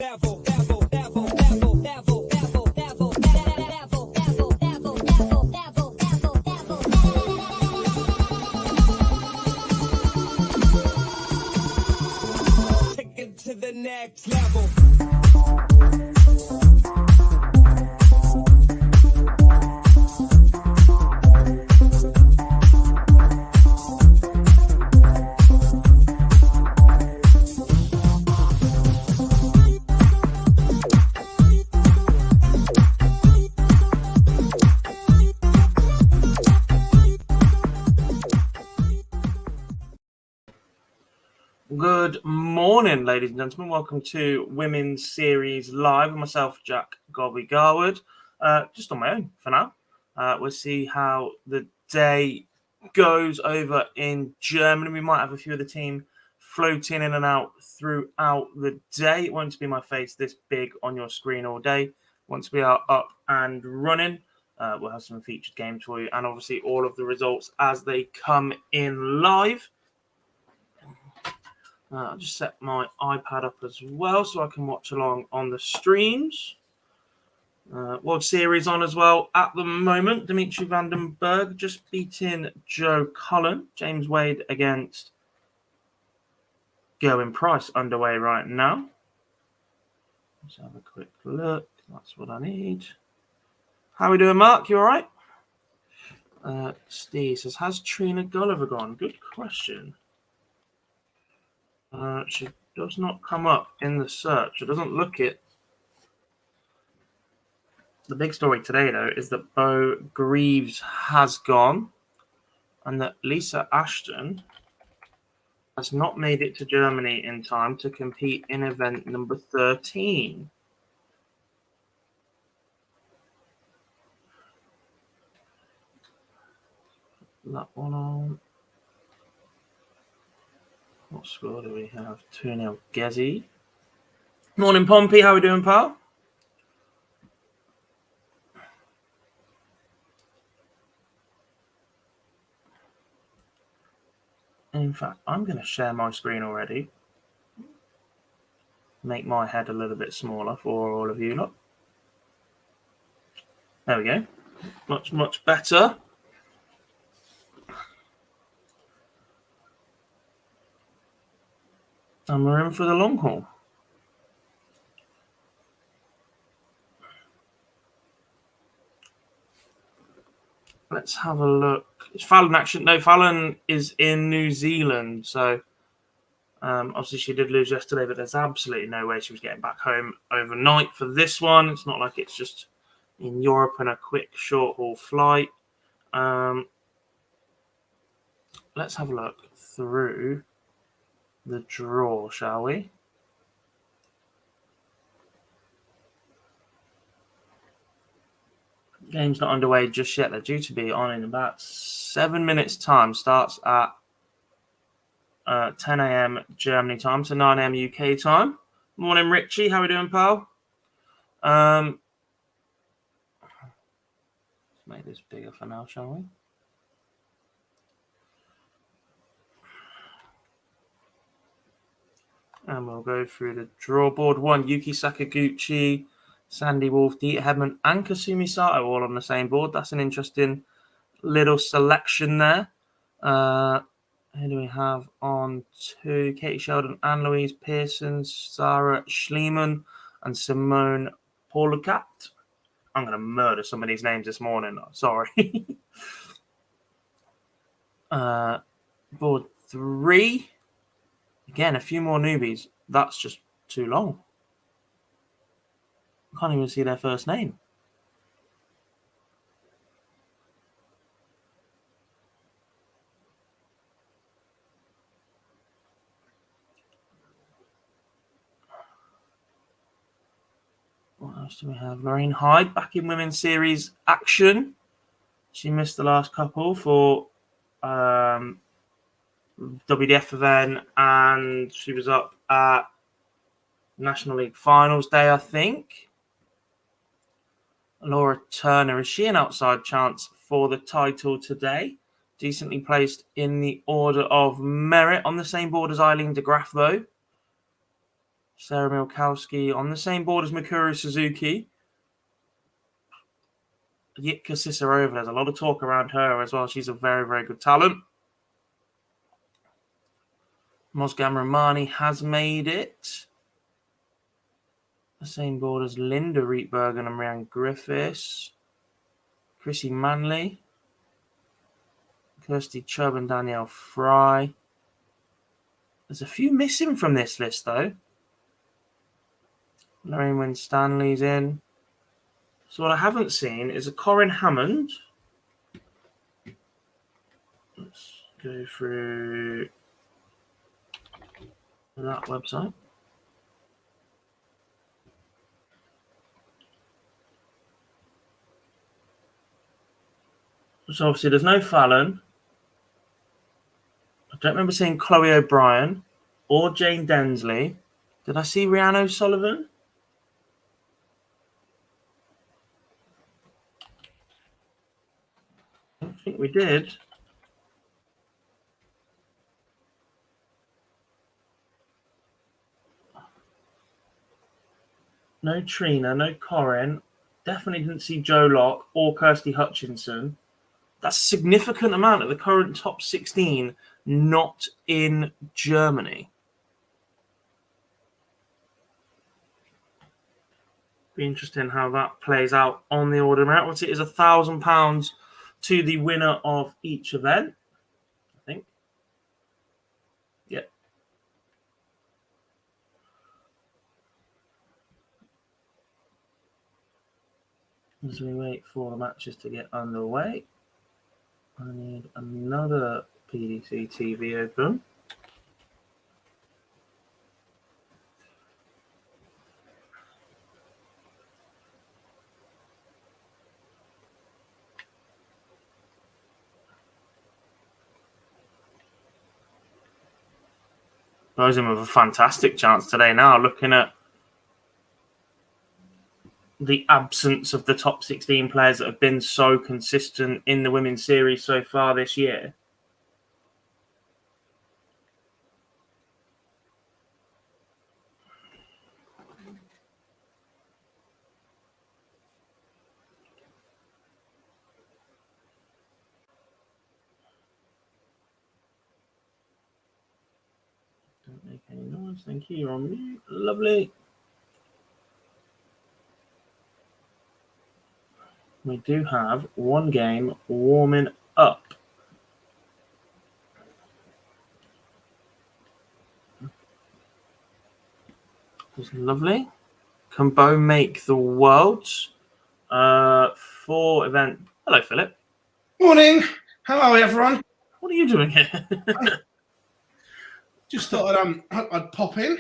Take it to the next level. Good morning, ladies and gentlemen. Welcome to Women's Series Live with myself, Jack Gobby Garwood. Just on my own for now. We'll see how the day goes over in Germany. We might have a few of the team floating in and out throughout the day. It won't be my face this big on your screen all day. Once we are up and running, we'll have some featured games for you and obviously all of the results as they come in live. I'll just set my iPad up as well so I can watch along on the streams. World Series on as well at the moment. Dimitri Vandenberg just beating Joe Cullen. James Wade against Gerwin Price underway right now. Let's have a quick look. That's what I need. How are we doing, Mark? You all right? Steve says, has Trina Gulliver gone? Good question. She does not come up in the search. It doesn't look it. The big story today, though, is that Bo Greaves has gone and that Lisa Ashton has not made it to Germany in time to compete in event number 13. That one on. What score do we have? 2-0 Gezi. Morning, Pompey. How are we doing, pal? In fact, I'm going to share my screen already. Make my head a little bit smaller for all of you. Look. There we go. Much, much better. And we're in for the long haul. Let's have a look. Is Fallon action? No, Fallon is in New Zealand. So, obviously she did lose yesterday, but there's absolutely no way she was getting back home overnight for this one. It's not like it's just in Europe and a quick short haul flight. Let's have a look through the draw, shall we? Game's not underway just yet. They're due to be on in about 7 minutes' time. Starts at 10 a.m. Germany time, so 9 a.m. UK time. Morning, Richie. How are we doing, pal? Let's make this bigger for now, shall we? And we'll go through the draw board. 1, Yuki Sakaguchi, Sandy Wolf, Dieter Hedman, and Kasumi Sato all on the same board. That's an interesting little selection there. Who do we have on 2? Katie Sheldon, Anne-Louise Pearson, Sarah Schliemann, and Simone Paulukat. I'm going to murder some of these names this morning. Sorry. Board 3. Again, a few more newbies. That's just too long. I can't even see their first name. What else do we have? Lorraine Hyde back in Women's Series action. She missed the last couple for WDF event, and she was up at National League Finals Day, I think. Laura Turner, is she an outside chance for the title today? Decently placed in the order of merit. On the same board as Eileen de Graaf, though. Sarah Milkowski on the same board as Mikuru Suzuki. Yitka Cicerova, there's a lot of talk around her as well. She's a very, very good talent. Mozgam Romani has made it. The same board as Linda Rietbergen and Marianne Griffiths. Chrissy Manley. Kirsty Chubb and Danielle Fry. There's a few missing from this list, though. Lorraine Winstanley's in. So what I haven't seen is a Corinne Hammond. Let's go through that website. So obviously there's no Fallon. I don't remember seeing Chloe O'Brien or Jane Densley. Did I see Rhiannon O'Sullivan? I don't think we did. No Trina, no Corinne. Definitely didn't see Joe Locke or Kirsty Hutchinson. That's a significant amount of the current top 16 not in Germany. Be interesting how that plays out on the order of merit. Obviously, it is £1,000 to the winner of each event, I think. Yep. As we wait for the matches to get underway, I need another PDC TV open. Goes in with a fantastic chance today now, looking at the absence of the top 16 players that have been so consistent in the women's series so far this year. Don't make any noise. Thank you. You're on mute. Lovely. We do have one game warming up. That's lovely. Can Bo make the worlds for event? Hello, Philip. Morning. Hello, everyone. What are you doing here? Just thought I'd pop in.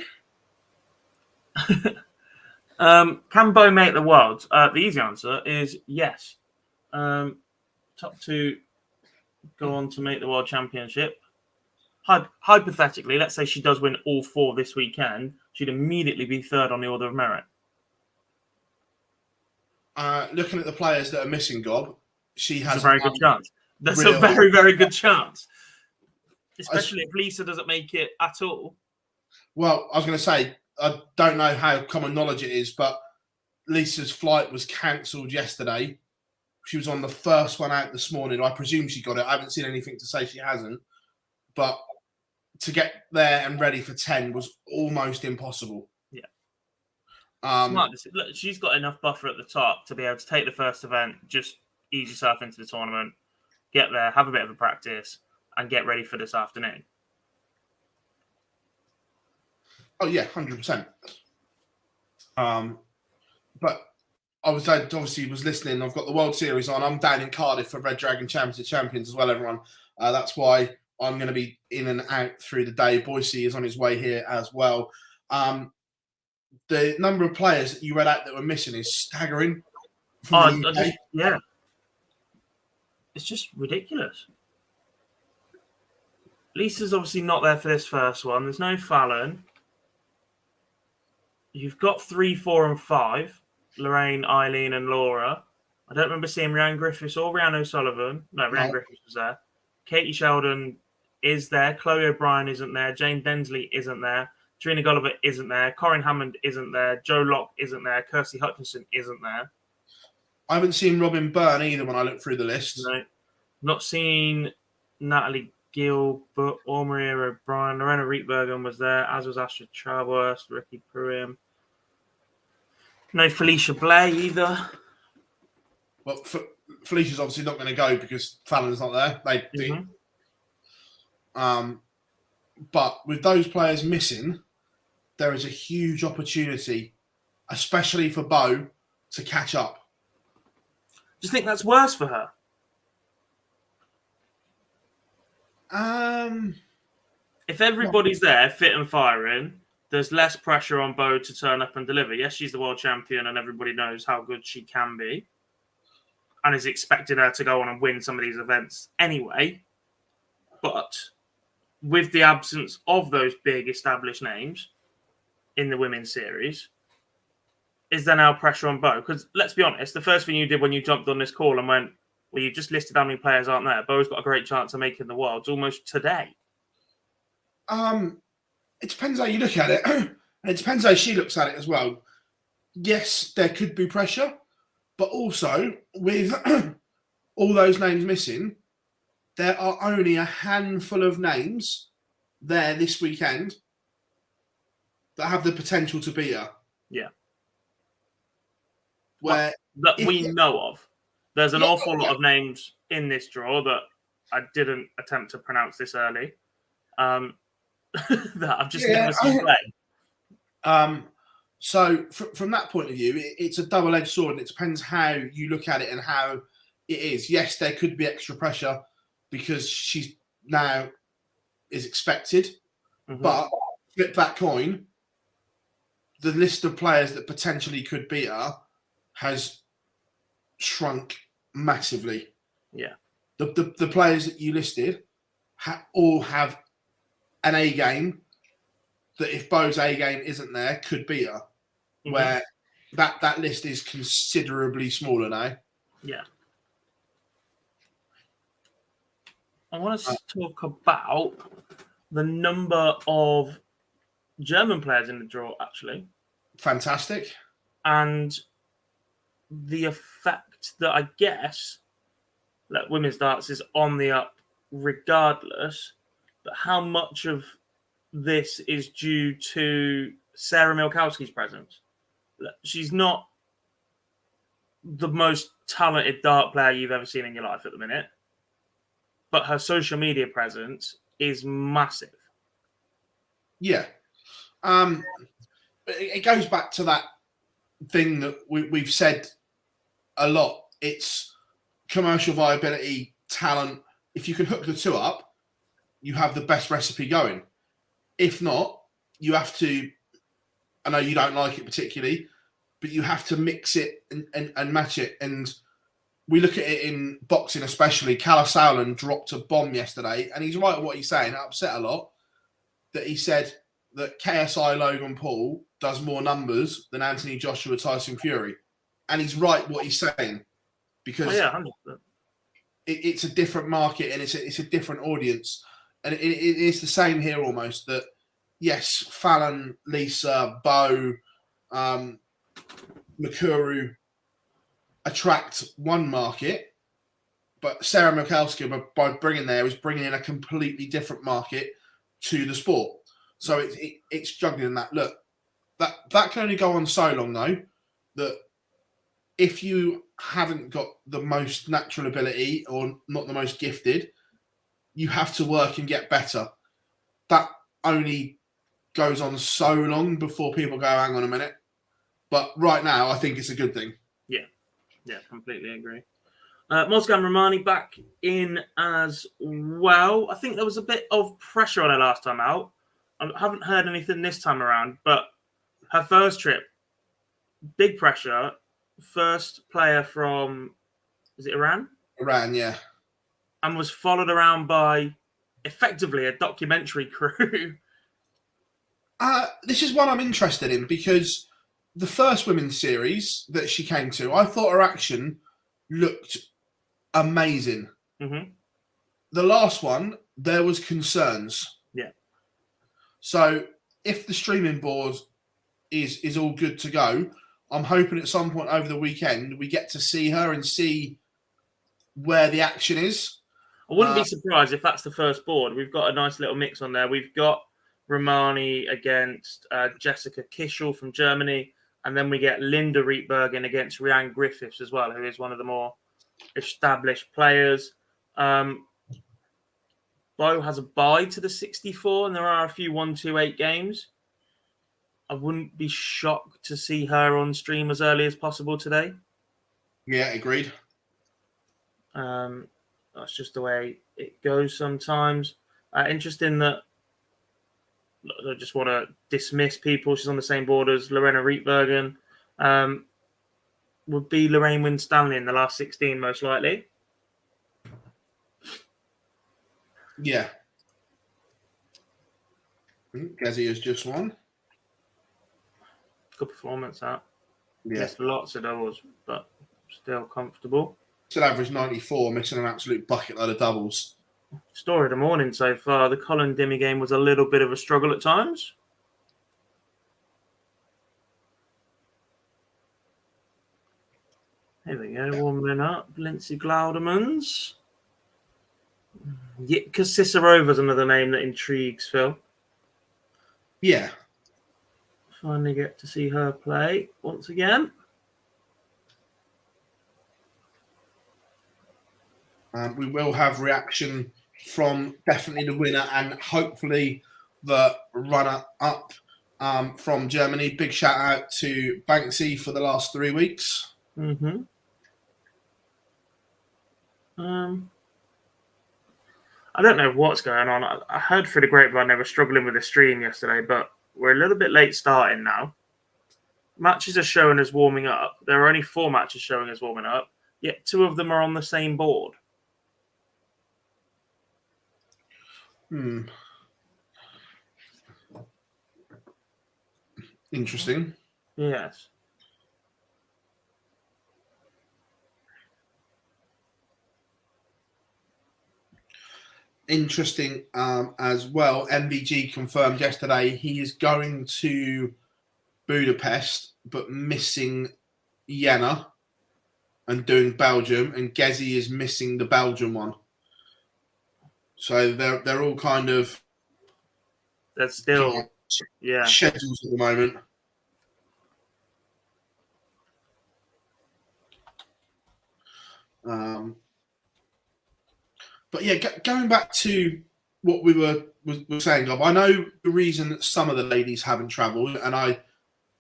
Can Bo make the worlds? The easy answer is yes. Top two go on to make the world championship. Hypothetically, let's say she does win all four this weekend, she'd immediately be third on the order of merit. Looking at the players that are missing, Gob, she has a very good chance. That's a very, very good chance. Especially if Lisa doesn't make it at all. Well, I was going to say, I don't know how common knowledge it is, but Lisa's flight was cancelled yesterday. She was on the first one out this morning. I presume she got it. I haven't seen anything to say she hasn't. But to get there and ready for 10 was almost impossible. Yeah. Look, she's got enough buffer at the top to be able to take the first event, just ease yourself into the tournament, get there, have a bit of a practice, and get ready for this afternoon. Oh, yeah, 100%. But I obviously was listening. I've got the World Series on. I'm down in Cardiff for Red Dragon Championship Champions as well, everyone. That's why I'm going to be in and out through the day. Boise is on his way here as well. The number of players that you read out that were missing is staggering. Yeah. It's just ridiculous. Lisa's obviously not there for this first one. There's no Fallon. You've got 3, 4, and 5. Lorraine, Eileen, and Laura. I don't remember seeing Rhiannon Griffiths or Rhiannon O'Sullivan. No, Rhiannon Griffiths was there. Katie Sheldon is there. Chloe O'Brien isn't there. Jane Densley isn't there. Trina Gulliver isn't there. Corinne Hammond isn't there. Jo Locke isn't there. Kirsty Hutchinson isn't there. I haven't seen Robin Byrne either when I look through the list. No. Not seen Natalie Gilbert or Maria O'Brien. Lorena Rietbergen was there, as was Astrid Traworth, Ricky Pruitt. No Felicia Blay either. Well, Felicia's obviously not going to go because Fallon's not there. But with those players missing, there is a huge opportunity, especially for Bo, to catch up. Do you think that's worse for her? If everybody's there, fit and firing, there's less pressure on Bo to turn up and deliver. Yes, she's the world champion and everybody knows how good she can be and is expecting her to go on and win some of these events anyway. But with the absence of those big established names in the women's series, is there now pressure on Bo? Because let's be honest, the first thing you did when you jumped on this call and went, well, you just listed how many players aren't there. Bo's got a great chance of making the Worlds almost today. It depends how you look at it. It depends how she looks at it as well. Yes, there could be pressure, but also with all those names missing, there are only a handful of names there this weekend that have the potential to beat her. Yeah. That we know of. There's an awful lot of names in this draw that I didn't attempt to pronounce this early. That I've just never seen play. So from that point of view, it's a double-edged sword, and it depends how you look at it and how it is. Yes, there could be extra pressure because she's now is expected, but flip that coin, the list of players that potentially could beat her has shrunk massively. Yeah. The players that you listed all have an A game that if Bo's A game isn't there, could beat her. Where that list is considerably smaller now. Yeah. I want to talk about the number of German players in the draw, actually. Fantastic. And the effect that I guess that women's darts is on the up regardless, but how much of this is due to Sarah Milkowski's presence? She's not the most talented dart player you've ever seen in your life at the minute, but her social media presence is massive. Yeah. It goes back to that thing that we've said a lot. It's commercial viability, talent. If you can hook the two up, you have the best recipe going. If not, you have to, I know you don't like it particularly, but you have to mix it and match it. And we look at it in boxing especially. Callum Sauerland dropped a bomb yesterday, and he's right at what he's saying. It upset a lot that he said that KSI Logan Paul does more numbers than Anthony Joshua Tyson Fury. And he's right what he's saying. Because 100%. It's a different market and it's a different audience. And it's the same here almost, that yes, Fallon, Lisa, Bo, Mikuru attract one market, but Sarah Milkowski, by bringing there, is bringing in a completely different market to the sport. So it's juggling that. Look, that can only go on so long, though, that if you haven't got the most natural ability or not the most gifted, you have to work and get better. That only goes on so long before people go, hang on a minute. But right now, I think it's a good thing. Yeah, completely agree. Mozgan Romani back in as well. I think there was a bit of pressure on her last time out. I haven't heard anything this time around, but her first trip, big pressure. First player from, is it Iran? Iran, yeah. And was followed around by effectively a documentary crew. This is one I'm interested in because the first women's series that she came to, I thought her action looked amazing. Mm-hmm. The last one, there was concerns. Yeah. So if the streaming board is all good to go, I'm hoping at some point over the weekend we get to see her and see where the action is. I wouldn't be surprised if that's the first board. We've got a nice little mix on there. We've got Romani against Jessica Kischel from Germany, and then we get Linda Rietbergen against Rhiannon Griffiths as well, who is one of the more established players. Bo has a bye to the 64, and there are a few 1-2-8 games. I wouldn't be shocked to see her on stream as early as possible today. Yeah, agreed. That's just the way it goes sometimes. Interesting that I just want to dismiss people. She's on the same board as Lorena Rietbergen. Would be Lorraine Winstanley in the last 16, most likely. Yeah. Gazzy has just won. Good performance, that. Yeah. Missed lots of doubles, but still comfortable. Still average 94, missing an absolute bucket load of doubles. Story of the morning so far. The Colin Dimmy game was a little bit of a struggle at times. Here we go, warming up. Lindsay Glaudermans. Yitka Cicerova's another name that intrigues Phil. Yeah. Finally get to see her play once again. We will have reaction from definitely the winner and hopefully the runner-up from Germany. Big shout out to Banksy for the last 3 weeks. Mm-hmm. I don't know what's going on. I heard through the grapevine they were struggling with the stream yesterday, but we're a little bit late starting now. Matches are showing us warming up. There are only 4 matches showing us warming up, yet 2 of them are on the same board. Interesting. Yes. Interesting as well. MVG confirmed yesterday he is going to Budapest, but missing Jena and doing Belgium, and Gezi is missing the Belgium one. So they're all kind of They're still schedules at the moment. But yeah, going back to what we were saying, Gob, I know the reason that some of the ladies haven't travelled, and I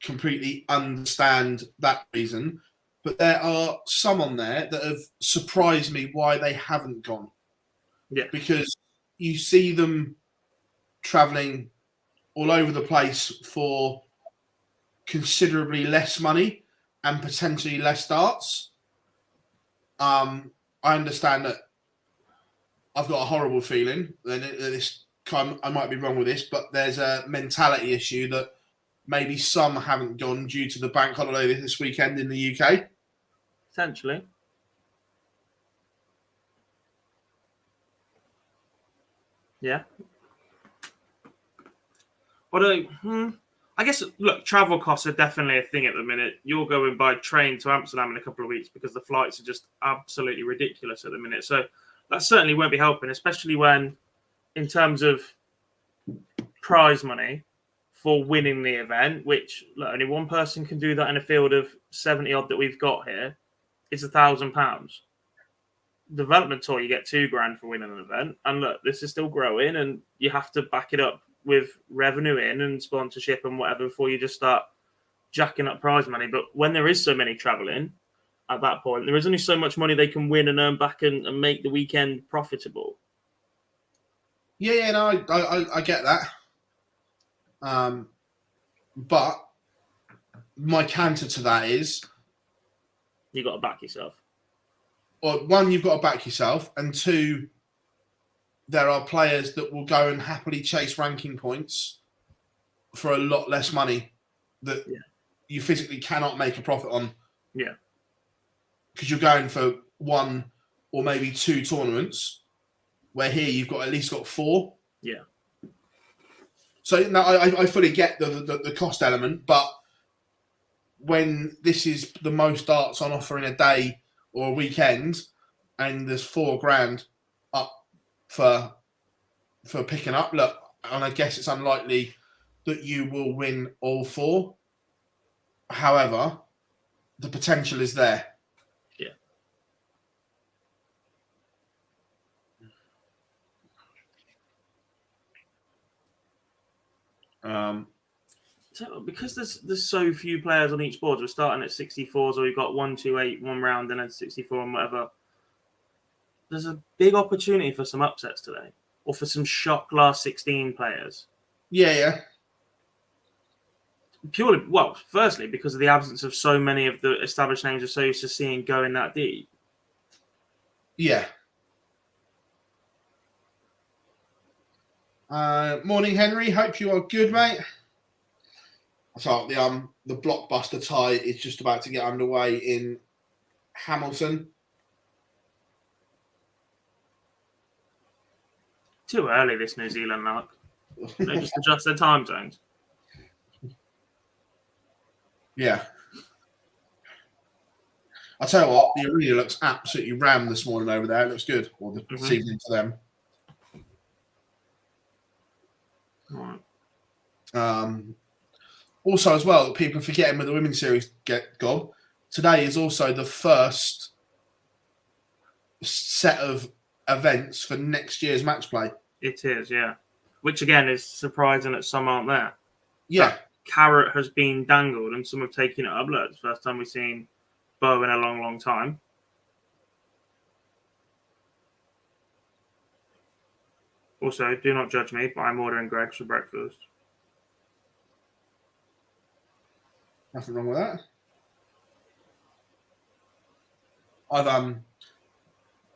completely understand that reason. But there are some on there that have surprised me why they haven't gone. Yeah. Because you see them travelling all over the place for considerably less money and potentially less starts. I understand that I've got a horrible feeling that this I might be wrong with this, but there's a mentality issue that maybe some haven't gone due to the bank holiday this weekend in the UK. Essentially. Yeah. But I guess, look, travel costs are definitely a thing at the minute. You're going by train to Amsterdam in a couple of weeks because the flights are just absolutely ridiculous at the minute. So that certainly won't be helping, especially when, in terms of prize money for winning the event, which look, only one person can do that in a field of 70 odd that we've got here, it's £1,000. Development tour, you get £2,000 for winning an event. And look, this is still growing and you have to back it up with revenue in and sponsorship and whatever before you just start jacking up prize money. But when there is so many traveling at that point, there is only so much money they can win and earn back and make the weekend profitable. Yeah, no, I get that. But my counter to that is You got to back yourself. Well, one, you've got to back yourself, and 2, there are players that will go and happily chase ranking points for a lot less money that you physically cannot make a profit on. Yeah. Because you're going for 1 or maybe 2 tournaments, where here you've got at least got 4. Yeah. So no, I fully get the cost element, but when this is the most darts on offer in a day or a weekend, and there's $4,000 up for picking up, look, and I guess it's unlikely that you will win all 4. However, the potential is there. Yeah. So because there's so few players on each board, we're starting at 64s, or we've got 1, 2, 8, one round, and then 64 and whatever. There's a big opportunity for some upsets today, or for some shock last 16 players. Yeah. Purely, well, firstly, because of the absence of so many of the established names we're so used to seeing going that deep. Yeah. Morning, Henry. Hope you are good, mate. So the blockbuster tie is just about to get underway in Hamilton. Too early, this New Zealand luck. They just adjust their time zones. Yeah. I'll tell you what, the arena looks absolutely rammed this morning over there. It looks good. Or this evening for them. Right. Also, as well, people are forgetting with the women's series get gone. Today is also the first set of events for next year's match play. It is, yeah. Which again is surprising that some aren't there. Yeah. That carrot has been dangled and some have taken it up. Look, it's the first time we've seen Bo in a long, long time. Also, do not judge me, but I'm ordering Greg's for breakfast. Nothing wrong with that.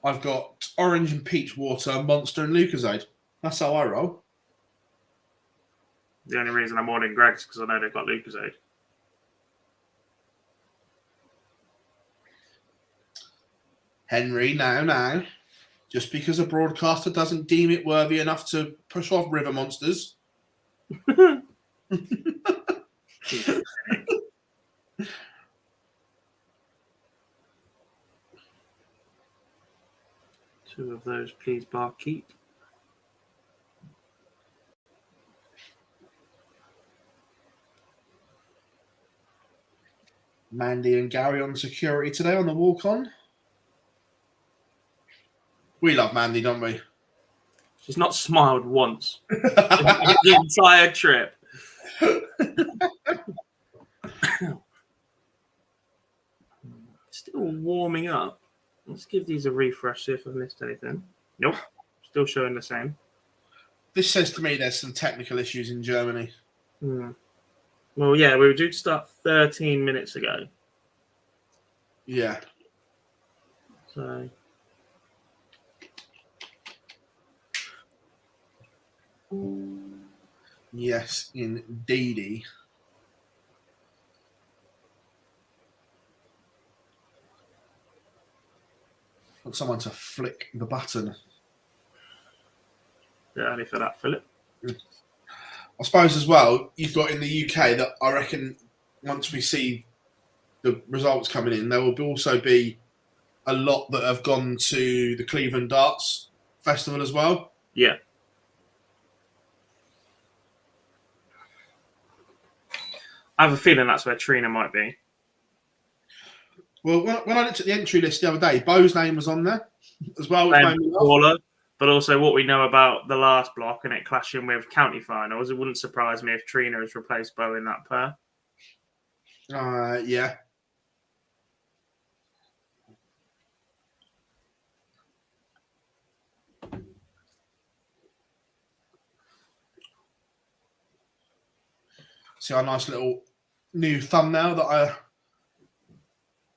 I've got orange and peach water, Monster and Lucozade. That's how I roll. The only reason I'm ordering Greg's is because I know they've got Lucozade. Henry, now. Just because a broadcaster doesn't deem it worthy enough to push off River Monsters. Two of those, please, barkeep. Mandy and Gary on security today on the walk-on. We love Mandy, don't we? She's not smiled once the entire trip. Still warming up. Let's give these a refresh, see if I've missed anything. Nope. Still showing the same. This says to me there's some technical issues in Germany. Well, yeah, we were due to start 13 minutes ago. Yeah. So... Yes, indeedy. Want someone to flick the button. Early for that, Philip. I suppose as well, you've got in the UK that I reckon once we see the results coming in, there will also be a lot that have gone to the Cleveland Darts Festival as well. Yeah. I have a feeling that's where Trina might be. Well, when I looked at the entry list the other day, Bo's name was on there as well. But also what we know about the last block and it clashing with county finals, it wouldn't surprise me if Trina has replaced Bo in that pair. Yeah. See our nice little new thumbnail that I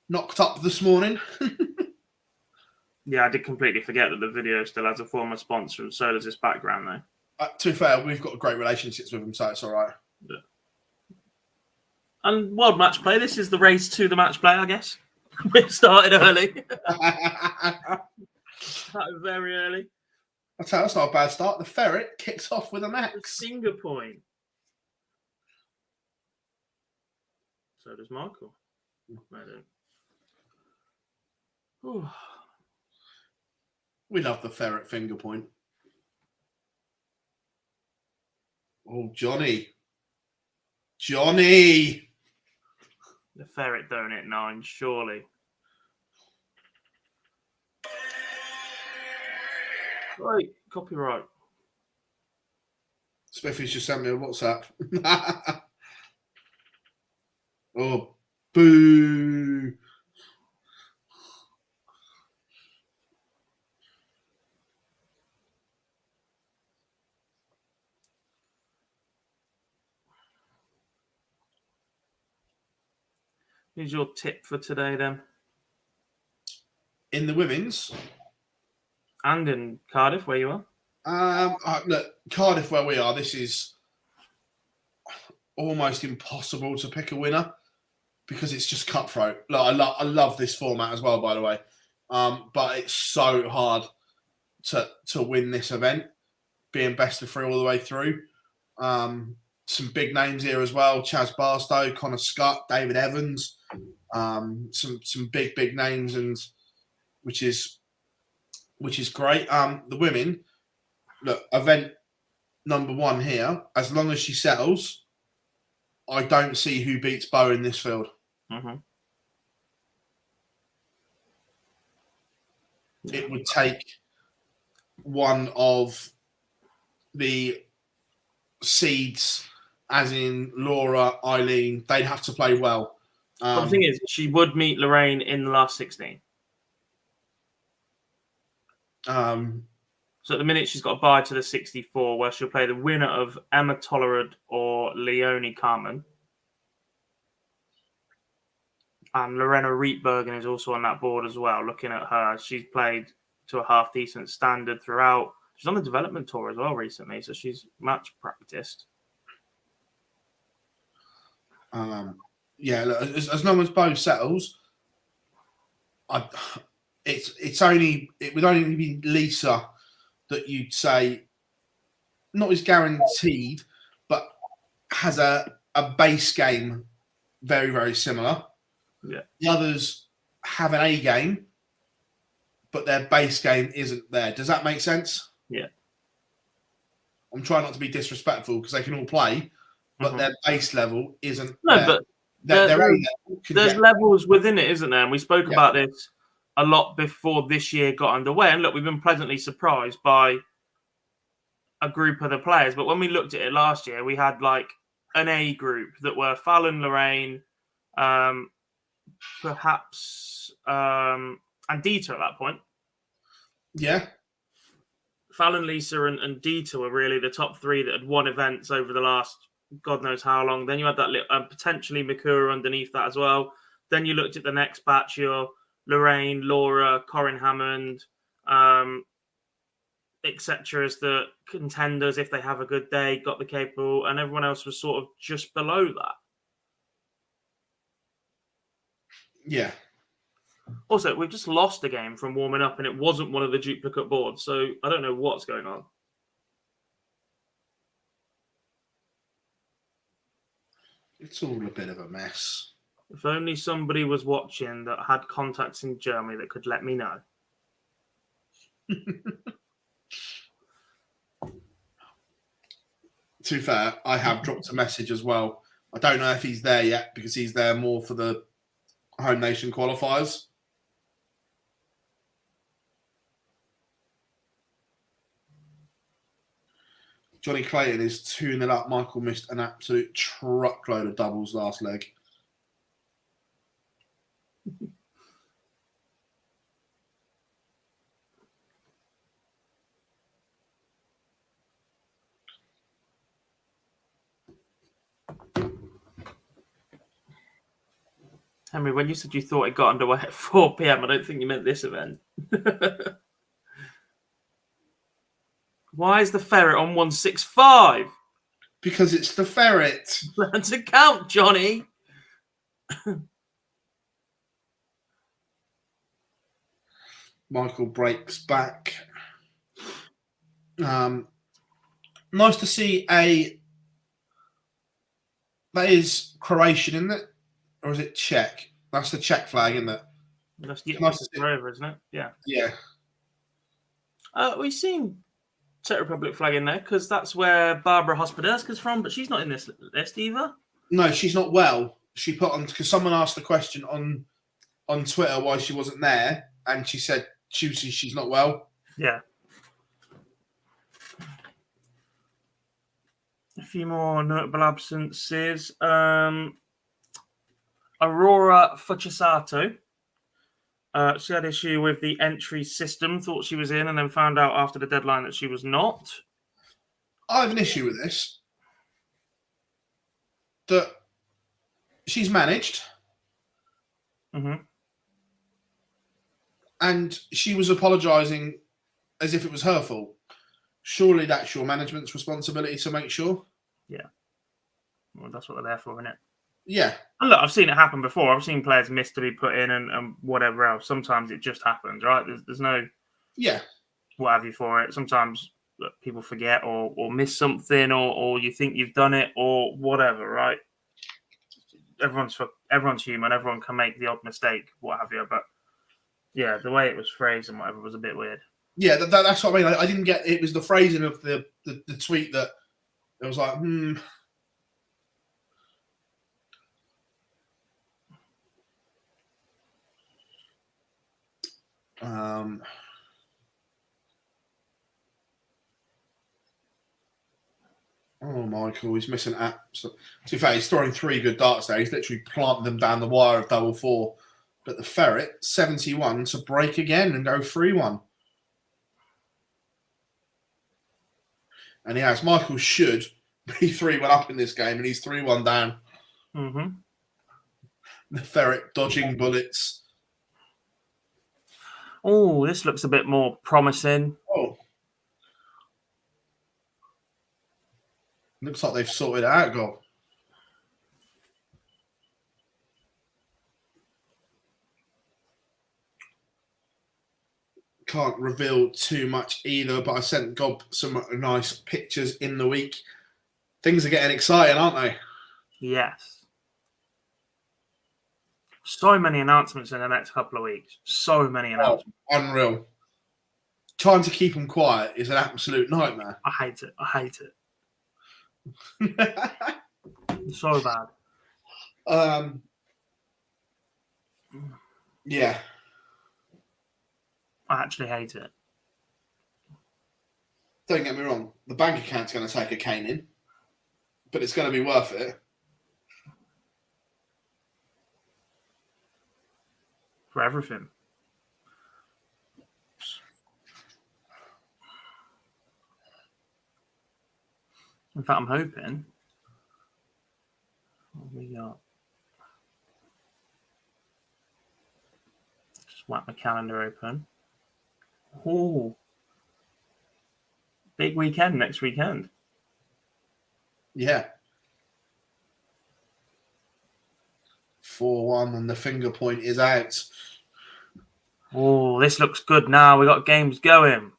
knocked up this morning. Yeah, I did completely forget that the video still has a former sponsor, and so does this background, though. To be fair, we've got great relationships with them, so it's all right. Yeah. And World Match Play, this is the race to the match play, I guess. We started early. That was very early. I'll tell you, that's not a bad start. The Ferret kicks off with a max. Finger point. So does Michael. We love the Ferret finger point. Oh, Johnny. The Ferret don't hit 9, surely. Right, copyright. Smithy's just sent me a WhatsApp. Oh, boo. Who's your tip for today then? In the women's. And in Cardiff, where you are? Look, Cardiff, where we are, this is almost impossible to pick a winner because it's just cutthroat. Look, I love this format as well, by the way. But it's so hard to win this event, being best of 3 all the way through. Some big names here as well: Chaz Barstow, Connor Scott, David Evans. Some big names, and which is great. The women, look, event number 1 here. As long as she settles, I don't see who beats Bo in this field. Mm-hmm. It would take one of the seeds, as in Laura, Eileen. They'd have to play well. But the thing is, she would meet Lorraine in the last 16. So at the minute, she's got a bye to the 64, where she'll play the winner of Emma Tollerud or Leonie Carmen. And Lorena Rietbergen is also on that board as well. Looking at her, she's played to a half-decent standard throughout. She's on the development tour as well recently, so she's match practiced. Yeah, look, as long as Bo settles, it would only be Lisa that you'd say not is guaranteed, but has a base game very, very similar. Yeah. The others have an A game, but their base game isn't there. Does that make sense? Yeah. I'm trying not to be disrespectful because they can all play, but their base level isn't there. But there's levels within it, isn't there? And we spoke about this a lot before this year got underway. And look, we've been pleasantly surprised by a group of the players. But when we looked at it last year, we had like an A group that were Fallon, Lorraine, perhaps and Dita at that point. Yeah. Fallon, Lisa, and Dita were really the top 3 that had won events over the last God knows how long. Then you had that potentially Mikura underneath that as well. Then you looked at the next batch, your Lorraine, Laura, Corinne Hammond, etc. as the contenders if they have a good day, got the capable, and everyone else was sort of just below that. Yeah. Also, we've just lost a game from warming up, and it wasn't one of the duplicate boards, so I don't know what's going on. It's all a bit of a mess. If only somebody was watching that had contacts in Germany that could let me know. To be fair, I have dropped a message as well. I don't know if he's there yet because he's there more for the home nation qualifiers. Johnny Clayton is 2-0 up. Michael missed an absolute truckload of doubles last leg. Henry, when you said you thought it got underway at 4 p.m, I don't think you meant this event. Why is the Ferret on 165? Because it's the Ferret. Learn to count, Johnny. Michael breaks back. Nice to see that is Croatian, isn't it? Or is it Czech? That's the Czech flag, isn't it? That's Nice to see. forever, isn't it? Yeah. Yeah. We've seen Czech Republic flag in there because that's where Barbara Hospodelska's from, but she's not in this list either. No, she's not well. She put on because someone asked the question on Twitter why she wasn't there, and she said she's not well. Yeah. A few more notable absences. Aurora Fucisato. She had issue with the entry system, thought she was in, and then found out after the deadline that she was not. I have an issue with this. That she's managed. Mm-hmm. And she was apologising as if it was her fault. Surely that's your management's responsibility to make sure. Yeah. Well, that's what they're there for, isn't it? Yeah. And look, I've seen it happen before. I've seen players miss to be put in and whatever else. Sometimes it just happens, right? There's no what have you for it. Sometimes people forget or miss something or you think you've done it or whatever, right? Everyone's human. Everyone can make the odd mistake, what have you. But yeah, the way it was phrased and whatever was a bit weird. Yeah, that's what I mean. I didn't get it. Was the phrasing of the tweet that it was like, Oh, Michael, he's missing apps. To be fair, he's throwing 3 good darts there. He's literally planting them down the wire of double 4. But the Ferret, 71 to break again and go 3-1. And he has. Michael should be 3-1 up in this game, and he's 3-1 down. Mm-hmm. The Ferret dodging bullets. Oh, this looks a bit more promising. Oh. Looks like they've sorted it out, goal. Can't reveal too much either, but I sent Gob some nice pictures in the week. Things are getting exciting, aren't they? Yes. So many announcements in the next couple of weeks. So many announcements. Unreal. Trying to keep them quiet is an absolute nightmare. I hate it. So bad. Yeah. I actually hate it. Don't get me wrong. The bank account's going to take a caning, but it's going to be worth it. For everything. In fact, I'm hoping. What we got? Just whack my calendar open. Oh, big weekend next weekend. Yeah. 4-1 and the finger point is out. Oh, this looks good now. We got games going.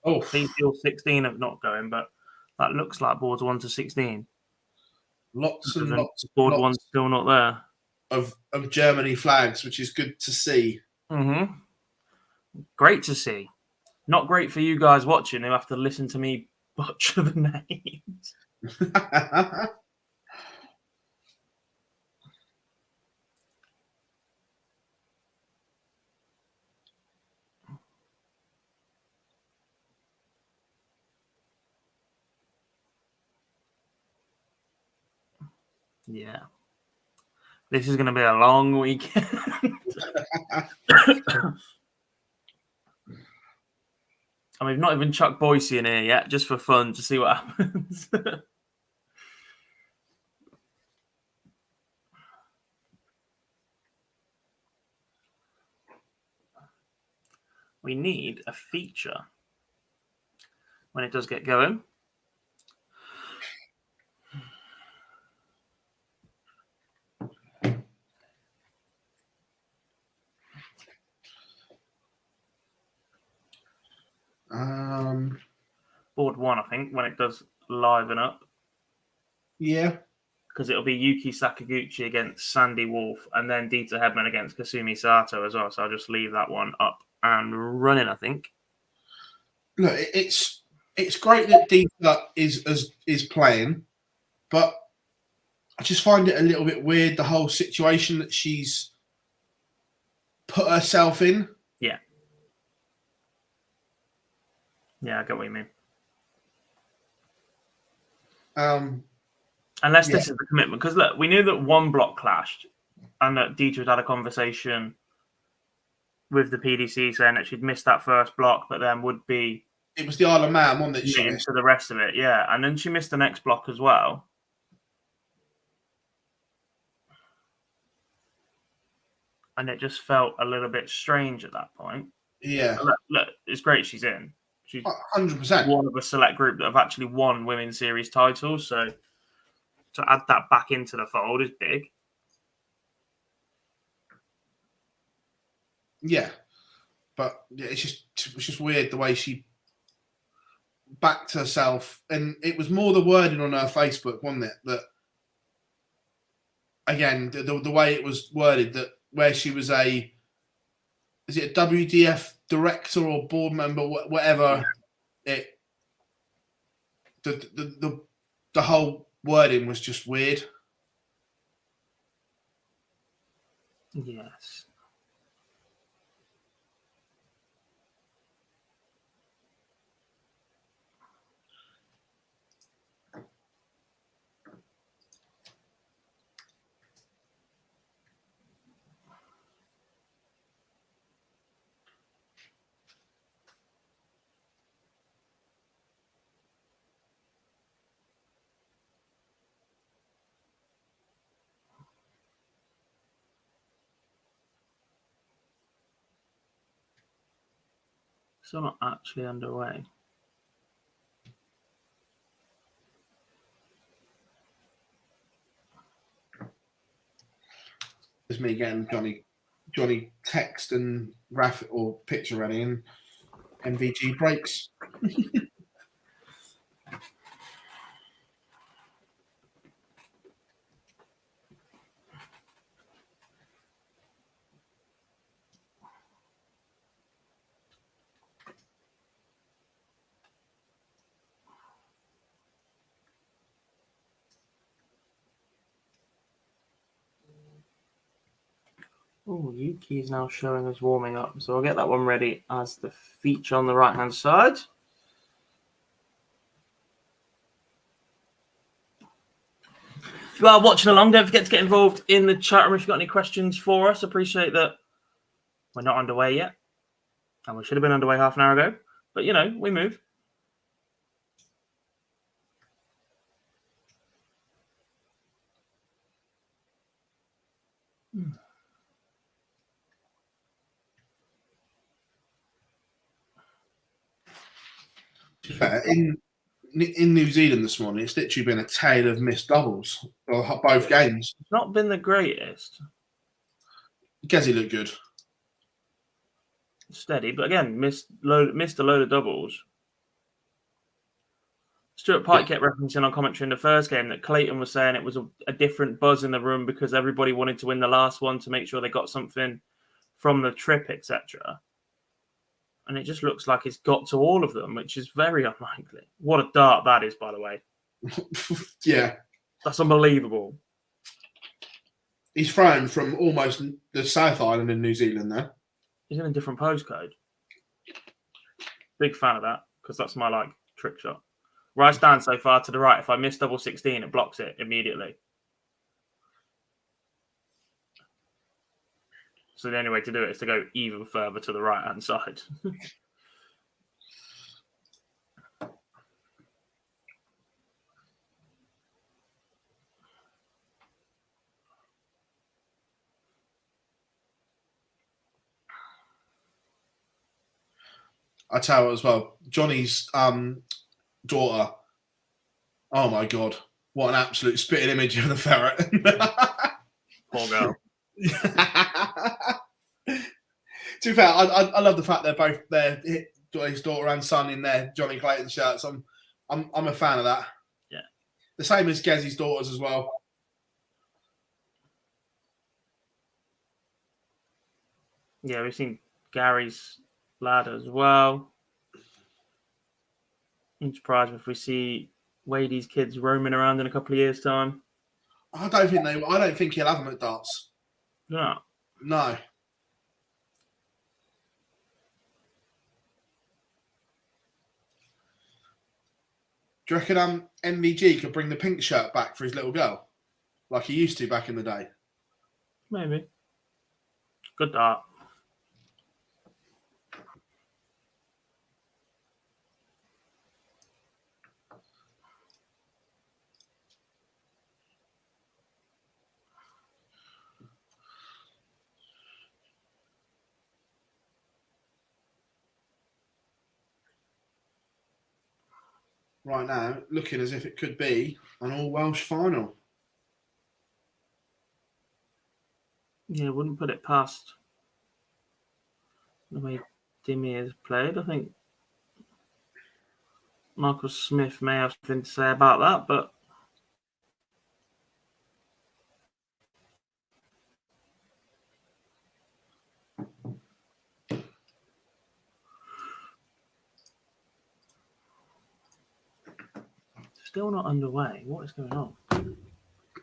Oh, PDC 16 of not going, but that looks like boards 1 to 16. Lots and lots. Board lots 1's still not there. Of Germany flags, which is good to see. Mm-hmm. Great to see. Not great for you guys watching who have to listen to me butcher the names. Yeah. This is going to be a long weekend. And we've not even chucked Boise in here yet, just for fun, to see what happens. We need a feature when it does get going. board 1, I think, when it does liven up. Yeah. Because it'll be Yuki Sakaguchi against Sandy Wolf, and then Dieter Hedman against Kasumi Sato as well. So I'll just leave that one up and running, I think. Look, it's great that Dieter is playing, but I just find it a little bit weird, the whole situation that she's put herself in. Yeah. Yeah, I get what you mean. Unless this is the commitment. Because, look, we knew that one block clashed and that Dieter had had a conversation with the PDC saying that she'd missed that first block, but then would be... It was the Isle of Man one that she missed. ...into the rest of it, yeah. And then she missed the next block as well. And it just felt a little bit strange at that point. Yeah. Look, it's great she's in. She's 100%. one of a select group that have actually won women's series titles. So to add that back into the fold is big. Yeah. But yeah, it's just weird the way she backed herself. And it was more the wording on her Facebook, wasn't it? That, again, the way it was worded, that where she was is it a WDF director or board member, whatever. The whole wording was just weird. Yes. Still not actually underway. It's me getting Johnny text and graphic or picture ready, and MVG breaks. Oh, Yuki is now showing us warming up. So I'll get that one ready as the feature on the right-hand side. If you are watching along, don't forget to get involved in the chat room if you've got any questions for us. Appreciate that we're not underway yet. And we should have been underway half an hour ago. But, you know, we move. In New Zealand this morning, it's literally been a tale of missed doubles, both games. It's not been the greatest. Gezi looked good. Steady, but again, missed a load of doubles. Stuart Pike kept referencing on commentary in the first game that Clayton was saying it was a different buzz in the room because everybody wanted to win the last one to make sure they got something from the trip, etc. And it just looks like it's got to all of them, which is very unlikely. What a dart that is, by the way. Yeah. That's unbelievable. He's thrown from almost the South Island in New Zealand there. He's in a different postcode. Big fan of that, because that's my trick shot. Where I stand so far to the right, if I miss double 16, it blocks it immediately. So the only way to do it is to go even further to the right-hand side. I tell you as well, Johnny's daughter, oh my God, what an absolute spitting image of the ferret. Poor girl. To be fair, I love the fact they're his daughter and son in their Johnny Clayton shirts. I'm a fan of that. Yeah. The same as Gezzy's daughters as well. Yeah, we've seen Gary's lad as well. I'm surprised if we see Wadey's kids roaming around in a couple of years' time. I don't think he'll have them at darts. No. No. Do you reckon MVG could bring the pink shirt back for his little girl, like he used to back in the day? Maybe. Good dart. Right now, looking as if it could be an all-Welsh final. Yeah, wouldn't put it past the way Dimmy has played. I think Michael Smith may have something to say about that, but still not underway. What is going on?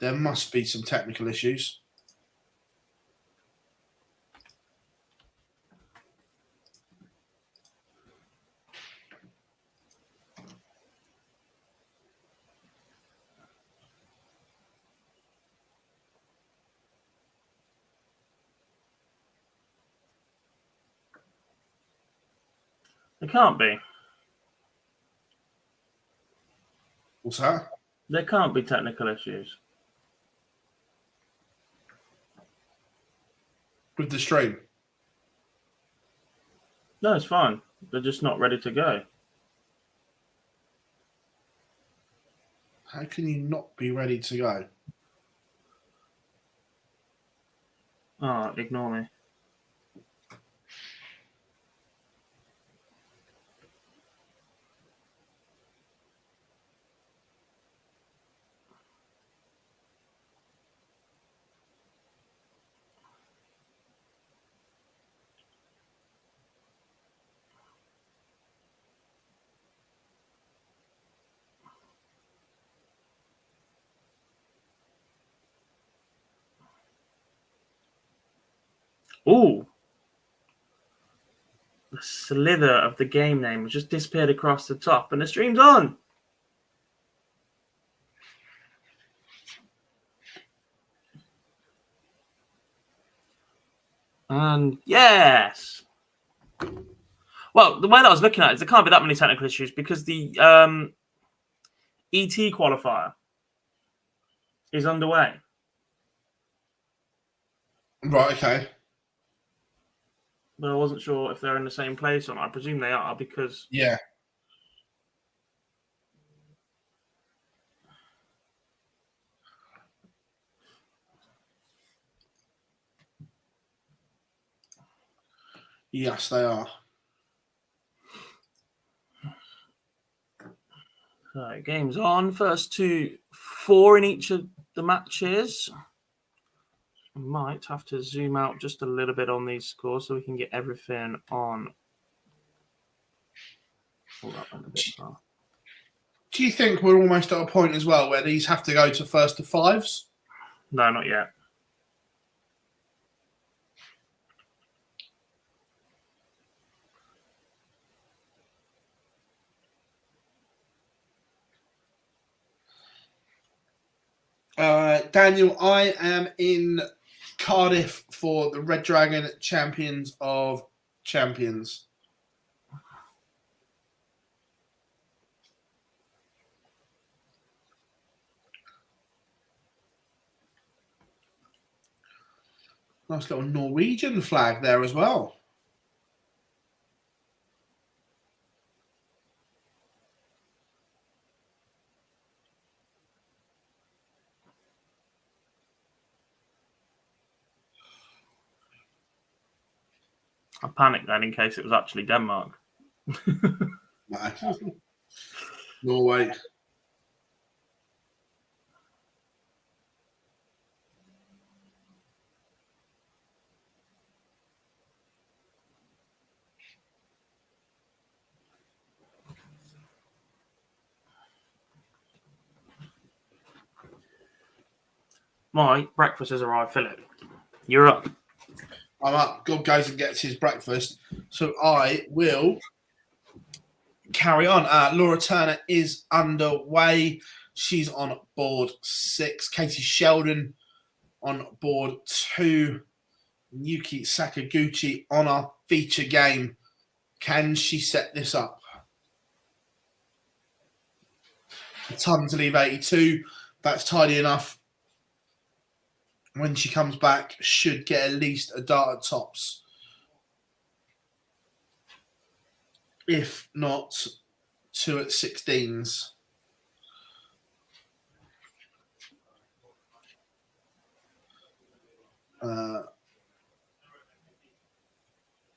There must be some technical issues. There can't be. What's that? There can't be technical issues. With the stream? No, it's fine. They're just not ready to go. How can you not be ready to go? Oh, ignore me. Ooh. The slither of the game name just disappeared across the top, and the stream's on. And yes. Well, the way that I was looking at it is there can't be that many technical issues because the ET qualifier is underway. Right, okay. But I wasn't sure if they're in the same place or not. I presume they are because... Yeah. Yes, they are. So, game's on. First 4 in each of the matches. I might have to zoom out just a little bit on these scores so we can get everything on. Oh, that went a bit far. Do you think we're almost at a point as well where these have to go to first to fives? No, not yet. Daniel, I am in Cardiff for the Red Dragon Champions of Champions. Nice little Norwegian flag there as well. I panicked then in case it was actually Denmark. No. Norway. My breakfast has arrived, Philip. You're up. I'm up. God goes and gets his breakfast. So I will carry on. Laura Turner is underway. She's on board 6. Katie Sheldon on board 2. Yuki Sakaguchi on our feature game. Can she set this up? A ton to leave 82. That's tidy enough. When she comes back, should get at least a dart at tops. If not, 2 at 16s.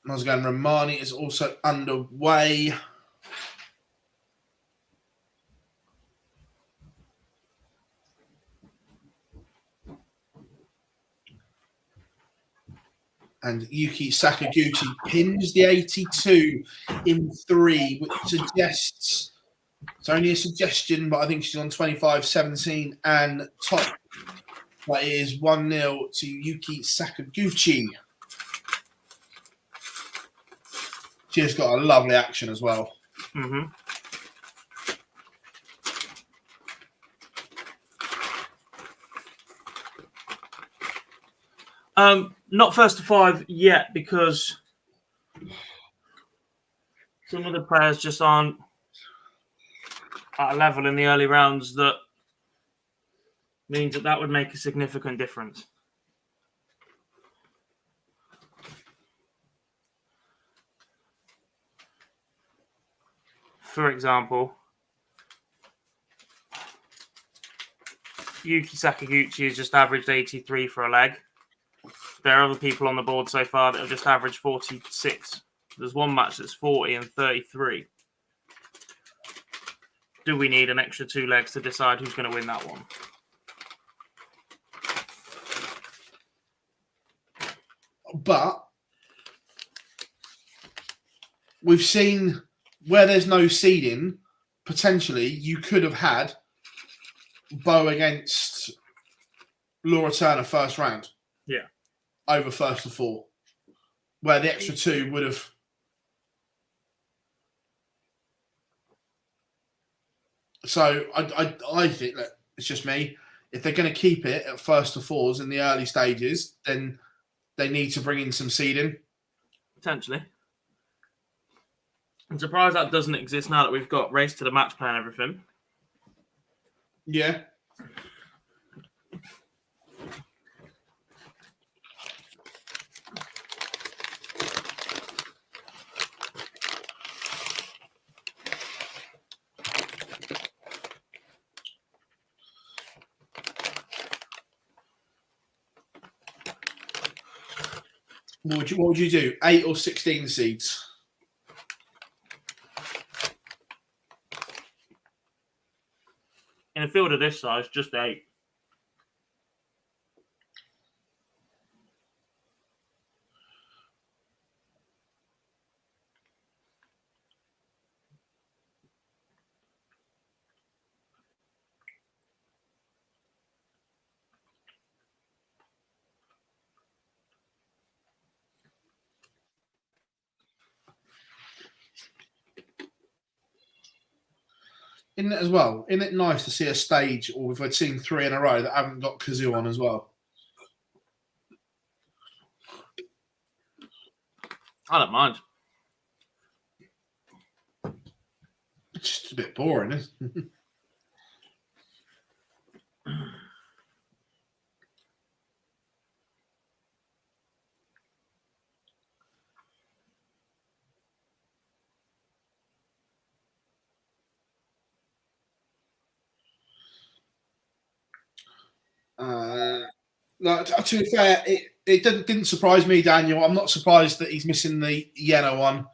Mozgan Romani is also underway. And Yuki Sakaguchi pins the 82 in 3, which suggests, it's only a suggestion, but I think she's on 25-17 and top. That is 1-0 to Yuki Sakaguchi. She has got a lovely action as well. Mm-hmm. Not first to 5 yet because some of the players just aren't at a level in the early rounds that means that would make a significant difference. For example, Yuki Sakaguchi has just averaged 83 for a leg. There are other people on the board so far that have just averaged 46. There's one match that's 40 and 33. Do we need an extra 2 legs to decide who's going to win that one? But we've seen where there's no seeding, potentially you could have had Bo against Laura Turner first round. Yeah. Over first to 4. Where the extra 2 would have. So I think that it's just me. If they're going to keep it at first to 4s in the early stages, then they need to bring in some seeding. Potentially. I'm surprised that doesn't exist now that we've got race to the match play and everything. Yeah. What would you do? 8 or 16 seeds? In a field of this size, just 8. Isn't it as well? Isn't it nice to see a stage, or if I'd seen 3 in a row that haven't got Kazoo on as well? I don't mind. It's just a bit boring, isn't it? To be fair, it didn't surprise me, Daniel. I'm not surprised that he's missing the yellow one.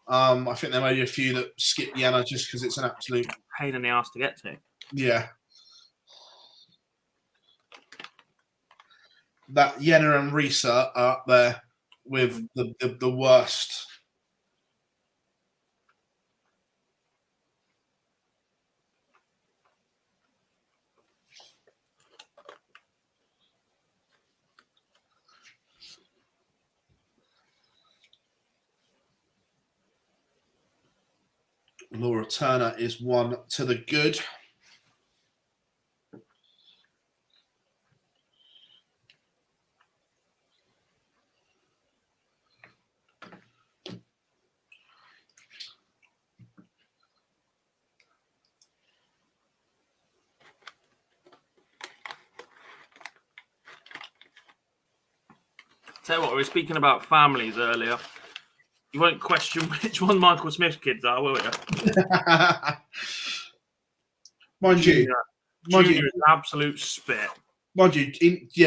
I think there may be a few that skip Jena just because it's an absolute pain in the ass to get to. Yeah. That Jena and Risa are up there with the worst. Laura Turner is one to the good. Tell you what, we were speaking about families earlier. You won't question which one Michael Smith's kids are, will you? Junior is an absolute spit. Mind you,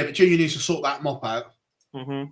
but Junior needs to sort that mop out. Mm-hmm.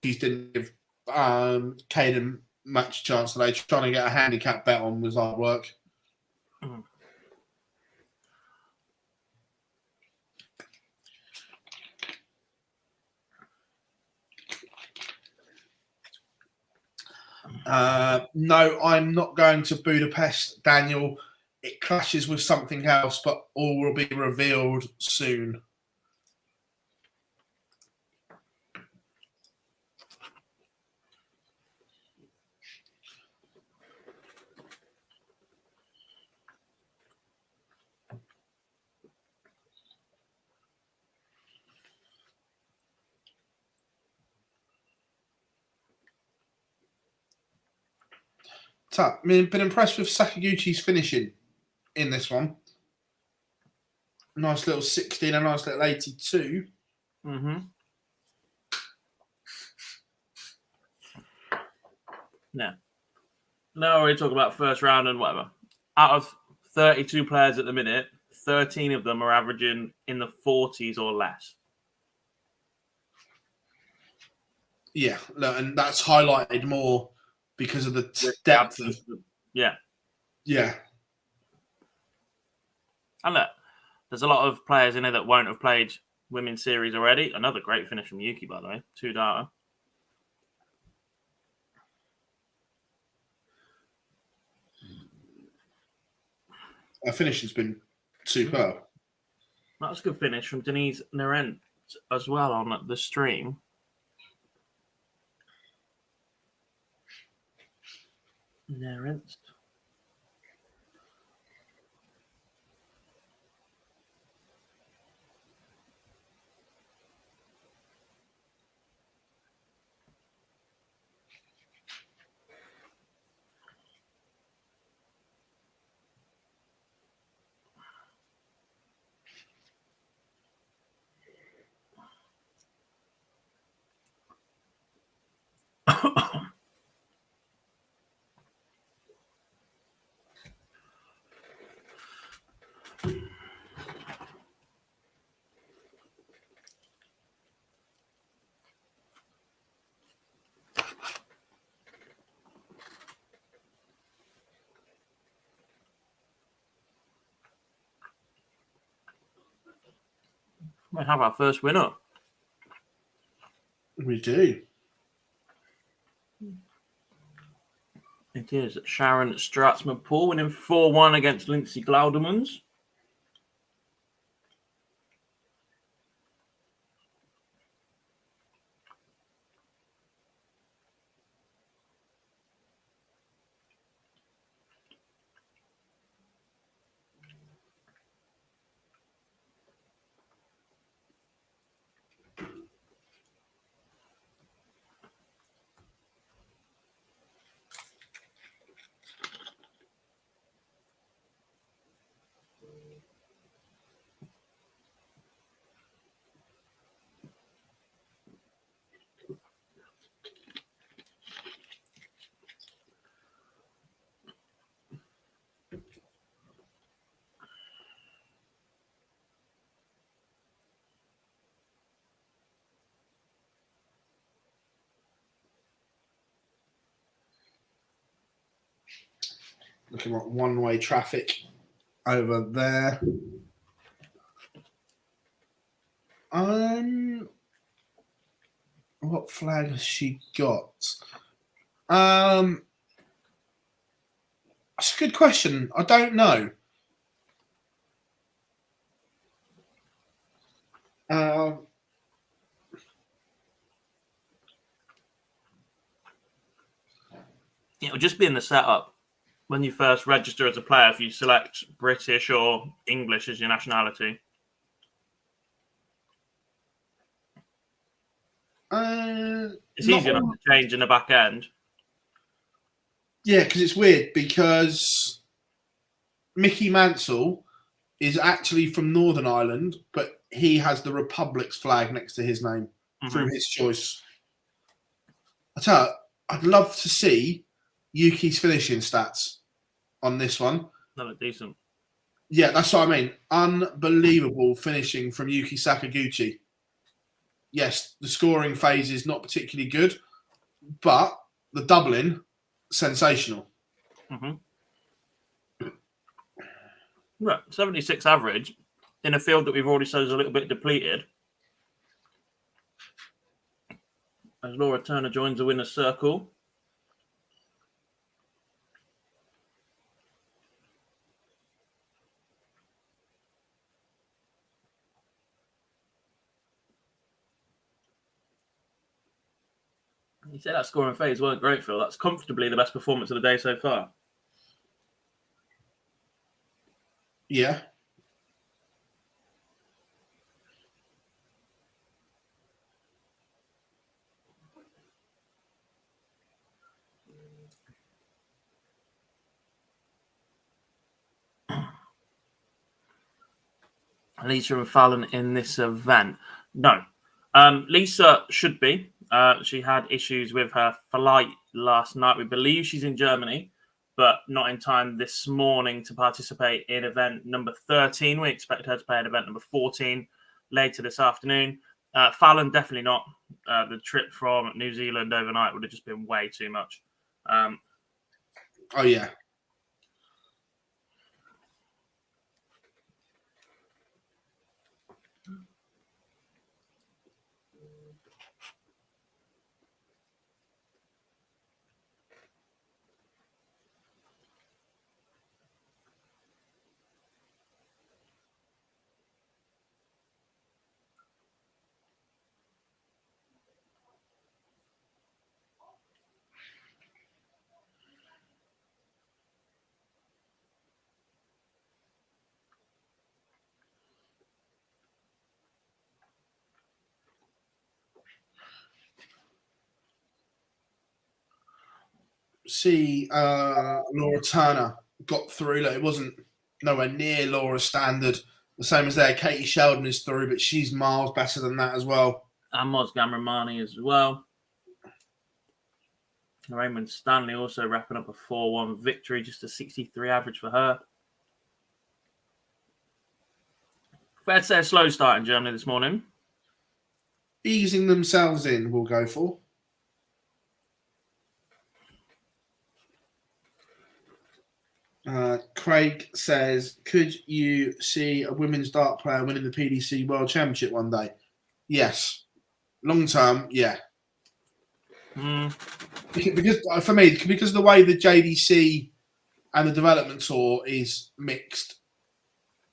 He didn't give Caden much chance today. Trying to get a handicap bet on was hard work. No, I'm not going to Budapest, Daniel. It clashes with something else, but all will be revealed soon. I mean, been impressed with Sakaguchi's finishing in this one. Nice little 16, a nice little 82. Mm-hmm. Yeah. No, we're talking about first round and whatever. Out of 32 players at the minute, 13 of them are averaging in the 40s or less. Yeah, and that's highlighted more because of the depth of... Yeah. Yeah. And look, there's a lot of players in there that won't have played women's series already. Another great finish from Yuki, by the way. 2 data. Our finish has been superb. That was a good finish from Denise Nerent as well on the stream. Nerent. We have our first winner. We do. It is Sharon Stratsman-Paul winning 4-1 against Lindsay Glaudermans. Looking at one-way traffic over there. What flag has she got? That's a good question. I don't know. It'll just be in the setup. When you first register as a player, if you select British or English as your nationality. It's easy enough to change in the back end. Yeah, because it's weird because Mickey Mansell is actually from Northern Ireland, but he has the Republic's flag next to his name through his choice. I tell you, I'd love to see Yuki's finishing stats on this one. They look decent. Yeah, that's what I mean. Unbelievable finishing from Yuki Sakaguchi. Yes, the scoring phase is not particularly good, but the doubling, sensational. Right, 76 average in a field that we've already said is a little bit depleted. As Laura Turner joins the winner's circle. You said that scoring phase weren't great, Phil. That's comfortably the best performance of the day so far. Yeah. Lisa and Fallon in this event. No. Lisa should be. She had issues with her flight last night. We believe she's in Germany, but not in time this morning to participate in event number 13. We expect her to play at event number 14 later this afternoon. Fallon, definitely not. The trip from New Zealand overnight would have just been way too much. Oh, yeah. See, Laura Turner got through. Like, it wasn't nowhere near Laura's standard. The same as there. Katie Sheldon is through, but she's miles better than that as well. And Moz Gamramani as well. Raymond Stanley also wrapping up a 4-1 victory, just a 63 average for her. Fair to say a slow start in Germany this morning. Easing themselves in, we'll go for. Craig says, could you see a women's dart player winning the PDC World Championship one day? Yes. Long term, yeah. Because for me, because of the way the JDC and the development tour is mixed,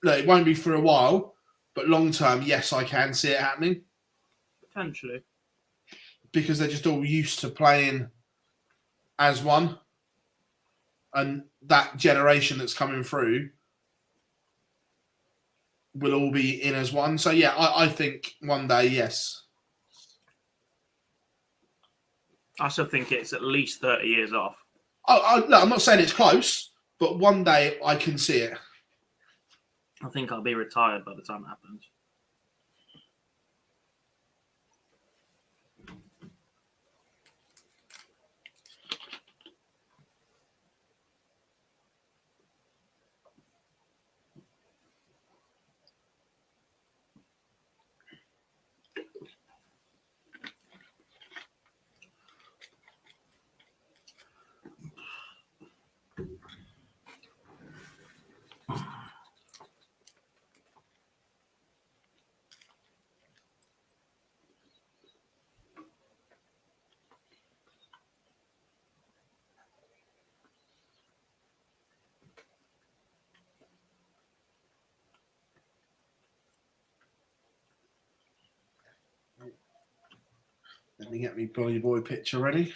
look, it won't be for a while, but long term, yes, I can see it happening. Potentially. Because they're just all used to playing as one. And that generation that's coming through will all be in as one. So, yeah, I think one day, yes. I still think it's at least 30 years off. I'm not saying it's close, but one day I can see it. I think I'll be retired by the time it happens. Let me get me Bully Boy picture ready.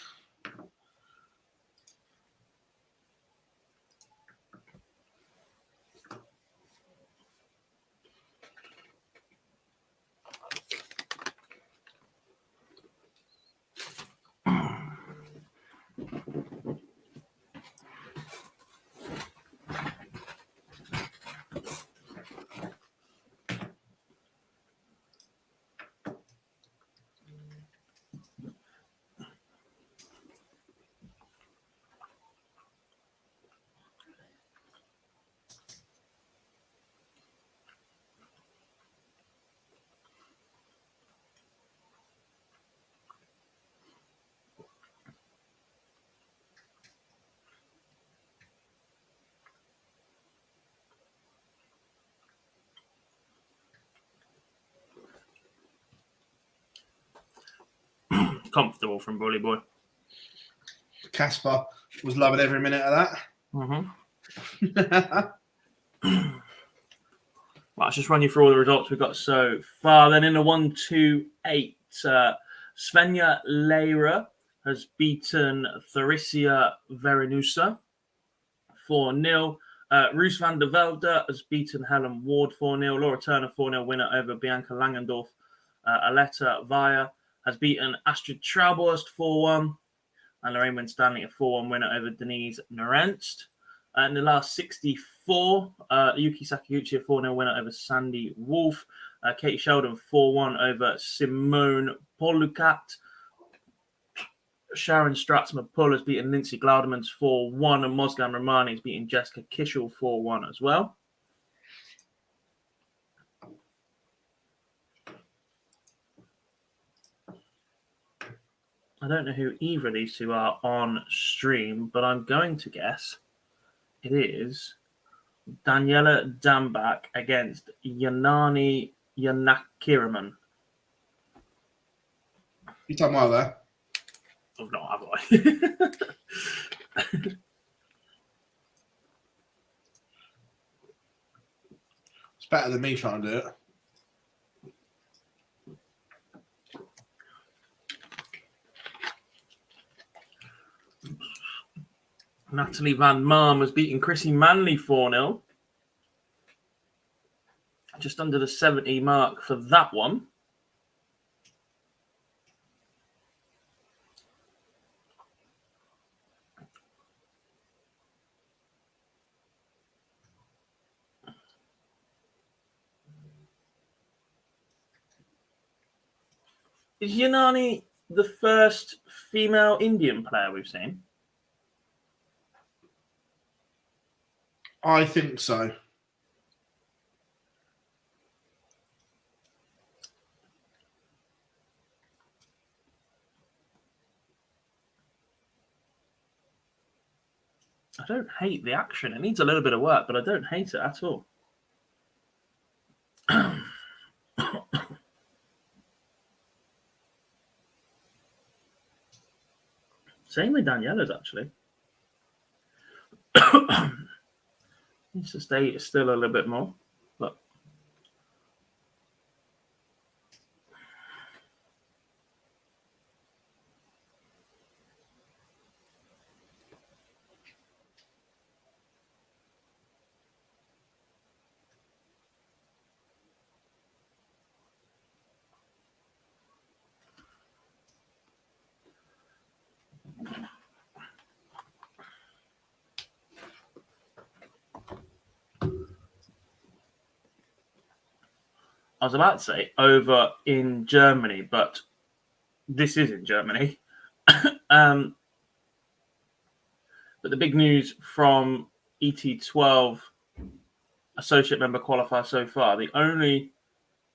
Comfortable from Bully Boy. Casper was loving every minute of that. Well, let's just run you through all the results we've got so far. Then in the 1-2-8, Svenja Leira has beaten Theresa Verenusa 4-0. Roos van der Velde has beaten Helen Ward 4-0. Laura Turner 4-0 winner over Bianca Langendorf. Aletta Vaya has beaten Astrid Trauborst 4-1. And Lorraine Winstanley a 4-1 winner over Denise Narenst. In the last 64, Yuki Sakaguchi a 4-0 winner over Sandy Wolf. Katie Sheldon 4-1 over Simone Polukat. Sharon Stratzma-Pull has beaten Lindsay Glaudemans 4-1, and Mozgan Romani has beaten Jessica Kishel 4-1 as well. I don't know who either of these two are on stream, but I'm going to guess it is Daniela Dambak against Yanani Yanakiraman. You done well there. I've not, have I? It's better than me trying to do it. Natalie Van Marm has beaten Chrissy Manley 4-0. Just under the 70 mark for that one. Is Yanani the first female Indian player we've seen? I think so. I don't hate the action. It needs a little bit of work, but I don't hate it at all. Same with Daniela's, actually. Needs to stay still a little bit more, but I was about to say over in Germany, but this is in Germany. But the big news from ET12 associate member qualifier so far, the only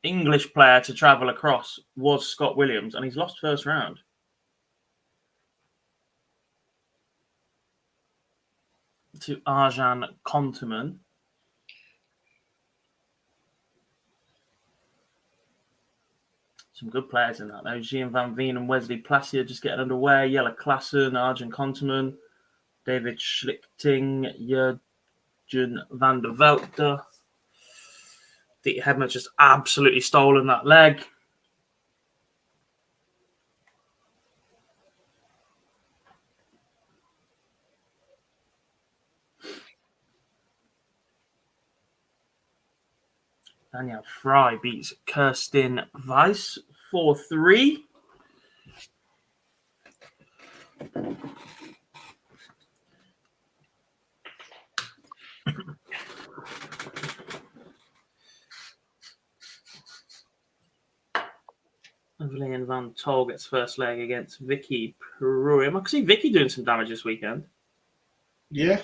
English player to travel across was Scott Williams, and he's lost first round. To Arjan Konteman. Some good players in that, though. Gian Van Veen and Wesley Placier just getting underway. Jelle Klassen, Arjan Konteman, David Schlichting, Jurgen van der Velde. Dieter Hedman's just absolutely stolen that leg. Danielle Fry beats Kirsten Weiss 4-3. Evelyn Van Tol gets first leg against Vicky Pruim. I can see Vicky doing some damage this weekend. Yeah.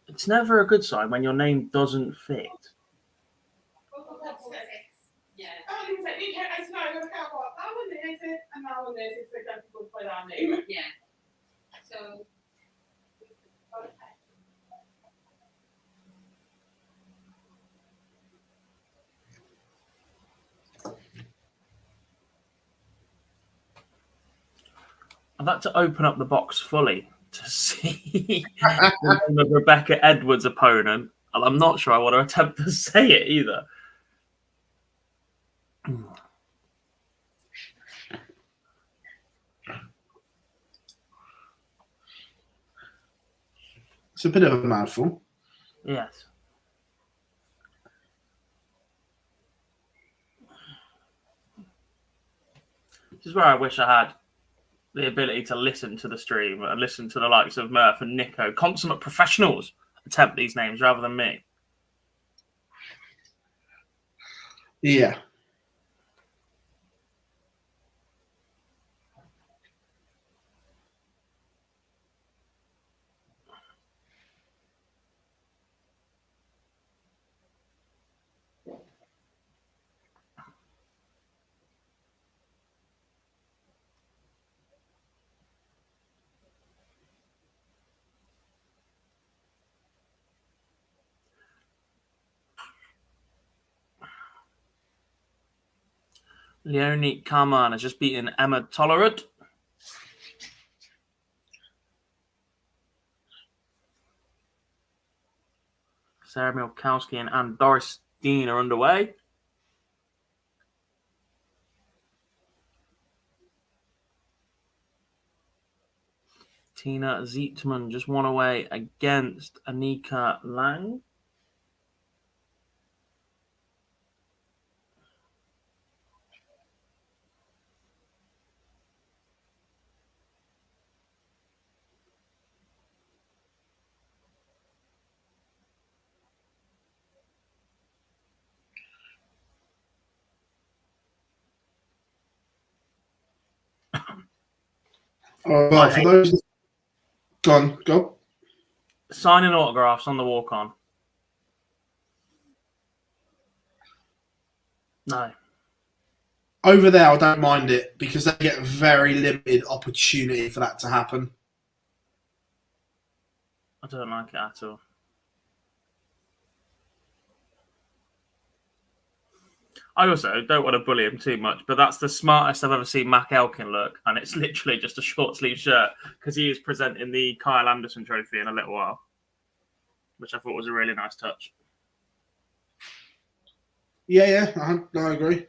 It's never a good sign when your name doesn't fit. Yeah. So. I've had to open up the box fully to see the name of Rebecca Edwards' opponent, and I'm not sure I want to attempt to say it either. It's a bit of a mouthful. Yes. This is where I wish I had the ability to listen to the stream and listen to the likes of Murph and Nico, consummate professionals, attempt these names rather than me. Yeah. Leonie Karman has just beaten Emma Tolerant. Sarah Milkowski and Anne Doris Dean are underway. Tina Zietman just won away against Anika Lang. Well, for those... Go. Signing autographs on the walk-on. No. Over there, I don't mind it because they get very limited opportunity for that to happen. I don't like it at all. I also don't want to bully him too much, but that's the smartest I've ever seen Mac Elkin look, and it's literally just a short sleeve shirt because he is presenting the Kyle Anderson Trophy in a little while, which I thought was a really nice touch. Yeah, I agree.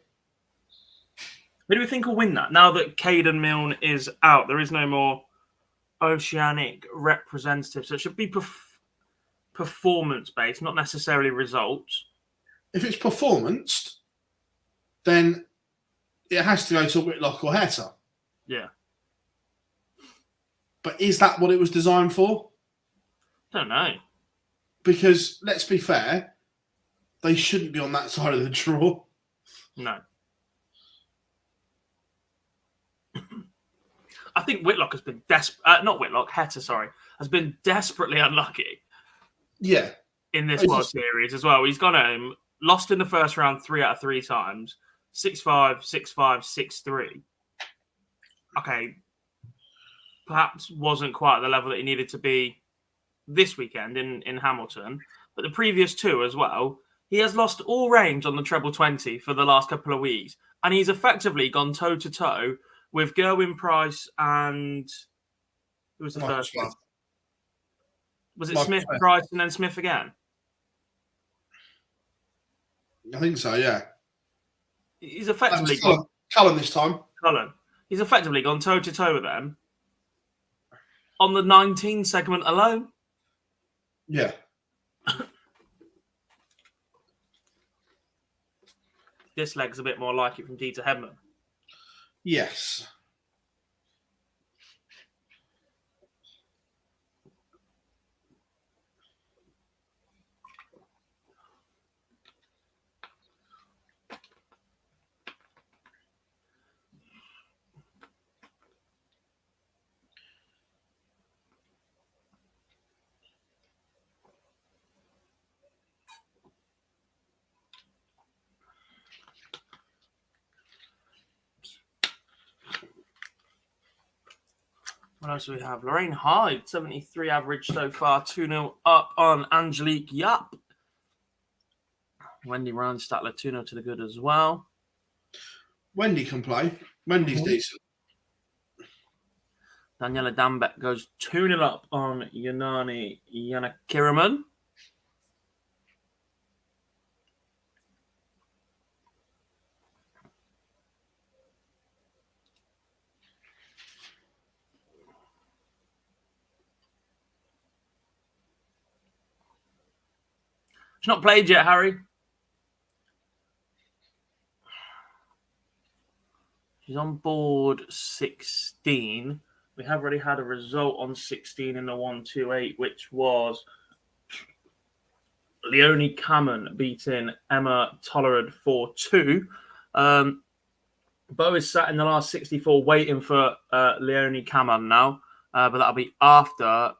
Who do we think will win that? Now that Caden Milne is out, there is no more Oceanic representative, so it should be performance-based, not necessarily results. If it's performance, then it has to go to Whitlock or Heta. Yeah. But is that what it was designed for? Don't know. Because, let's be fair, they shouldn't be on that side of the draw. No. I think Whitlock has been has been desperately unlucky. Yeah. In this World Series as well. He's gone home, lost in the first round 3 out of 3 times, 6-5, 6-5, 6-3. Okay. Perhaps wasn't quite at the level that he needed to be this weekend in Hamilton, but the previous 2 as well. He has lost all range on the treble 20 for the last couple of weeks, and he's effectively gone toe-to-toe with Gerwin Price and who was the Michael first Smith. one? Was it Michael Smith, Smith. Price, and then Smith again? I think so, yeah. He's effectively gone... Cullen this time. Cullen. He's effectively gone toe-to-toe with them on the 19 segment alone. Yeah. This leg's a bit more like it from Dieter Hedman. Yes. What else do we have? Lorraine Hyde, 73 average so far, 2-0 up on Angelique Yap. Wendy Ronstatler, 2-0 to the good as well. Wendy can play. Wendy's decent. Daniela Dambeck goes 2-0 up on Yanani Yanakiraman. She's not played yet, Harry. She's on board 16. We have already had a result on 16 in the 1-2-8, which was Leonie Cameron beating Emma Tollerud 4-2. Bo is sat in the last 64 waiting for Leonie Cameron now, but that'll be after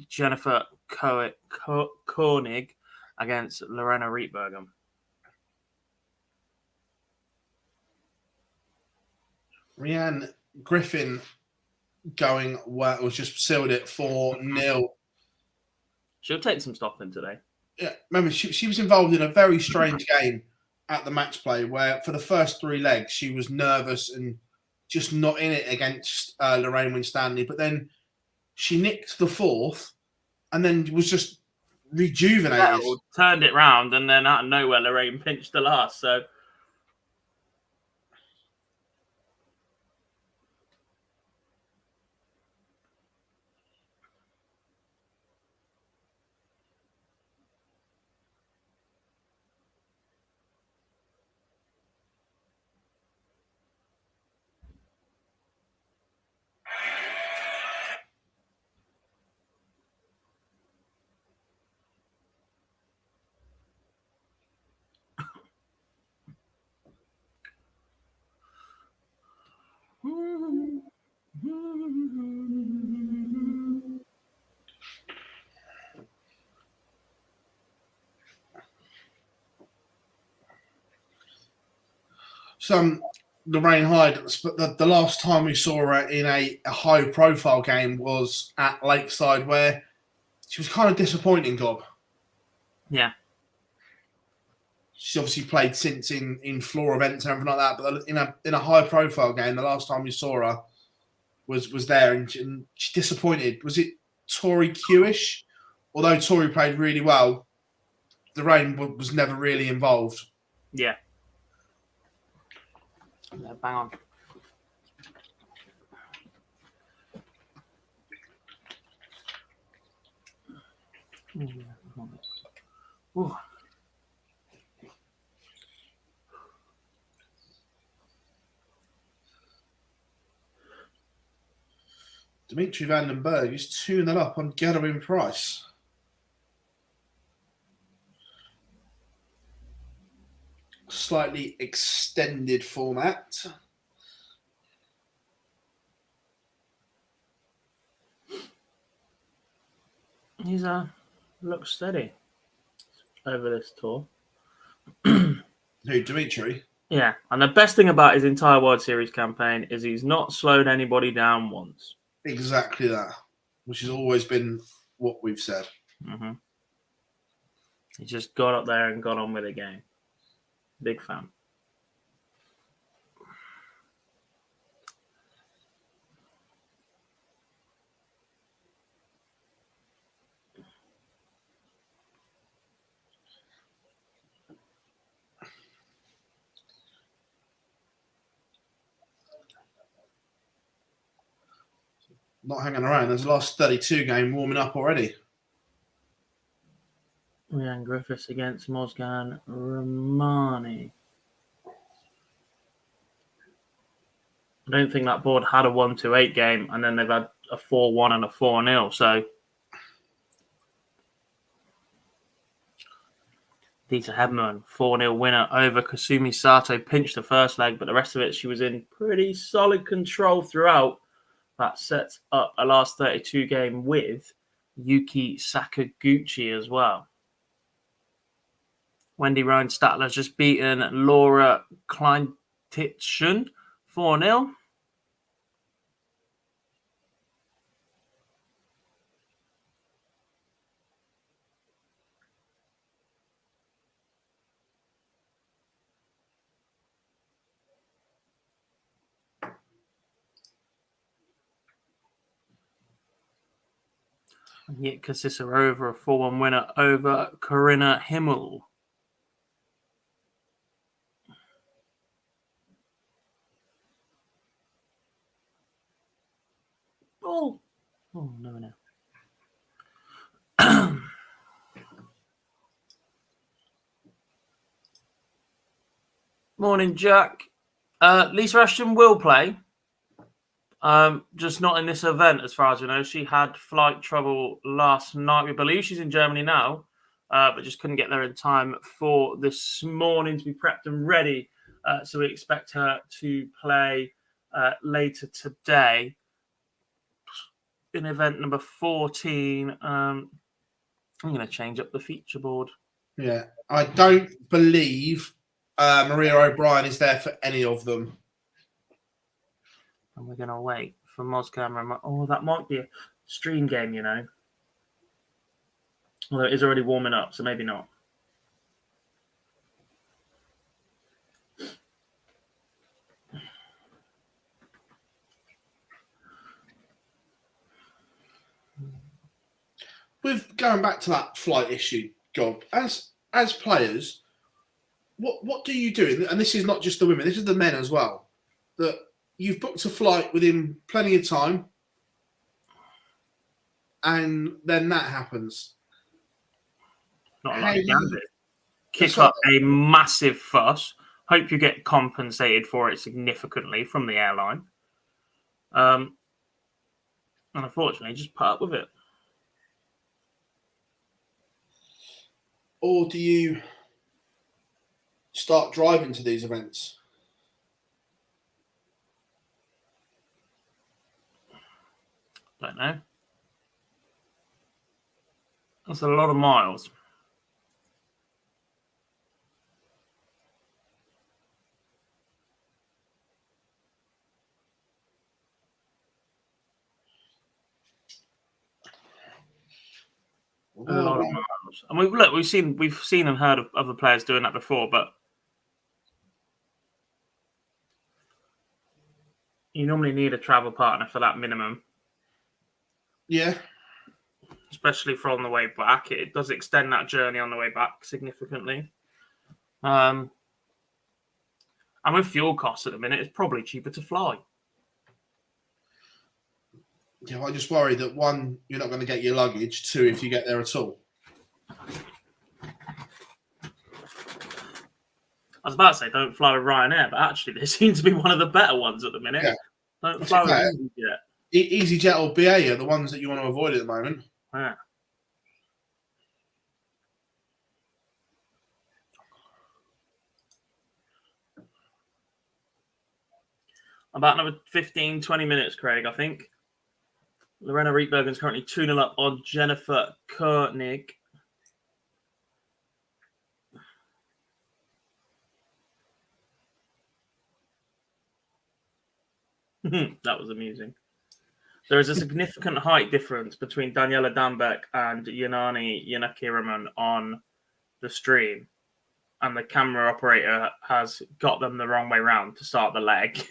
Jennifer Koenig against Lorena Rietbergen. Rhiannon Griffin going well, was just sealed it 4-0. She'll take some stopping today. Yeah, remember, she was involved in a very strange game at the match play where for the first 3 legs she was nervous and just not in it against Lorraine Winstanley, but then she nicked the 4th and then was just rejuvenated. Yeah, turned it round, and then out of nowhere Lorraine pinched the last. So Lorraine Hyde, but the last time we saw her in a high-profile game was at Lakeside, where she was kind of disappointing, Gob. Yeah. She's obviously played since in floor events and everything like that, but in a high-profile game, the last time we saw her was there, and she disappointed. Was it Tori Kewish? Although Tori played really well, Lorraine was never really involved. Yeah. Bang on. Ooh. Dimitri Vandenberg is 2-0 up on Gerwin Price. Slightly extended format. He's looks steady over this tour. Who, Dimitri? Yeah, and the best thing about his entire World Series campaign is he's not slowed anybody down once. Exactly that, which has always been what we've said. Mm-hmm. He just got up there and got on with the game. Big fan. Not hanging around. There's the last 32 game warming up already. Ryan Griffiths against Mozgan Romani. I don't think that board had a 1-2-8 game, and then they've had a 4-1 and a 4-0. So Dieter Hedman, 4-0 winner over Kasumi Sato, pinched the first leg, but the rest of it, she was in pretty solid control throughout. That sets up a last 32 game with Yuki Sakaguchi as well. Wendy Ryan Statler's just beaten Laura Kleintitschen 4-0. Yitka Cicerova, a 4-1 winner over Corinna Himmel. Oh, no. Morning, Jack. Lisa Ashton will play. Just not in this event, as far as we know. She had flight trouble last night. We believe she's in Germany now, but just couldn't get there in time for this morning to be prepped and ready. So we expect her to play later today in event number 14. I'm going to change up the feature board. Yeah, I don't believe Maria O'Brien is there for any of them. And we're going to wait for Moz Camera. Oh, that might be a stream game, you know. Although it is already warming up, so maybe not. With going back to that flight issue, Gob, as players, what do you do? And this is not just the women, this is the men as well. That you've booked a flight within plenty of time, and then that happens. Not like you can do. Kick up a massive fuss. Hope you get compensated for it significantly from the airline. And unfortunately, just put up with it. Or do you start driving to these events? Don't know. That's a lot of miles. A lot of miles. And we've seen and heard of other players doing that before, but you normally need a travel partner for that minimum. Yeah. Especially for on the way back. It does extend that journey on the way back significantly. And with fuel costs at the minute, it's probably cheaper to fly. Yeah, I just worry that one, you're not going to get your luggage. Two, if you get there at all. I was about to say don't fly with Ryanair, but actually they seem to be one of the better ones at the minute. Yeah. Don't fly with EasyJet. EasyJet or BA are the ones that you want to avoid at the moment. Yeah. About another 15, 20 minutes, Craig, I think. Lorena Rietbergen is currently 2-0 up on Jennifer Koenig. That was amusing. There is a significant height difference between Daniela Dambeck and Yanani Yanakiraman on the stream. And the camera operator has got them the wrong way round to start the leg.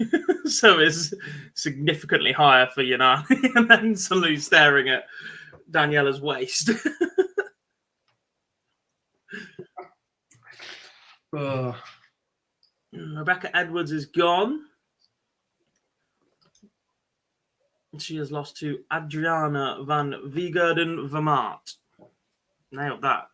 So it's significantly higher for Yanani and then Salu staring at Daniela's waist. Rebecca Edwards is gone. She has lost to Adriana van Wiegerden Vermaat. Nailed that.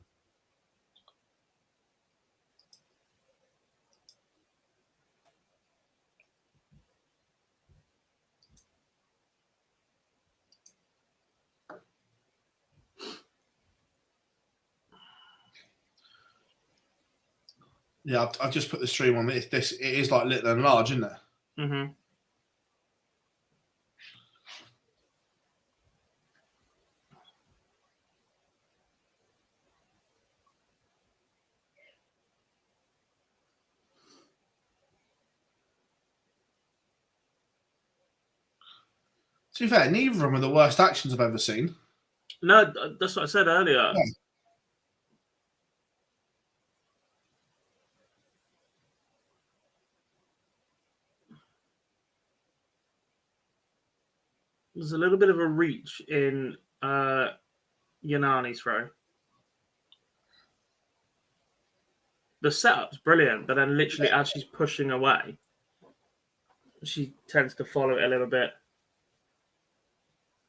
Yeah, I've just put the stream on this. It is like little and large, isn't it? Mm-hmm. To be fair, neither of them are the worst actions I've ever seen. No, that's what I said earlier. Yeah. There's a little bit of a reach in Yanani's throw. The setup's brilliant, but then literally as she's pushing away, she tends to follow it a little bit.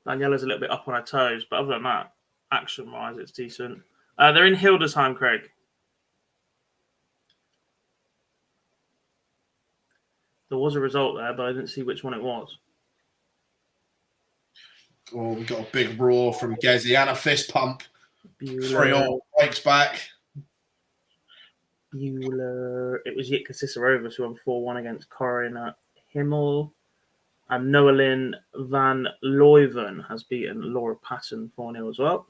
Daniela's a little bit up on her toes, but other than that, action-wise, it's decent. They're in Hildesheim, Craig. There was a result there, but I didn't see which one it was. Oh, we got a big roar from Gezi and a fist pump. Bueller. 3-0, breaks back. Bueller. It was Yitka Cicerova who won 4-1 against Corinna Himmel. And Noelyn van Leuven has beaten Laura Patton 4-0 as well.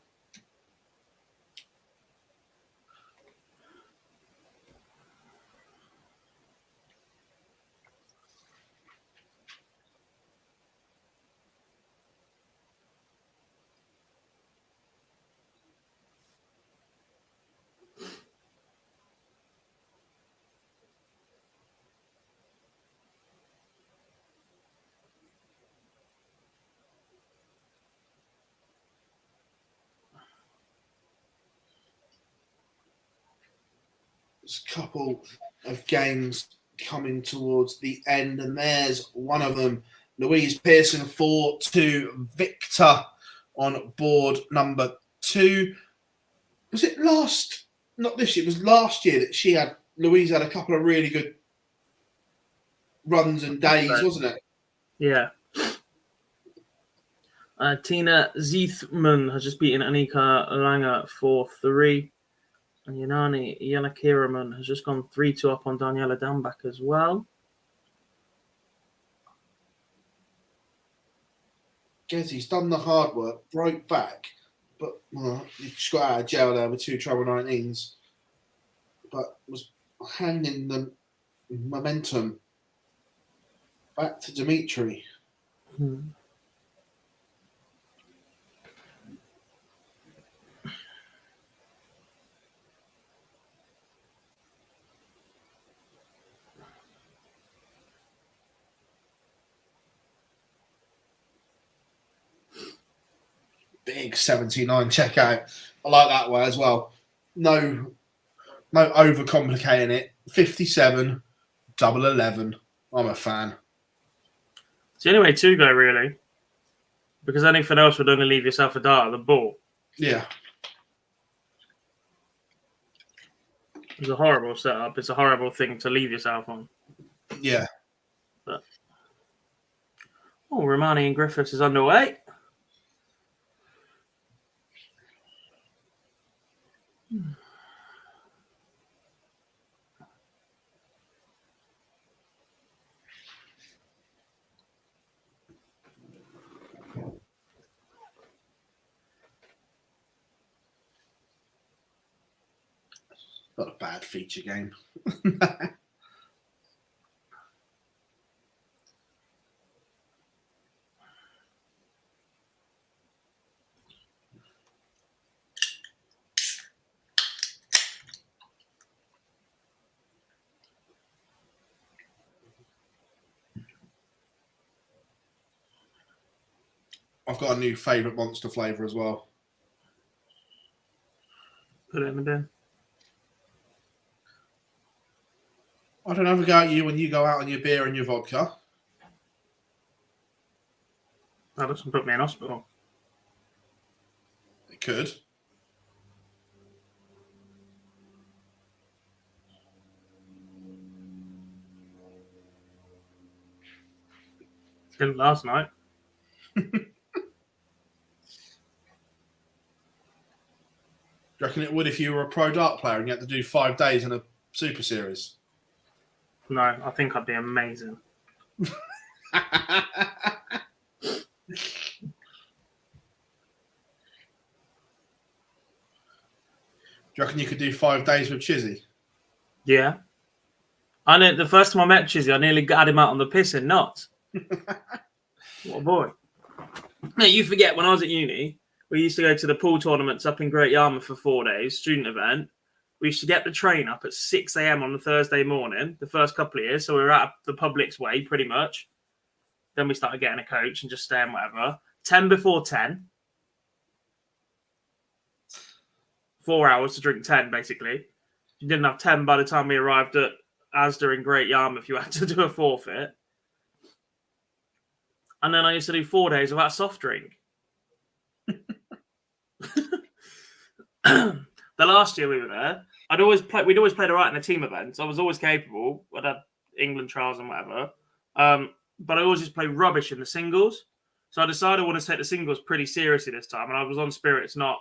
There's a couple of games coming towards the end, and there's one of them. Louise Pearson 4-2 Victor on board number 2. Was it not this year, it was last year that Louise had a couple of really good runs and days, wasn't it? Yeah. Tina Ziethman has just beaten Annika Langer 4-3. And Yanani Yanakiraman has just gone 3-2 up on Daniela Dambeck as well. Gezi's done the hard work, broke back, but he just got out of jail there with 2 treble 19s. But was handing the momentum back to Dimitri. big 79 checkout. I like that way as well. No overcomplicating it. 57, double 11. I'm a fan. It's the only way to go, really. Because anything else would only leave yourself a dart at the ball. Yeah. It's a horrible setup. It's a horrible thing to leave yourself on. Yeah. But... Romani and Griffiths is underway. Not a bad feature game. I've got a new favourite monster flavour as well. Put it in the bin. I don't have a go at you when you go out on your beer and your vodka. That doesn't put me in hospital. It could. Didn't last night. Do you reckon it would if you were a pro dart player and you had to do 5 days in a Super Series? No, I think I'd be amazing. Do you reckon you could do 5 days with Chizzy? Yeah. I know the first time I met Chizzy, I nearly had him out on the piss in knots. What a boy. No, you forget when I was at uni, we used to go to the pool tournaments up in Great Yarmouth for 4 days, student event. We used to get the train up at 6 a.m. on the Thursday morning, the first couple of years. So we were at the public's way, pretty much. Then we started getting a coach and just staying whatever. 10 before 10. 4 hours to drink 10, basically. You didn't have 10 by the time we arrived at Asda in Great Yarmouth. You had to do a forfeit. And then I used to do 4 days without a soft drink. The last year we were there, we'd always played all right in the team events. I was always capable. I'd had England trials and whatever. But I always just played rubbish in the singles. So I decided I want to take the singles pretty seriously this time. And I was on spirits, not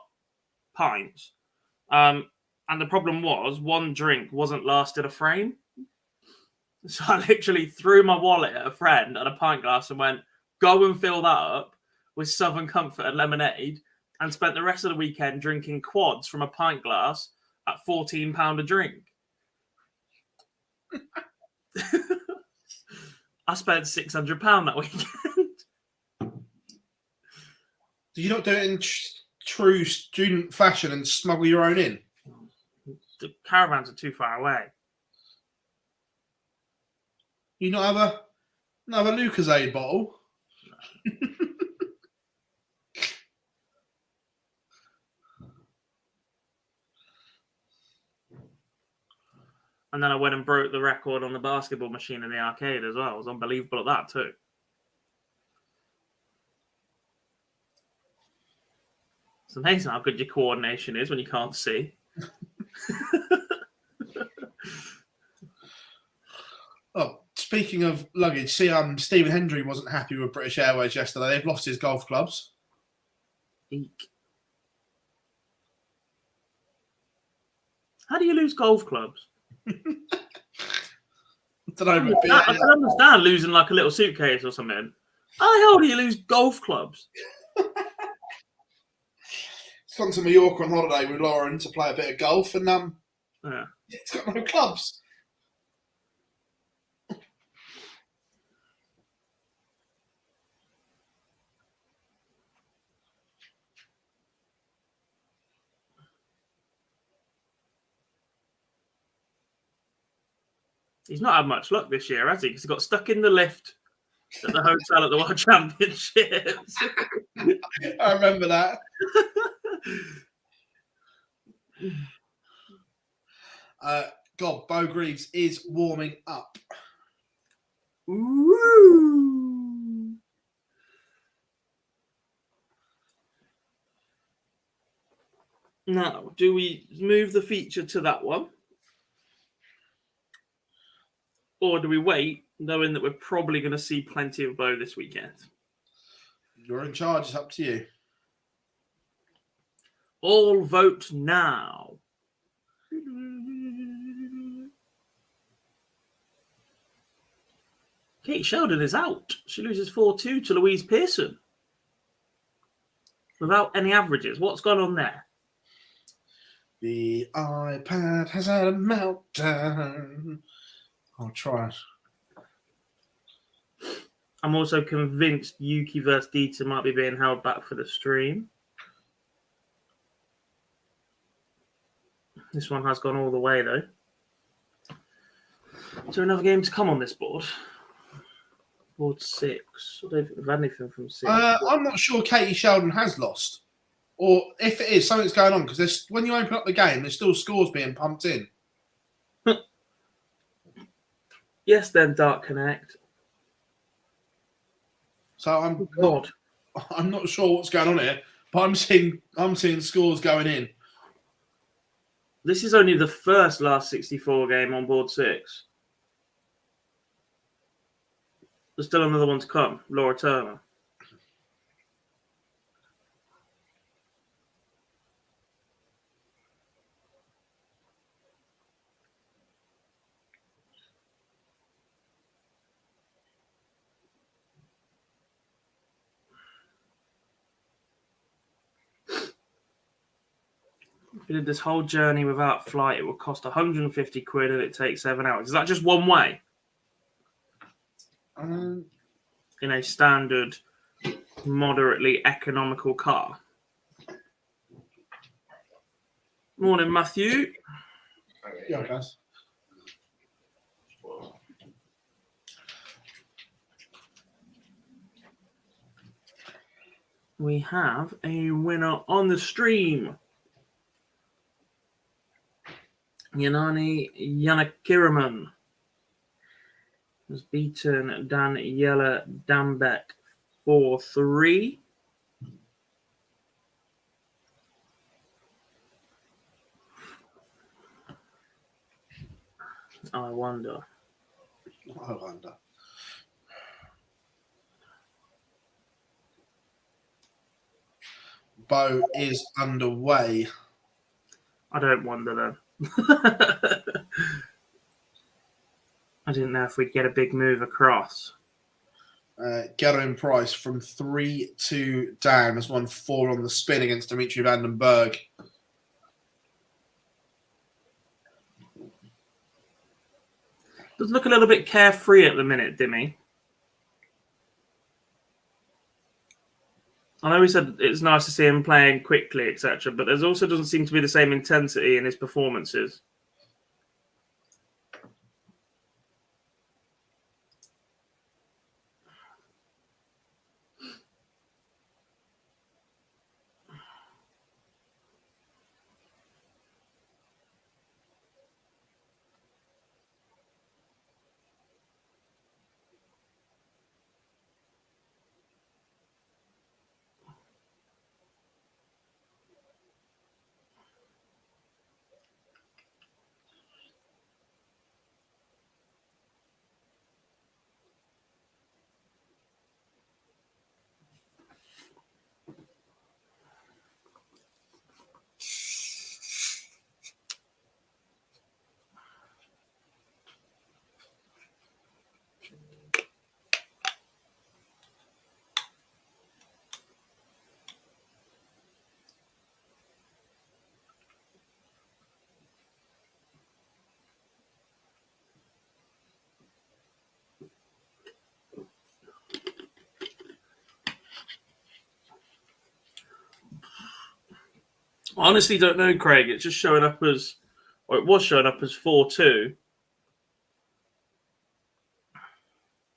pints. And the problem was one drink wasn't lasted a frame. So I literally threw my wallet at a friend and a pint glass and went, go and fill that up with Southern Comfort and lemonade, and spent the rest of the weekend drinking quads from a pint glass at £14 a drink. I spent £600 that weekend. Do you not do it in true student fashion and smuggle your own in? The caravans are too far away. You not have a Lucozade bottle? And then I went and broke the record on the basketball machine in the arcade as well. It was unbelievable at that too. It's amazing how good your coordination is when you can't see. Oh, speaking of luggage, see, Stephen Hendry wasn't happy with British Airways yesterday. They've lost his golf clubs. Eek. How do you lose golf clubs? I don't know. I can understand losing like a little suitcase or something. How the hell do you lose golf clubs? It's gone to Mallorca on holiday with Lauren to play a bit of golf, and Yeah. it's got no clubs. He's not had much luck this year, has he? Because he got stuck in the lift at the hotel at the World Championships. I remember that. Bo Greaves is warming up. Woo! Now, do we move the feature to that one? Or do we wait, knowing that we're probably going to see plenty of Bo this weekend? You're in charge. It's up to you. All vote now. Kate Sheldon is out. She loses 4-2 to Louise Pearson. Without any averages. What's gone on there? The iPad has had a meltdown. I'll try it. I'm also convinced Yuki vs. Dieter might be being held back for the stream. This one has gone all the way, though. Is there another game to come on this board? Board 6. I don't think we've had anything from 6. I'm not sure Katie Sheldon has lost. Or if it is, something's going on. Because when you open up the game, there's still scores being pumped in. Yes, then, Dark Connect. So I'm not sure what's going on here. But I'm seeing scores going in. This is only the first last 64 game on board 6. There's still another one to come. Laura Turner. If we did this whole journey without flight, it would cost 150 quid and it takes 7 hours. Is that just one way? In a standard, moderately economical car. Morning, Matthew. Yeah, guys. We have a winner on the stream. Yanani Yanakiraman has beaten Daniela Dambeck 4-3. I wonder. Bo is underway. I don't wonder then. I didn't know if we'd get a big move across. Gerwin Price from 3-2 down has won 4 on the spin against Dimitri van den Berg. Does look a little bit carefree at the minute, Dimmy. I know we said it's nice to see him playing quickly, etc., but there also doesn't seem to be the same intensity in his performances. I honestly don't know, Craig. It's just showing up as, or it was showing up as 4-2.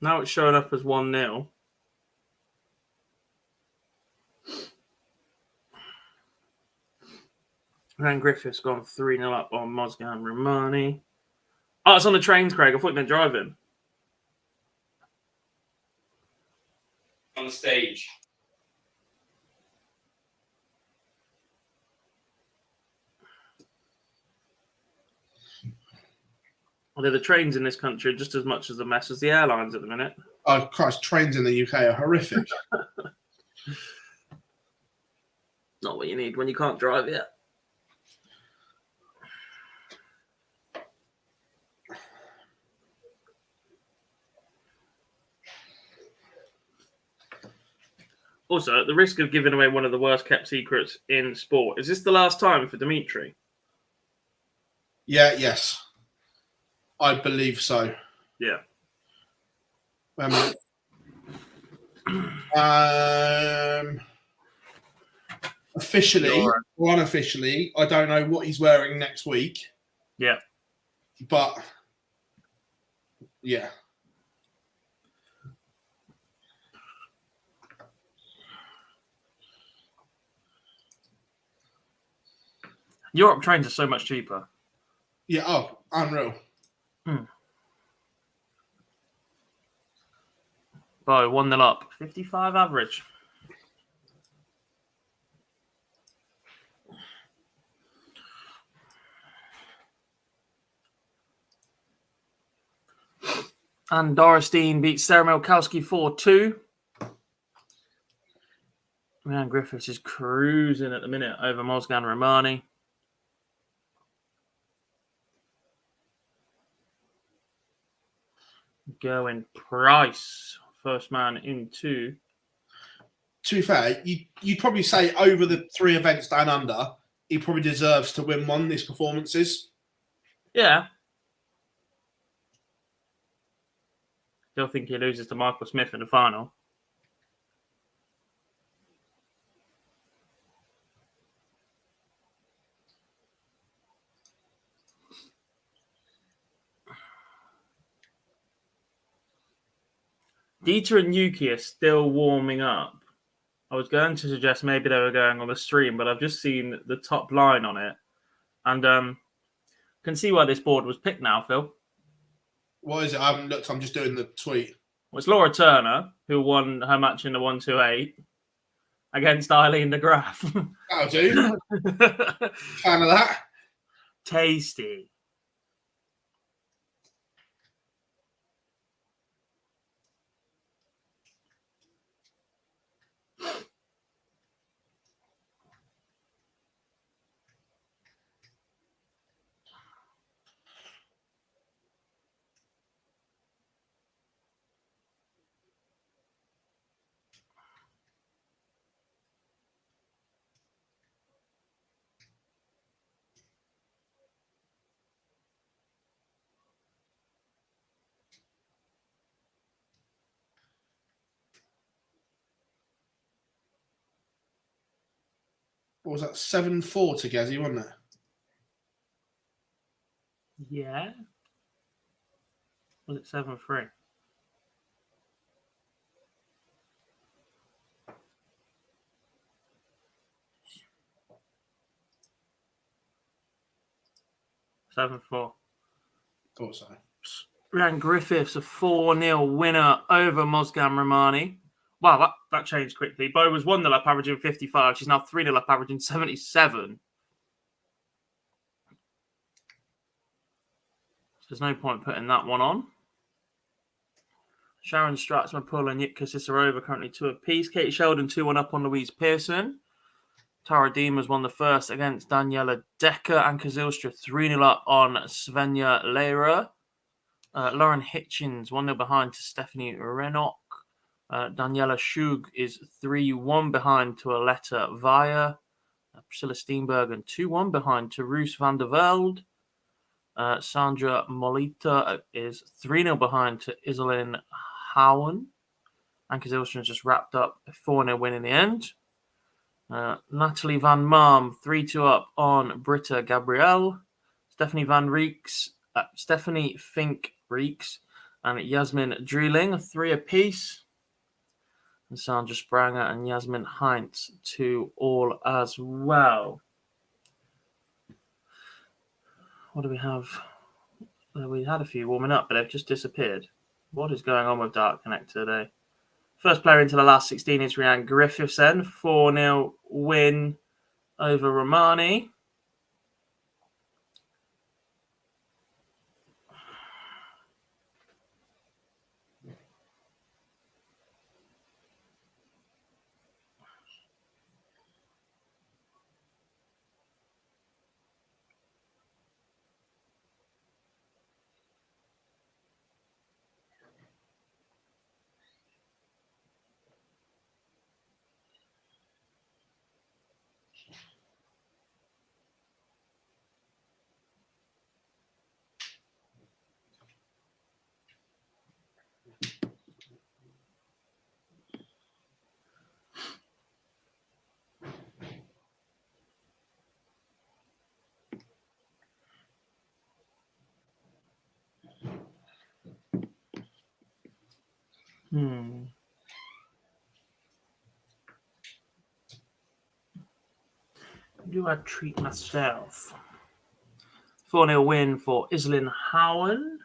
Now it's showing up as 1-0. Ryan Griffiths gone 3-0 up on Mozgan Romani. Oh, it's on the trains, Craig. I thought they're driving. On the stage. Although the trains in this country are just as much as a mess as the airlines at the minute. Oh, Christ, trains in the UK are horrific. Not what you need when you can't drive yet. Also, at the risk of giving away one of the worst kept secrets in sport, is this the last time for Dimitri? Yeah, yes. I believe so. Yeah. Officially or unofficially, I don't know what he's wearing next week. Yeah. But, yeah. Europe trains are so much cheaper. Yeah, oh, unreal. Bo, 1-0 up. 55 average. And Dorestein beats Sarah Milkowski 4-2. Ryan Griffiths is cruising at the minute over Mozgan Romani. Going Price, first man into. To be fair, you'd probably say over the 3 events down under, he probably deserves to win one these performances. Yeah. Still think he loses to Michael Smith in the final. Dieter and Yuki are still warming up. I was going to suggest maybe they were going on the stream, but I've just seen the top line on it. And can see why this board was picked now, Phil. What is it? I haven't looked. I'm just doing the tweet. Well, it's Laura Turner, who won her match in the 128 against Eileen de Graaf. That'll do. Fan of that. Tasty. What was that? 7-4 to Gezi, wasn't it? Yeah. Was it 7-3? Thought so. Ryan Griffiths, a 4-0 winner over Mozgan Romani. Wow, that changed quickly. Bo was 1-0 up, averaging 55. She's now 3-0 up, averaging 77. So there's no point putting that one on. Sharon Stratzman-Pull and Yitka Cicerova currently 2 apiece. Katie Sheldon 2-1 up on Louise Pearson. Tara Diemers won the first against Daniela Decker, and Kazilstra 3-0 up on Svenja Lehrer. Lauren Hitchens 1-0 behind to Stephanie Renok. Daniela Schug is 3-1 behind to Aletta Vaya. Priscilla Steenbergen 2-1 behind to Roos van der Velde. Sandra Molita is 3-0 behind to Iselin Howen. And Kazilstra's just wrapped up a 4-0 win in the end. Natalie Van Marm 3-2 up on Britta Gabrielle. Stephanie Fink Reeks and Yasmin Drilling 3 apiece. And Sandra Spranger and Yasmin Heinz 2 all as well. What do we have? We had a few warming up, but they've just disappeared. What is going on with Dark Connect today? First player into the last 16 is Ryan Griffithson. 4-0 win over Romani. Do I treat myself? 4-0 win for Islin Howen.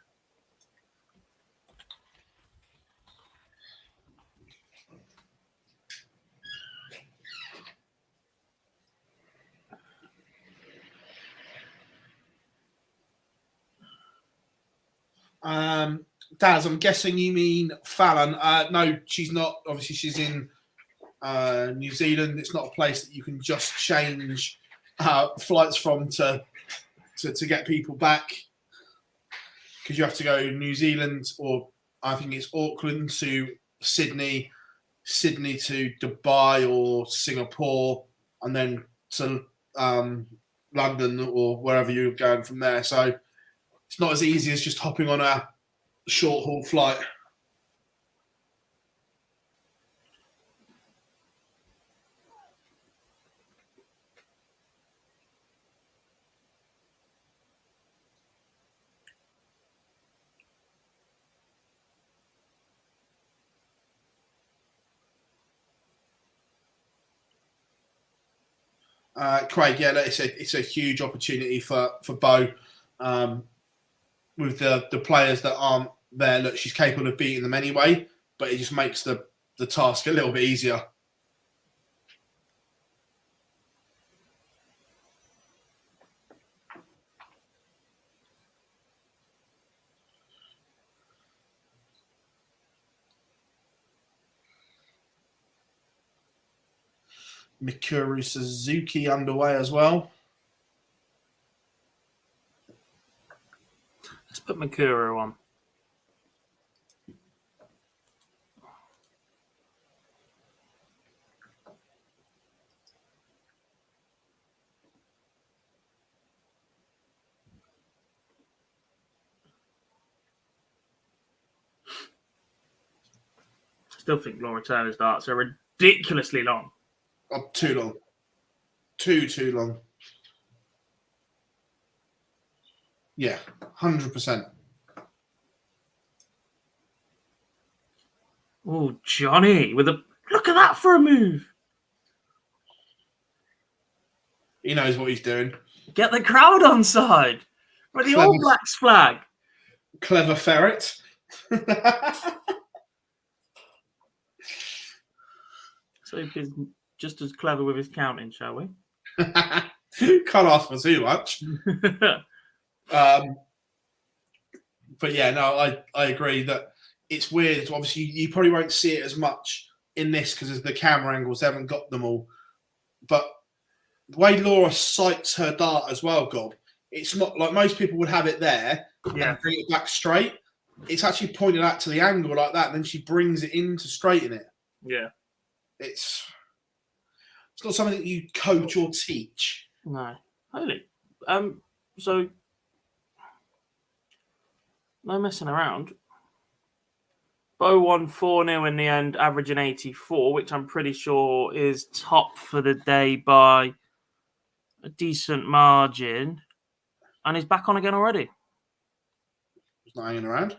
Daz, I'm guessing you mean Fallon. No, she's not. Obviously, she's in New Zealand. It's not a place that you can just change flights from to get people back, because you have to go New Zealand, or I think it's Auckland to Sydney, Sydney to Dubai or Singapore, and then to London or wherever you're going from there. So it's not as easy as just hopping on a short haul flight. Craig, yeah, it's a huge opportunity for Bo with the players that aren't there. Look, she's capable of beating them anyway, but it just makes the task a little bit easier. Mikuru Suzuki underway as well. Let's put Mikuru on. Still think Laura Turner's darts are ridiculously long. Oh, too long. Too long. Yeah, 100%. Oh, Johnny, with a look at that for a move. He knows what he's doing. Get the crowd on side with the All Blacks flag. Clever ferret. So he's just as clever with his counting, shall we? Can't ask for too much. But yeah, no, I agree that it's weird. Obviously, you probably won't see it as much in this because the camera angles haven't got them all. But the way Laura sights her dart as well, Gob, it's not like most people would have it there and bring it back straight. It's actually pointed out to the angle like that, and then she brings it in to straighten it. Yeah. It's not something that you coach or teach. No. Holy. So no messing around. Bo won 4-0 in the end, averaging 84, which I'm pretty sure is top for the day by a decent margin. And he's back on again already. He's not hanging around.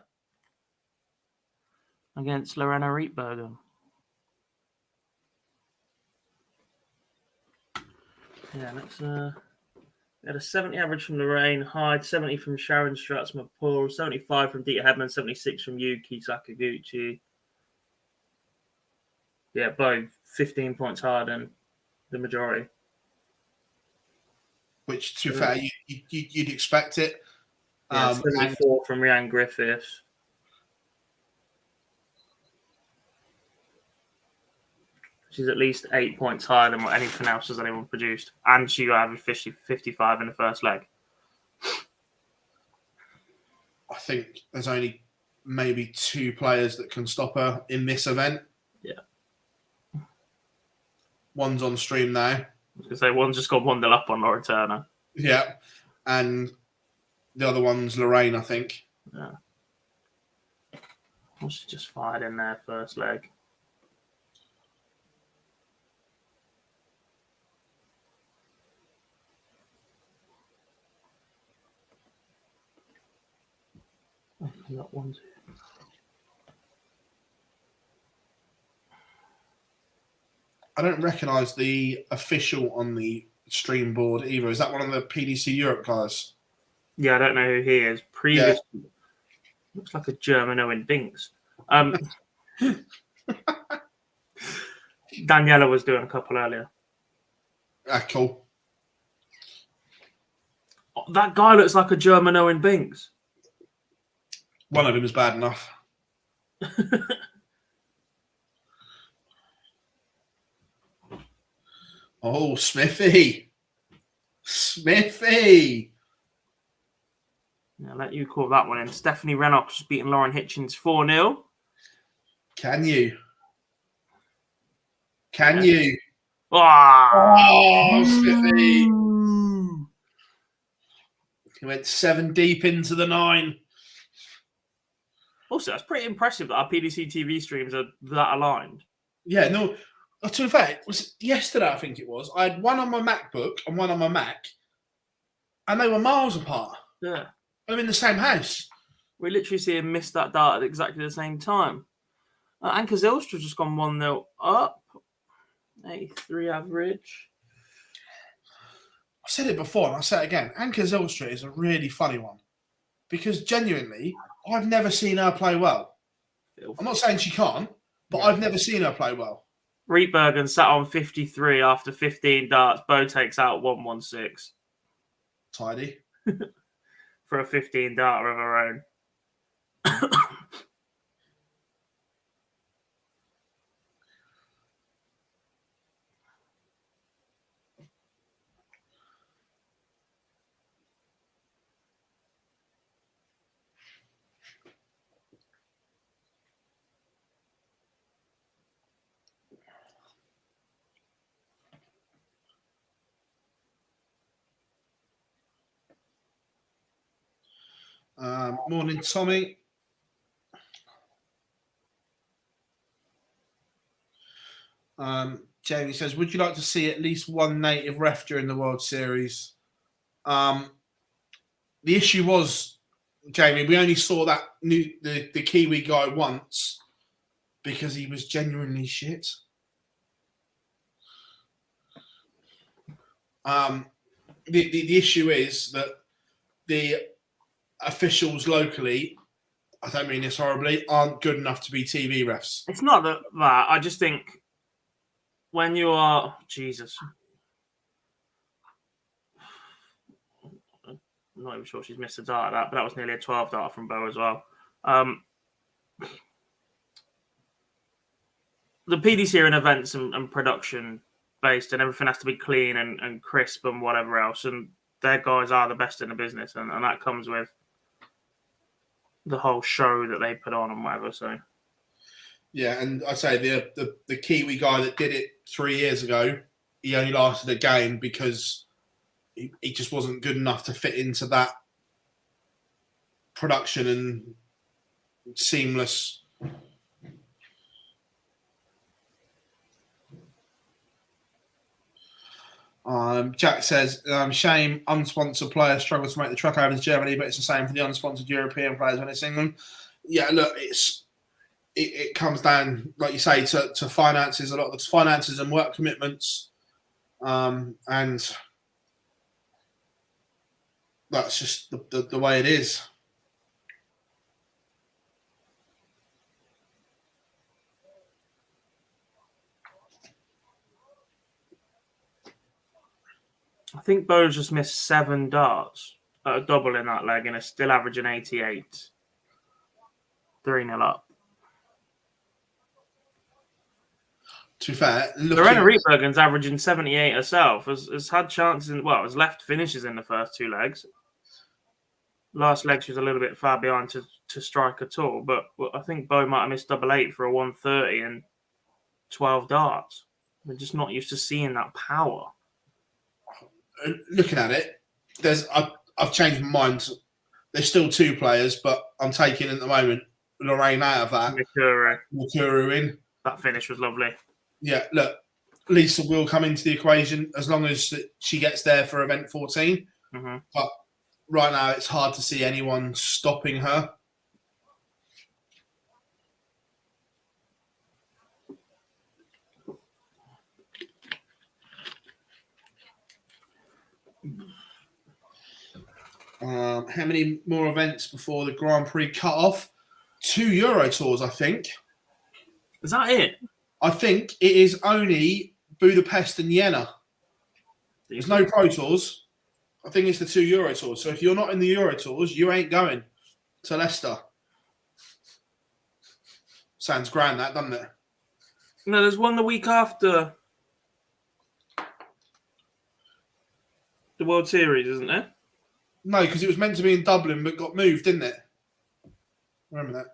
Against Lorena Rietberger. Yeah, let's We had a 70 average from Lorraine Hyde, 70 from Sharon Stratsma-Paul, 75 from Dita Hedman, 76 from Yuki Sakaguchi. Yeah, both 15 points higher than the majority. Which, to be fair, you'd expect it. Yeah, 74 from Rhiannon Griffiths. She's at least 8 points higher than what anything else has anyone produced. And she averaged 55 in the first leg. I think there's only maybe 2 players that can stop her in this event. Yeah. One's on stream now. I was going to say, one's just got 1-0 up on Laura Turner. Yeah. And the other one's Lorraine, I think. Yeah. Well, she just fired in there first leg. I got 1, 2. I don't recognise the official on the stream board either. Is that one of the PDC Europe guys? Yeah, I don't know who he is. Looks like a German Owen Binks. Daniela was doing a couple earlier. Ah, cool. Oh, that guy looks like a German Owen Binks. One of them is bad enough. Oh, Smithy. Smithy. Yeah, I'll let you call that one in. Stephanie Rennock just beating Lauren Hitchens 4-0. Can you? Can you? Oh, Smithy. He went 7 deep into the 9. Also, that's pretty impressive that our PDC TV streams are that aligned. Yeah, no. To be fair, it was yesterday, I think it was. I had one on my MacBook and one on my Mac, and they were miles apart. Yeah. I'm in the same house. We literally see him miss that dart at exactly the same time. Anka Zylstra's just gone 1-0 up. 83 average. I said it before and I'll say it again. Anka Zylstra is a really funny one because genuinely, I've never seen her play well. I'm not saying she can't, but I've never seen her play well. Rietbergen sat on 53 after 15 darts. Bo takes out 116. Tidy. For a 15 darter of her own. Morning, Tommy. Jamie says, would you like to see at least one native ref during the World Series? The issue was, Jamie, we only saw that the Kiwi guy once because he was genuinely shit. The issue is that the officials locally, I don't mean this horribly, aren't good enough to be TV refs. It's not that. I just think when you are... Jesus. I'm not even sure she's missed a dart at that, but that was nearly a 12 dart from Bo as well. The PDC are in events and production based, and everything has to be clean and crisp and whatever else. And their guys are the best in the business, and that comes with the whole show that they put on and whatever. So, yeah, and I say the Kiwi guy that did it 3 years ago, he only lasted a game because he just wasn't good enough to fit into that production and seamless. Jack says, shame unsponsored players struggle to make the truck over to Germany, but it's the same for the unsponsored European players when it's England. Yeah, look, it comes down, like you say, to finances, a lot of finances and work commitments. And that's just the way it is. I think Bo's just missed 7 darts at a double in that leg and is still averaging 88. 3-0 up. To be fair, Lorena Rietbergen's averaging 78 herself. Has had chances has left finishes in the first 2 legs. Last leg she was a little bit far behind to strike at all, but I think Bo might have missed 8 for a 130 and 12 darts. We're just not used to seeing that power. Looking at it, I've changed my mind. There's still 2 players, but I'm taking at the moment Lorraine out of that. Mikuru in. That finish was lovely. Yeah, look, Lisa will come into the equation as long as she gets there for event 14. Mm-hmm. But right now, it's hard to see anyone stopping her. How many more events before the Grand Prix cut off? 2 Euro Tours, I think. Is that it? I think it is only Budapest and Vienna. There's no Pro Tours. I think it's the 2 Euro Tours. So if you're not in the Euro Tours, you ain't going to Leicester. Sounds grand, that, doesn't it? No, there's one the week after the World Series, isn't there? No, because it was meant to be in Dublin, but got moved, didn't it? Remember that?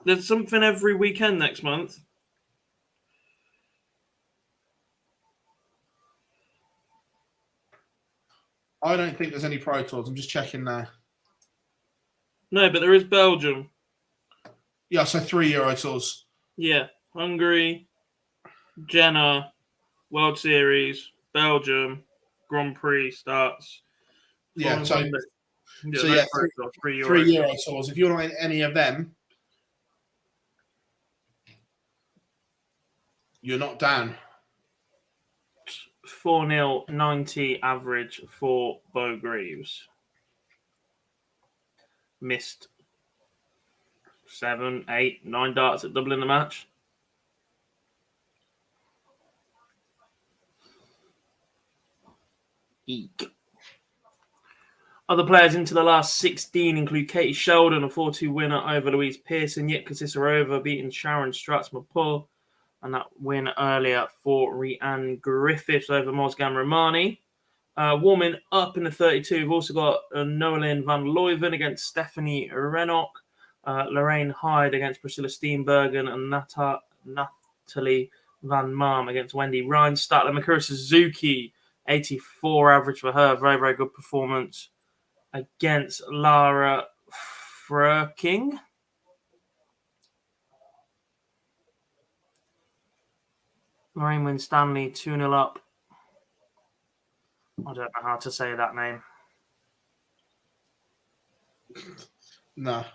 There's something every weekend next month. I don't think there's any Pro Tours. I'm just checking now. No, but there is Belgium. Yeah, so 3 Euro Tours. Yeah. Hungary, Jenna, World Series, Belgium, Grand Prix starts. Yeah, so yeah, 3 Euro Tours. If you're not in any of them, you're not down. 4-0, 90 average for Bo Greaves. Missed 7, 8, 9 darts at double in the match. Eek. Other players into the last 16 include Katie Sheldon, a 4-2 winner over Louise Pearson, Yitka Cicerova beating Sharon Stratzma-Pull, and that win earlier for Rhiannon Griffiths over Mozgan Romani. Warming up in the 32, we've also got Noelyn van Leuven against Stephanie Rennock, Lorraine Hyde against Priscilla Steenbergen, and Natalie Van Marm against Wendy Ryan. Statler Mikura Suzuki, 84 average for her. Very, very good performance against Lara Fröking. Lorraine Winstanley, 2-0 up. I don't know how to say that name. No.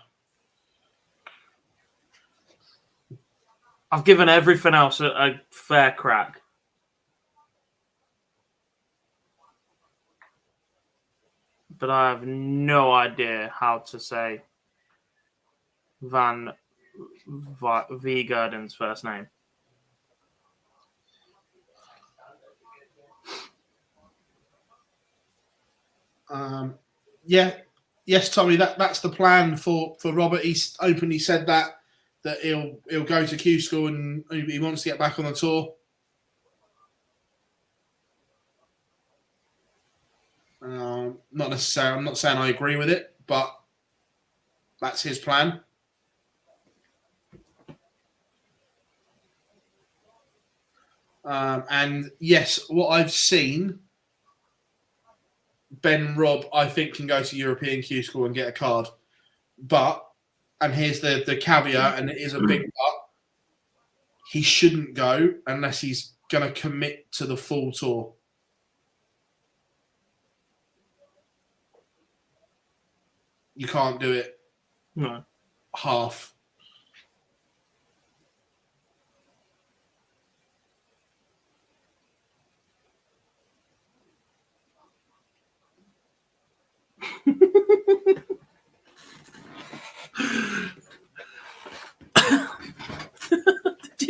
I've given everything else a fair crack. But I have no idea how to say Van Vegerden's first name. Yes, Tommy. That's the plan for Robert. He's openly said that he'll go to Q School and he wants to get back on the tour. Not necessarily. I'm not saying I agree with it, but that's his plan. And yes, what I've seen, Ben Robb, I think, can go to European Q School and get a card. But, and here's the caveat, and it is a big but, he shouldn't go unless he's going to commit to the full tour. You can't do it. No. Half.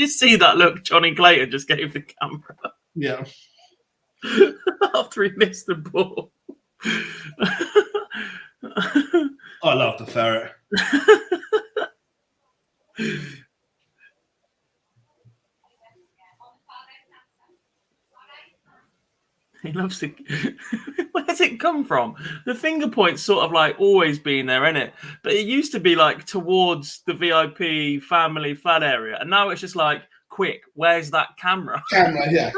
you see that look Johnny Clayton just gave the camera Yeah. after he missed the ball? I love the ferret. He loves it. Where's it come from? The finger point's sort of like always been there, isn't it? But it used to be like towards the VIP family flat area, and now it's just like, quick, where's that camera? Camera, yeah.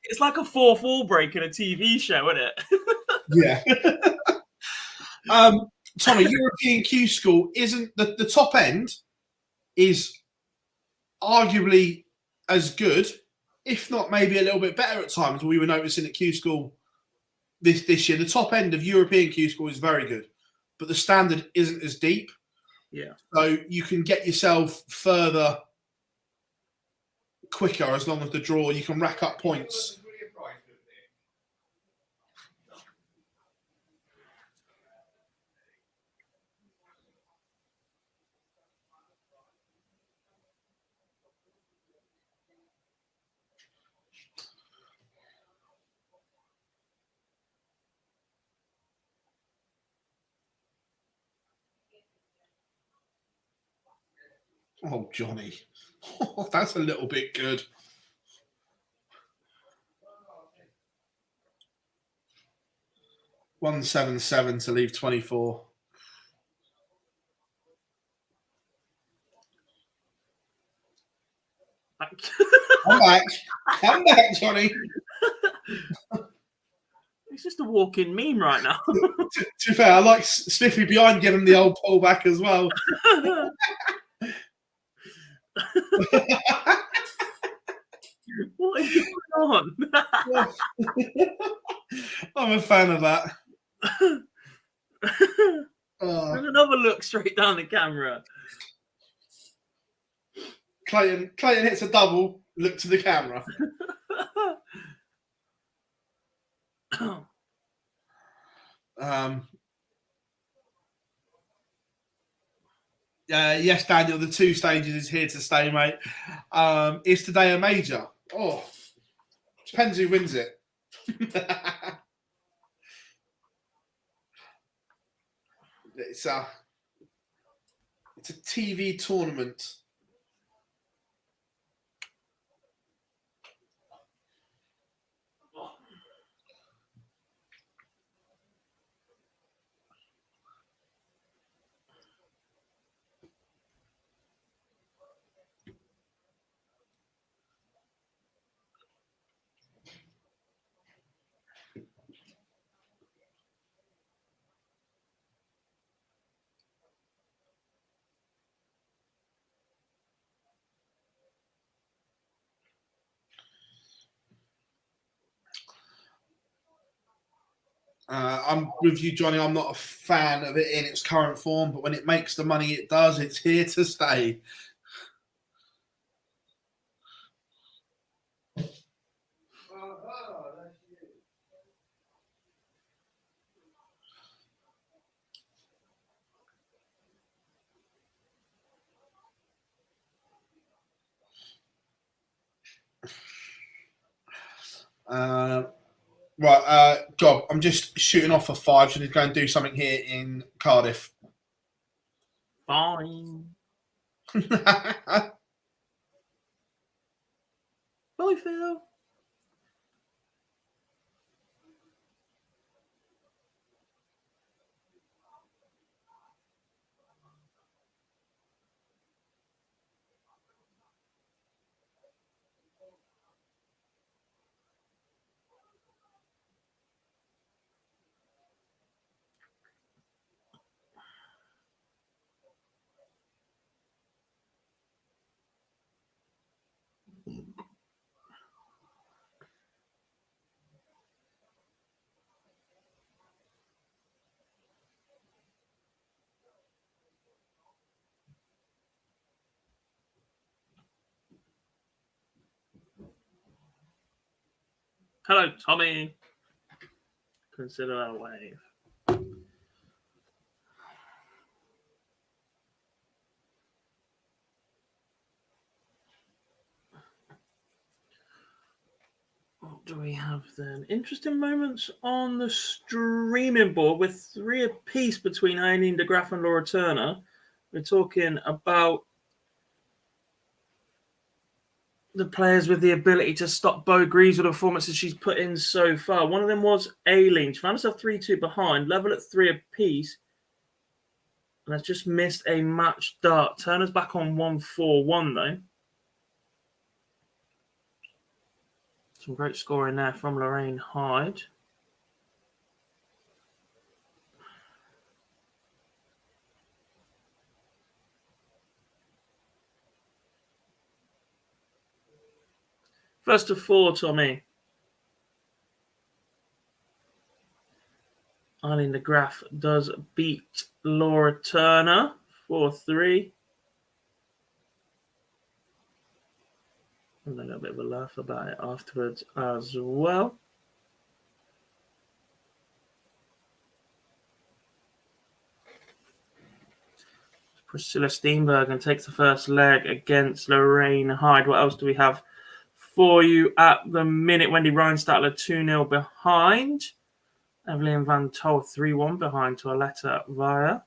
It's like a fourth wall break in a TV show, isn't it? Yeah. Tommy, European Q School isn't the top end is arguably as good, if not maybe a little bit better at times. We were noticing at Q School this year. The top end of European Q School is very good, but the standard isn't as deep. Yeah. So you can get yourself further quicker as long as the draw, you can rack up points. Oh, Johnny. Oh, that's a little bit good. $177 to leave 24. Come back, Johnny. It's just a walking meme right now. To be fair, I like Sniffy behind giving the old pullback as well. What is going on? I'm a fan of that. And another look straight down the camera. Clayton hits a double, look to the camera. Yes, Daniel, the 2 stages is here to stay, mate. Is today a major? Oh, depends who wins it. It's a TV tournament. I'm with you, Johnny. I'm not a fan of it in its current form, but when it makes the money it does, it's here to stay. Right, Gob, I'm just shooting off for 5. Should I go and do something here in Cardiff? Fine. Bye, Bye, Phil. Hello, Tommy. Consider a wave. What do we have then? Interesting moments on the streaming board with 3 apiece between Eileen de Graaf and Laura Turner. We're talking about the players with the ability to stop Bo Greaves with the performances she's put in so far. One of them was Aileen. She found herself 3-2 behind, level at 3 apiece, and has just missed a match start. Turner's back on 1-4-1 though. Some great scoring there from Lorraine Hyde. First to 4, Tommy. Eileen de Graaf does beat Laura Turner 4-3. And a little bit of a laugh about it afterwards as well. Priscilla Steenbergen takes the first leg against Lorraine Hyde. What else do we have for you at the minute? Wendy Reinstatler 2-0 behind. Evelyn Van Tol 3-1 behind to Aletta Via.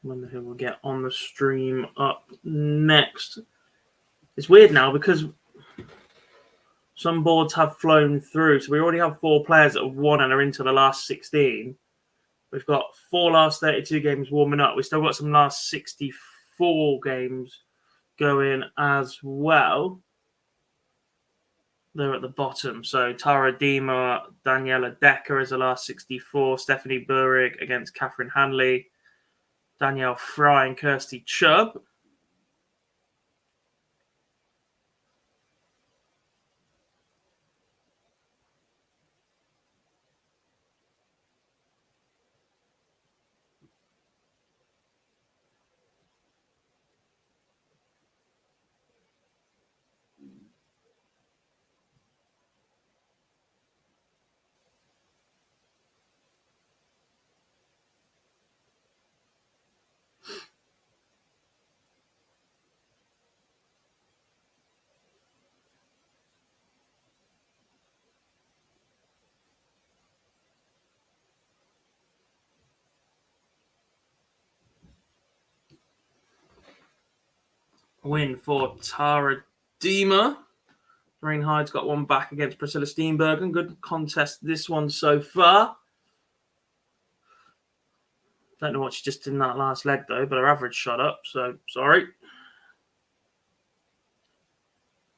Wonder who will get on the stream up next. It's weird now because some boards have flown through. So we already have 4 players that have won and are into the last 16. We've got 4 last 32 games warming up. We've still got some last 64 games going as well. They're at the bottom. So Tara Dima, Daniela Decker is the last 64. Stephanie Burrig against Catherine Hanley. Danielle Fry and Kirsty Chubb. Win for Tara Dima. Lorraine Hyde's got one back against Priscilla Steenbergen. Good contest this one so far. Don't know what she just did in that last leg though, but her average shot up, so sorry.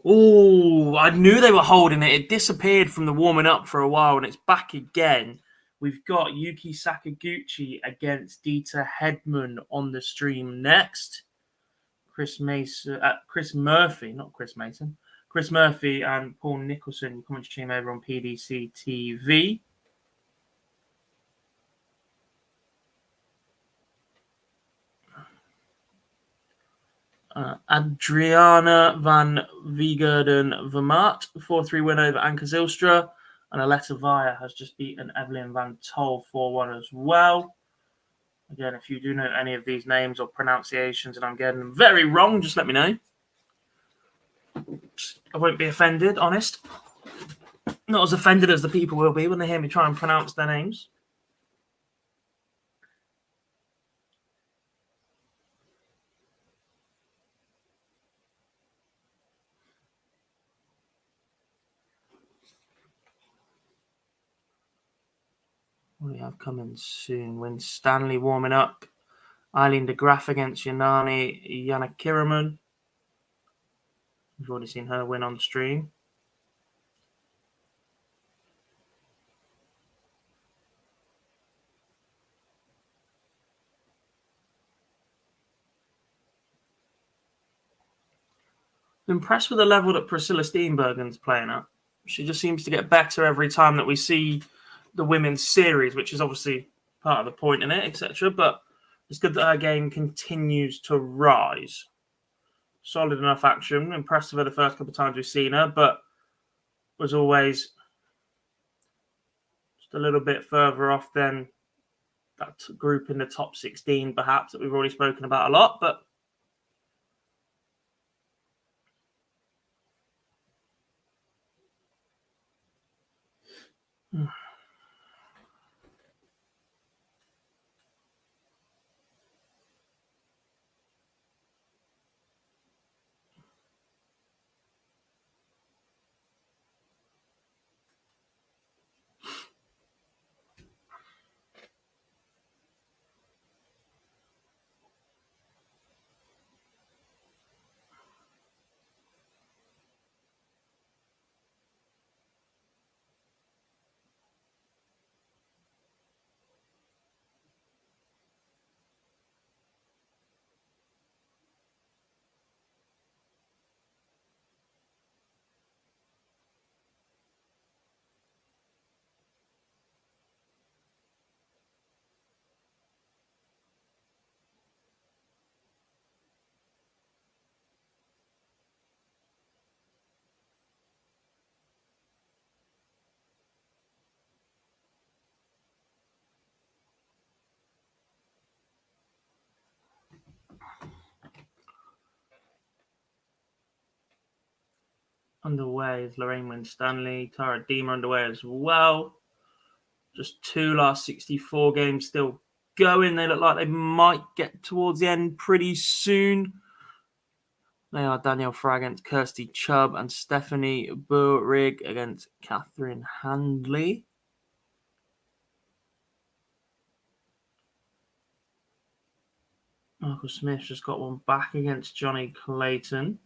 Oh, I knew they were holding it. It disappeared from the warming up for a while and it's back again. We've got Yuki Sakaguchi against Dieter Hedman on the stream next. Chris Murphy and Paul Nicholson coming to stream over on PDC TV. Adriana van Wiegerden Vermaat, 4-3 win over Anke Zylstra. And Aletta Via has just beaten Evelyn Van Tol 4-1 as well. Again, if you do know any of these names or pronunciations and I'm getting them very wrong, just let me know. I won't be offended, honest. Not as offended as the people will be when they hear me try and pronounce their names. What do we have coming soon? Win Stanley warming up. Eileen de Graaf against Yanani Yanakiraman. We've already seen her win on stream. I'm impressed with the level that Priscilla Steenbergen's playing at. She just seems to get better every time that we see the women's series, which is obviously part of the point in it, etc. But it's good that her game continues to rise. Solid enough action. Impressed with her the first couple of times we've seen her, but was always just a little bit further off than that group in the top 16, perhaps, that we've already spoken about a lot. But underway is Lorraine Winstanley. Tara Deemer underway as well. Just 2 last 64 games still going. They look like they might get towards the end pretty soon. They are Danielle Fry against Kirsty Chubb and Stephanie Burrig against Catherine Handley. Michael Smith just got one back against Johnny Clayton.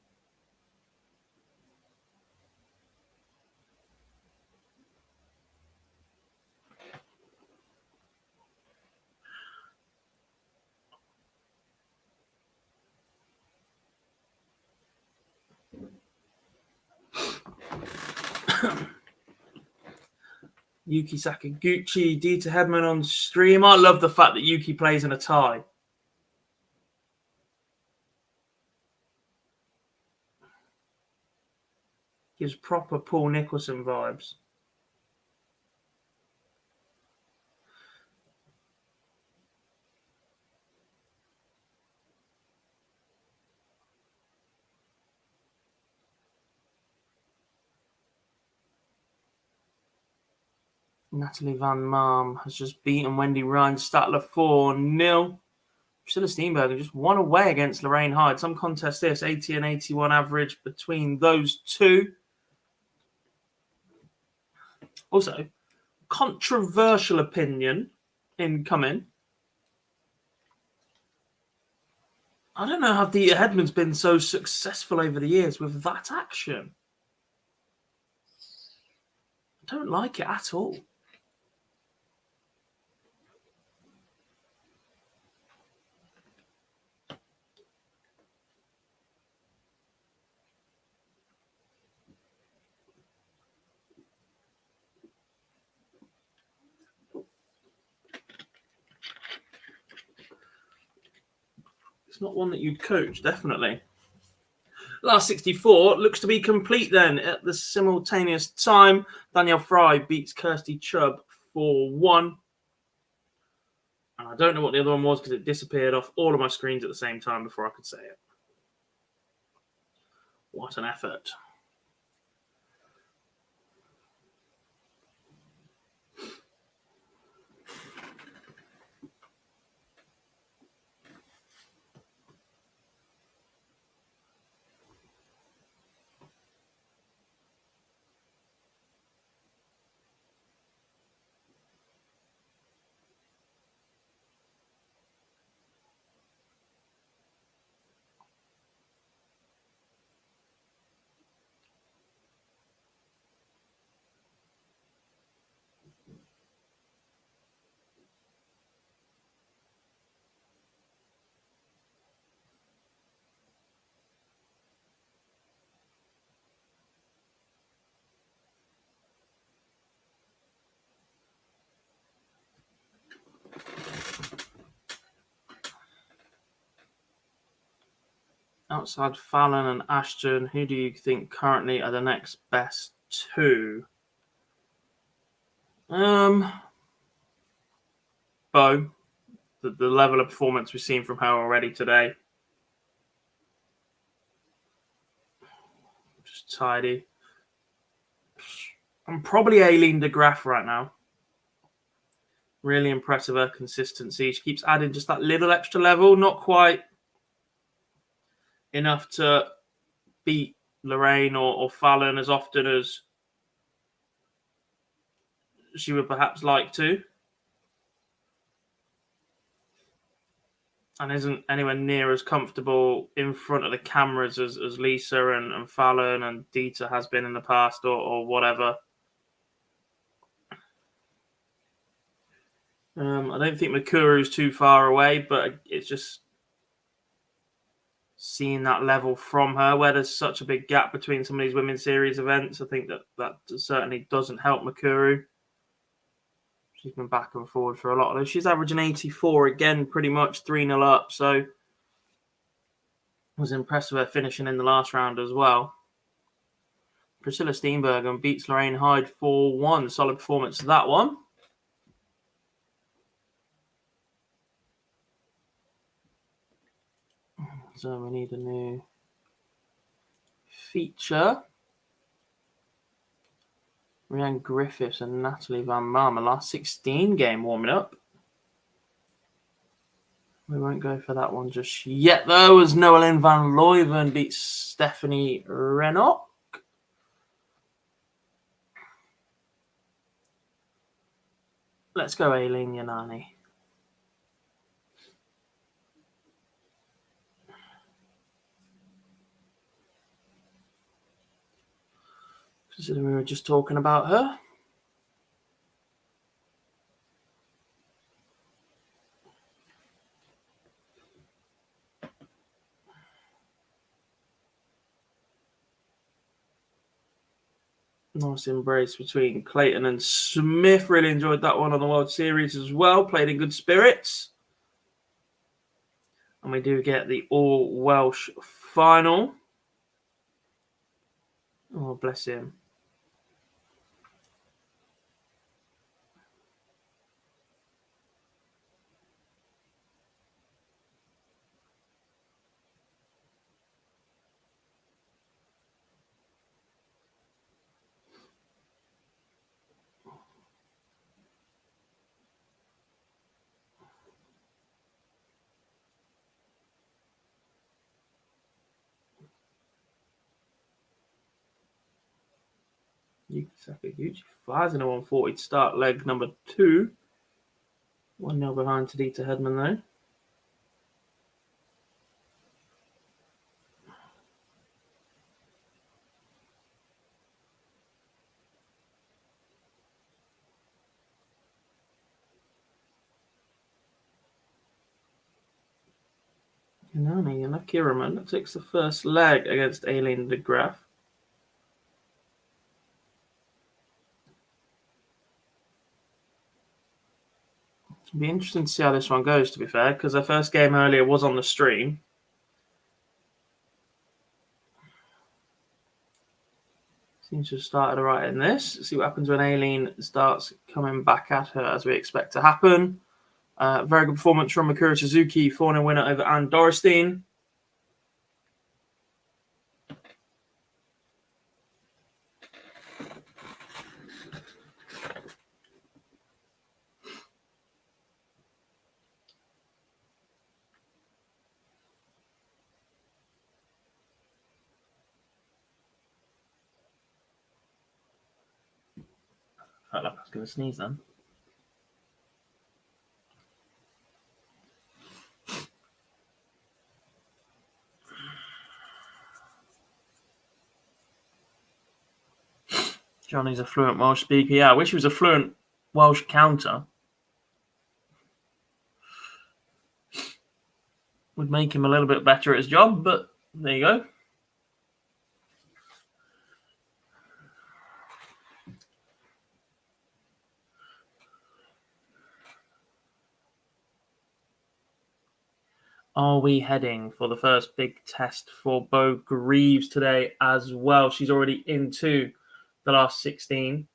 Yuki Sakaguchi, Dieter Hedman on stream. I love the fact that Yuki plays in a tie. Gives proper Paul Nicholson vibes. Natalie Van Marm has just beaten Wendy Ryan-Statler 4-0. Priscilla Steenbergen just one away against Lorraine Hyde. Some contest this, 80 and 81 average between those two. Also, controversial opinion incoming. I don't know how Dieter Hedman's been so successful over the years with that action. I don't like it at all. It's not one that you'd coach, definitely. Last 64 looks to be complete then at the simultaneous time. Danielle Fry beats Kirsty Chubb 4-1. And I don't know what the other one was because it disappeared off all of my screens at the same time before I could say it. What an effort. outside Fallon and Ashton, who do you think currently are the next best two? Bo, the level of performance we've seen from her already today. Just tidy. I'm probably Aileen de Graaf right now. Really impressive her consistency. She keeps adding just that little extra level, not quite enough to beat Lorraine or Fallon as often as she would perhaps like to. And isn't anywhere near as comfortable in front of the cameras as Lisa and Fallon and Dieter has been in the past or whatever. I don't think Makuru's too far away, but it's just seeing that level from her where there's such a big gap between some of these women's series events. I think that certainly doesn't help Makuru. She's been back and forward for a lot of those. She's averaging 84 again, pretty much 3-0 up. So I was impressed with her finishing in the last round as well. Priscilla Steenbergen beats Lorraine Hyde 4-1. Solid performance to that one. So we need a new feature. Rhiannon Griffiths and Natalie Van Marmer. Last 16 game warming up. We won't go for that one just yet, though, as Noeline van Leuven beats Stephanie Rennock. Let's go Aileen Yanani. Considering we were just talking about her. Nice embrace between Clayton and Smith. Really enjoyed that one on the World Series as well. Played in good spirits. And we do get the all-Welsh final. Oh, bless him. Yuki Sakaguchi flies in a 140 to start leg number 2. 1-0 behind Tadita Hedman, though. Yanani and Akiraman takes the first leg against Aileen de Graaf. It'll be interesting to see how this one goes, to be fair, because her first game earlier was on the stream. Seems to have started right in this. Let's see what happens when Aileen starts coming back at her, as we expect to happen. Very good performance from Mikuru Suzuki, 4-0 winner over Anne Dorstein. Felt like I was going to sneeze then. Johnny's a fluent Welsh speaker. Yeah, I wish he was a fluent Welsh counter. Would make him a little bit better at his job, but there you go. are we heading for the first big test for Bo Greaves today as well? She's already into the last 16,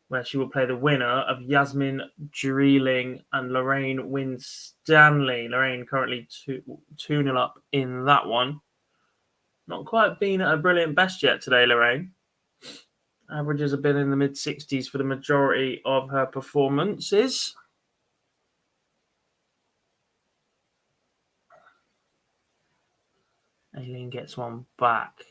where she will play the winner of Yasmin Dreeling and Lorraine Winstanley. Lorraine currently 2-0 up in that one. Not quite been at a brilliant best yet today, Lorraine. Averages have been in the mid-60s for the majority of her performances. Aileen gets one back.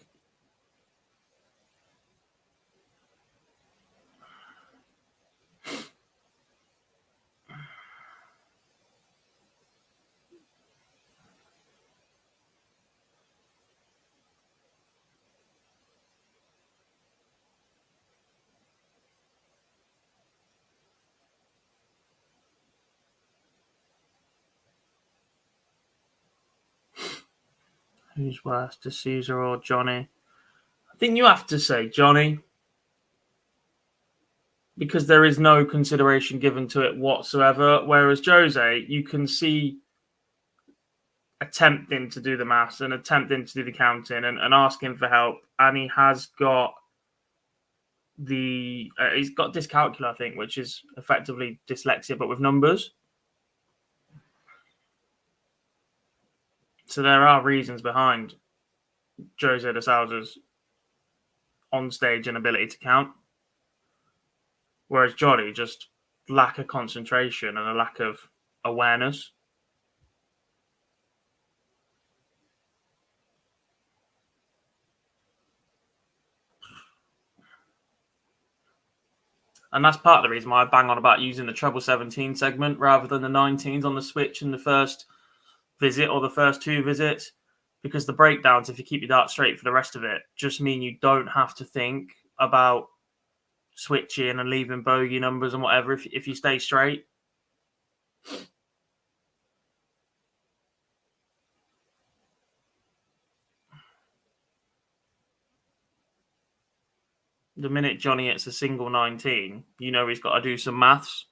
Who's worse, D'Souza or Johnny? I think you have to say Johnny, because there is no consideration given to it whatsoever. Whereas Jose, you can see attempting to do the maths and attempting to do the counting and asking for help. And he has got he's got dyscalculia, I think, which is effectively dyslexia, but with numbers. So there are reasons behind Jose de Sousa's on-stage inability to count. Whereas Johnny, just lack of concentration and a lack of awareness. And that's part of the reason why I bang on about using the treble 17 segment rather than the 19s on the switch in the first visit or the first two visits. Because the breakdowns, if you keep your dart straight for the rest of it, just mean you don't have to think about switching and leaving bogey numbers and whatever if you stay straight. The minute Johnny hits a single 19, you know he's got to do some maths.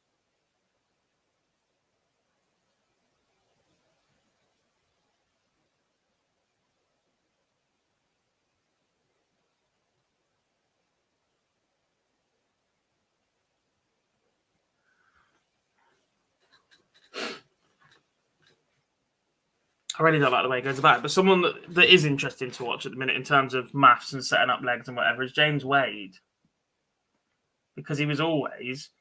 I really don't like the way it goes about it, but someone that is interesting to watch at the minute in terms of maths and setting up legs and whatever is James Wade. Because he was always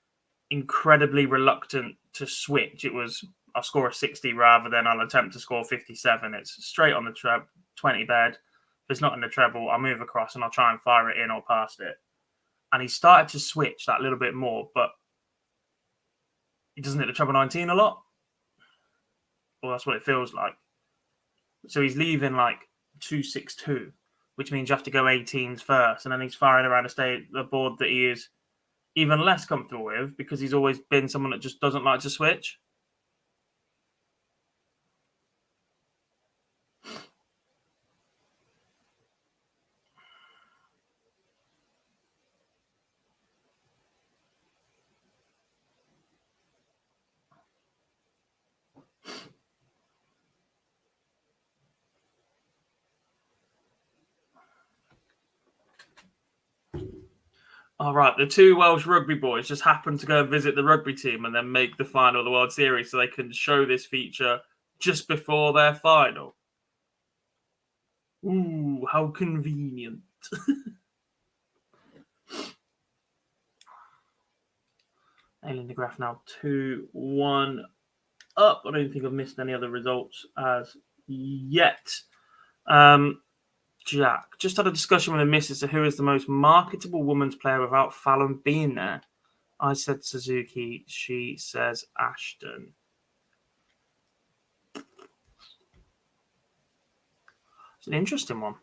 incredibly reluctant to switch. It was, I'll score a 60 rather than I'll attempt to score 57. It's straight on the 20 bed. If it's not in the treble, I'll move across and I'll try and fire it in or past it. And he started to switch that little bit more, but he doesn't hit the treble 19 a lot. Well, that's what it feels like. So he's leaving like 262, which means you have to go 18s first, and then he's firing around a board that he is even less comfortable with because he's always been someone that just doesn't like to switch. All right, the two Welsh rugby boys just happened to go and visit the rugby team and then make the final of the World Series so they can show this feature just before their final. Ooh, how convenient. Aileen de Graaf now 2-1 up. I don't think I've missed any other results as yet. Jack, just had a discussion with a missus to who is the most marketable women's player without Fallon being there. I said Suzuki. She says Ashton. It's an interesting one.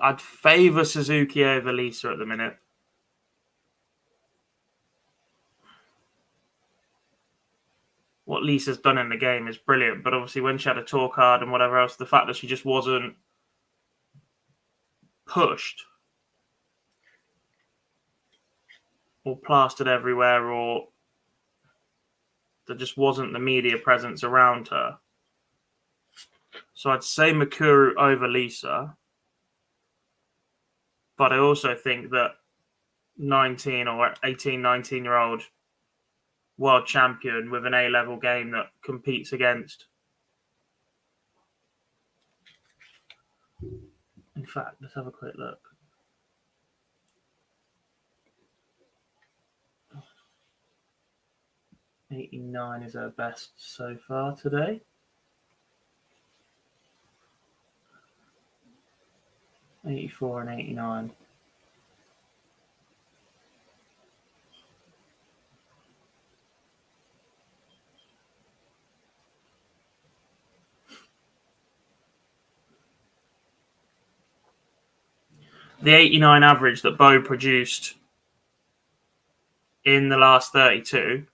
I'd favour Suzuki over Lisa at the minute. What Lisa's done in the game is brilliant, but obviously when she had a tour card and whatever else, the fact that she just wasn't pushed or plastered everywhere, or there just wasn't the media presence around her. So I'd say Mikuru over Lisa. But I also think that 19 or 18, 19-year-old world champion with an A-level game that competes against. In fact, let's have a quick look. .89 is her best so far today. 84 and 89. The 89 average that Bo produced in the last 32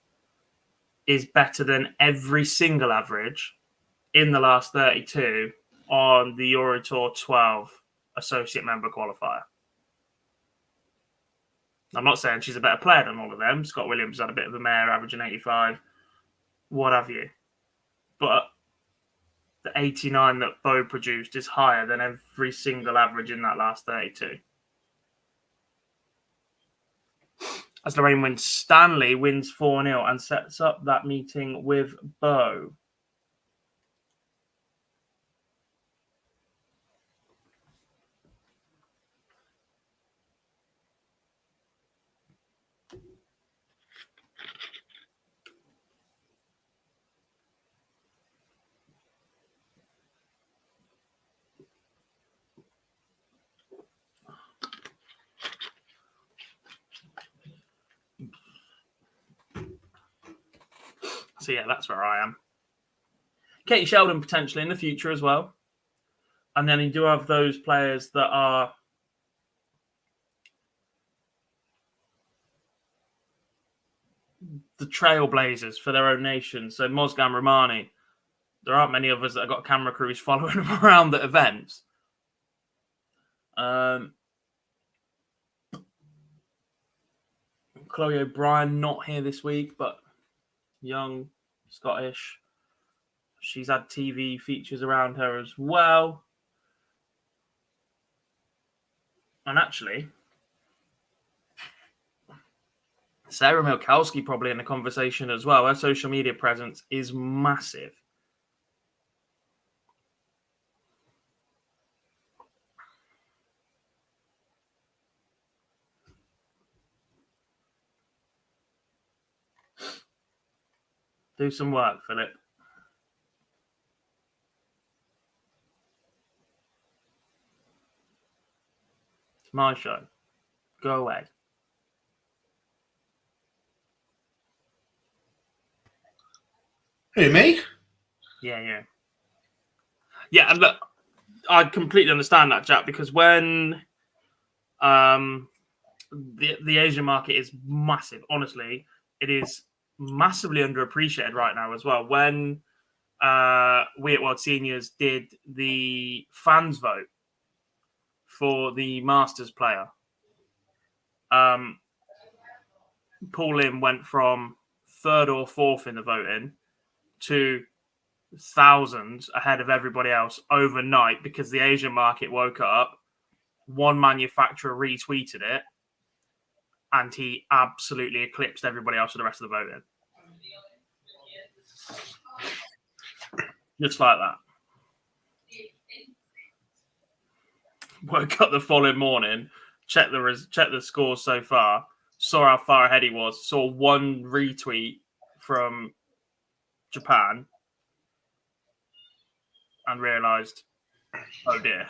is better than every single average in the last 32 on the Eurotour 12 associate member qualifier. I'm not saying she's a better player than all of them. Scott Williams had a bit of a mare, averaging 85, what have you. But the 89 that Bo produced is higher than every single average in that last 32. As Lorraine wins, Stanley wins 4-0 and sets up that meeting with Bo. So yeah, that's where I am. Katie Sheldon potentially in the future as well. And then you do have those players that are the trailblazers for their own nation. So Mozgan Romani. There aren't many of us that have got camera crews following them around at events. Chloe O'Brien not here this week, but young, Scottish. She's had TV features around her as well. And actually, Sarah Milkowski probably in the conversation as well. Her social media presence is massive. Do some work, Philip. It's my show. Go away. Who, me? Yeah. Yeah, and look, I completely understand that, Jack, because when the Asian market is massive, honestly, it is massively underappreciated right now as well. When we at World Seniors did the fans vote for the Masters player, Paul Lim went from third or fourth in the voting to thousands ahead of everybody else overnight because the Asian market woke up. One manufacturer retweeted it, and he absolutely eclipsed everybody else for the rest of the voting. Just like that. Woke up the following morning, checked the scores so far, saw how far ahead he was, saw one retweet from Japan, and realised, oh dear.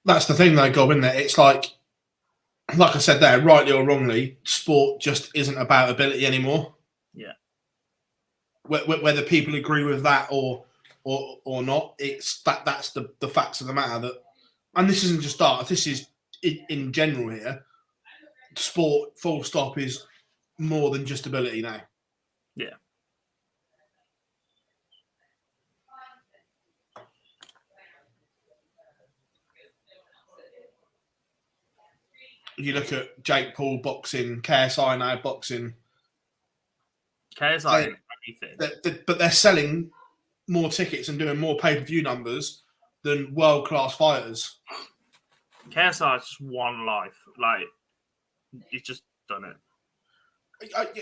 That's the thing, though, Gob, isn't it? It's like I said there, rightly or wrongly, sport just isn't about ability anymore. Yeah. Whether people agree with that or not, it's that's the facts of the matter. That, and this isn't just art. This is in general here. Sport, full stop, is more than just ability now. Yeah. You look at Jake Paul boxing, KSI now boxing. KSI is anything. But they're selling more tickets and doing more pay-per-view numbers than world-class fighters. KSI is just one life. Like, he's just done it.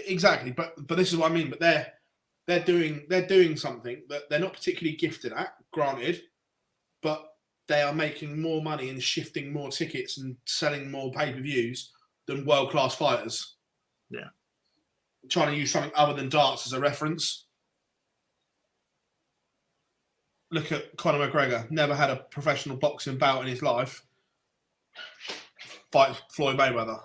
Exactly, but this is what I mean. But they're doing something that they're not particularly gifted at, granted, but they are making more money and shifting more tickets and selling more pay-per-views than world-class fighters. Yeah. Trying to use something other than darts as a reference. Look at Conor McGregor. Never had a professional boxing bout in his life. Fights Floyd Mayweather.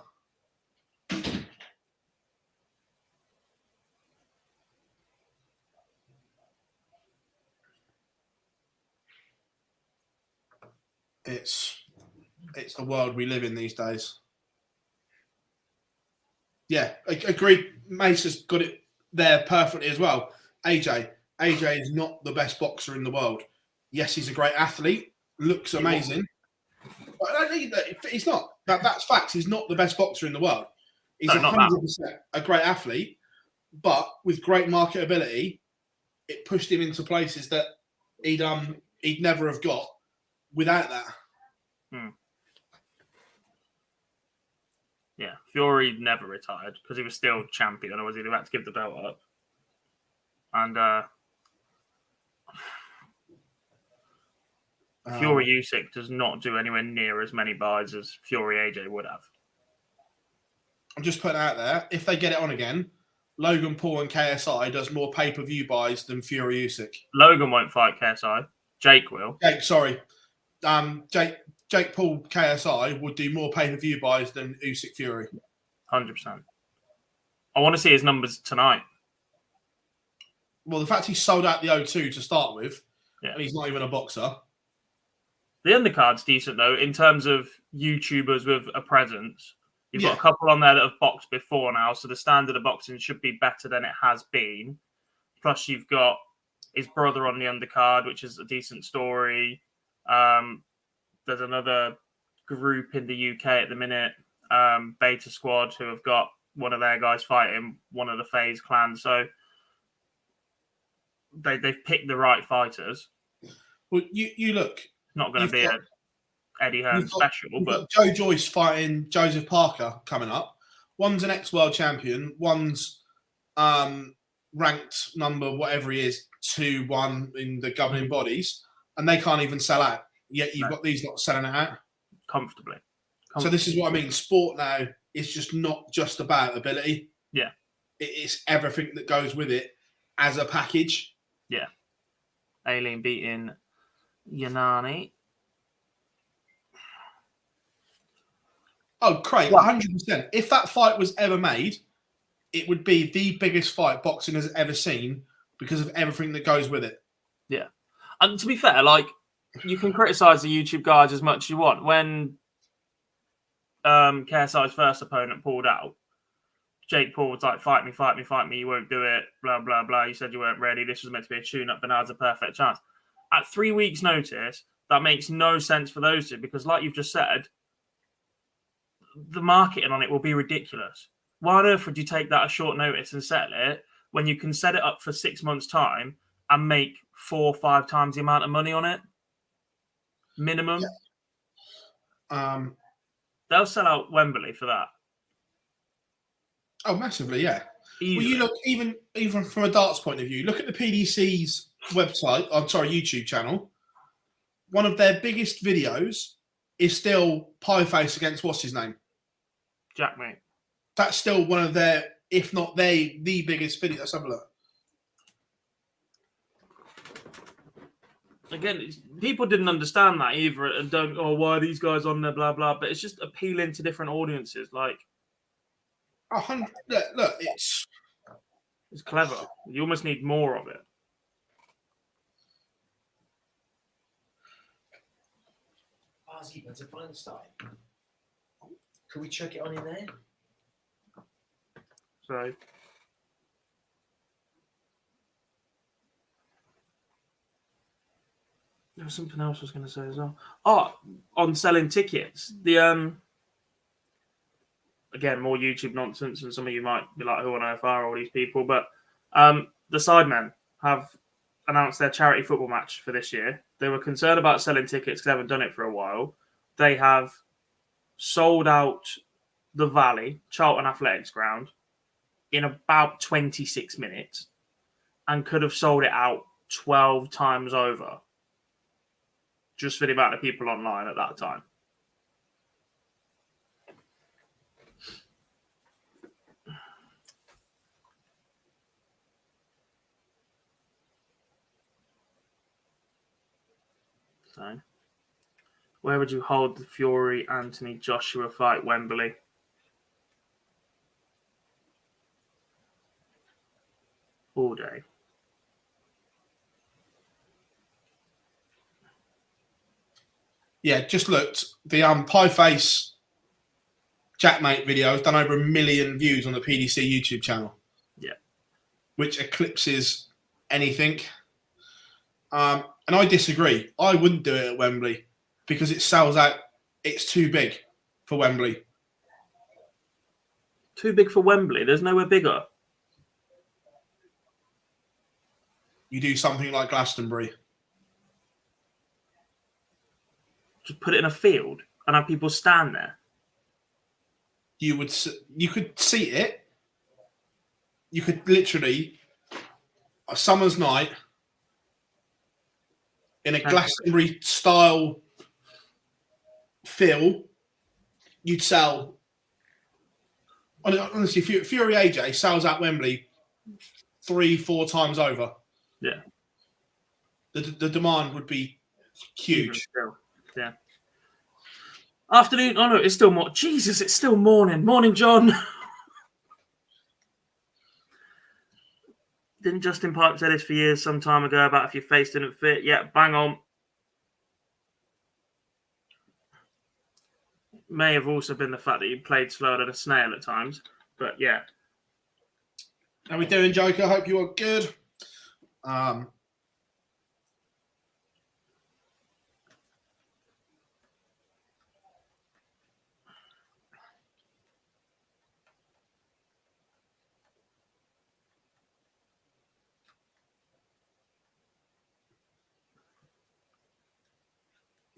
It's the world we live in these days. Yeah, agreed. Mace has got it there perfectly as well. AJ is not the best boxer in the world. Yes, he's a great athlete, looks amazing. But he's not. That's facts. He's not the best boxer in the world. He's 100% a great athlete, but with great marketability, it pushed him into places that he'd never have got without that. Yeah, Fury never retired because he was still champion, or was he about to give the belt up? And Fury Usyk does not do anywhere near as many buys as Fury AJ would have. I'm just putting it out there. If they get it on again, Logan Paul and KSI does more pay-per-view buys than Fury Usyk. Logan won't fight KSI. Jake will. Jake Paul KSI would do more pay-per-view buys than Usyk Fury. 100%. I want to see his numbers tonight. Well, the fact he sold out the O2 to start with, and he's not even a boxer. The undercard's decent, though, in terms of YouTubers with a presence. You've got a couple on there that have boxed before now, so the standard of boxing should be better than it has been. Plus, you've got his brother on the undercard, which is a decent story. There's another group in the UK at the minute, Beta Squad, who have got one of their guys fighting one of the FaZe clans. So they've picked the right fighters. Well, you look. Not going to be an Eddie Hearn special, but Joe Joyce fighting Joseph Parker coming up. One's an ex-world champion. One's ranked number whatever he is, 2-1 in the governing bodies, and they can't even sell out. Yet you've got these lot selling it out comfortably. So this is what I mean. Sport now is just not just about ability. Yeah, it's everything that goes with it as a package. Yeah, Aileen beating Yanani. Oh, Craig, 100%. If that fight was ever made, it would be the biggest fight boxing has ever seen because of everything that goes with it. Yeah, and to be fair, like, you can criticize the YouTube guys as much as you want. When KSI's first opponent pulled out, Jake Paul was like, fight me, you won't do it, blah, blah, blah. You said you weren't ready. This was meant to be a tune-up, but now it's a perfect chance. At 3 weeks' notice, that makes no sense for those two because, like you've just said, the marketing on it will be ridiculous. Why on earth would you take that at short notice and settle it when you can set it up for 6 months' time and make 4 or 5 times the amount of money on it? Minimum. Yeah. They'll sell out Wembley for that. Oh, massively, yeah. Easily. Well, you look even from a darts point of view. Look at the PDC's website. YouTube channel. One of their biggest videos is still Pieface against what's his name? Jack, mate. That's still one of their, if not the biggest video. Let's have a look. Again, people didn't understand that either, and why are these guys on there, blah blah. But it's just appealing to different audiences. Like, 100. Look, it's clever. You almost need more of it. Ozzy, when's the final starting? Could we chuck it on in there? So. There was something else I was going to say as well. Oh, on selling tickets, the again, more YouTube nonsense, and some of you might be like, who on earth are all these people? But the Sidemen have announced their charity football match for this year. They were concerned about selling tickets because they haven't done it for a while. They have sold out the Valley, Charlton Athletics Ground, in about 26 minutes and could have sold it out 12 times over just for the amount of people online at that time. So, where would you hold the Fury Anthony Joshua fight? Wembley. All day. Yeah, just looked. The Pie Face Jackmate video has done over 1 million views on the PDC YouTube channel. Yeah. Which eclipses anything. And I disagree. I wouldn't do it at Wembley because it sells out. It's too big for Wembley. Too big for Wembley? There's nowhere bigger. You do something like Glastonbury. Just put it in a field and have people stand there. You could see it. You could literally a summer's night in a Glastonbury style feel. You'd sell. Honestly, Fury AJ sells at Wembley 3-4 times over. Yeah. The demand would be huge. Still. Yeah. Afternoon. Oh no, it's still more. Jesus, it's still morning. Morning, John. Didn't Justin Pipe say this for years some time ago about if your face didn't fit? Yeah, bang on. May have also been the fact that you played slower than a snail at times, but yeah. How we doing, Joker? Hope you are good.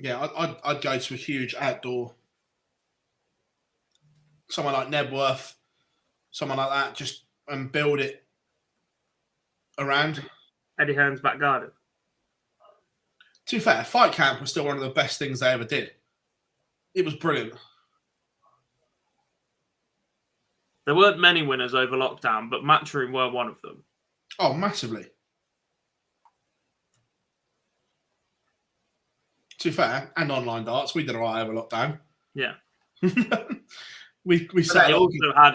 Yeah, I'd go to a huge outdoor, someone like Nebworth, someone like that, just and build it around. Eddie Hearn's back garden. To be fair, Fight Camp was still one of the best things they ever did. It was brilliant. There weren't many winners over lockdown, but Matchroom were one of them. Oh, massively. To be fair, and online darts, we did all right over lockdown. Yeah. we They also had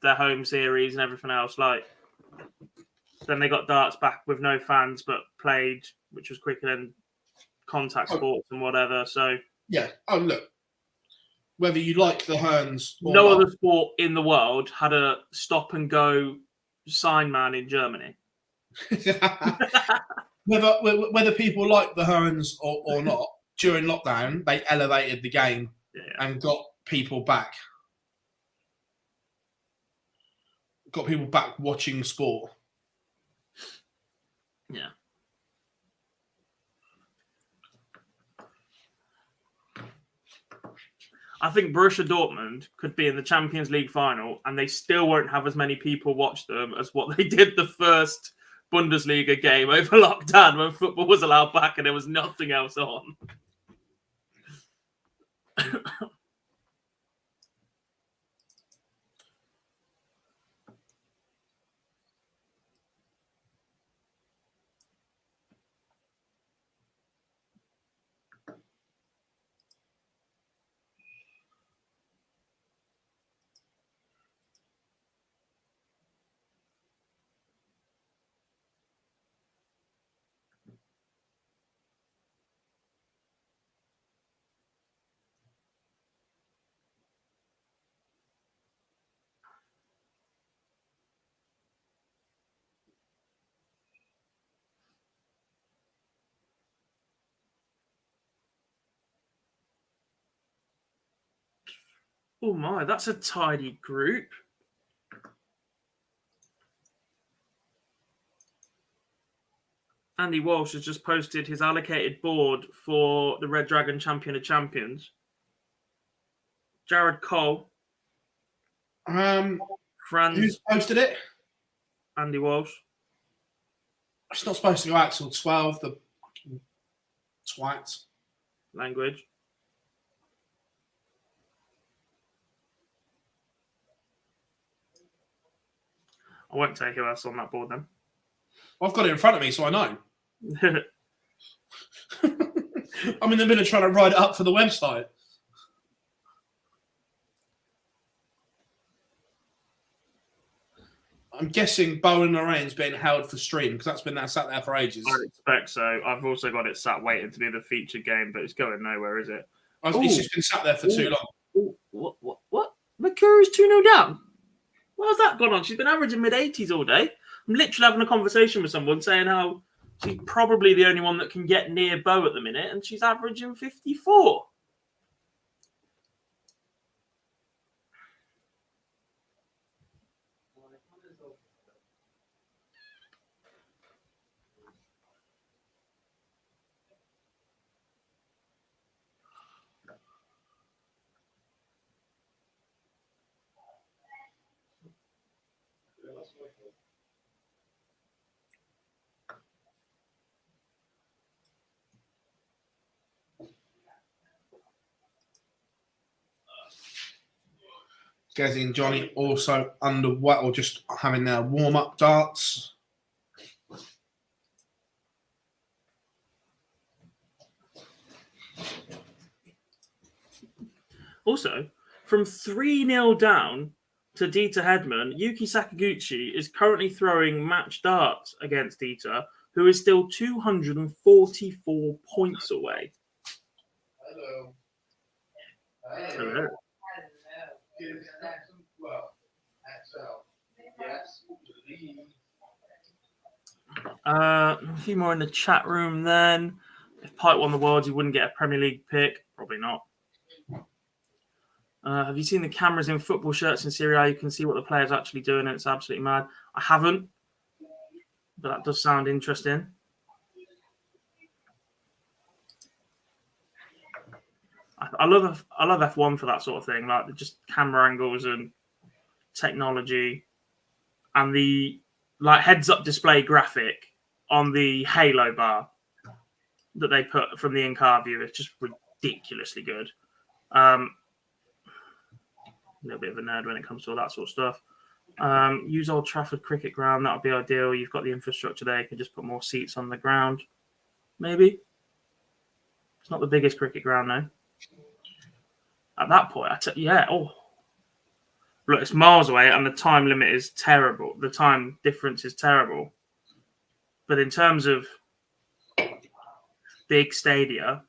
their home series and everything else. Like, then they got darts back with no fans, but played, which was quicker than contact sports and whatever. So yeah. Oh, look. Whether you like the Hearns or no not, other sport in the world had a stop and go sign man in Germany. whether people like the Hearns or not, during lockdown, they elevated the game and got people back. Got people back watching sport. Yeah. I think Borussia Dortmund could be in the Champions League final and they still won't have as many people watch them as what they did the first Bundesliga game over lockdown when football was allowed back and there was nothing else on. Oh my, that's a tidy group. Andy Walsh has just posted his allocated board for the Red Dragon Champion of Champions. Jared Cole. Franz. Who's posted it? Andy Walsh. It's not supposed to go out till 12. The twat. Language. I won't tell you who else on that board then. I've got it in front of me, so I know. I'm in the middle of trying to write it up for the website. I'm guessing Bowen and Lorraine's being held for stream because that's been sat there for ages. I expect so. I've also got it sat waiting to be the featured game, but it's going nowhere, is it? It's just been sat there for too long. What? Mercurio's 2-0 down? What's that gone on? She's been averaging mid-80s all day. I'm literally having a conversation with someone saying how she's probably the only one that can get near Bo at the minute, and she's averaging 54. Gazzy and Johnny also underway or just having their warm-up darts. Also, from 3-0 down to Dieter Hedman, Yuki Sakaguchi is currently throwing match darts against Dieter, who is still 244 points away. Hello. Hello. A few more in the chat room then. If Pike won the Worlds, he wouldn't get a Premier League pick. Probably not. Have you seen the cameras in football shirts in Serie A? You can see what the players are actually doing, and it's absolutely mad. I haven't, but that does sound interesting. I love F1 for that sort of thing, like just camera angles and technology, and the heads-up display graphic on the Halo bar that they put from the in-car view is just ridiculously good. A little bit of a nerd when it comes to all that sort of stuff. Use Old Trafford cricket ground. That would be ideal. You've got the infrastructure there. You can just put more seats on the ground. Maybe. It's not the biggest cricket ground, though. At that point, look, it's miles away and the time limit is terrible. The time difference is terrible. But in terms of big stadia,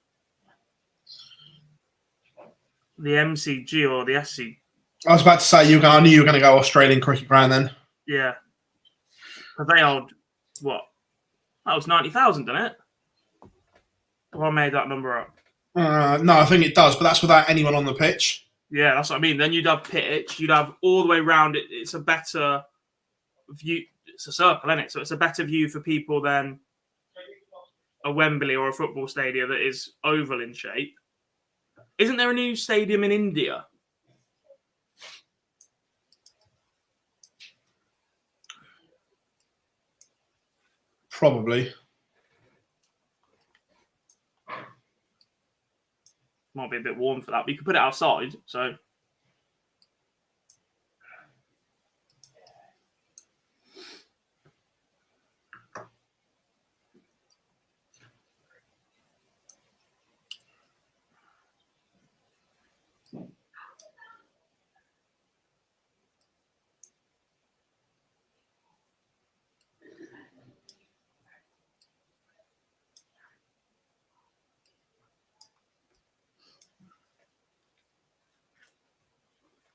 the MCG or the SC. I was about to say, I knew you were going to go Australian cricket ground then. Yeah. But they hold, what? That was 90,000, didn't it? Or I made that number up. No, I think it does, but that's without anyone on the pitch. Yeah, that's what I mean. Then you'd have pitch, you'd have all the way around it. It's a better view. It's a circle, isn't it? So it's a better view for people than a Wembley or a football stadium that is oval in shape. Isn't there a new stadium in India? Probably. Might be a bit warm for that, but you could put it outside. So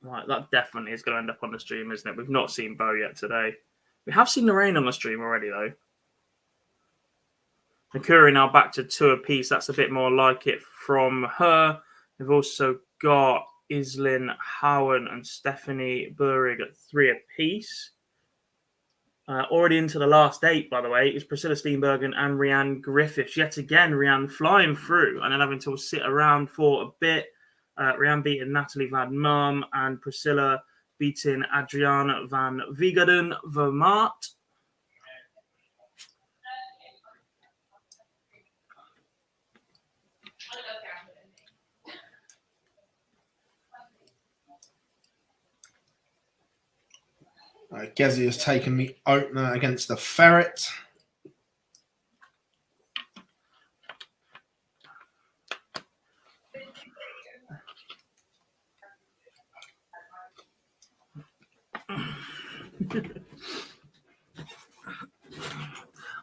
right, that definitely is going to end up on the stream, isn't it? We've not seen Bo yet today. We have seen Lorraine on the stream already, though. Nakuri now back to 2 apiece. That's a bit more like it from her. We've also got Islin Howen and Stephanie Burig at 3 apiece. Already into the last 8, by the way, is Priscilla Steenbergen and Rhiann Griffiths. Yet again, Rhiann flying through and then having to sit around for a bit. Rhiann beating Natalie Van Marm and Priscilla beating Adriana van Vigarden Vermaat. Gezi has taken the opener against the Ferret.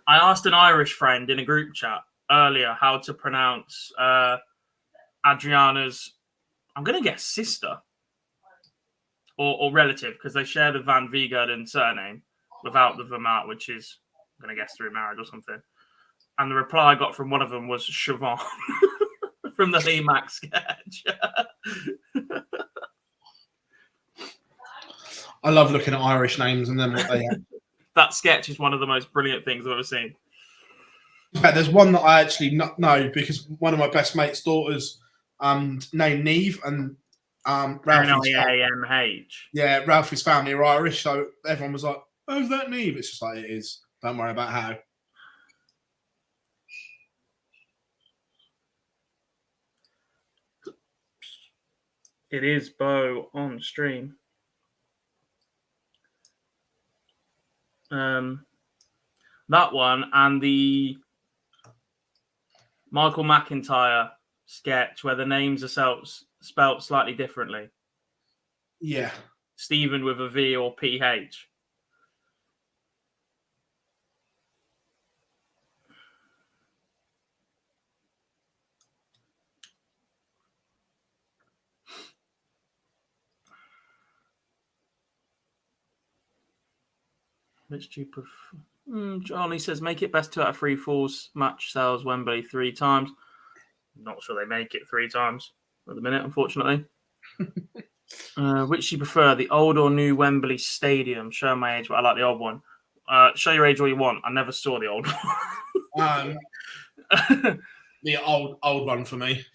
I asked an Irish friend in a group chat earlier how to pronounce Adriana's, I'm going to guess, sister or relative, because they share the Van Vigarden surname without the Vermaat, which is, I'm going to guess, through marriage or something. And the reply I got from one of them was Siobhan from the Lee Mac sketch. I love looking at Irish names and then what they have. That sketch is one of the most brilliant things I've ever seen. In fact, there's one that I actually not know because one of my best mate's daughters named Neve, and Ralphie's N-I-A-M-H. yeah, Ralphie's family are Irish, so everyone was like, "Oh, is that Neve?" It's just like it is. Don't worry about how. It is Bo on stream. That one and the Michael McIntyre sketch where the names are spelt slightly differently. Yeah. Stephen with a V or PH. Which do you prefer? Johnny says, make it best 2 out of 3 falls. Match sells Wembley 3 times. Not sure they make it 3 times at the minute, unfortunately. Which do you prefer, the old or new Wembley Stadium? Show my age, but I like the old one. Show your age all you want. I never saw the old one. The old one for me.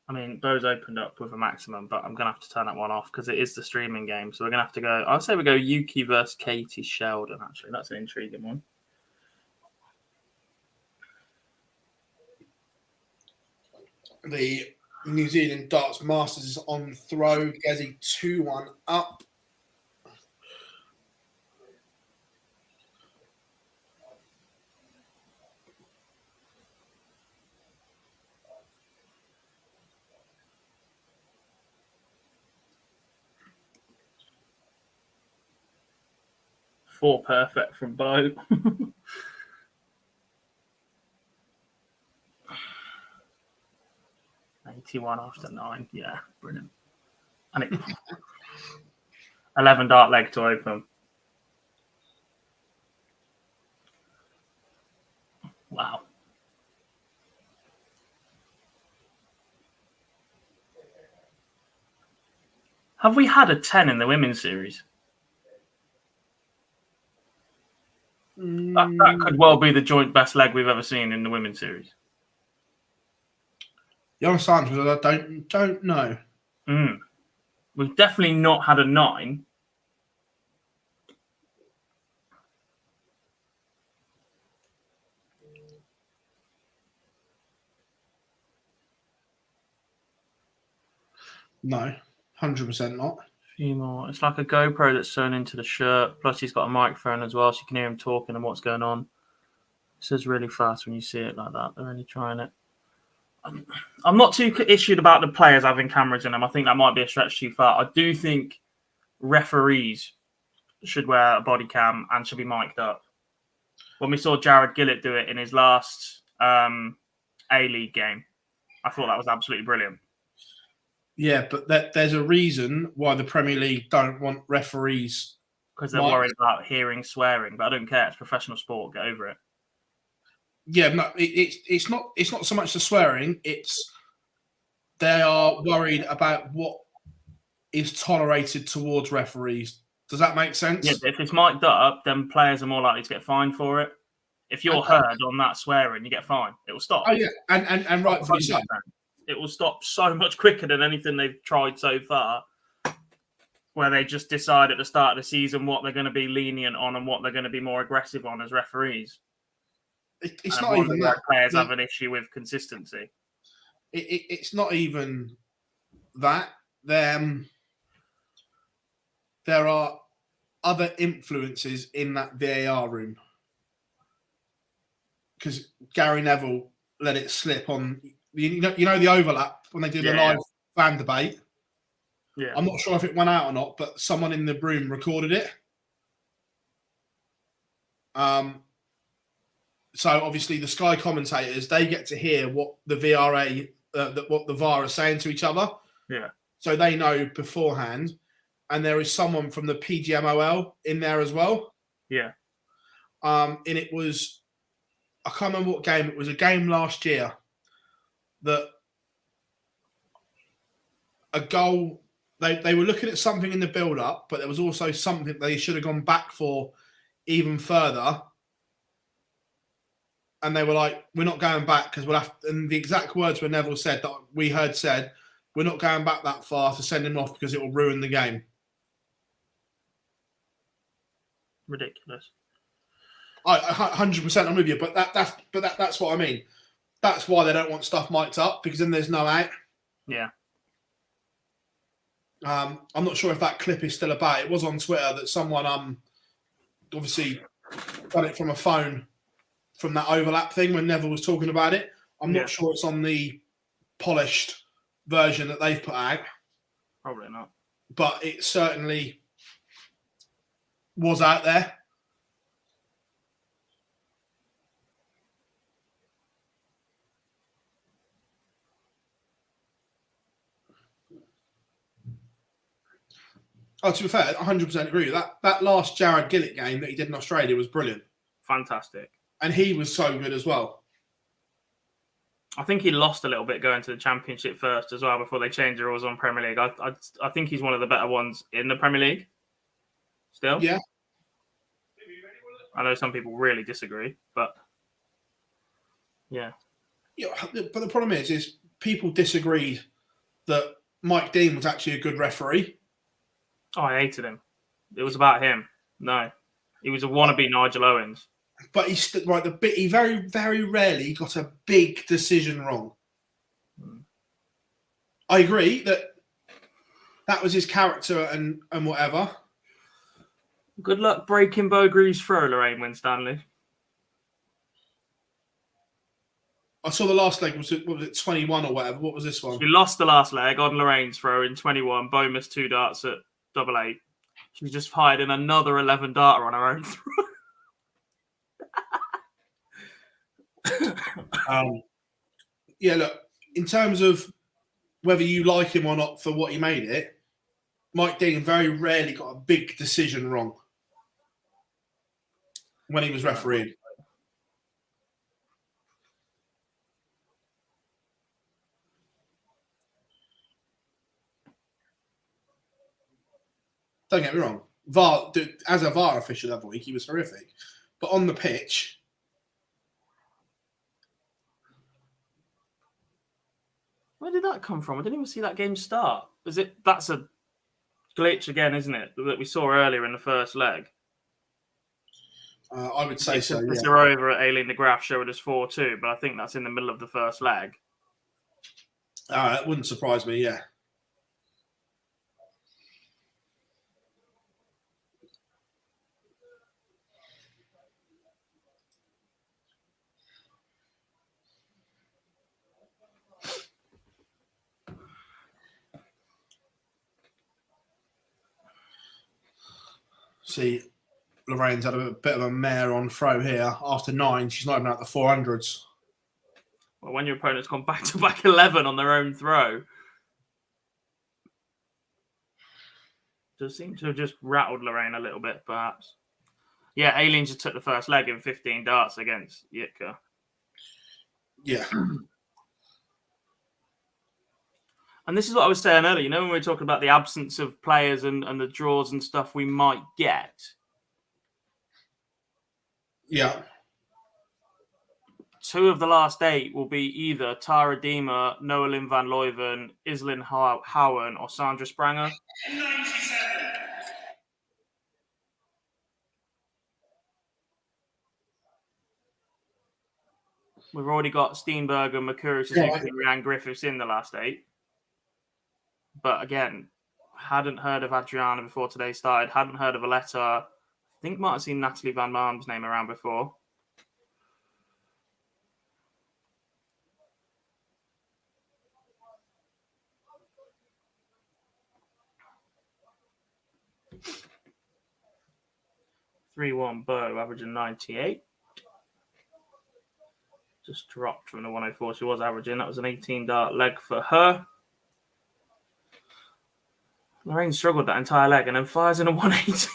I mean, Bo's opened up with a maximum, but I'm going to have to turn that one off because it is the streaming game. So we're going to have to go. I'll say we go Yuki versus Katie Sheldon, actually. That's an intriguing one. The New Zealand Darts Masters is on throw. Gezi 2-1 up. Four perfect from Bo. $81 after 9. Yeah, brilliant. And it 11 dart leg to open. Wow. Have we had a 10 in the women's series? That could well be the joint best leg we've ever seen in the women's series. The honest answer is I don't know. We've definitely not had a 9. No, 100% not. Few more. It's like a GoPro that's sewn into the shirt. Plus, he's got a microphone as well, so you can hear him talking and what's going on. This is really fast when you see it like that. They're really trying it. I'm not too issued about the players having cameras in them. I think that might be a stretch too far. I do think referees should wear a body cam and should be mic'd up. When we saw Jared Gillett do it in his last A-League game, I thought that was absolutely brilliant. Yeah, but there's a reason why the Premier League don't want referees. Because they're worried about hearing swearing, but I don't care. It's professional sport. Get over it. Yeah, no, it's not so much the swearing. It's they are worried about what is tolerated towards referees. Does that make sense? Yeah, if it's mic'd up, then players are more likely to get fined for it. If you're heard on that swearing, you get fined. It will stop. Oh yeah, and rightfully so. It will stop so much quicker than anything they've tried so far, where they just decide at the start of the season what they're going to be lenient on and what they're going to be more aggressive on as referees. It's not even that. Players have an issue with consistency. It's not even that. There are other influences in that VAR room. Because Gary Neville let it slip on, you know the overlap when they do the live fan debate. Yeah, I'm not sure if it went out or not, but someone in the room recorded it. So obviously the Sky commentators, they get to hear what the what the VAR is saying to each other. Yeah. So they know beforehand, and there is someone from the PGMOL in there as well. Yeah. And it was, I can't remember what game. It was a game last year that a goal, they were looking at something in the build-up, but there was also something they should have gone back for even further. And they were like, we're not going back because we'll have to, and the exact words were Neville said that we heard said, we're not going back that far to send him off because it will ruin the game. Ridiculous. I 100% I'm with you, but that's what I mean. That's why they don't want stuff mic'd up, because then there's no out. Yeah. I'm not sure if that clip is still about. It was on Twitter that someone obviously got it from a phone from that overlap thing when Neville was talking about it. I'm not sure it's on the polished version that they've put out. Probably not. But it certainly was out there. Oh, to be fair, 100% agree with that. That last Jared Gillett game that he did in Australia was brilliant. Fantastic. And he was so good as well. I think he lost a little bit going to the Championship first as well before they changed the rules on Premier League. I think he's one of the better ones in the Premier League. Still? Yeah. I know some people really disagree, but yeah. Yeah, but the problem is people disagreed that Mike Dean was actually a good referee. Oh, I hated him. It was about him. No. He was a wannabe Nigel Owens. But he very, very rarely got a big decision wrong. I agree that was his character and whatever. Good luck breaking Bogre's throw, Lorraine Winstanley. I saw the last leg. Was it 21 or whatever? What was this one? She lost the last leg on Lorraine's throw in 21. Bo missed 2 darts at double 8. She just fired in another 11 darter on her own throw. Yeah, look, in terms of whether you like him or not for what he made it, Mike Dean very rarely got a big decision wrong when he was refereeing. Don't get me wrong. As a VAR official the other week, he was horrific. But on the pitch, where did that come from? I didn't even see that game start. That's a glitch again, isn't it? That we saw earlier in the first leg. I would say so. Yeah. They're over at Aileen de Graaf showed us 4-2, but I think that's in the middle of the first leg. That wouldn't surprise me. Yeah. See, Lorraine's had a bit of a mare on throw here. After 9, she's not even at the 400s. Well, when your opponent's gone back-to-back 11 on their own throw, does seem to have just rattled Lorraine a little bit, perhaps. Yeah, Aileen just took the first leg in 15 darts against Yitka. Yeah. And this is what I was saying earlier, when we were talking about the absence of players and the draws and stuff we might get. Yeah. 2 of the last 8 will be either Tara Deemer, Noah Lynn van Leuven, Iselin Howen, or Sandra Spranger. 97. We've already got Steenberg and Makuru Suzuki and Rhiannon Griffiths in the last 8. But again, hadn't heard of Adriana before today started. Hadn't heard of Aletta. I think might have seen Natalie Van Marm's name around before. (3-1) Bow, averaging 98. Just dropped from the 104 she was averaging. That was an 18-dart leg for her. Lorraine struggled that entire leg and then fires in a 180.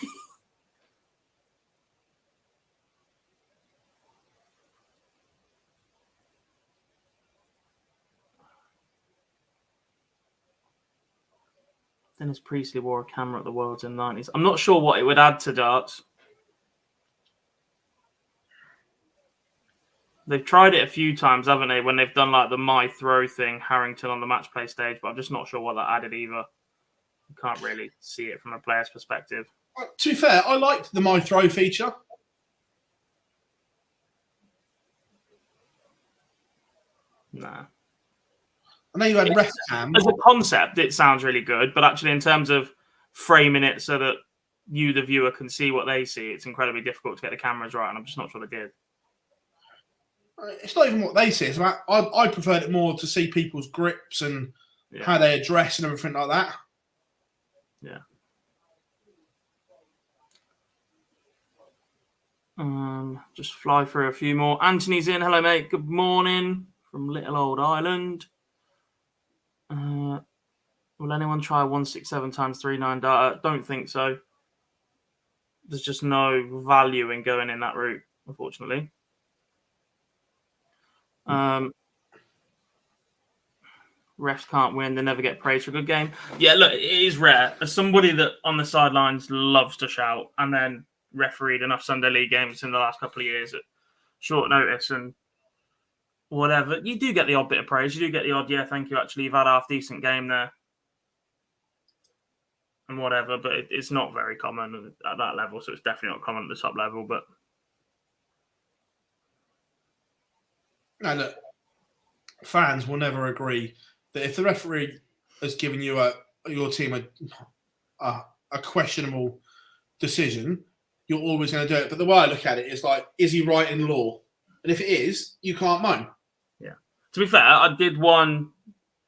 Dennis Priestley wore a camera at the Worlds in the 90s. I'm not sure what it would add to darts. They've tried it a few times, haven't they, when they've done like the My Throw thing, Harrington on the match play stage, but I'm just not sure what that added either. You can't really see it from a player's perspective. To be fair, I liked the My Throw feature. Nah. I know you had ref cam. As a concept, it sounds really good, but actually in terms of framing it so that you, the viewer, can see what they see, it's incredibly difficult to get the cameras right, and I'm just not sure they did. It's not even what they see. It's about, I preferred it more to see people's grips and how they address and everything like that. Yeah. Just fly through a few more. Anthony's in. Hello, mate. Good morning from Little Old Island. Will anyone try 167 times 39 dart? Don't think so. There's just no value in going in that route, unfortunately. Refs can't win. They never get praised for a good game. Yeah, look, it is rare. As somebody that on the sidelines loves to shout and then refereed enough Sunday League games in the last couple of years at short notice and whatever, you do get the odd bit of praise. You do get the odd, yeah, thank you, actually, you've had a half-decent game there and whatever, but it's not very common at that level, so it's definitely not common at the top level, but... No, look, fans will never agree that if the referee has given you your team a questionable decision, you're always going to do it. But the way I look at it is like, is he right in law? And if it is, you can't moan. Yeah. To be fair, I did one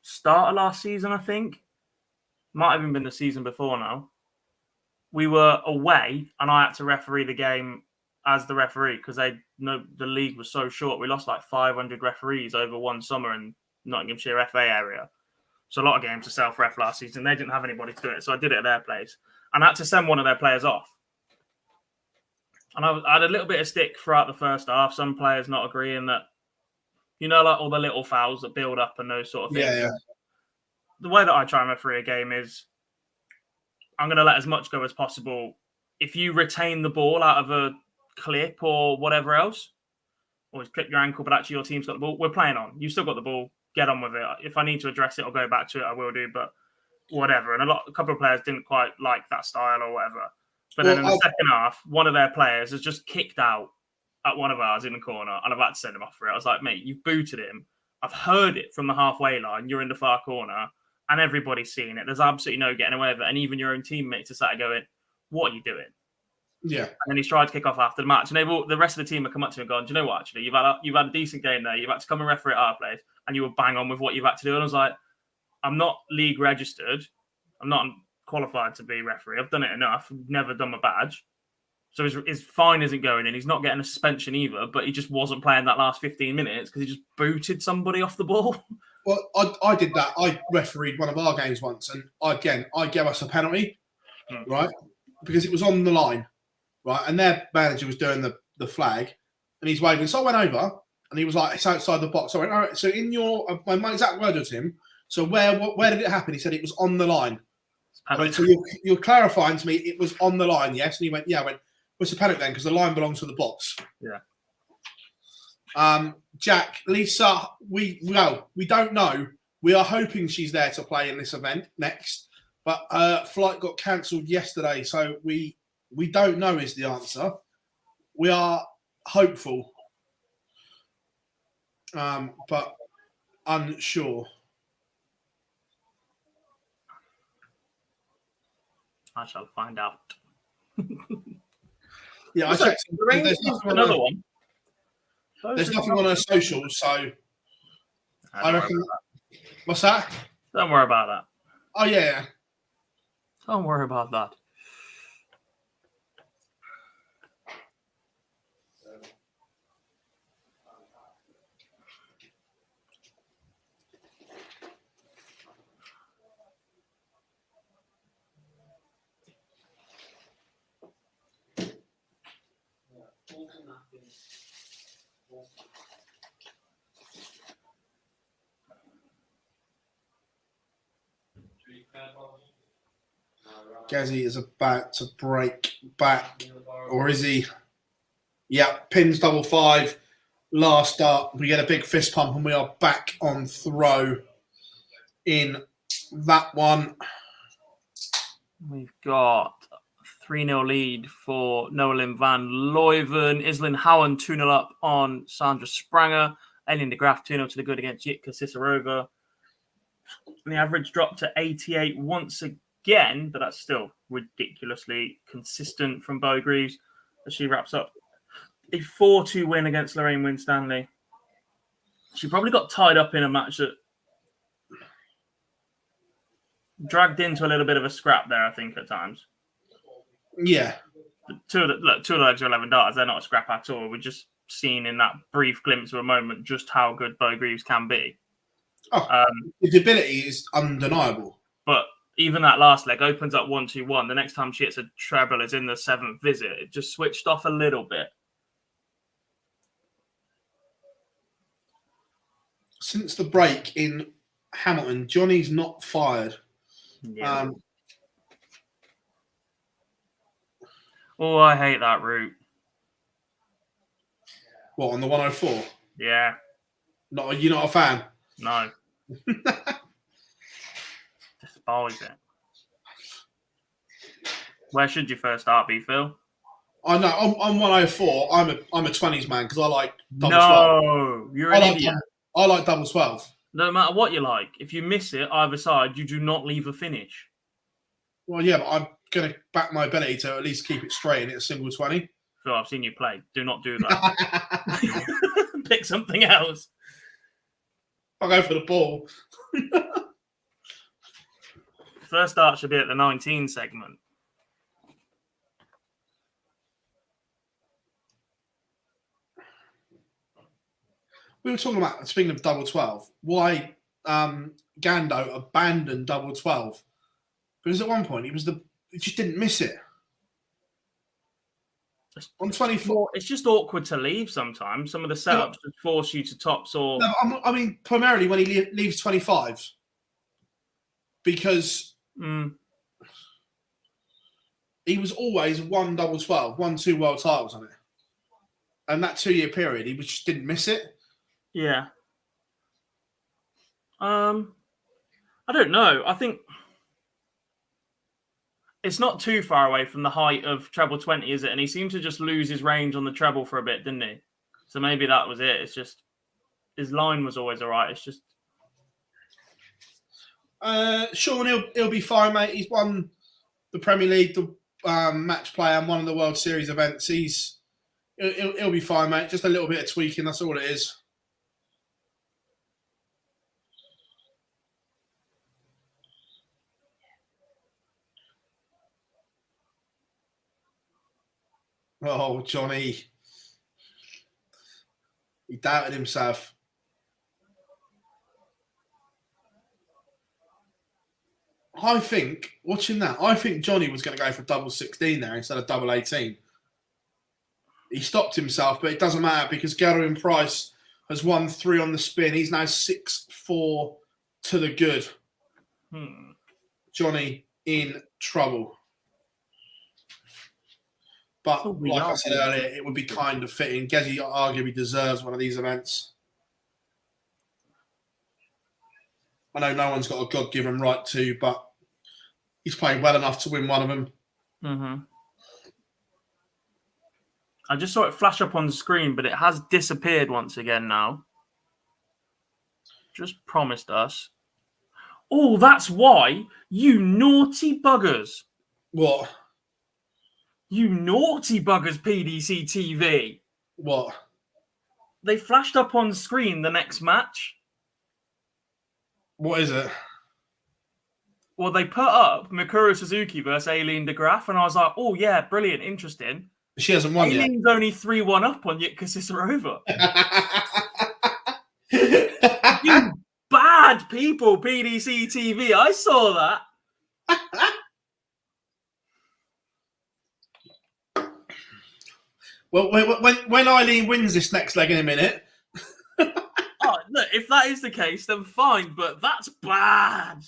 start of last season, I think. Might have even been the season before now. We were away, and I had to referee the game as the referee because the league was so short. We lost like 500 referees over one summer in Nottinghamshire FA area. So a lot of games were self-ref last season. They didn't have anybody to do it, so I did it at their place. And I had to send one of their players off. And I had a little bit of stick throughout the first half. Some players not agreeing that, like all the little fouls that build up and those sort of things. Yeah. The way that I try and referee a game is I'm going to let as much go as possible. If you retain the ball out of a clip or whatever else, always clip your ankle, but actually your team's got the ball, we're playing on. You've still got the ball. Get on with it. If I need to address it or go back to it, I will do, but whatever. And a couple of players didn't quite like that style or whatever. But then in the second half, one of their players has just kicked out at one of ours in the corner, and I've had to send him off for it. I was like, mate, you've booted him. I've heard it from the halfway line. You're in the far corner, and everybody's seeing it. There's absolutely no getting away with it. And even your own teammates are sat going, what are you doing? Yeah. And then he's tried to kick off after the match. And the rest of the team have come up to him and gone, do you know what, actually, you've had a decent game there. You've had to come and referee at our place, and you were bang on with what you've had to do. And I was like, I'm not league registered. I'm not qualified to be referee. I've done it enough. I've never done my badge. So his fine isn't going in. He's not getting a suspension either, but he just wasn't playing that last 15 minutes because he just booted somebody off the ball. Well, I did that. I refereed one of our games once, and I gave us a penalty, right? Because it was on the line, right? And their manager was doing the flag, and he's waving. So I went over, and he was like, it's outside the box. I went, all right, so my exact word was him, So where did it happen? He said it was on the line. I went, so Penalty. you're clarifying to me it was on the line, yes? And he went, yeah. I went, what's the penalty then? Because the line belongs to the box. Yeah. Jack, Lisa, we don't know. We are hoping she's there to play in this event next, but flight got cancelled yesterday, so we don't know is the answer. We are hopeful, but unsure. I shall find out. Yeah, What's I that? checked. The Rangers another one. There's nothing on her socials, so I reckon. What's that? Don't worry about that. Oh yeah. Don't worry about that. Gazzy is about to break back, or is he? Yeah, pins double 5. Last start, we get a big fist pump, and we are back on throw in that one. We've got 3-0 lead for Nolan van Leuven. Islin Howen 2-0 up on Sandra Spranger. Alien de Graaf 2-0 to the good against Jitka Cicerova. And the average dropped to 88 once again, but that's still ridiculously consistent from Bo Greaves as she wraps up a 4-2 win against Lorraine Winstanley. She probably got tied up in a match that dragged into a little bit of a scrap there, I think, at times. Yeah. Two of the legs are 11 darts. They're not a scrap at all. We're just seeing in that brief glimpse of a moment just how good Bo Greaves can be. Oh, his ability is undeniable. But even that last leg opens up 1-2-1. The next time she hits a treble is in the 7th visit. It just switched off a little bit. Since the break in Hamilton, Johnny's not fired. Yeah. Oh, I hate that route. What, on the 104? Yeah. You're not a fan? No. Despise it. Where should your first start be, Phil? I know. I'm 104. I'm a 20s man because I like double 12. No, you're an idiot. I like double 12. No matter what you like, if you miss it either side, you do not leave a finish. Well, yeah, but I'm going to back my ability to at least keep it straight and hit a single 20. Phil, I've seen you play. Do not do that. Pick something else. I'll go for the ball. First start should be at the 19 segment. We were talking about, speaking of double 12, why Gando abandoned double 12. Because at one point, he just didn't miss it. On 24. It's just awkward to leave sometimes. Some of the setups just force you to tops or... No, I mean, primarily when he leaves 25. Because he was always won double 12, won 2 world titles on it. And that 2-year period, he just didn't miss it. Yeah. I don't know. I think it's not too far away from the height of treble 20, is it? And he seemed to just lose his range on the treble for a bit, didn't he? So maybe that was it. It's just his line was always all right. It's just... Sean, he'll be fine, mate. He's won the Premier League, the match play, and one of the World Series events. He'll be fine, mate. Just a little bit of tweaking. That's all it is. Oh, Johnny. He doubted himself. I think, watching that, Johnny was going to go for double 16 there instead of double 18. He stopped himself, but it doesn't matter because Gerwin Price has won 3 on the spin. He's now 6-4 to the good. Hmm. Johnny in trouble. But Oh, we like I are said good. earlier, it would be kind of fitting. Gezi arguably deserves one of these events. I know no one's got a God-given right to, but he's played well enough to win one of them. Mm-hmm. I just saw it flash up on the screen, but it has disappeared once again now. Just promised us. Oh, that's why, you naughty buggers. What? You naughty buggers, PDC TV. What? They flashed up on screen the next match. What is it? Well, they put up Mikuru Suzuki versus Aileen de Graaf, and I was like, oh, yeah, brilliant, interesting. She hasn't won yet. Aileen's only 3-1 up on Yitka Cicerova. You bad people, PDC TV. I saw that. Well, when Aileen wins this next leg in a minute. Oh, look, if that is the case, then fine, but that's bad.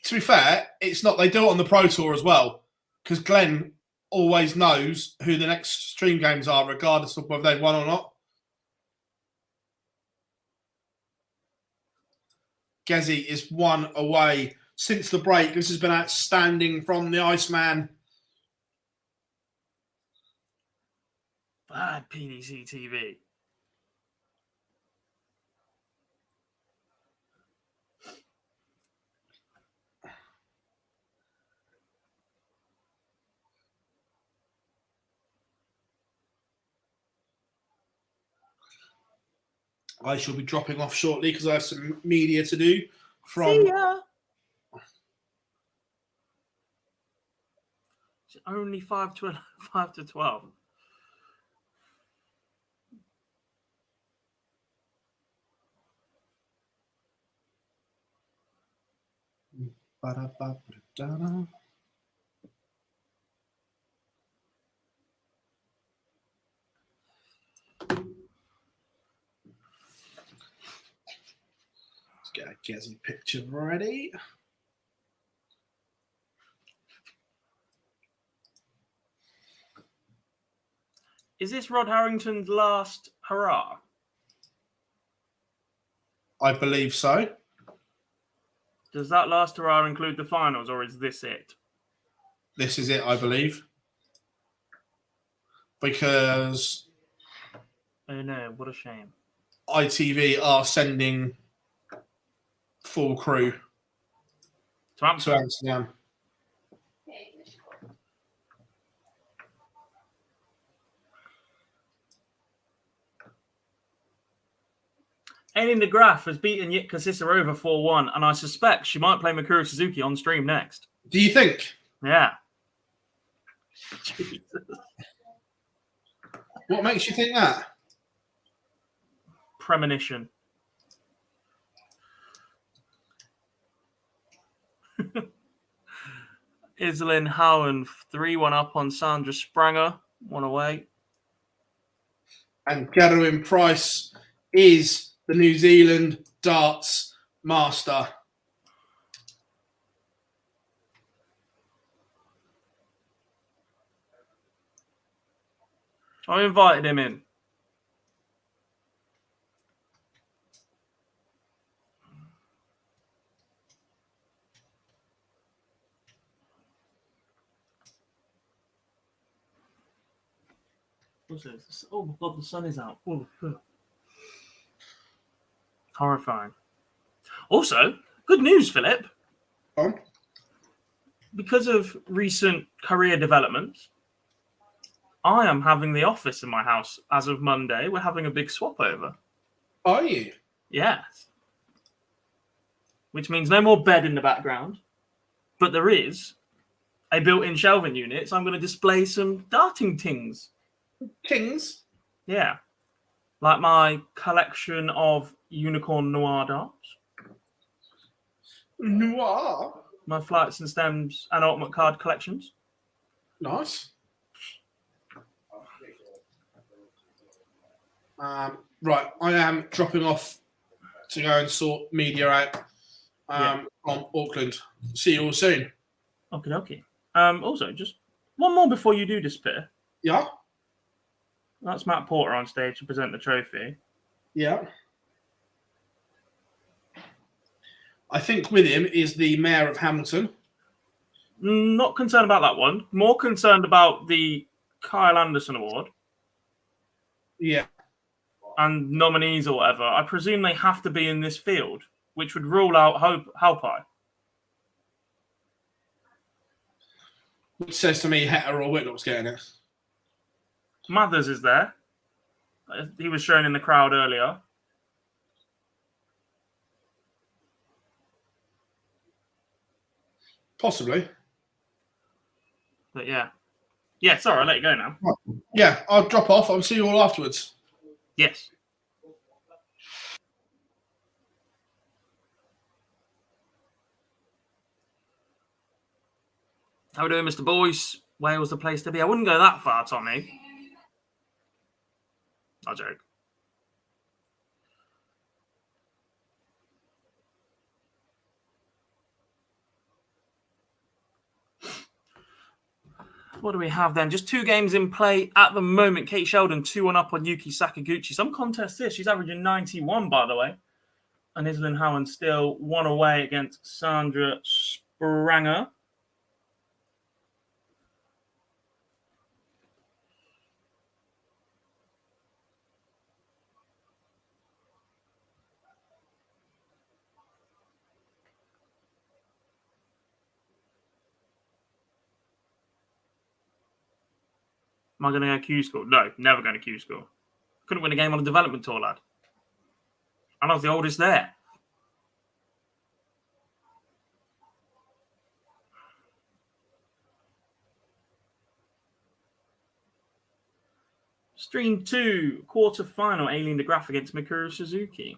To be fair, it's not. They do it on the Pro Tour as well, because Glenn always knows who the next stream games are, regardless of whether they've won or not. Gezi is one away since the break. This has been outstanding from the Iceman. Bad PDC TV. I shall be dropping off shortly because I have some media to do. See ya. It's only 5 to 12. Ba-da-ba-ba-da-da. Let's get a Gezi picture ready. Is this Rod Harrington's last hurrah? I believe so. Does that last hurrah include the finals, or is this it? This is it, I believe. Because Oh no, what a shame. ITV are sending full crew To Amsterdam. to Amsterdam. Aileen de Graaf has beaten Yitka Cicerova 4-1, and I suspect she might play Mikuru Suzuki on stream next. Do you think? Yeah. Jesus. What makes you think that? Premonition. Iselin Howen 3-1 up on Sandra Spranger. 1 away. And Gadwin Price is the New Zealand darts master. I invited him in. What's this? Oh my god, the sun is out. Oh, horrifying. Also, good news, Philip. Oh. Because of recent career developments, I am having the office in my house as of Monday. We're having a big swap over. Are you? Yes. Which means no more bed in the background, but there is a built-in shelving unit, so I'm going to display some darting tings. Kings? Yeah. Like my collection of Unicorn Noir darts, Noir. my Flights and Stems and Ultimate Card collections. Nice. Right, I am dropping off to go and sort media out from Auckland. See you all soon. Okay. Also, just one more before you do disappear. Yeah? That's Matt Porter on stage to present the trophy. Yeah. I think with him is the Mayor of Hamilton. Not concerned about that one. More concerned about the Kyle Anderson Award. Yeah. And nominees or whatever. I presume they have to be in this field, which would rule out Halpine. Which says to me Hetter or Whitlock's getting it. Mathers is there. He was shown in the crowd earlier. Possibly. But yeah. Yeah, sorry, I'll let you go now. Yeah, I'll drop off. I'll see you all afterwards. Yes. How we doing, Mr. Boyce? Wales the place to be. I wouldn't go that far, Tommy. I'll joke. What do we have then? Just 2 games in play at the moment. Kate Sheldon 2-1 up on Yuki Sakaguchi. Some contests here. She's averaging 91, by the way. And Iselin Howen still 1 away against Sandra Spranger. Am I going to go Q school? No, never going to Q school. Couldn't win a game on a development tour, lad. And I was the oldest there. Stream 2, quarter-final, Aileen de Graaf against Mikuru Suzuki.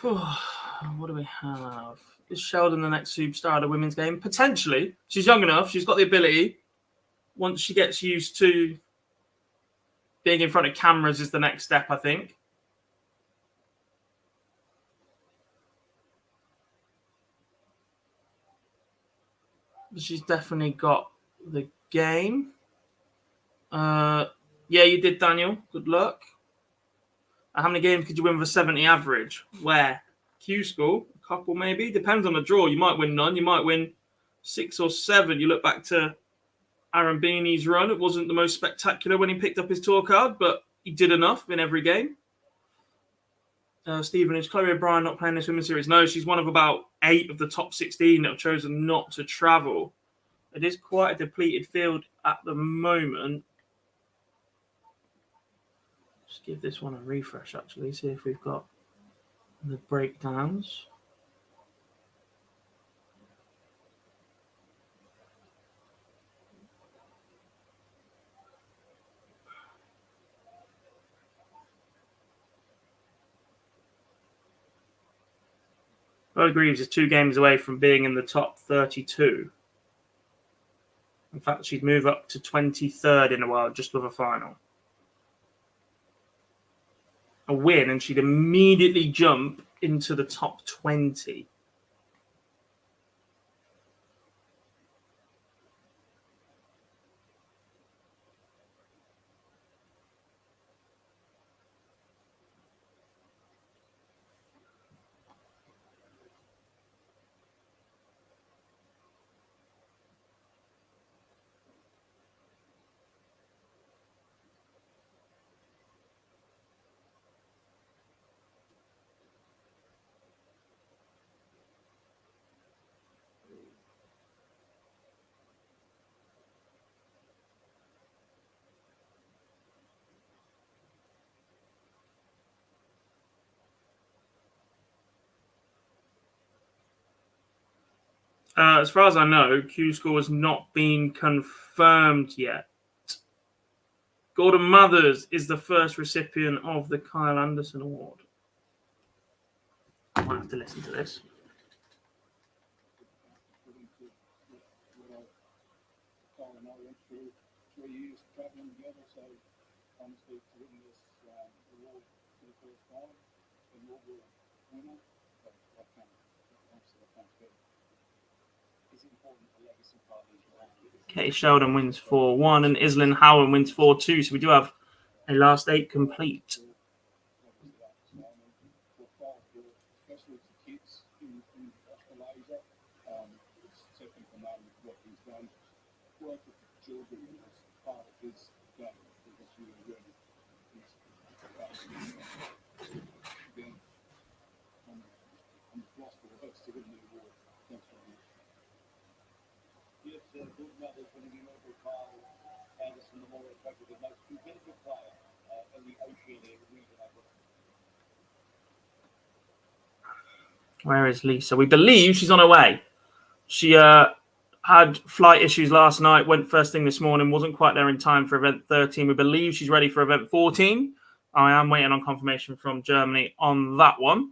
What do we have? Is Sheldon the next superstar of the women's game? Potentially. She's young enough. She's got the ability. Once she gets used to being in front of cameras is the next step, I think. But she's definitely got the game. Yeah, you did, Daniel. Good luck. How many games could you win with a 70 average? Where? Q school? A couple maybe? Depends on the draw. You might win none. You might win 6 or 7. You look back to Aaron Beanie's run. It wasn't the most spectacular when he picked up his tour card, but he did enough in every game. Stephen, is Chloe O'Brien not playing this women's series? No, she's one of about 8 of the top 16 that have chosen not to travel. It is quite a depleted field at the moment. Just give this one a refresh, actually. See if we've got the breakdowns. Bella Greaves is 2 games away from being in the top 32. In fact, she'd move up to 23rd in the world just with a final. A win, and she'd immediately jump into the top 20. As far as I know, Q score has not been confirmed yet. Gordon Mathers is the first recipient of the Kyle Anderson Award. I might have to listen to this. Katie Sheldon wins 4-1 and Islin Howland wins 4-2. So we do have a last 8 complete. Where is Lisa? We believe she's on her way. She had flight issues last night, went first thing this morning, wasn't quite there in time for event 13. We believe she's ready for event 14. I am waiting on confirmation from Germany on that one.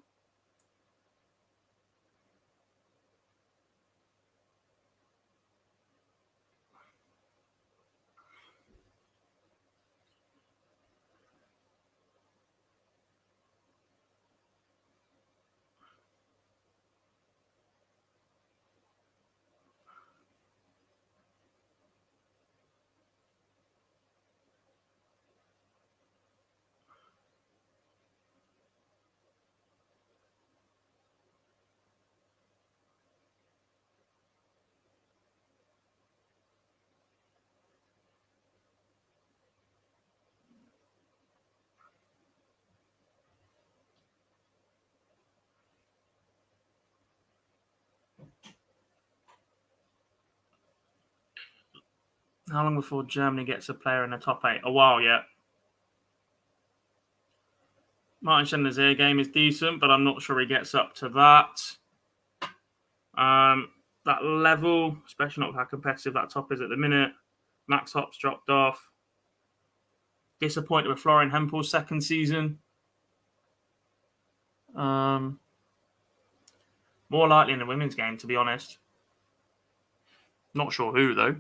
How long before Germany gets a player in the top 8? A while yet. Martin Schindler's ear game is decent, but I'm not sure he gets up to that. That level, especially not how competitive that top is at the minute. Max Hopp's dropped off. Disappointed with Florian Hempel's second season. More likely in the women's game, to be honest. Not sure who, though.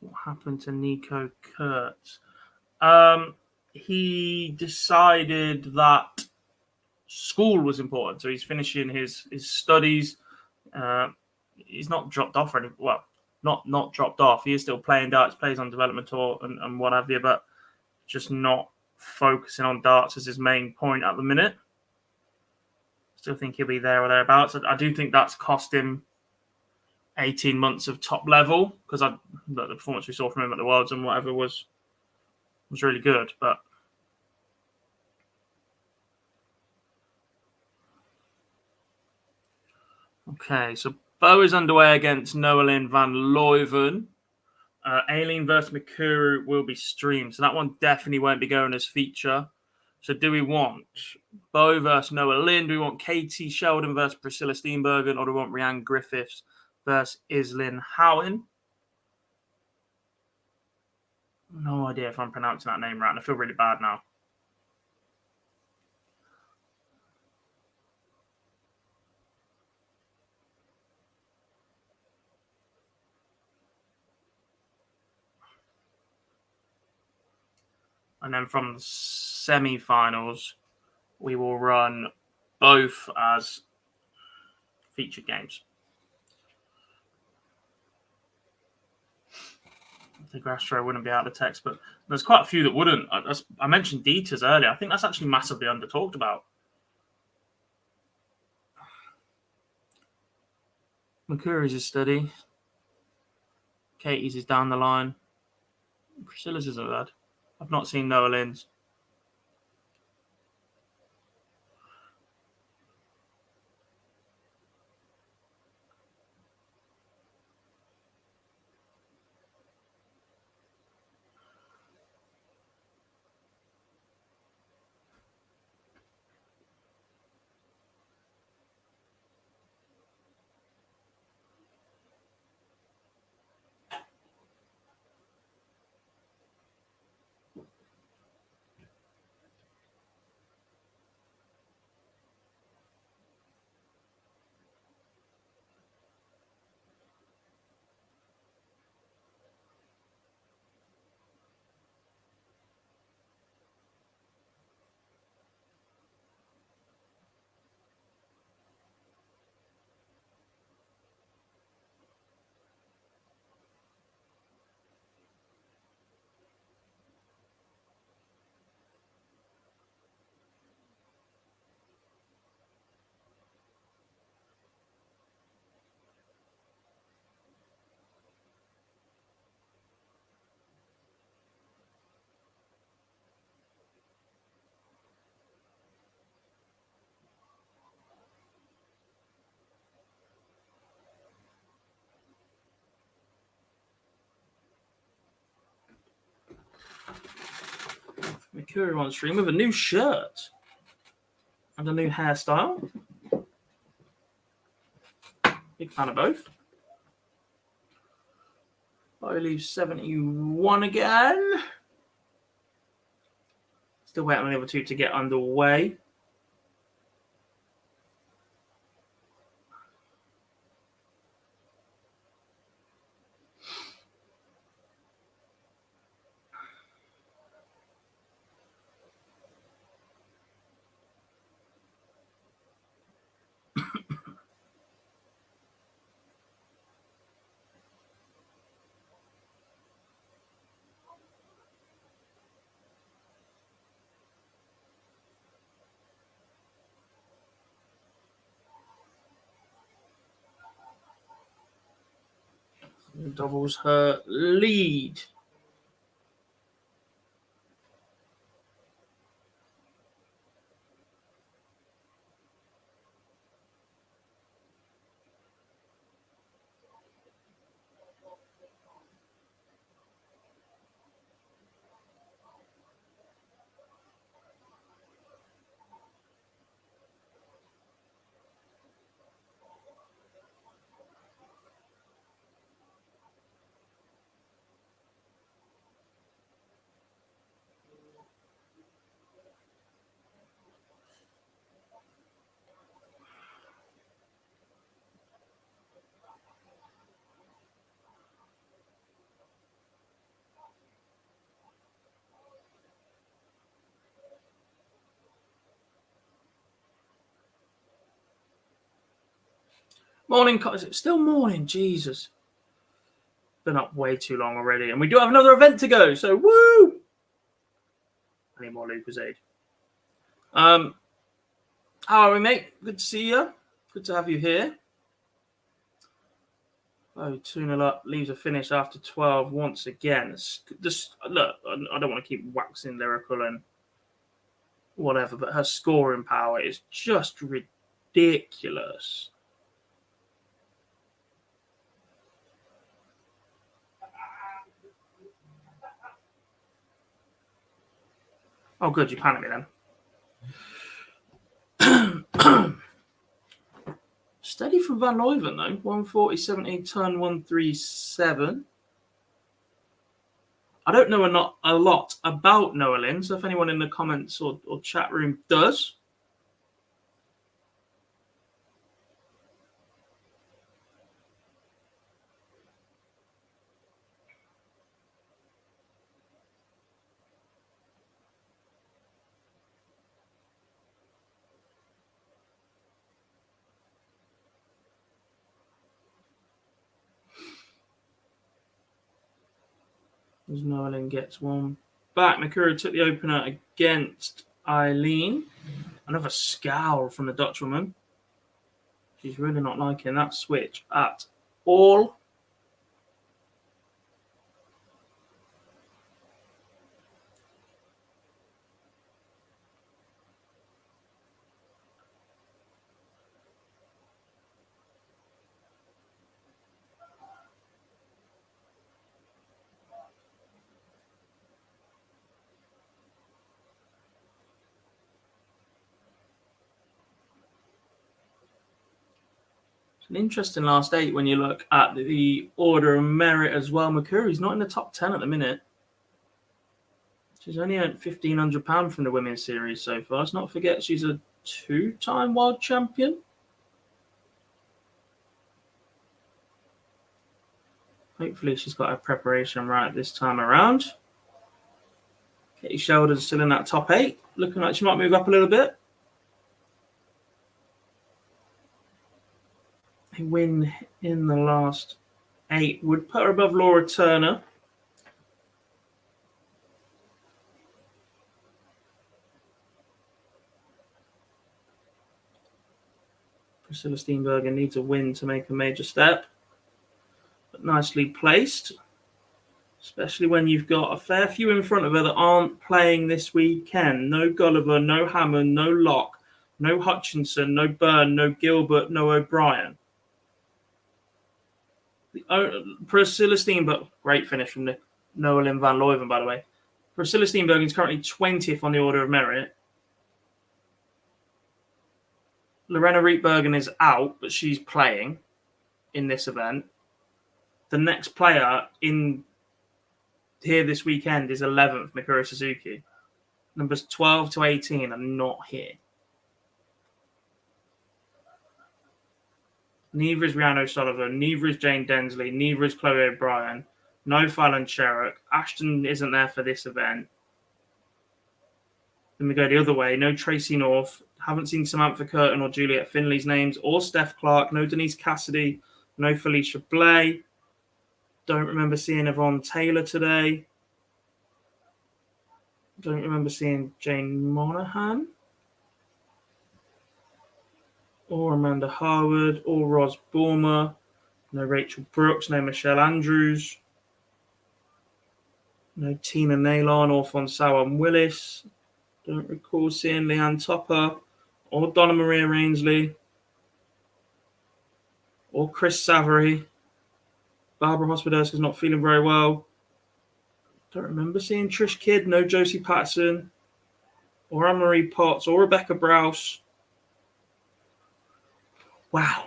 What happened to Nico Kurtz? He decided that school was important, so he's finishing his studies. He's not dropped off or anything. Well, not dropped off. He is still playing darts, plays on development tour and what have you, but just not focusing on darts as his main point at the minute. Still think he'll be there or thereabouts. I do think that's cost him 18 months of top level, because the performance we saw from him at the Worlds and whatever was really good. But okay, so Bo is underway against Noelyn van Leuven. Aileen versus Mikuru will be streamed, so that one definitely won't be going as feature. So do we want Bo versus Noah Lynn? Do we want Katie Sheldon versus Priscilla Steenbergen? Or do we want Rhiannon Griffiths versus Islin Howen? No idea if I'm pronouncing that name right, and I feel really bad now. And then from the semi-finals, we will run both as featured games. The Grastro wouldn't be out of the text, but there's quite a few that wouldn't. I mentioned Dieters earlier. I think that's actually massively under-talked about. Makuri's is steady. Katie's is down the line. Priscilla's isn't bad. I've not seen Noah Lynn's. Makuri on stream with a new shirt and a new hairstyle. Big fan of both. I leave 71 again. Still waiting on the other two to get underway. Doubles her lead. Morning, is it still morning? Jesus. Been up way too long already. And we do have another event to go, so woo! I need more Lucozade. How are we, mate? Good to see you. Good to have you here. Oh, 2-0 up, leaves a finish after 12 once again. Just, look, I don't want to keep waxing lyrical and whatever, but her scoring power is just ridiculous. Oh, good, you panicked me then. Steady from Van Leuven, though. 140, 17, turn 137. I don't know a lot about Noah Lynn, so if anyone in the comments or chat room does. As Noah Lynn gets one back. Makuri took the opener against Eileen. Another scowl from the Dutchwoman. She's really not liking that switch at all. An interesting last 8 when you look at the order of merit as well. Makuri's not in the top 10 at the minute. She's only earned £1,500 from the women's series so far. Let's not forget she's a 2-time world champion. Hopefully she's got her preparation right this time around. Katie Sheldon's still in that top 8. Looking like she might move up a little bit. A win in the last 8 would put her above Laura Turner. Priscilla Steenbergen needs a win to make a major step. But nicely placed. Especially when you've got a fair few in front of her that aren't playing this weekend. No Gulliver, no Hammond, no Locke, no Hutchinson, no Byrne, no Gilbert, no O'Brien. Priscilla Steenbergen, great finish from Noah Lynn van Leuven, by the way. Priscilla Steenbergen is currently 20th on the order of merit. Lorena Rietbergen is out, but she's playing in this event. The next player in here this weekend is 11th, Mikuru Suzuki. Numbers 12 to 18 are not here. Neither is Rhiannon O'Sullivan, neither is Jane Densley, neither is Chloe O'Brien, no Fallon Sherrock. Ashton isn't there for this event. Then we go the other way. No Tracy North. Haven't seen Samantha Curtin or Juliet Finley's names, or Steph Clark. No Denise Cassidy. No Felicia Blay. Don't remember seeing Yvonne Taylor today. Don't remember seeing Jane Monahan. Or Amanda Harwood. Or Ros Bormer. No Rachel Brooks. No Michelle Andrews. No Tina Naylon or Fonsawa Willis. Don't recall seeing Leanne Topper or Donna Maria Rainsley or Chris Savary. Barbara Hospoderska's not feeling very well. Don't remember seeing Trish Kidd, no Josie Patterson or Anne-Marie Potts or Rebecca Browse. Wow.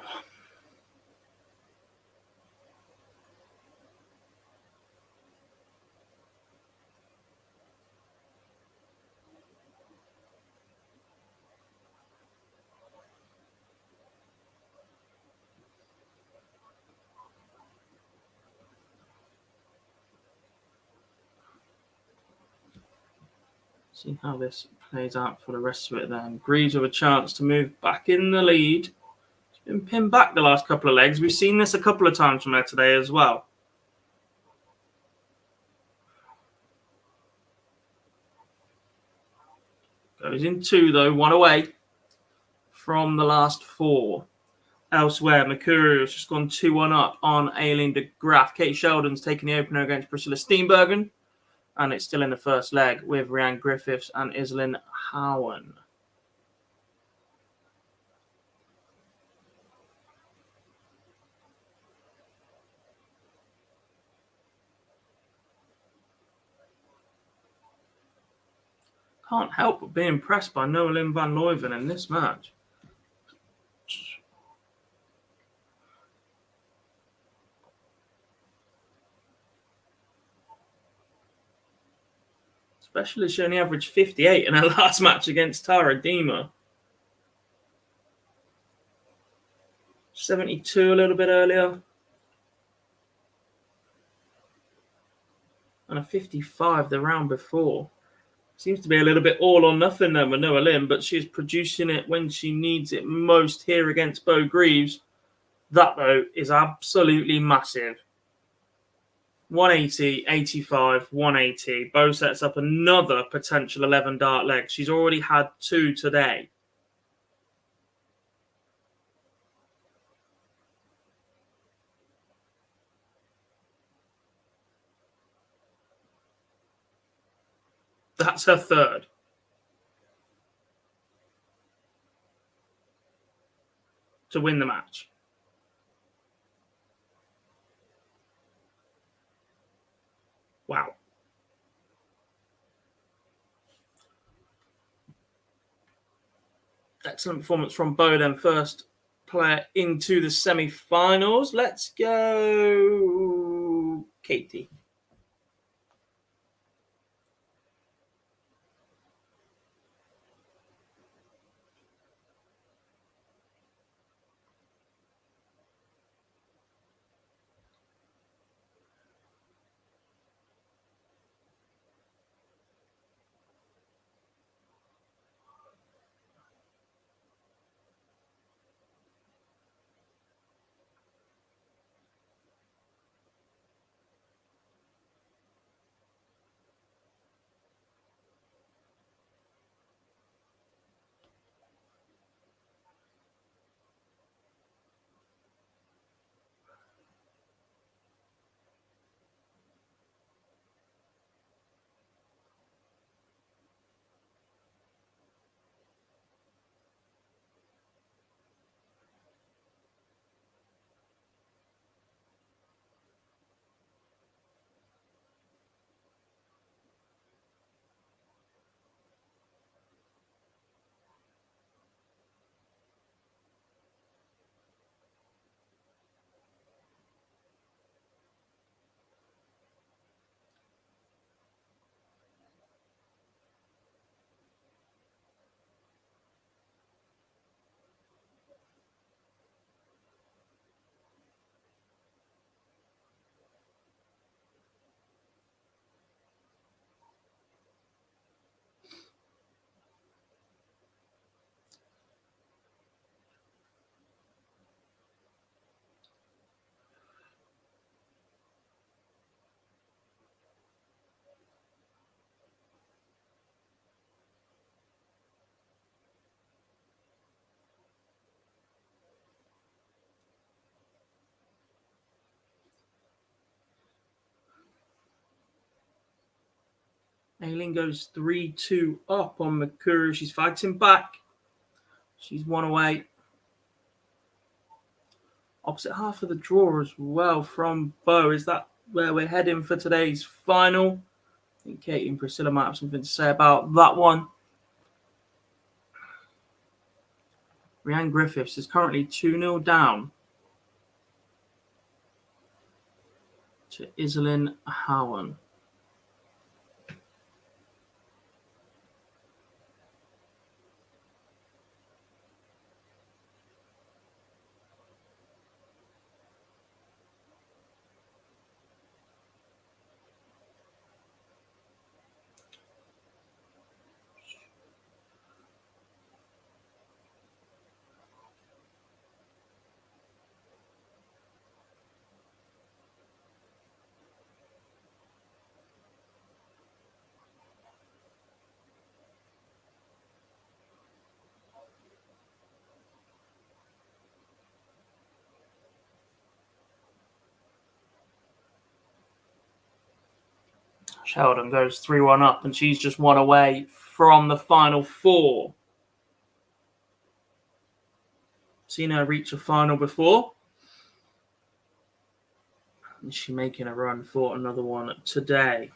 See how this plays out for the rest of it then. Greaves with a chance to move back in the lead. She's been pinned back the last couple of legs. We've seen this a couple of times from her today as well. Goes in 2 though, 1 away from the last 4. Elsewhere, Mikuru has just gone 2-1 up on Aileen de Graaf. Kate Sheldon's taking the opener against Priscilla Steenbergen. And it's still in the first leg with Rhiannon Griffiths and Iselin Howen. Can't help but be impressed by Noah Lynn van Leuven in this match. Especially she only averaged 58 in her last match against Tara Dima. 72 a little bit earlier. And a 55 the round before. Seems to be a little bit all or nothing there with Noah Lynn, but she's producing it when she needs it most here against Bo Greaves. That, though, is absolutely massive. 180, 85, 180. Bo sets up another potential 11 dart leg. She's already had 2 today. That's her third. To win the match. Wow. Excellent performance from Bo then. First player into the semi-finals. Let's go, Katie. Aileen goes 3-2 up on Mikuru. She's fighting back. She's one away. Opposite half of the draw as well from Bo. Is that where we're heading for today's final? I think Katie and Priscilla might have something to say about that one. Rhiannon Griffiths is currently 2-0 down to Iselin Howan. Sheldon goes 3-1 up, and she's just one away from the final four. Seen her reach a final before. Is she making a run for another one today?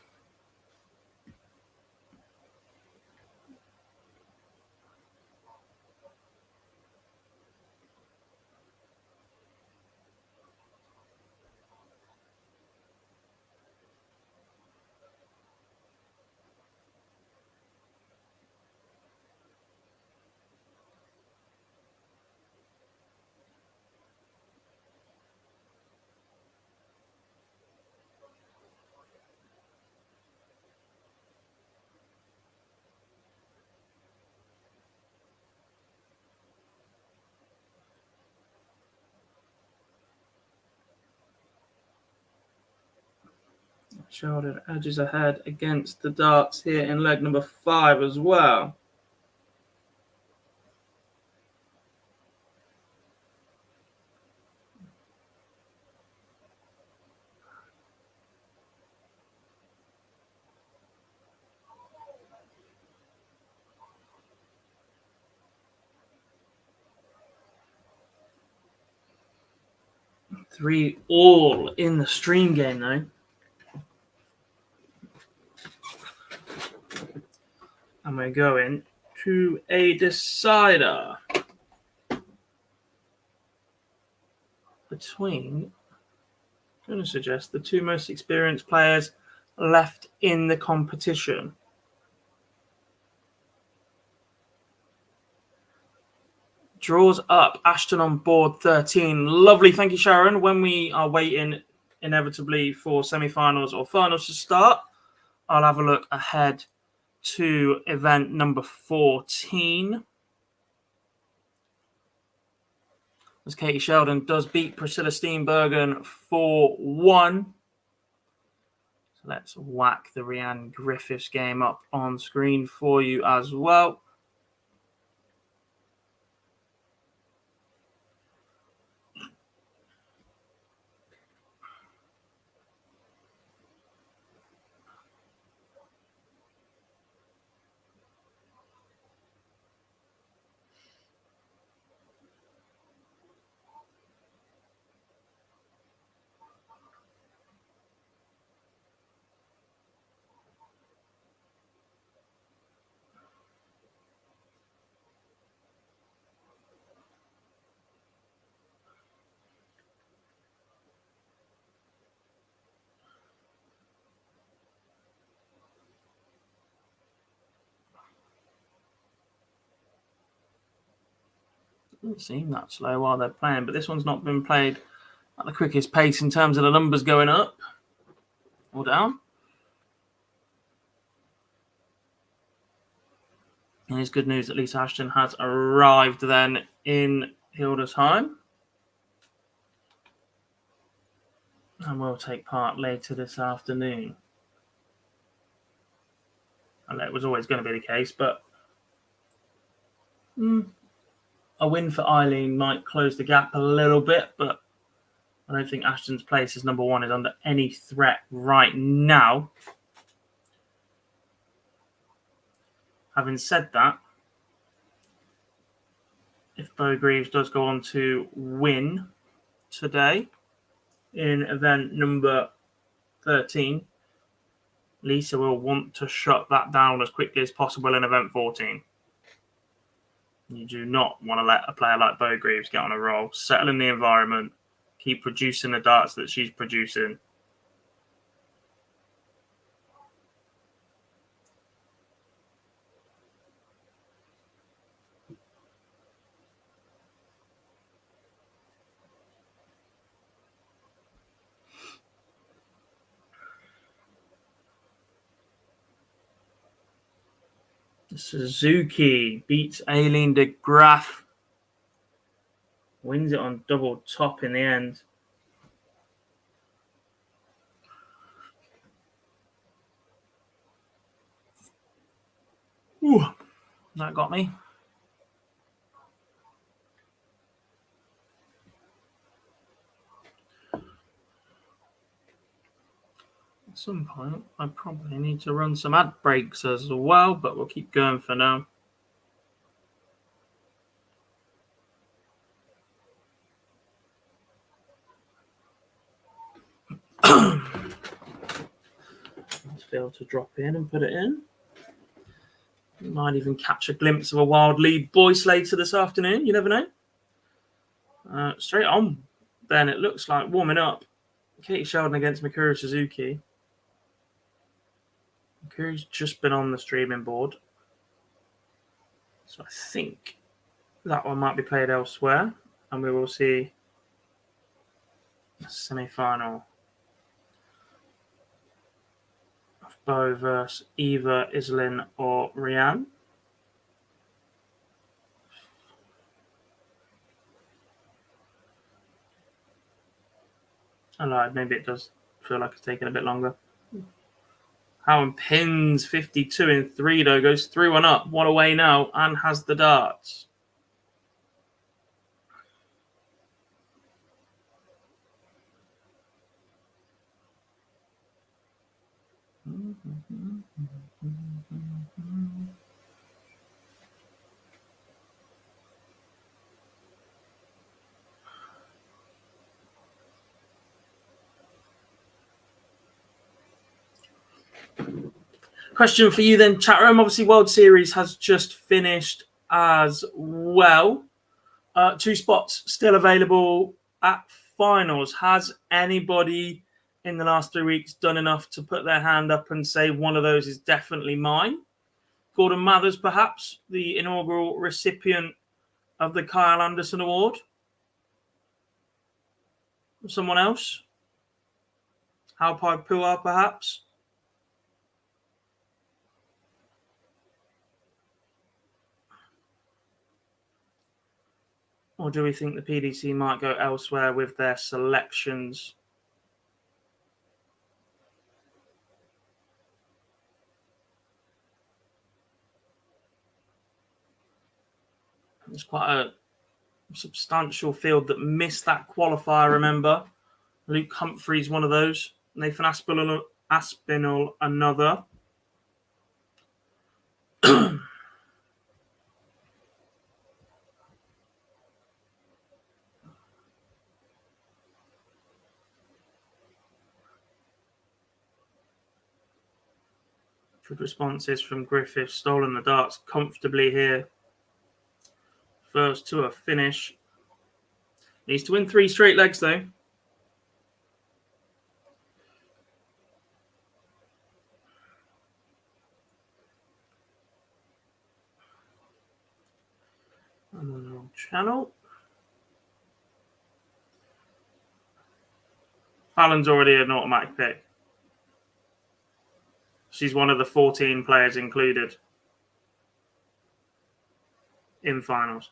Sheldon edges ahead against the darts here in leg number 5 as well. 3-3 in the stream game, though. And we're going to a decider between, I'm going to suggest, the two most experienced players left in the competition. Draws up. Ashton on board 13. Lovely. Thank you, Sharon. When we are waiting inevitably for semi-finals or finals to start, I'll have a look ahead to event number 14. As Katie Sheldon does beat Priscilla Steenbergen 4-1. So let's whack the Rhiann Griffiths game up on screen for you as well. Doesn't seem that slow while they're playing, but this one's not been played at the quickest pace in terms of the numbers going up or down. And it's good news that Lisa Ashton has arrived then in Hildesheim. And will take part later this afternoon. And that was always going to be the case, but a win for Eileen might close the gap a little bit, but I don't think Ashton's place as number one is under any threat right now. Having said that, if Bo Greaves does go on to win today in event number 13, Lisa will want to shut that down as quickly as possible in event 14. You do not want to let a player like Bo Greaves get on a roll, settle in the environment, keep producing the darts that she's producing. Suzuki beats Aileen de Graaf. Wins it on double top in the end. Ooh, that got me. At some point, I probably need to run some ad breaks as well, but we'll keep going for now. Let's fail to drop in and put it in. We might even catch a glimpse of a wild lead boys later this afternoon. You never know. Straight on, then it looks like warming up. Katie Sheldon against Mikuru Suzuki. Mikuru's just been on the streaming board, so I think that one might be played elsewhere, and we will see a semi-final of Bo versus Eva, Iselin, or Rhiann. I lied, maybe it does feel like it's taking a bit longer. Howard pins 52 in 3, though. Goes 3-1 up. One away now and has the darts. Question for you then, chat room. Obviously, World Series has just finished as well. 2 spots still available at finals. Has anybody in the last 3 weeks done enough to put their hand up and say one of those is definitely mine? Gordon Mathers, perhaps, the inaugural recipient of the Kyle Anderson Award? Someone else? Alpai Pua, perhaps? Or do we think the PDC might go elsewhere with their selections? It's quite a substantial field that missed that qualifier, remember. Luke Humphrey's one of those. Nathan Aspinall another. Good responses from Griffith. Stolen the darts comfortably here. First to a finish. Needs to win 3 straight legs, though. I'm on the wrong channel. Fallon's already an automatic pick. She's one of the 14 players included in finals.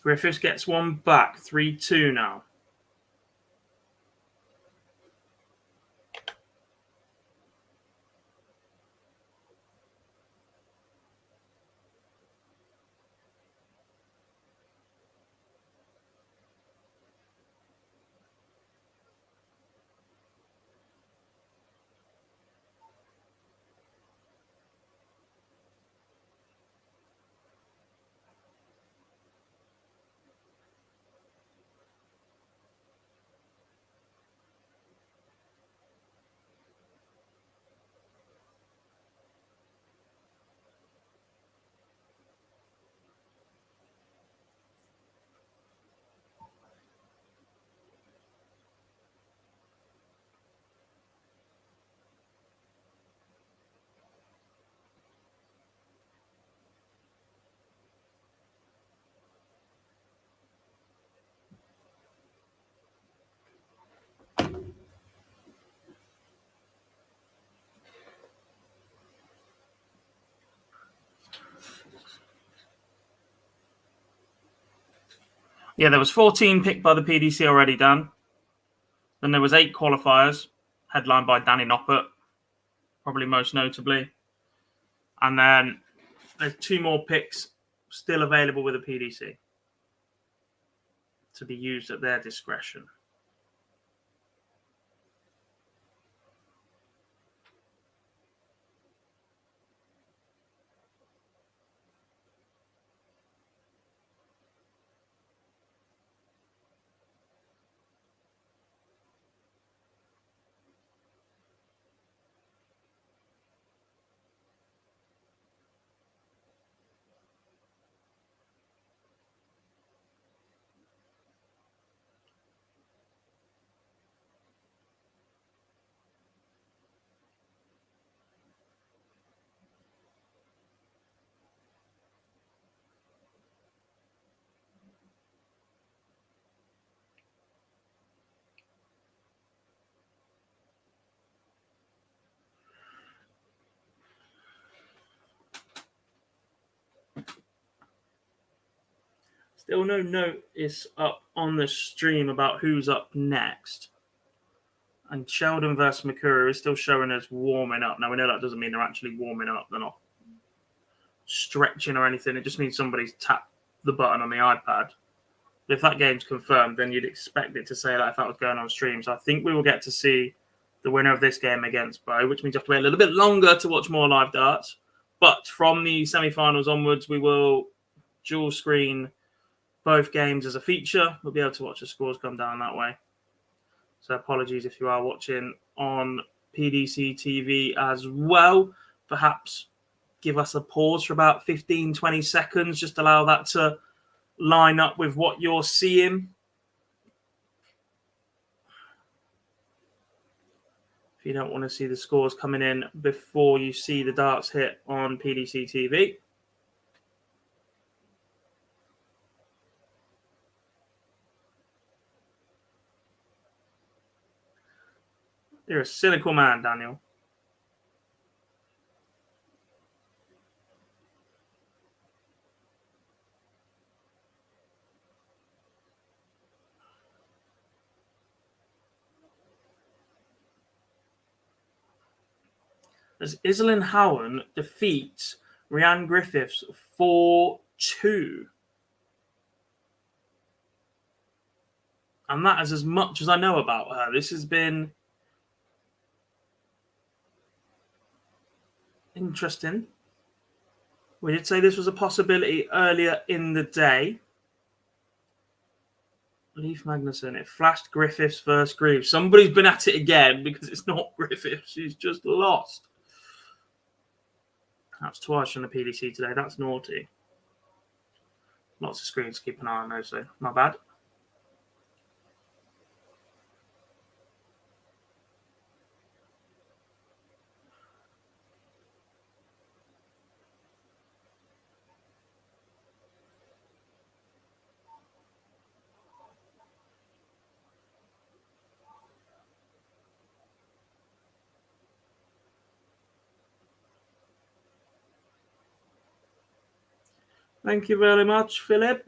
Griffiths gets one back, 3-2 now. Yeah, there was 14 picked by the PDC already, Dan. Then there was 8 qualifiers, headlined by Danny Noppert, probably most notably. And then there's 2 more picks still available with the PDC to be used at their discretion. Still no notice up on the stream about who's up next. And Sheldon versus Makura is still showing us warming up. Now, we know that doesn't mean they're actually warming up. They're not stretching or anything. It just means somebody's tapped the button on the iPad. But if that game's confirmed, then you'd expect it to say that if that was going on stream. So I think we will get to see the winner of this game against Bo, which means you have to wait a little bit longer to watch more live darts. But from the semi-finals onwards, we will dual screen both games as a feature. We'll be able to watch the scores come down that way. So apologies if you are watching on PDC TV as well. Perhaps give us a pause for about 15, 20 seconds. Just allow that to line up with what you're seeing. If you don't want to see the scores coming in before you see the darts hit on PDC TV. You're a cynical man, Daniel. As Iselin Howen defeats Rhiannon Griffiths 4-2. And that is as much as I know about her. This has been interesting. We did say this was a possibility earlier in the day. Leif Magnusson, it flashed Griffiths versus Greaves. Somebody's been at it again because it's not Griffiths. She's just lost. That's twice on the PDC today. That's naughty. Lots of screens to keep an eye on those, so not bad. Thank you very much, Philip.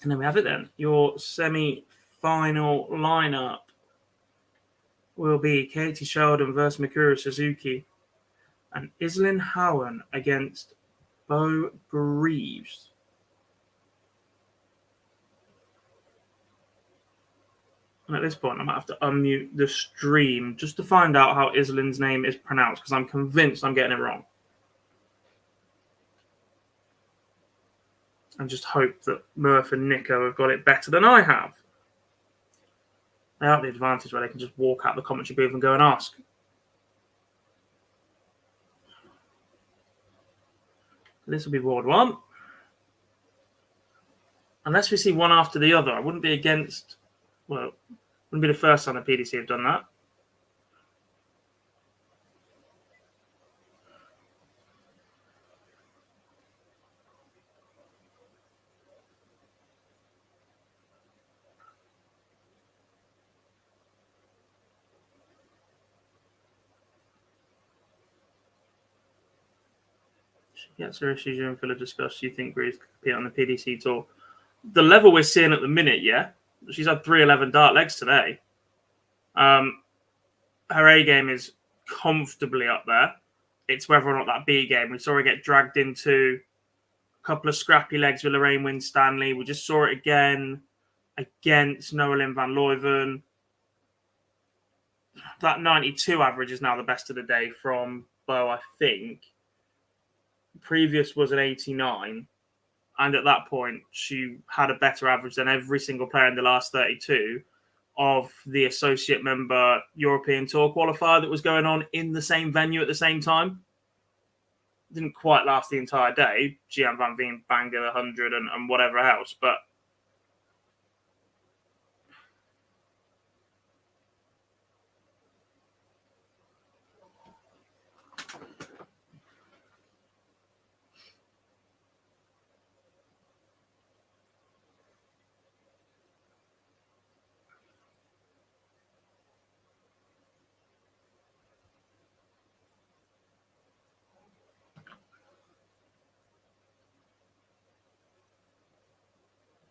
And then we have it then. Your semi-final lineup will be Katie Sheldon versus Mikuru Suzuki and Iselin Howen against Bo Greaves. And at this point, I might have to unmute the stream just to find out how Iselin's name is pronounced, because I'm convinced I'm getting it wrong. And just hope that Murph and Nico have got it better than I have. They have the advantage where they can just walk out the commentary booth and go and ask. This will be Ward 1. Unless we see one after the other, I wouldn't be against... Well, wouldn't be the first time the PDC have done that. She gets her issues you and Philip discussed. You think Greaves could compete on the PDC tour? The level we're seeing at the minute, yeah. She's had 311 dart legs today. Her A game is comfortably up there. It's whether or not that B game. We saw her get dragged into a couple of scrappy legs with Lorraine Winstanley. We just saw it again against Noelyn van Leuven. That 92 average is now the best of the day from Bo, I think. Previous was an 89. And at that point, she had a better average than every single player in the last 32 of the associate member European Tour qualifier that was going on in the same venue at the same time. Didn't quite last the entire day. Gian Van Veen banged 100 and whatever else. But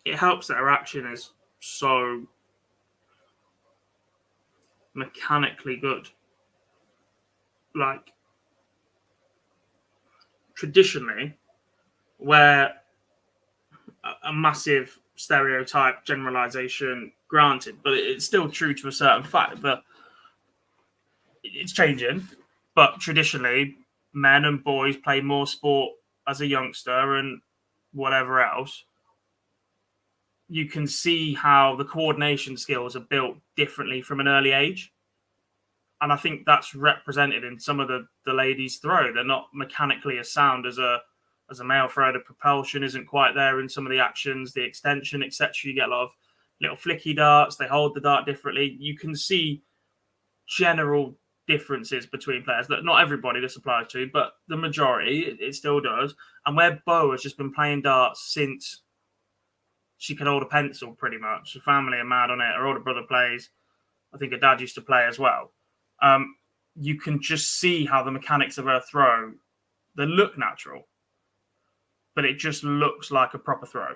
it helps that her action is so mechanically good. Like, traditionally, where a massive stereotype generalization granted, but it's still true to a certain fact, but it's changing, but traditionally, men and boys play more sport as a youngster and whatever else. You can see how the coordination skills are built differently from an early age. And I think that's represented in some of the ladies' throw. They're not mechanically as sound as a male throw. The propulsion isn't quite there in some of the actions, the extension, etc. You get a lot of little flicky darts. They hold the dart differently. You can see general differences between players that not everybody this applies to, but the majority, it still does. And where Bo has just been playing darts since she could hold a pencil pretty much. Her family are mad on it. Her older brother plays. I think her dad used to play as well. You can just see how the mechanics of her throw, they look natural, but it just looks like a proper throw.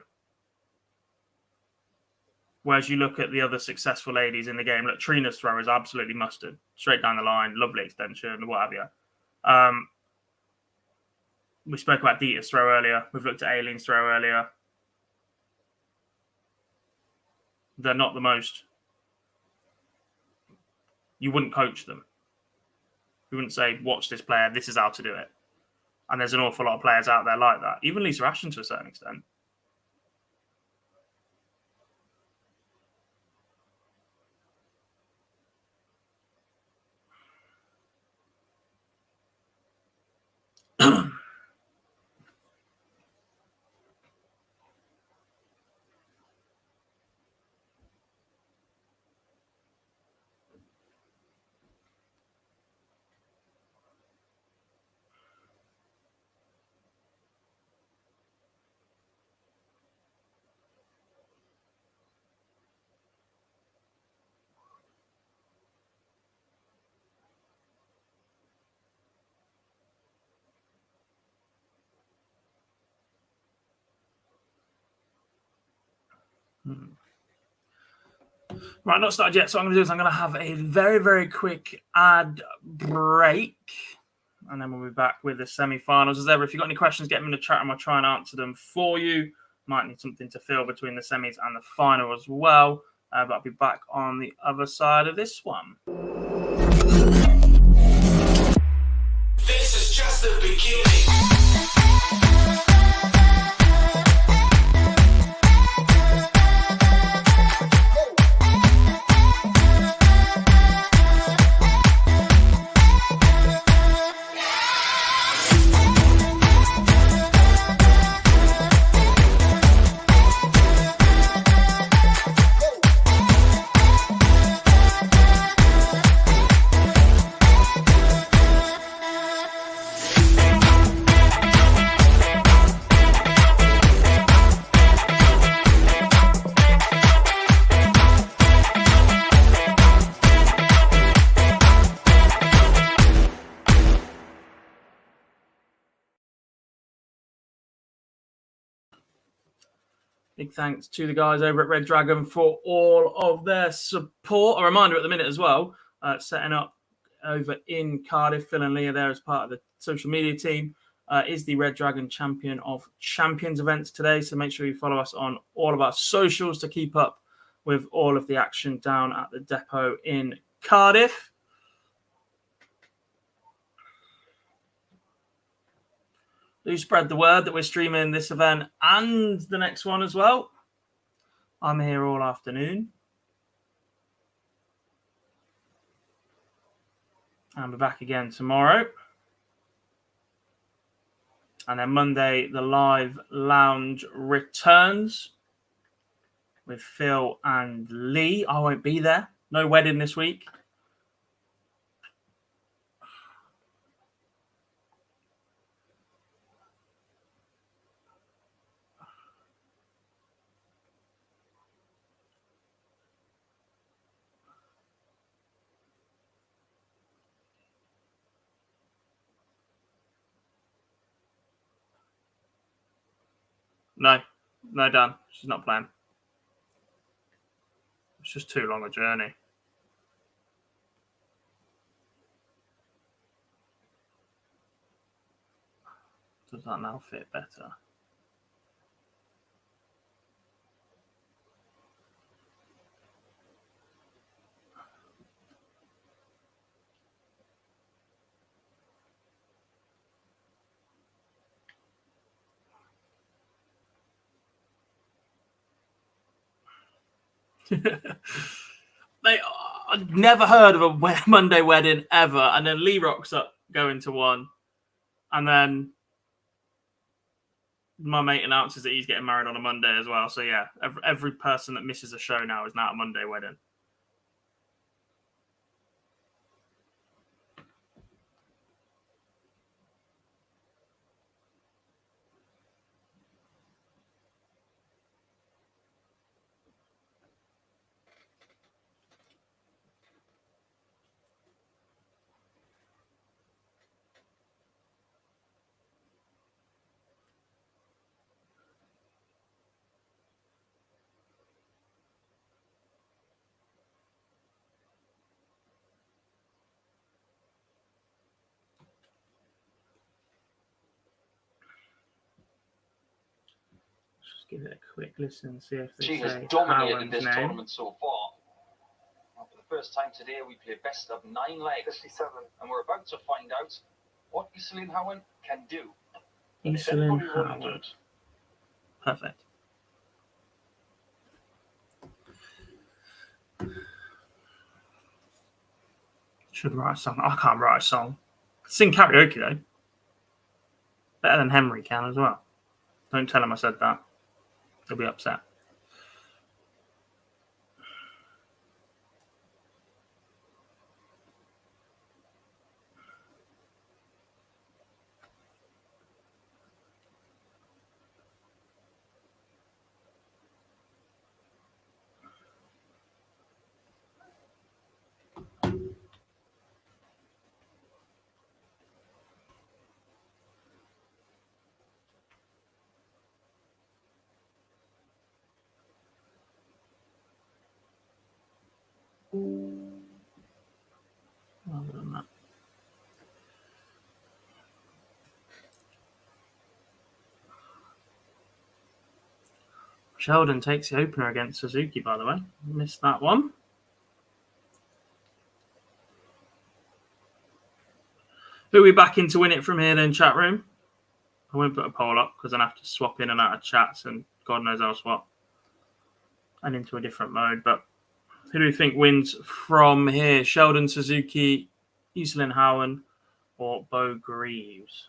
Whereas you look at the other successful ladies in the game, look, Trina's throw is absolutely mustard. Straight down the line, lovely extension, what have you. We spoke about Dita's throw earlier. We've looked at Aileen's throw earlier. They're not the most... You wouldn't coach them. You wouldn't say, watch this player, this is how to do it. And there's an awful lot of players out there like that. Even Lisa Ashton to a certain extent. Right, not started yet. So what I'm going to do is I'm going to have a very, very quick ad break. And then we'll be back with the semi-finals. As ever, if you've got any questions, get them in the chat and I'll try and answer them for you. Might need something to fill between the semis and the final as well. But I'll be back on the other side of this one. This is just the beginning. Big thanks to the guys over at Red Dragon for all of their support. A reminder at the minute as well, setting up over in Cardiff. Phil and Leah there as part of the social media team. Is the Red Dragon Champion of Champions events today. So make sure you follow us on all of our socials to keep up with all of the action down at the depot in Cardiff. Do spread the word that we're streaming this event and the next one as well. I'm here all afternoon. I'll be back again tomorrow. And then Monday, the live lounge returns with Phil and Lee. I won't be there. No wedding this week. No, Dan. She's not playing. It's just too long a journey. Does that now fit better? I've never heard of a Monday wedding ever. And then Lee rocks up going to one. And then my mate announces that he's getting married on a Monday as well. So yeah, every person that misses a show now is now a Monday wedding. Give it a quick listen, see if they She has say dominated Howland's this name. tournament so far. And for the first time today, we play best of 9 legs. 57. And we're about to find out what Iselin Howland can do. Iselin Howland. Perfect. Should write a song. I can't write a song. Sing karaoke though. Better than Henry can as well. Don't tell him I said that. He'll be upset. Other than that. Sheldon takes the opener against Suzuki, by the way. Missed that one. Who are we backing to win it from here then, chat room? I won't put a poll up because I'll have to swap in and out of chats and God knows I'll swap. And into a different mode. But who do we think wins from here? Sheldon Suzuki, Iselin Howland, or Bo Greaves?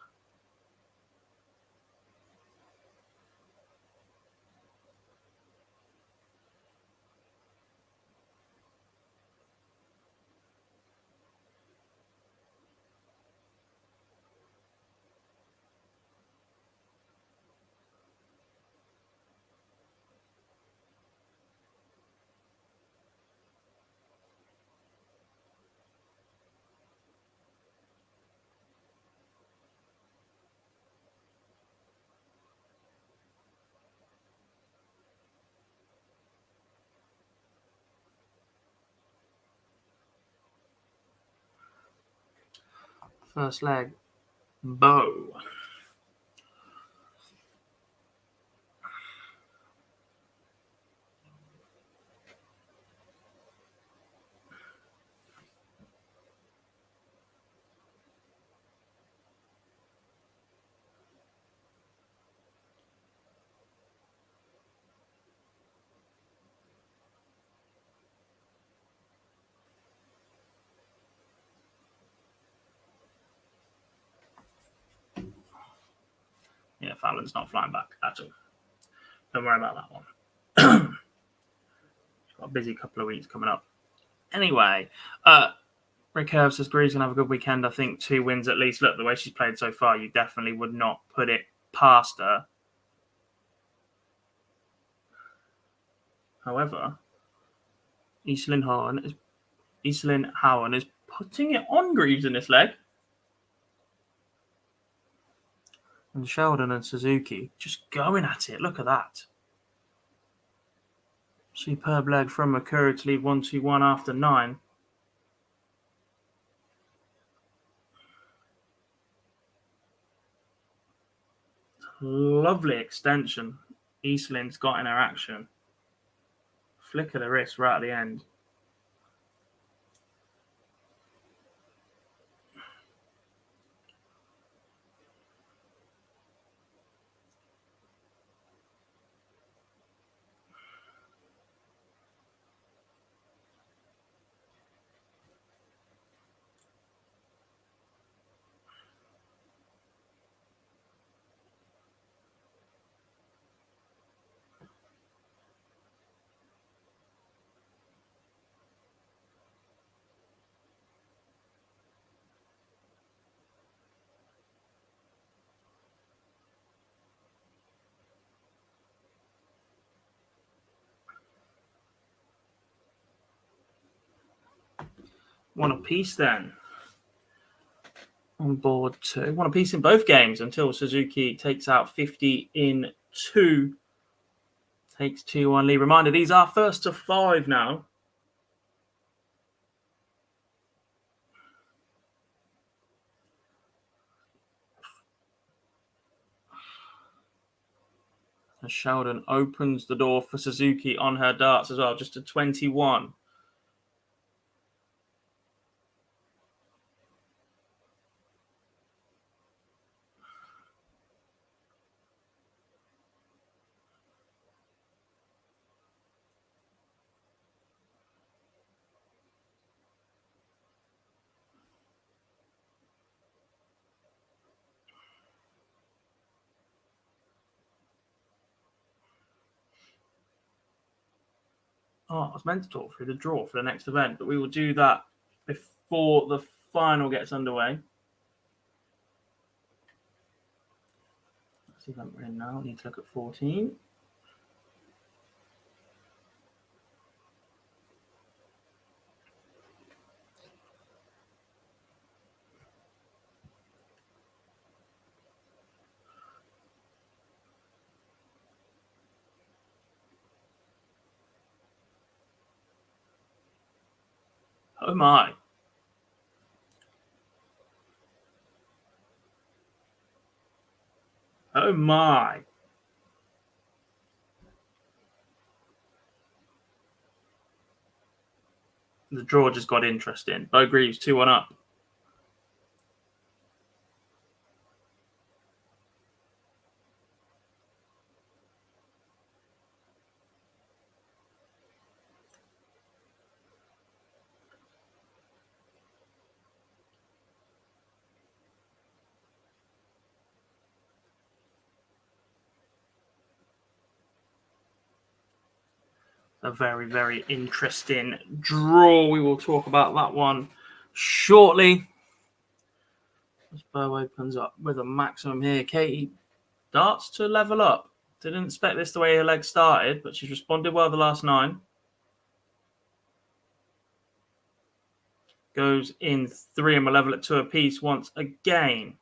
First leg, Bo. Yeah, Fallon's not flying back at all. Don't worry about that one. Got a busy couple of weeks coming up. Anyway, Rick Herb says Greaves going to have a good weekend. I think 2 wins at least. Look, the way she's played so far, you definitely would not put it past her. However, Iselin Howland is putting it on Greaves in this leg. And Sheldon and Suzuki just going at it. Look at that. Superb leg from Makura to lead 1-2-1 after 9. Lovely extension. Iselin's got in her action. Flick of the wrist right at the end. One apiece then. On board 2. One apiece in both games until Suzuki takes out 50 in 2. Takes 2-1 lead. Reminder, these are first to 5 now. As Sheldon opens the door for Suzuki on her darts as well, just to 21. Oh, I was meant to talk through the draw for the next event, but we will do that before the final gets underway. Let's see if we're in now. We need to look at 14. Oh my. Oh my. The draw just got interesting. Bo Greaves 2-1 up. A very, very interesting draw. We will talk about that one shortly. As Bo opens up with a maximum here. Katie darts to level up. Didn't expect this the way her leg started, but she's responded well the last 9. Goes in 3 and will level at 2 apiece once again.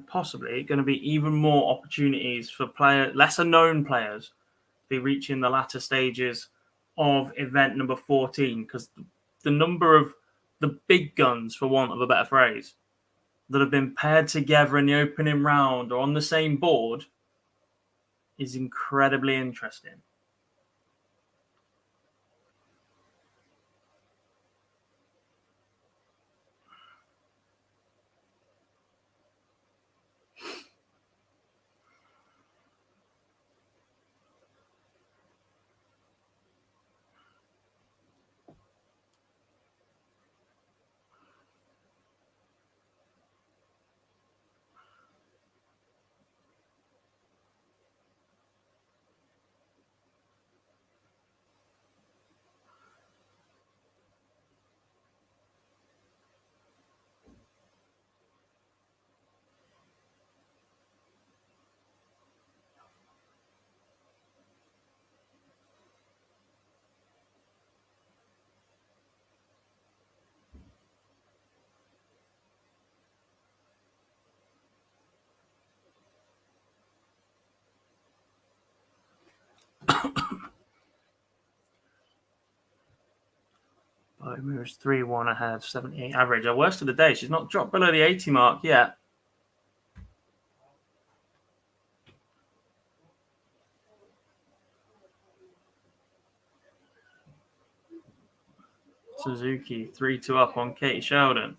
Possibly going to be even more opportunities for lesser known players to be reaching the latter stages of event number 14, because the number of the big guns, for want of a better phrase, that have been paired together in the opening round or on the same board is incredibly interesting. Bo moves 3-1 ahead, 78 average. Our worst of the day. She's not dropped below the 80 mark yet. Suzuki 3-2 up on Katie Sheldon.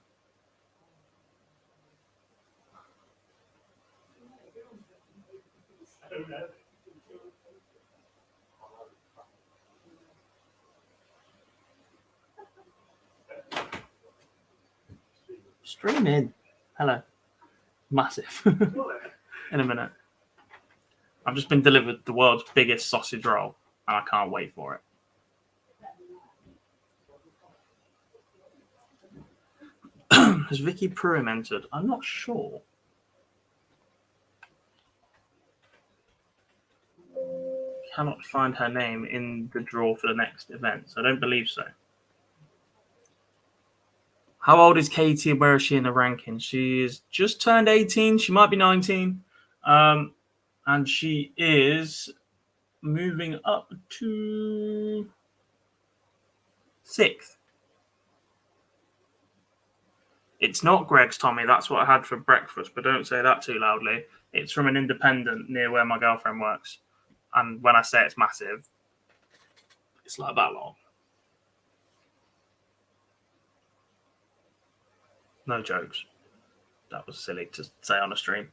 Streaming. Hello. Massive. In a minute. I've just been delivered the world's biggest sausage roll, and I can't wait for it. Has Vicky Pruim entered? I'm not sure. Cannot find her name in the draw for the next event, so I don't believe so. How old is Katie and where is she in the rankings? She is just turned 18. She might be 19. And she is moving up to 6th. It's not Greg's, Tommy. That's what I had for breakfast, but don't say that too loudly. It's from an independent near where my girlfriend works. And when I say it's massive, it's like that long. No jokes. That was silly to say on a stream.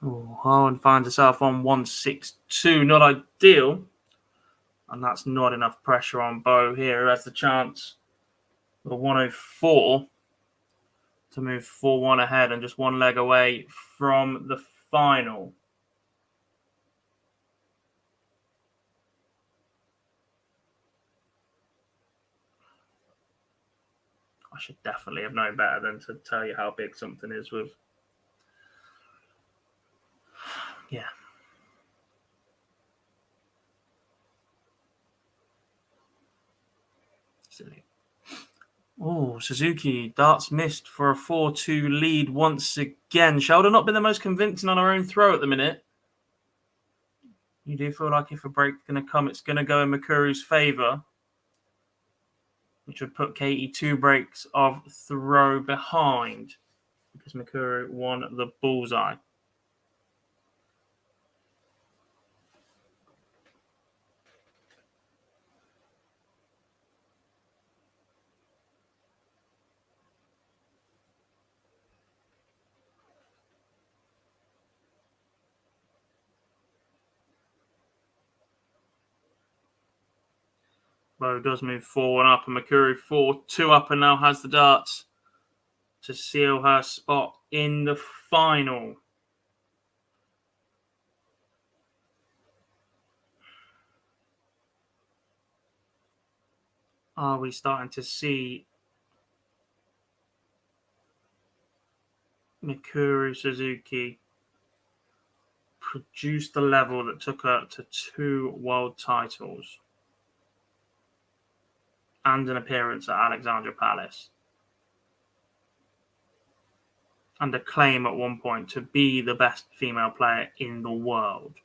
Oh, Harlan finds herself on 162. Not ideal. And that's not enough pressure on Bo here, who has the chance for 104 to move 4-1 ahead and just one leg away from the final. I should definitely have known better than to tell you how big something is with. Yeah. Silly. Oh, Suzuki, darts missed for a 4-2 lead once again. Sheldon not been the most convincing on her own throw at the minute. You do feel like if a break's going to come, it's going to go in Makuru's favour, which would put Katie 2 breaks of throw behind because Makuru won the bullseye. Bo does move 4-1 up, and Makuru 4-2 up, and now has the darts to seal her spot in the final. Are we starting to see Mikuru Suzuki produce the level that took her to 2 world titles and an appearance at Alexandra Palace, and a claim at one point to be the best female player in the world?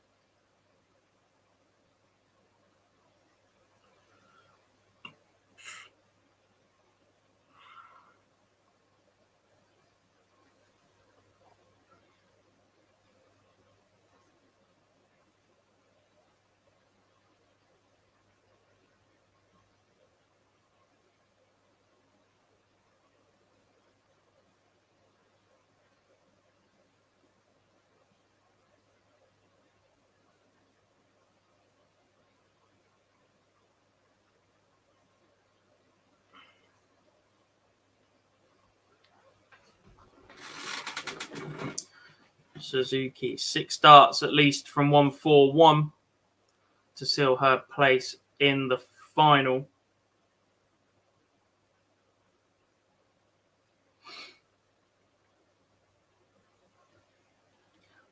Suzuki 6 darts at least from 141 to seal her place in the final.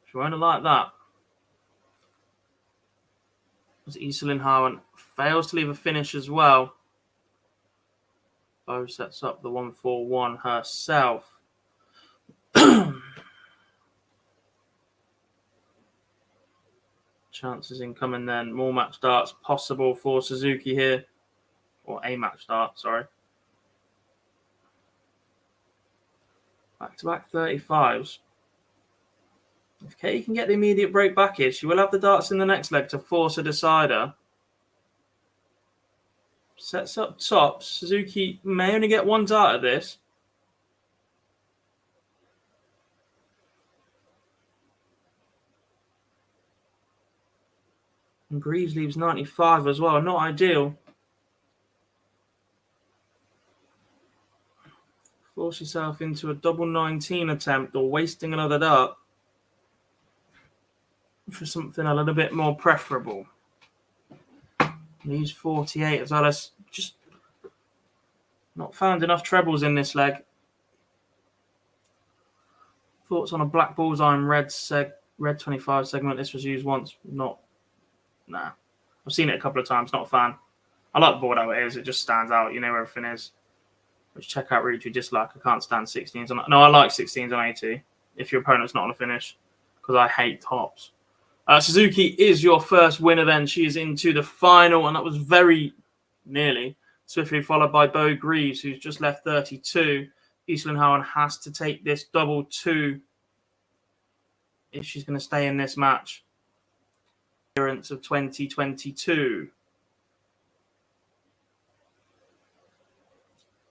She won't have liked that. As Iselin Howen fails to leave a finish as well. Bo sets up the 141 herself. Chances incoming then. More match darts possible for Suzuki here. Or a match dart, sorry. Back-to-back 35s. If Katie can get the immediate break back here, she will have the darts in the next leg to force a decider. Sets up tops. Suzuki may only get 1 dart at this. And Greaves leaves 95 as well. Not ideal. Force yourself into a double 19 attempt or wasting another dart for something a little bit more preferable. Leaves 48 as well. That's just not found enough trebles in this leg. Thoughts on a black bullseye and red 25 segment. This was used once. Nah. I've seen it a couple of times. Not a fan. I like the board how it is. It just stands out. You know where everything is. Which checkout route you dislike. I can't stand 16s. No, I like 16s on 80 if your opponent's not on a finish because I hate tops. Suzuki is your first winner then. She is into the final, and that was very nearly. Swiftly followed by Bo Greaves, who's just left 32. Eastland Howen has to take this double 2 if she's going to stay in this match. Appearance of 2022.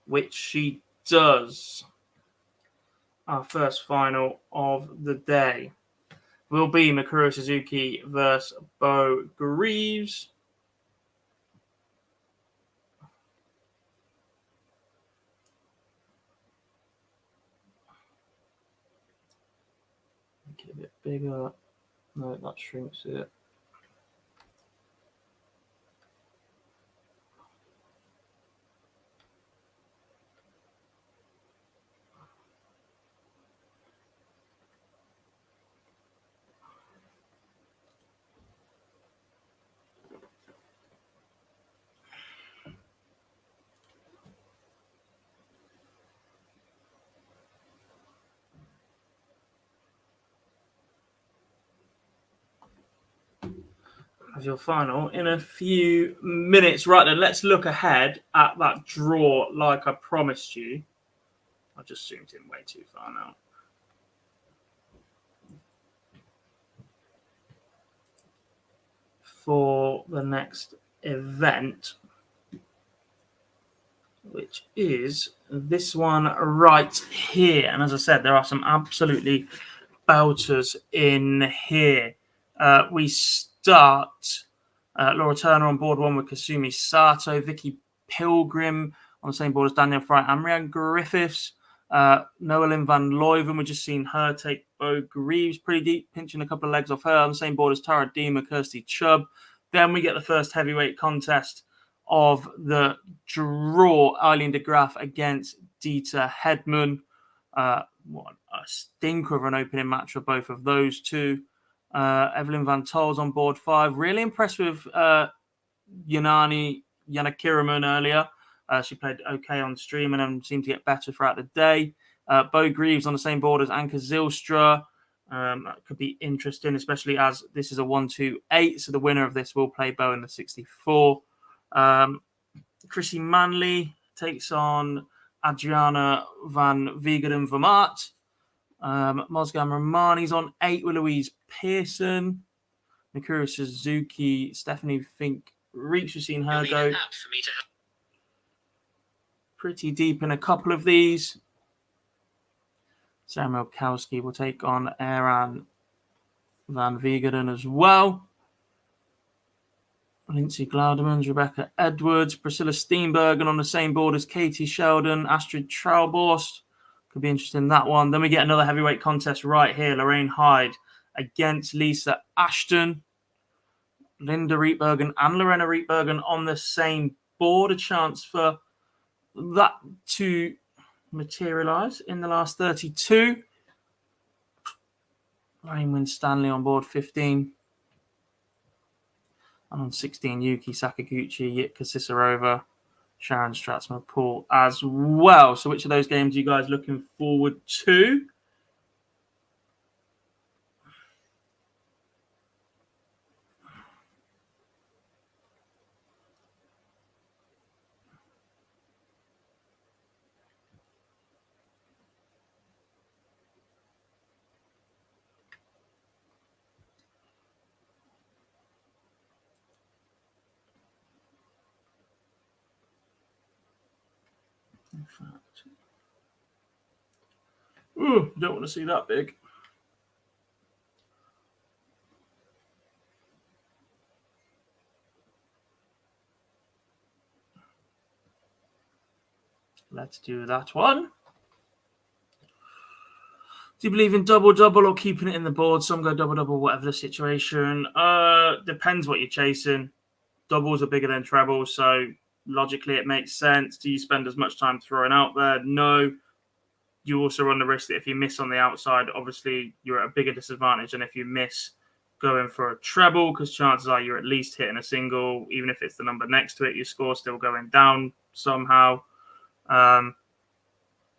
Which she does. Our first final of the day will be Mikuru Suzuki versus Bo Greaves. Make it a bit bigger. No, that shrinks it. As your final in a few minutes. Right then, let's look ahead at that draw like I promised you. I just zoomed in way too far now. For the next event, which is this one right here. And as I said, there are some absolutely belters in here. We start Laura Turner on board 1 with Kasumi Sato, Vicky Pilgrim on the same board as Danielle Fry, Amrian Griffiths, Noelyn Van Leuven. We've just seen her take Bo Greaves pretty deep, pinching a couple of legs off her on the same board as Tara Deema, Kirsty Chubb. Then we get the first heavyweight contest of the draw, Eileen de Graaf against Dieter Hedman. What a stinker of an opening match for both of those two. Evelyn Van Tol's on board 5. Really impressed with Yana Kiraman earlier. She played okay on stream and then seemed to get better throughout the day. Bo Greaves on the same board as Anka Zylstra. That could be interesting, especially as this is a 1-2-8. So the winner of this will play Bo in the 64. Chrissy Manley takes on Adriana Van Vigeren Vermaat. Mozgam Romani's on 8 with Louise Pearson. Mikuru Suzuki, Stephanie Fink Reach. We've seen her go pretty deep in a couple of these. Sarah Milkowski will take on Eran Van Vigeren as well. Lindsay Glaudermans, Rebecca Edwards, Priscilla Steenbergen on the same board as Katie Sheldon, Astrid Traubos. Could be interesting in that one. Then we get another heavyweight contest right here. Lorraine Hyde against Lisa Ashton. Linda Rietbergen and Lorena Rietbergen on the same board. A chance for that to materialise in the last 32. Lorraine Winstanley on board 15. And on 16, Yuki Sakaguchi, Yitka Cicerova, Sharon Stratzman-Poole as well. So which of those games are you guys looking forward to? In fact, ooh, don't want to see that big. Let's do that one. Do you believe in double-double or keeping it in the board? Some go double-double, whatever the situation. Depends what you're chasing. Doubles are bigger than trebles, so logically it makes sense. Do you spend as much time throwing out there? No. You also run the risk that if you miss on the outside, obviously you're at a bigger disadvantage than if you miss going for a treble, because chances are you're at least hitting a single. Even if it's the number next to it, your score's still going down somehow.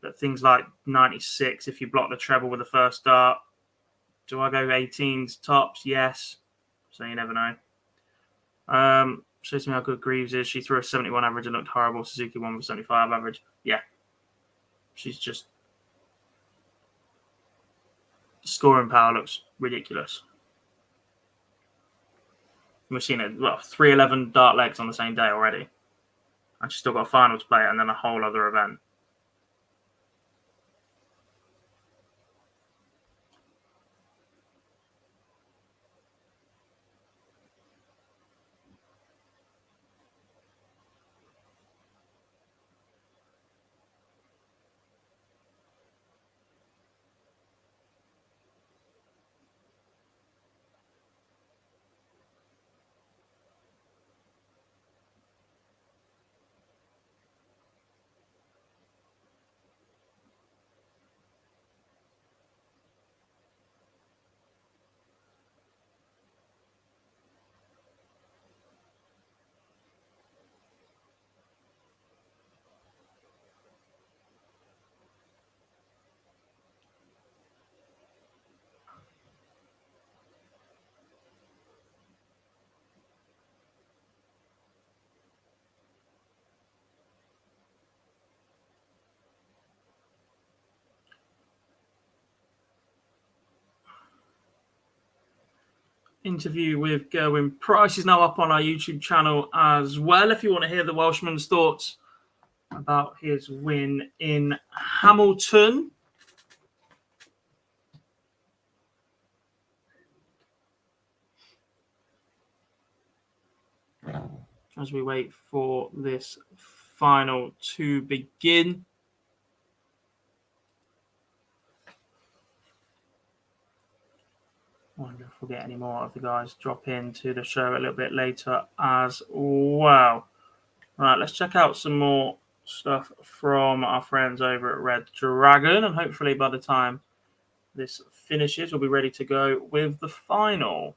But things like 96, if you block the treble with the first dart, do I go 18s tops? Yes. So you never know. Shows me how good Greaves is. She threw a 71 average and looked horrible. Suzuki won with 75 average. Yeah. She's just... scoring power looks ridiculous. We've seen it, 311 dart legs on the same day already. And she's still got a final to play and then a whole other event. Interview with Gerwyn Price is now up on our YouTube channel as well. If you want to hear the Welshman's thoughts about his win in Hamilton. As we wait for this final to begin. I wonder if we'll get any more of the guys drop into the show a little bit later as well. Right, let's check out some more stuff from our friends over at Red Dragon. And hopefully by the time this finishes, we'll be ready to go with the final.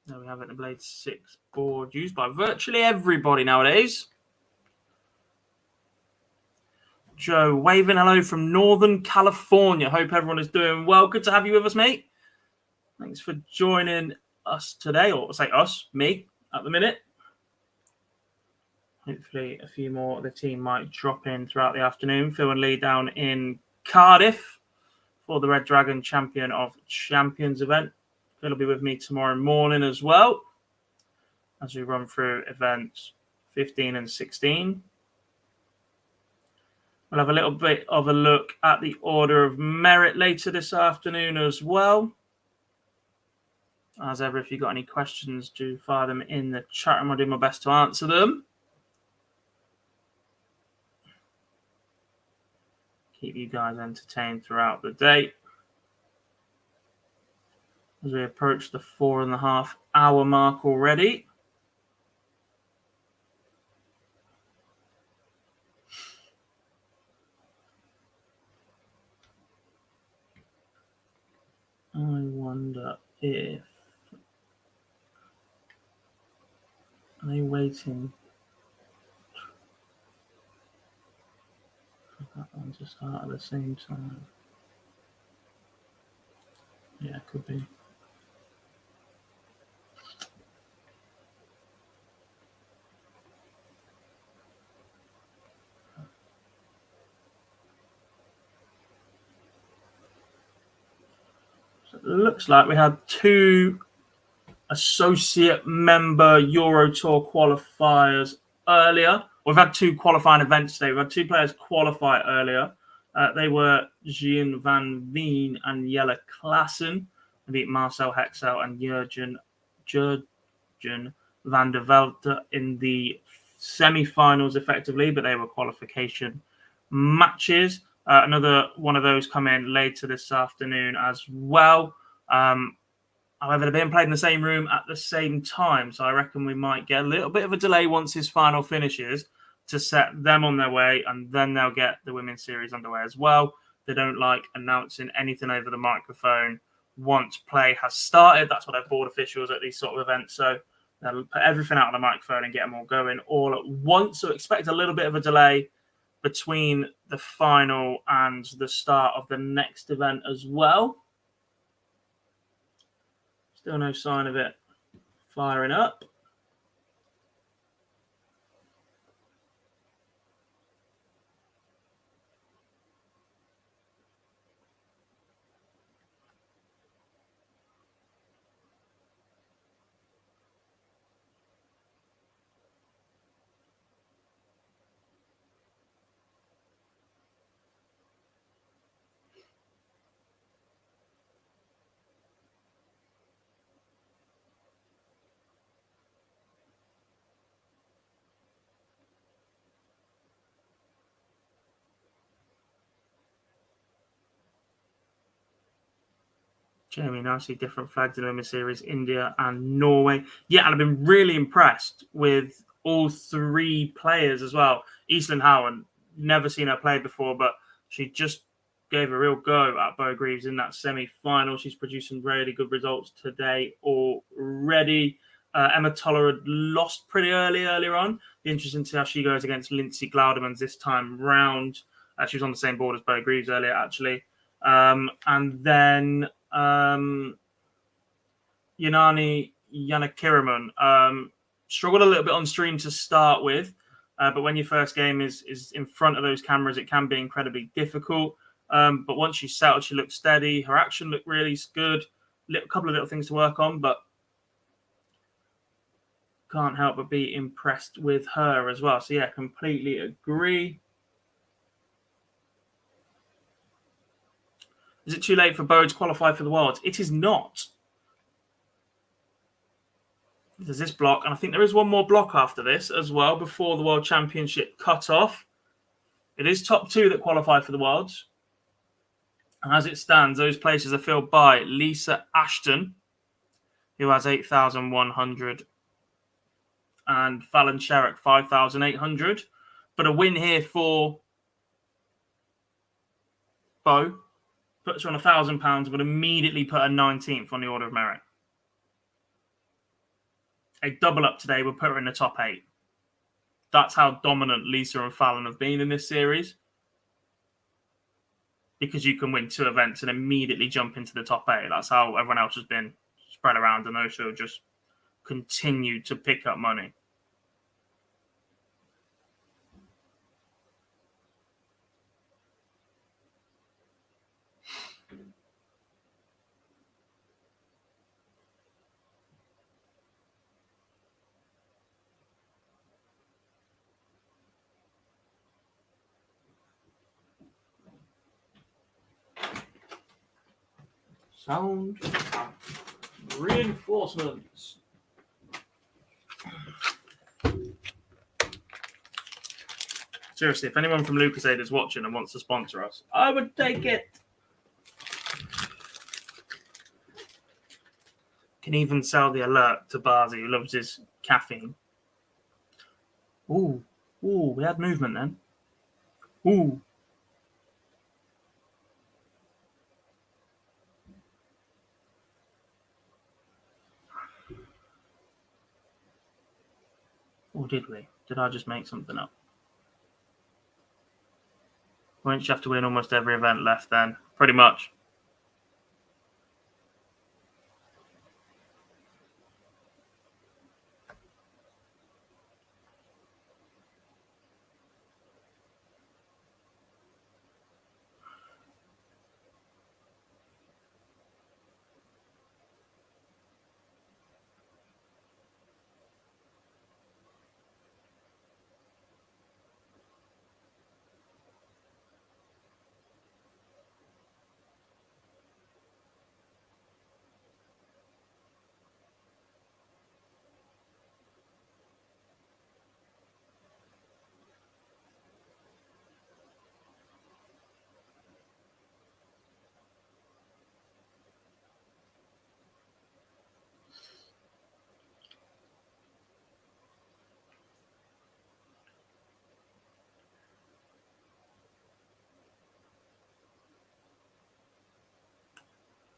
There we have it, the Blade 6 board used by virtually everybody nowadays. Joe, waving hello from Northern California. Hope everyone is doing well. Good to have you with us, mate. Thanks for joining us today, or say us, me, at the minute. Hopefully a few more of the team might drop in throughout the afternoon. Phil and Lee down in Cardiff for the Red Dragon Champion of Champions event. Phil will be with me tomorrow morning as well as we run through events 15 and 16. We'll have a little bit of a look at the order of merit later this afternoon as well. As ever, if you've got any questions, do fire them in the chat room. I'll do my best to answer them. Keep you guys entertained throughout the day. As we approach the 4.5 hour mark already. I wonder if... are they waiting? That one to start at the same time. Yeah, could be. So it looks like we had 2 associate member Euro Tour qualifiers earlier. We've had 2 qualifying events today. We've had 2 players qualify earlier. They were Jean van Veen and Jelle Klaassen. They beat Marcel Hexel and Jurgen van der Velde in the semi-finals effectively, but they were qualification matches. Another one of those come in later this afternoon as well. However, they're being played in the same room at the same time, so I reckon we might get a little bit of a delay once his final finishes to set them on their way, and then they'll get the women's series underway as well. They don't like announcing anything over the microphone once play has started. That's what I've board officials at these sort of events, so they'll put everything out on the microphone and get them all going all at once. So expect a little bit of a delay between the final and the start of the next event as well. Still no sign of it firing up. Jeremy, now see different flags in the women's series, India and Norway. Yeah, and I've been really impressed with all 3 players as well. Eastland Howen, never seen her play before, but she just gave a real go at Bo Greaves in that semi-final. She's produced some really good results today already. Emma Toller had lost pretty earlier on. Be interesting to see how she goes against Lindsay Glaudermans this time round. She was on the same board as Bo Greaves earlier, actually. And then Yanani Yanakiraman struggled a little bit on stream to start with, but when your first game is in front of those cameras, it can be incredibly difficult. But once she settled, she looked steady. Her action looked really good. A couple of little things to work on, but can't help but be impressed with her as well. So yeah, completely agree. Is it too late for Bo to qualify for the Worlds? It is not. There's this block, and I think there is one more block after this as well before the World Championship cut-off. It is top 2 that qualify for the Worlds. And as it stands, those places are filled by Lisa Ashton, who has 8,100, and Fallon Sherrick, 5,800. But a win here for Bo puts her on £1,000, would immediately put her 19th on the order of merit. A double up today would put her in the top 8. That's how dominant Lisa and Fallon have been in this series. Because you can win 2 events and immediately jump into the top 8. That's how everyone else has been spread around, and those will just continue to pick up money. Sound reinforcements. Seriously, if anyone from Lucasade is watching and wants to sponsor us, I would take it. Can even sell the alert to Barzi, who loves his caffeine. Ooh, we had movement then. Ooh. Or did we? Did I just make something up? Won't you have to win almost every event left then? Pretty much.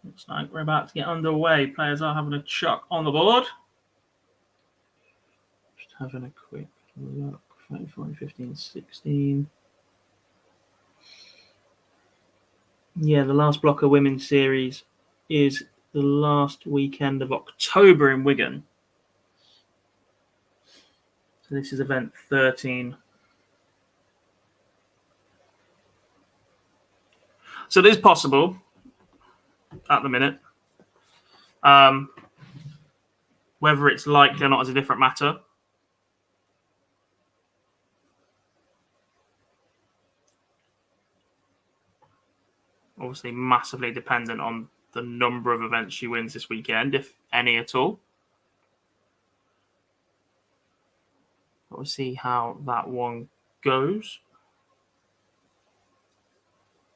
Looks like we're about to get underway. Players are having a chuck on the board. Just having a quick look. 34, 15, 16. Yeah, the last block of women's series is the last weekend of October in Wigan. So this is event 13. So it is possible at the minute. Whether it's likely or not is a different matter. Obviously, massively dependent on the number of events she wins this weekend, if any at all. But we'll see how that one goes.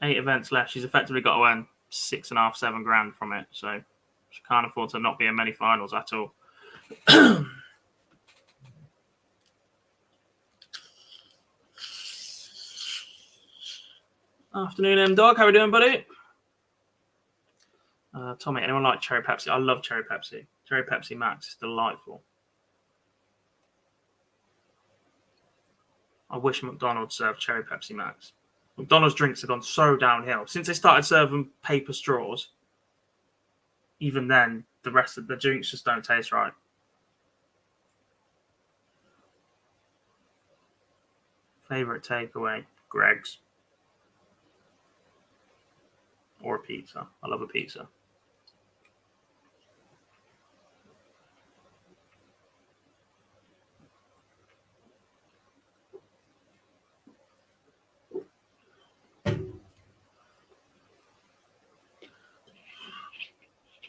8 events left. She's effectively got to earn 6.5, 7 grand from it. So she can't afford to not be in many finals at all. Afternoon, M-Dog. How are we doing, buddy? Tommy, anyone like Cherry Pepsi? I love Cherry Pepsi. Cherry Pepsi Max is delightful. I wish McDonald's served Cherry Pepsi Max. McDonald's drinks have gone so downhill. Since they started serving paper straws, even then, the rest of the drinks just don't taste right. Favorite takeaway? Greg's. Or a pizza. I love a pizza.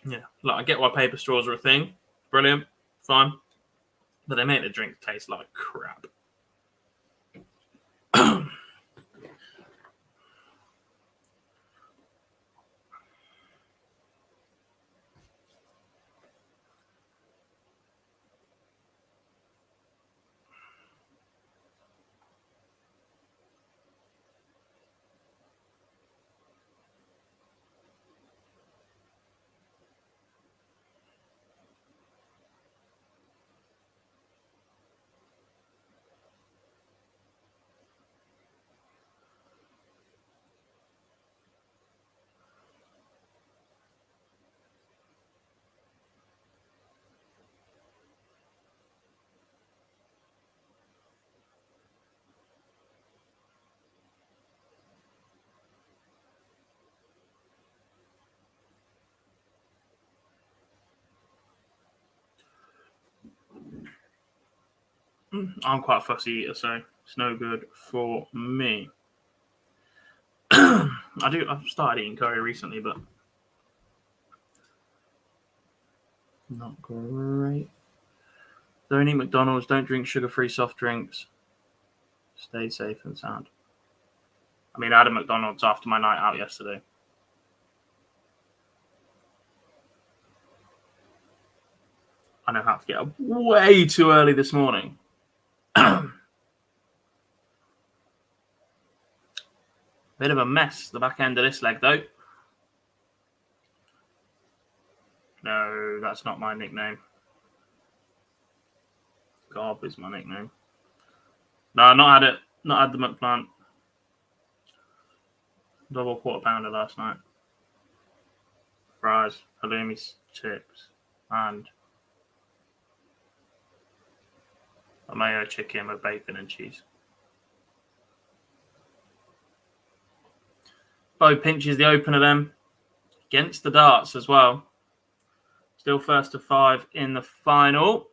Yeah, like I get why paper straws are a thing. Brilliant, fine. But they make the drink taste like crap. I'm quite a fussy eater, so it's no good for me. I've started eating curry recently, but not great. Don't eat McDonald's. Don't drink sugar-free soft drinks. Stay safe and sound. I mean, I had a McDonald's after my night out yesterday. I know how to get up way too early this morning. Bit of a mess, the back end of this leg, though. No, that's not my nickname. Gob is my nickname. No, not had it. Not had the McPlant. double quarter pounder last night. Fries, halloumi chips, and a mayo chicken with bacon and cheese. Bo pinches the opener then against the darts as well. Still first to 5 in the final.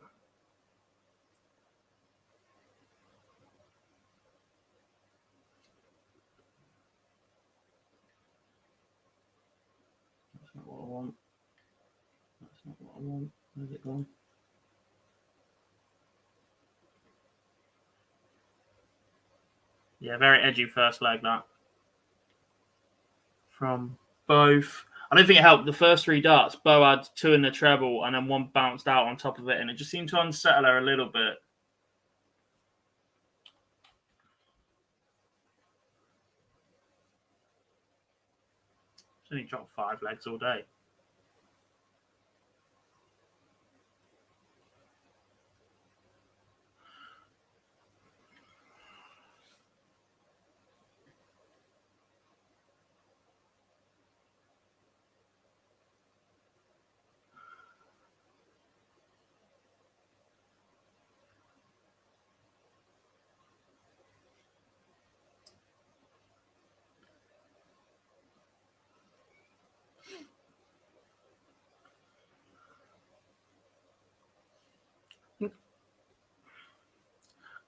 That's not what I want. That's not what I want. Where's it gone? Yeah, very edgy first leg, that. From both. I don't think it helped. The first 3 darts, Bo had 2 in the treble and then 1 bounced out on top of it, and it just seemed to unsettle her a little bit. She's only dropped 5 legs all day.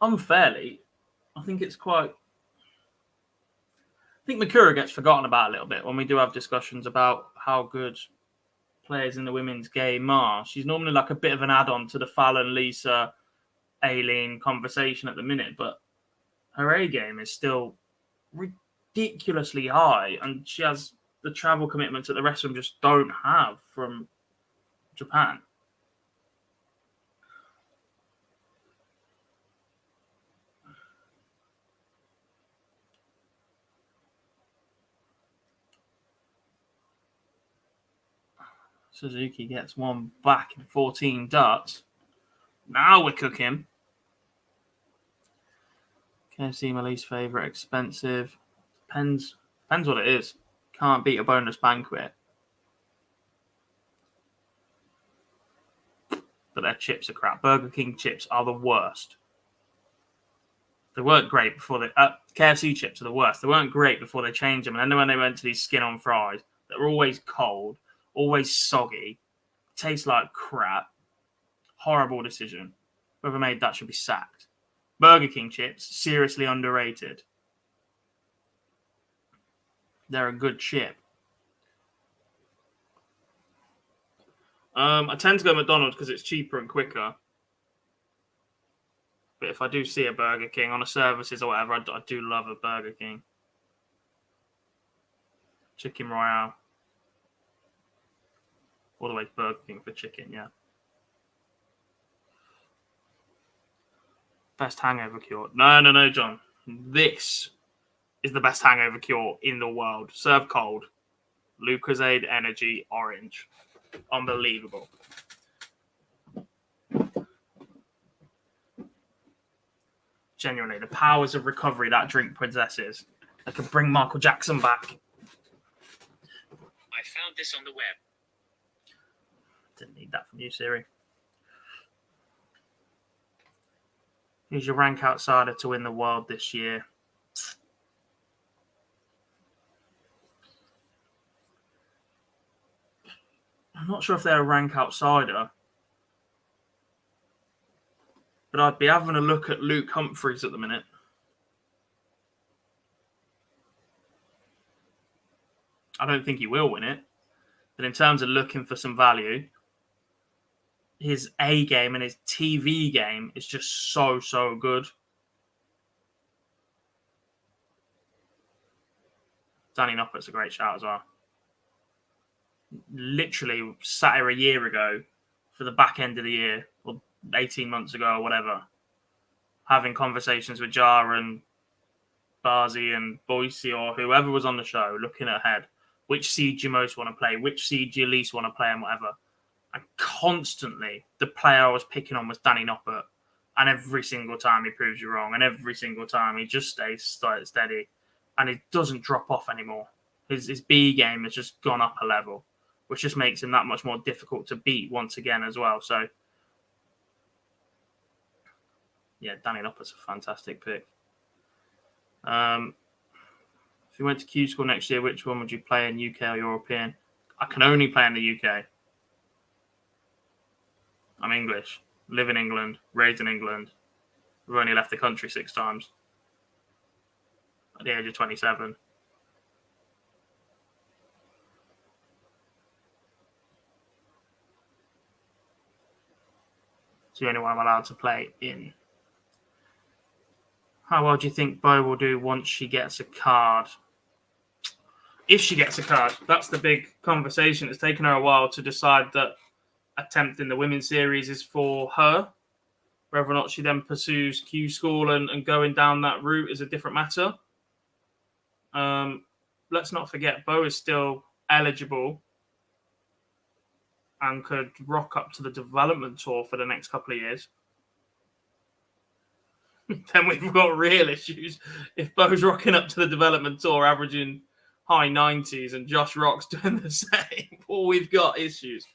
Unfairly, I think it's quite. I think Mikura gets forgotten about a little bit when we do have discussions about how good players in the women's game are. She's normally like a bit of an add-on to the Fallon, Lisa, Aileen conversation at the minute, but her A game is still ridiculously high, and she has the travel commitments that the rest of them just don't have from Japan. Suzuki gets 1 back in 14 darts. Now we're cooking. KFC, my least favourite, expensive. Depends what it is. Can't beat a bonus banquet. But their chips are crap. Burger King chips are the worst. They weren't great before they... KFC chips are the worst. They weren't great before they changed them. And then when they went to these skin-on fries, they were always cold, always soggy, taste like crap. Horrible decision. Whoever made that should be sacked. Burger King chips, seriously underrated. They're a good chip. I tend to go McDonald's because it's cheaper and quicker. But if I do see a Burger King on a services or whatever, I do love a Burger King. Chicken Royale. All the way to Burger King for chicken, yeah. Best hangover cure. No, John. This is the best hangover cure in the world. Serve cold. Lucozade Energy Orange. Unbelievable. Genuinely, the powers of recovery that drink possesses. They could bring Michael Jackson back. I found this on the web. Didn't need that from you, Siri. Who's your rank outsider to win the world this year? I'm not sure if they're a rank outsider, but I'd be having a look at Luke Humphries at the minute. I don't think he will win it, but in terms of looking for some value, his A game and his TV game is just so good. Danny Noppert's a great shout as well. Literally sat here a year ago for the back end of the year, or 18 months ago or whatever, having conversations with Jar and Barzi and Boise or whoever was on the show, looking ahead. Which seed you most want to play, which seed you least want to play, and whatever. And constantly, the player I was picking on was Danny Noppert. And every single time he proves you wrong. And every single time he just stays steady. And he doesn't drop off anymore. His B game has just gone up a level, which just makes him that much more difficult to beat once again as well. So, yeah, Danny Nopper's a fantastic pick. If you went to Q School next year, which one would you play in, UK or European? I can only play in the UK. I'm English, live in England, raised in England. I've only left the country 6 times at the age of 27. It's the only one I'm allowed to play in. How well do you think Bo will do once she gets a card? If she gets a card, that's the big conversation. It's taken her a while to decide that attempting the women's series is for her. Whether or not she then pursues Q School and going down that route is a different matter. Let's not forget, Bo is still eligible and could rock up to the development tour for the next couple of years. Then we've got real issues. If Bo's rocking up to the development tour averaging high 90s and Josh Rock's doing the same, well, we've got issues.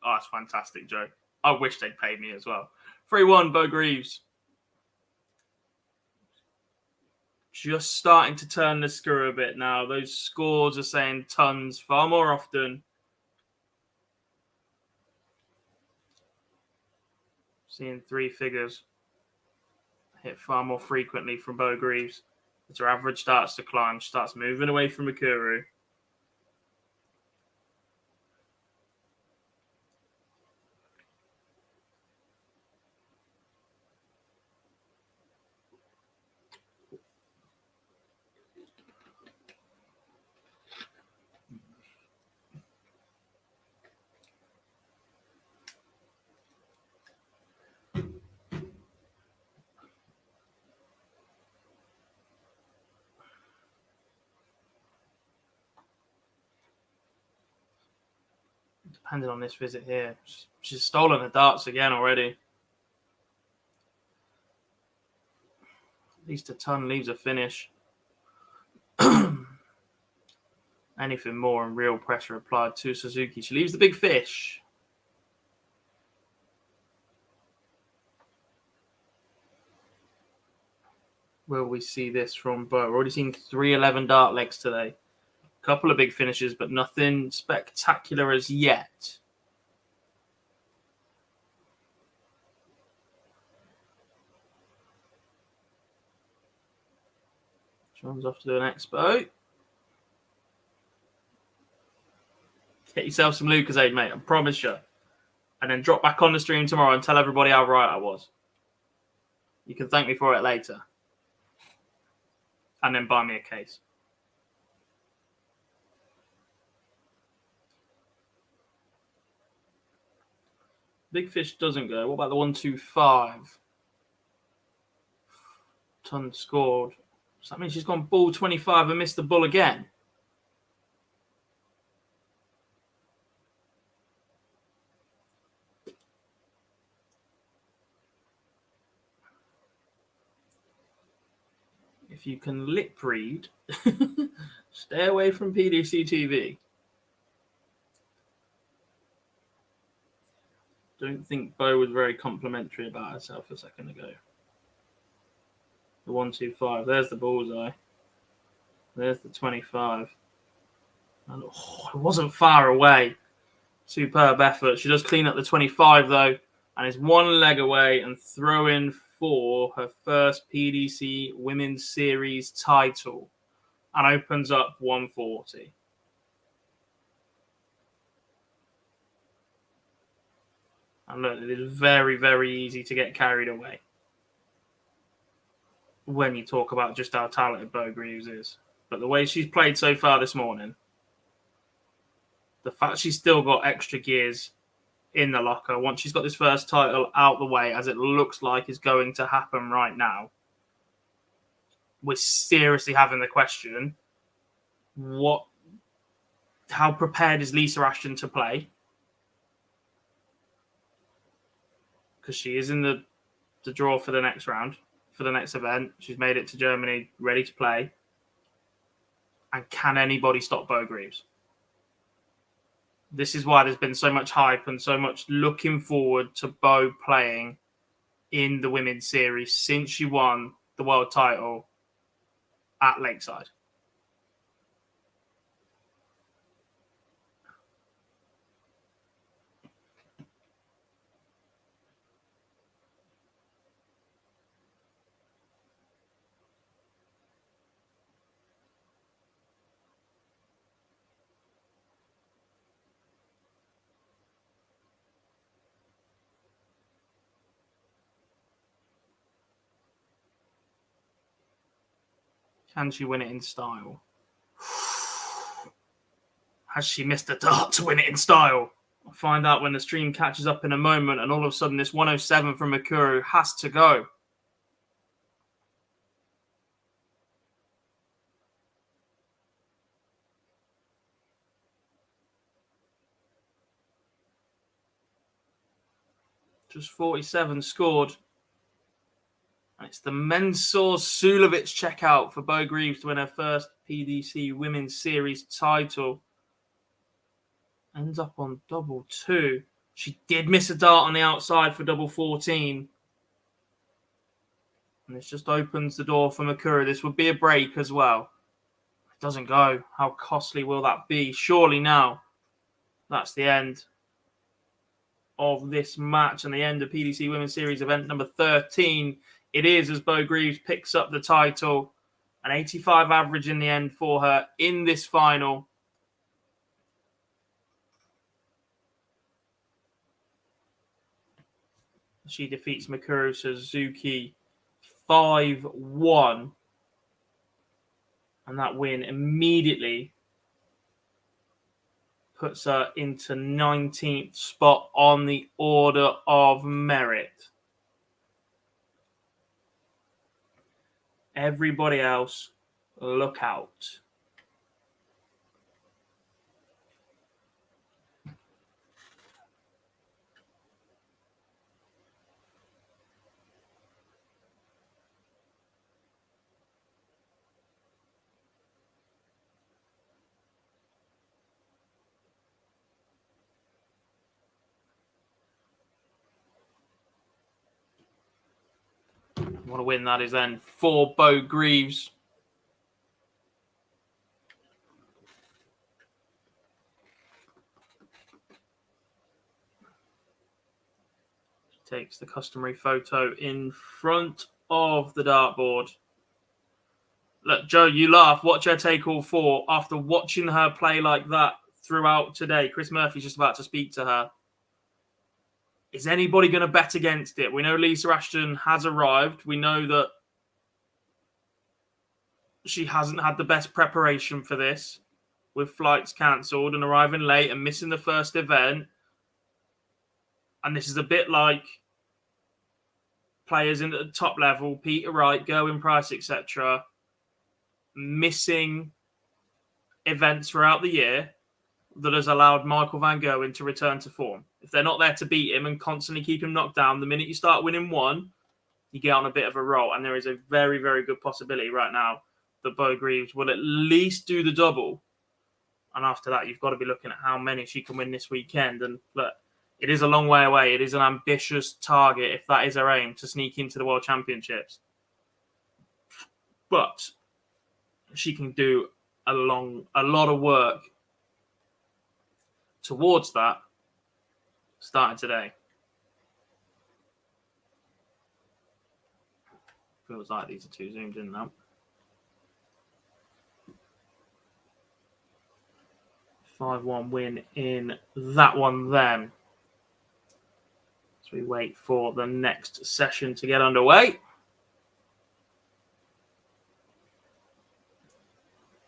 Oh, it's fantastic, Joe. I wish they'd paid me as well. 3-1, Bo Greaves. Just starting to turn the screw a bit now. Those scores are saying tons far more often. Seeing 3 figures hit far more frequently from Bo Greaves. As her average starts to climb, she starts moving away from Mikuru. Depending on this visit here, she's stolen the darts again already. At least a ton leaves a finish. Anything more and real pressure applied to Suzuki. She leaves the big fish. Will we see this from Bo? We've already seen 3-11 dart legs today. Couple of big finishes, but nothing spectacular as yet. John's off to do an expo. Get yourself some Lucozade, mate. I promise you. And then drop back on the stream tomorrow and tell everybody how right I was. You can thank me for it later. And then buy me a case. Big fish doesn't go. What about the 125? Ton scored. Does that mean she's gone ball 25 and missed the bull again? If you can lip read, stay away from PDC TV. Don't think Bo was very complimentary about herself a second ago. The 125. There's the bullseye. There's the 25. And, it wasn't far away. Superb effort. She does clean up the 25 though, and is one leg away and throw in for her first PDC Women's Series title, and opens up 140. And look, it is very, very easy to get carried away when you talk about just how talented Bo Greaves is. But the way she's played so far this morning, the fact she's still got extra gears in the locker, once she's got this first title out the way, as it looks like is going to happen right now, we're seriously having the question, how prepared is Lisa Ashton to play? Because she is in the draw for the next round, for the next event. She's made it to Germany, ready to play. And can anybody stop Bo Greaves? This is why there's been so much hype and so much looking forward to Bo playing in the women's series since she won the world title at Lakeside. Can she win it in style? Has she missed a dart to win it in style? I'll find out when the stream catches up in a moment, and all of a sudden this 107 from Mikuru has to go. Just 47 scored. And it's the Mensur Sulovic checkout for Bo Greaves to win her first PDC Women's Series title. Ends up on double 2. She did miss a dart on the outside for double 14. And this just opens the door for Mikuru. This would be a break as well. It doesn't go. How costly will that be? Surely now. That's the end of this match and the end of PDC Women's Series event number 13. It is, as Bo Greaves picks up the title. An 85 average in the end for her in this final. She defeats Mikuru Suzuki 5-1. And that win immediately puts her into 19th spot on the order of merit. Everybody else, look out. What a win that is then for Bo Greaves. She takes the customary photo in front of the dartboard. Look, Joe, you laugh. Watch her take all 4 after watching her play like that throughout today. Chris Murphy's just about to speak to her. Is anybody going to bet against it? We know Lisa Ashton has arrived. We know that she hasn't had the best preparation for this, with flights cancelled and arriving late and missing the first event. And this is a bit like players in at the top level, Peter Wright, Gerwyn Price, etc., missing events throughout the year that has allowed Michael van Gerwen to return to form. If they're not there to beat him and constantly keep him knocked down, the minute you start winning one, you get on a bit of a roll. And there is a very, very good possibility right now that Bo Greaves will at least do the double. And after that, you've got to be looking at how many she can win this weekend. And look, it is a long way away. It is an ambitious target, if that is her aim, to sneak into the World Championships. But she can do a lot of work towards that starting today. Feels like these are too zoomed in now. 5-1 win in that one then. As we wait for the next session to get underway.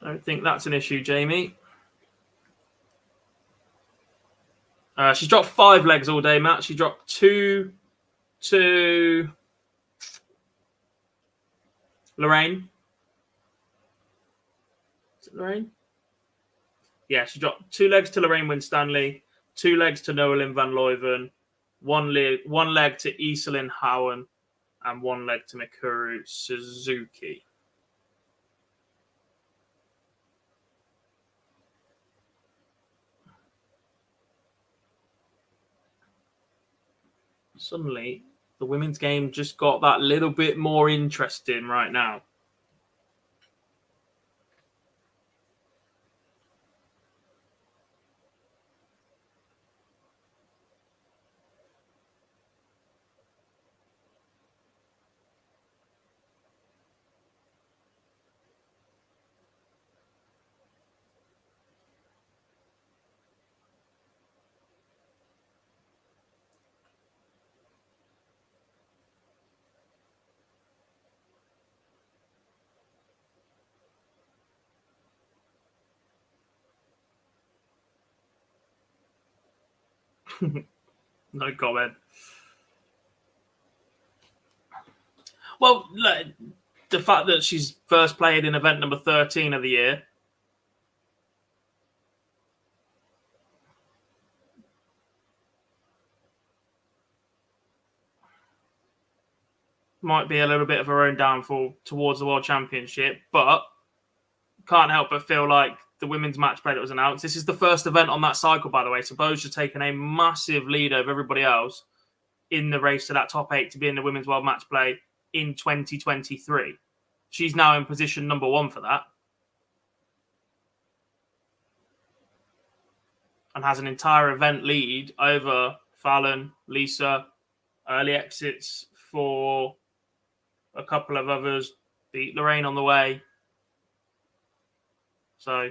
I don't think that's an issue, Jamie. She's dropped 5 legs all day, Matt. She dropped 2 to Lorraine. Is it Lorraine? Yeah, she dropped 2 legs to Lorraine Winstanley, 2 legs to Noelin van Leuven, one leg to Iselin Howen, and 1 leg to Mikuru Suzuki. Suddenly, the women's game just got that little bit more interesting right now. No comment. Well, look, the fact that she's first played in event number 13 of the year. Might be a little bit of her own downfall towards the World Championship, but can't help but feel like the women's match play that was announced. This is the first event on that cycle, by the way. So Bo's just taken a massive lead over everybody else in the race to that top 8 to be in the women's world match play in 2023. She's now in position number 1 for that. And has an entire event lead over Fallon, Lisa, early exits for a couple of others, beat Lorraine on the way. So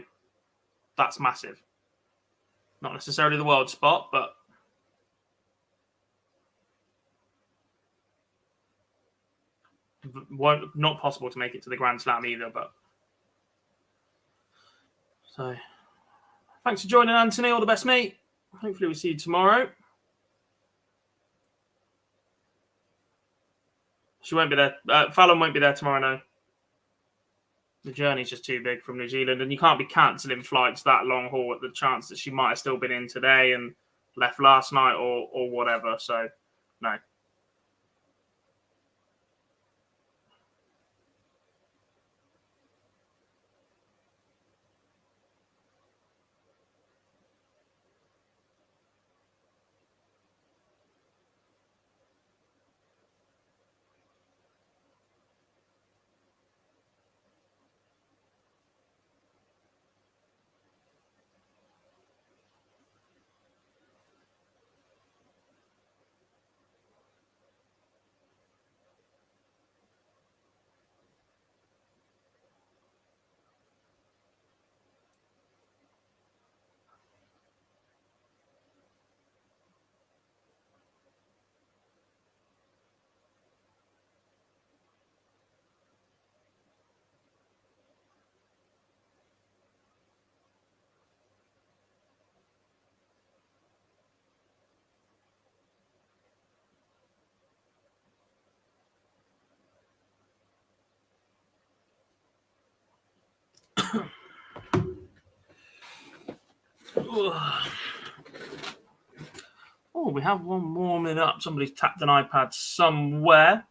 that's massive. Not necessarily the world spot, but not possible to make it to the Grand Slam either. But so thanks for joining, Anthony. All the best, mate. Hopefully we'll see you tomorrow. She won't be there. Fallon won't be there tomorrow, no. The journey's just too big from New Zealand, and you can't be cancelling flights that long haul at the chance that she might have still been in today and left last night or whatever. So, no. Oh, we have one warming up. Somebody's tapped an iPad somewhere.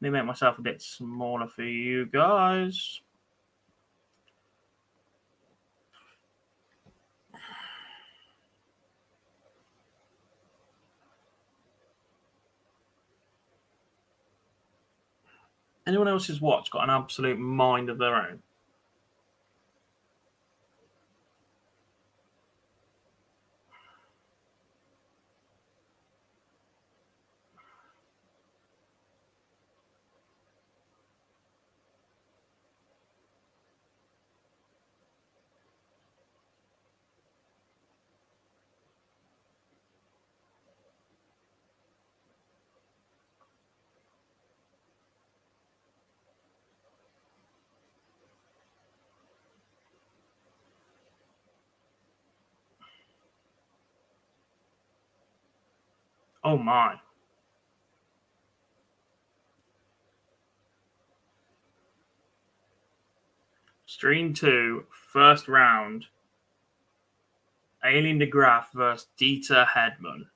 Let me make myself a bit smaller for you guys. Anyone else's watch got an absolute mind of their own? Oh, my. Stream 2, first round. Aileen de Graaf versus Dieter Hedman.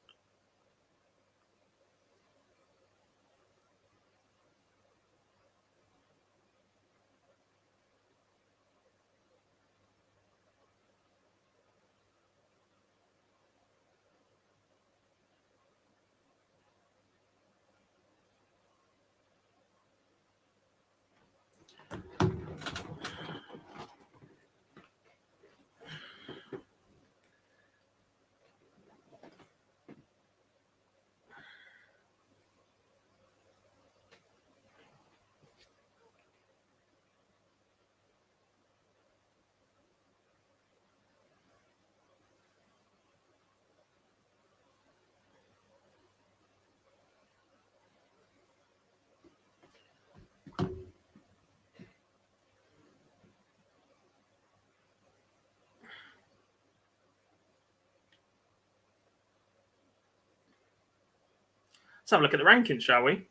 Let's have a look at the rankings, shall we?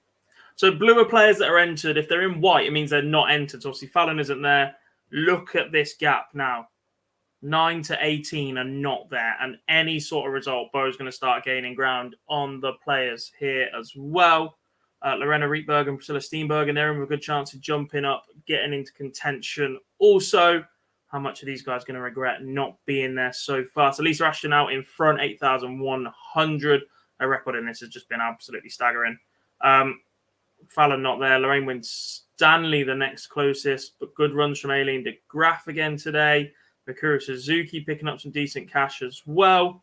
So blue are players that are entered. If they're in white, it means they're not entered. So obviously Fallon isn't there. Look at this gap now. 9 to 18 are not there. And any sort of result, Bo's going to start gaining ground on the players here as well. Lorena Rietberg and Priscilla Steenberg, and they're in with a good chance of jumping up, getting into contention. Also, how much are these guys going to regret not being there so far? So Lisa Ashton out in front, 8,100. Her record in this has just been absolutely staggering. Fallon not there. Lorraine wins Stanley, the next closest, but good runs from Aileen de Graaf again today. Mikuru Suzuki picking up some decent cash as well.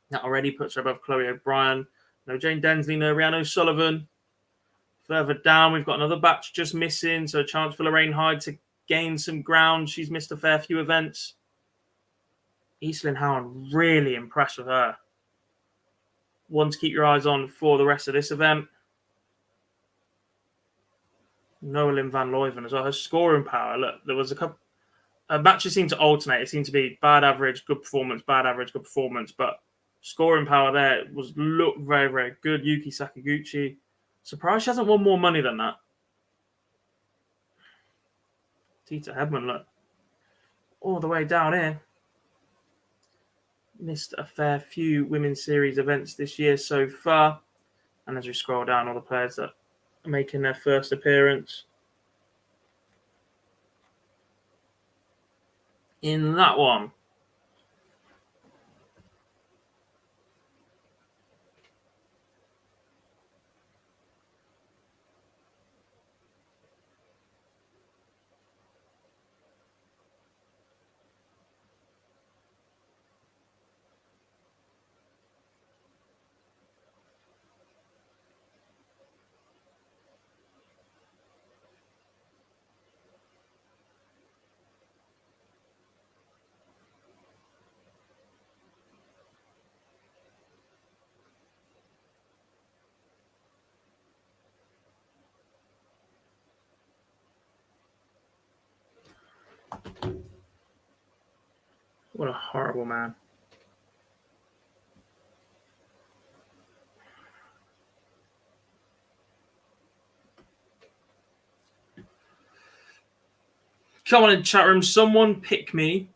That already puts her above Chloe O'Brien. No Jane Densley, no Rhiannon O'Sullivan. Further down, we've got another batch just missing, so a chance for Lorraine Hyde to gain some ground. She's missed a fair few events. Eastlyn Howan, really impressed with her. One to keep your eyes on for the rest of this event. Noelyn Van Leuven as well. Her scoring power. Look, there was a couple. Matches seemed to alternate. It seemed to be bad average, good performance, bad average, good performance. But scoring power there looked very, very good. Yuki Sakaguchi. Surprised she hasn't won more money than that. Dieter Hedman, look. All the way down here. Missed a fair few Women's Series events this year so far. And as we scroll down, all the players that are making their first appearance in that one. What a horrible man. Come on in, chat room. Someone pick me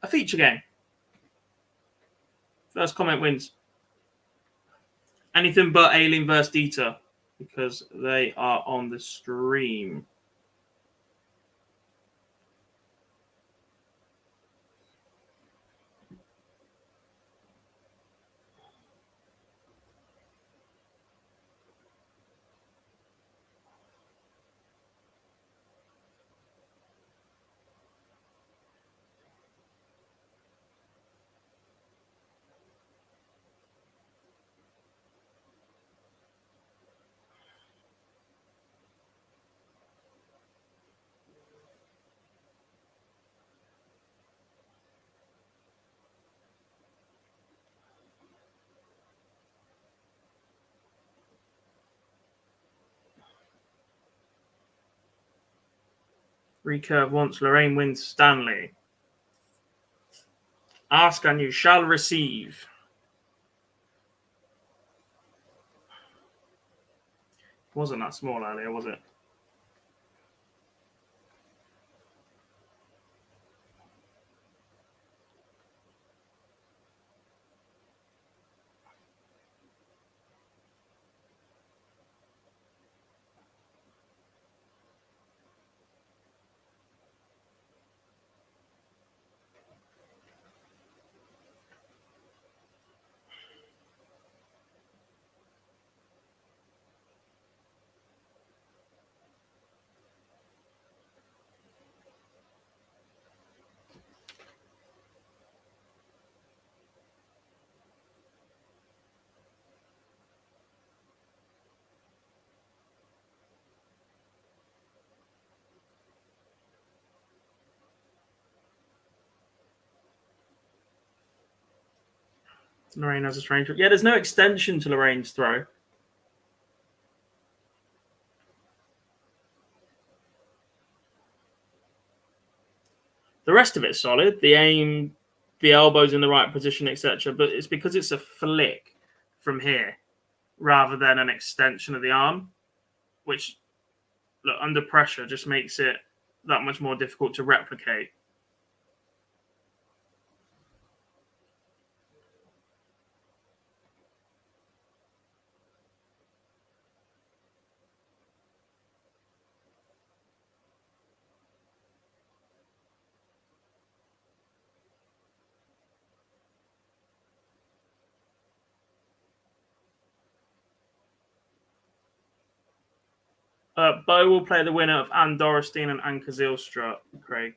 a feature game. First comment wins. Anything but Aileen versus Dieter, because they are on the stream. Recurve once. Lorraine wins Stanley. Ask and you shall receive. Wasn't that small earlier, was it? Lorraine has a strange. Yeah, there's no extension to Lorraine's throw. The rest of it's solid. The aim, the elbows in the right position, etc. But it's because it's a flick from here rather than an extension of the arm, which, look, under pressure just makes it that much more difficult to replicate. Bo will play the winner of Anne Dorestein and Anka Zylstra, Craig.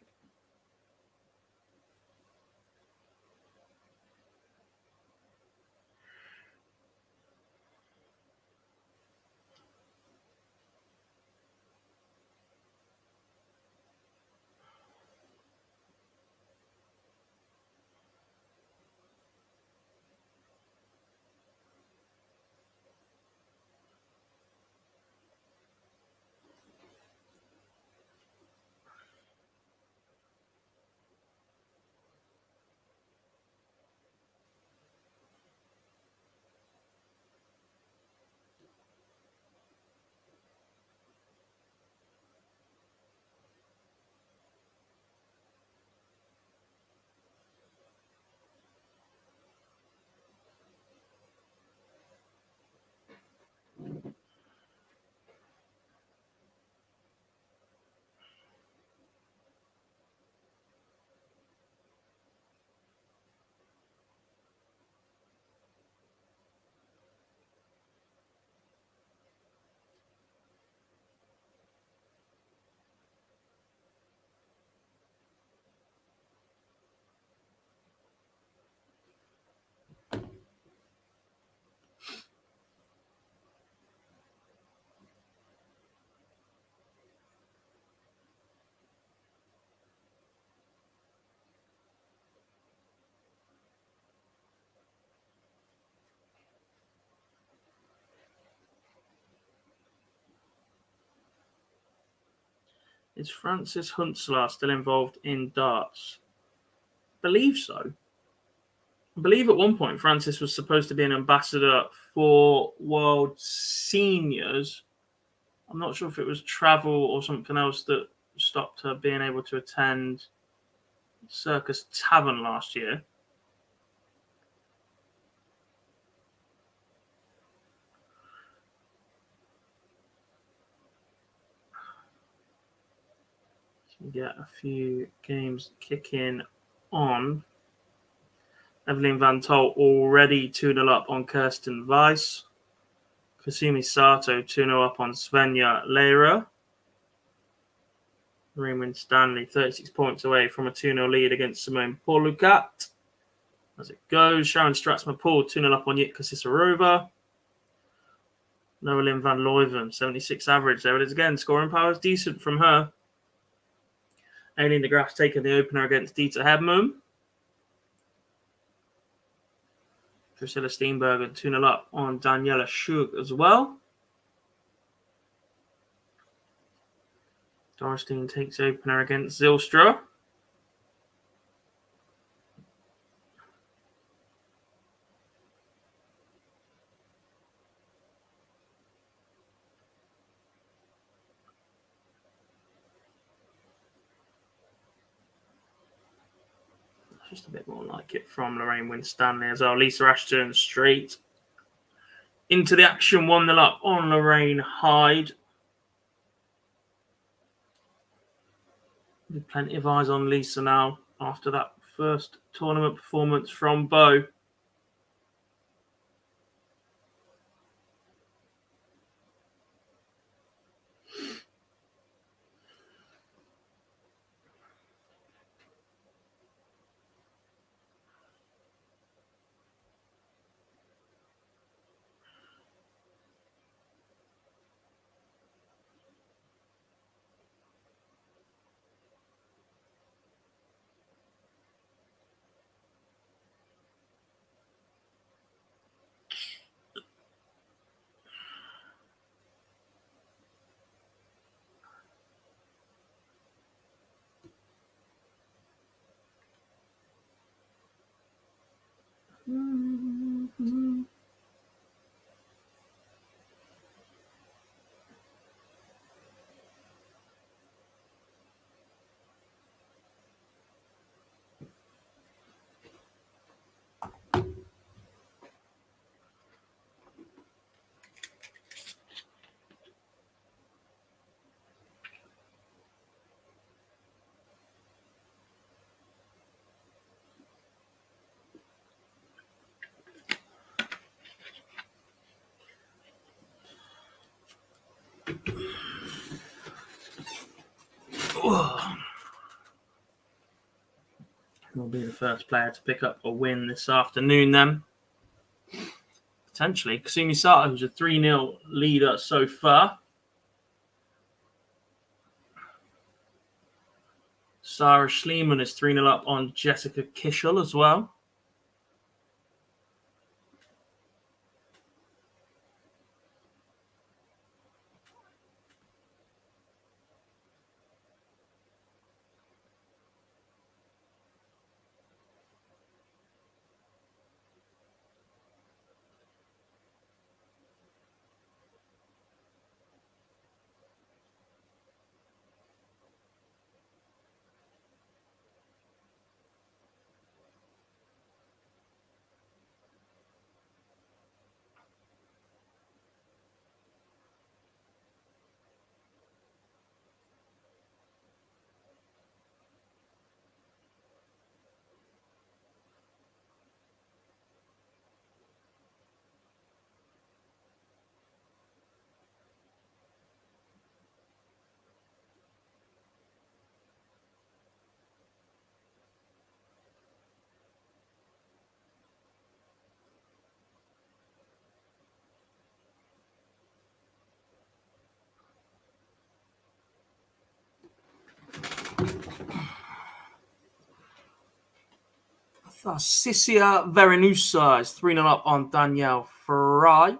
Is Francis Huntelaar still involved in darts? Believe so. I believe at one point Francis was supposed to be an ambassador for World Seniors. I'm not sure if it was travel or something else that stopped her being able to attend Circus Tavern last year. Get a few games kicking on. Evelyn Van Tol already 2-0 up on Kirsten Weiss. Kasumi Sato 2-0 up on Svenja Leira. Raymond Stanley 36 points away from a 2-0 lead against Simone Polukat. As it goes, Sharon Stratsma-Paul 2-0 up on Jitka Sisarova. Noelin van Leuven 76 average. There it is again. Scoring power is decent from her. Aileen de Graaf's taking the opener against Dieter Hedman. Drusilla Steenbergen 2-0 up on Daniela Schug as well. Dorstein takes opener against Zylstra. Just a bit more like it from Lorraine Winstanley as well. Lisa Ashton straight into the action, 1-0 up on Lorraine Hyde. With plenty of eyes on Lisa now after that first tournament performance from Bo. Will be the first player to pick up a win this afternoon then. Potentially. Kasumi Sato, who's a 3-0 leader so far. Sarah Schliemann is 3-0 up on Jessica Kishel as well. Sissia Verenusa is 3-0 up on Danielle Fry.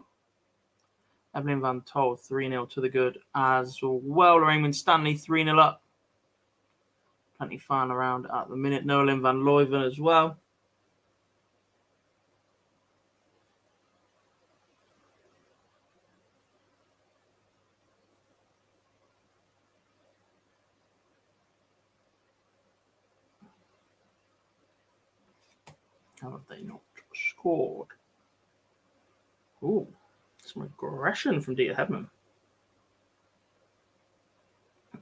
Evelyn Van Tol 3-0 to the good as well. Lorraine Winstanley 3-0 up. Plenty fun around at the minute. Nolan Van Leuven as well. How have they not scored? Ooh, some aggression from Dieter Hedman.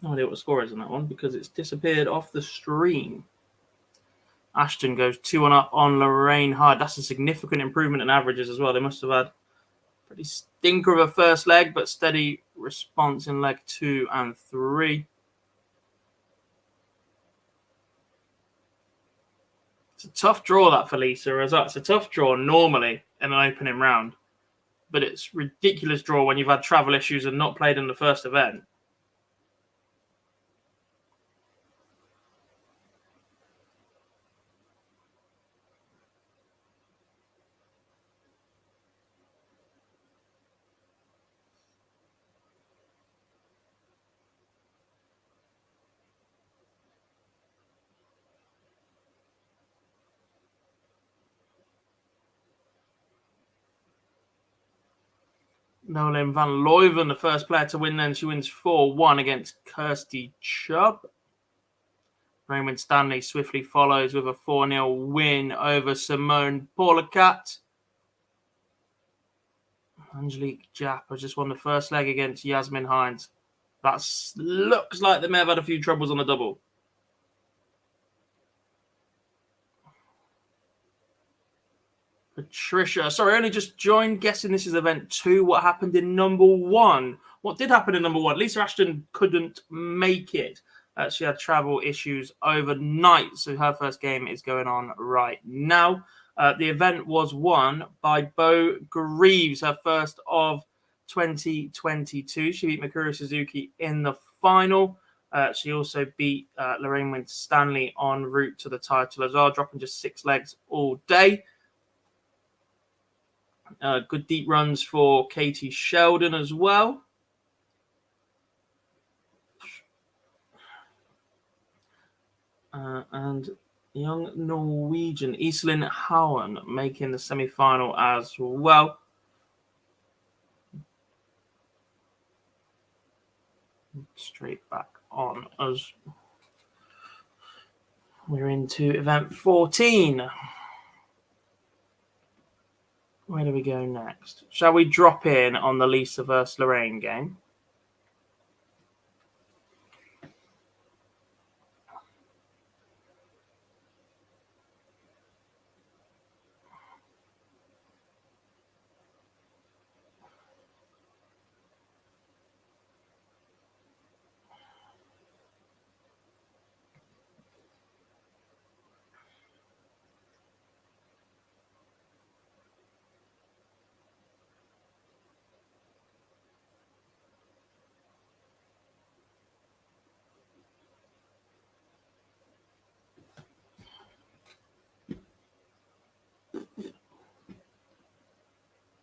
No idea what the score is in that one because it's disappeared off the stream. Ashton goes 2-1 up on Lorraine Hyde. That's a significant improvement in averages as well. They must have had a pretty stinker of a first leg, but steady response in leg 2 and 3. It's a tough draw, that for Lisa. It's a tough draw normally in an opening round, but it's ridiculous draw when you've had travel issues and not played in the first event. Nolan Van Leuven, the first player to win then. She wins 4-1 against Kirsty Chubb. Raymond Stanley swiftly follows with a 4-0 win over Simone Porlicat. Angelique Japp has just won the first leg against Yasmin Hines. That looks like they may have had a few troubles on the double. Patricia, sorry, only just joined. Guessing this is event 2. What happened in number 1? What did happen in number 1? Lisa Ashton couldn't make it. She had travel issues overnight, so her first game is going on right now. The event was won by Bo Greaves, her first of 2022. She beat Mikuru Suzuki in the final. She also beat Lorraine Winstanley en route to the title as well, dropping just 6 legs all day. Good deep runs for Katie Sheldon as well. And young Norwegian Iselin Howen making the semi-final as well. Straight back on as we're into event 14. Where do we go next? Shall we drop in on the Lisa versus Lorraine game?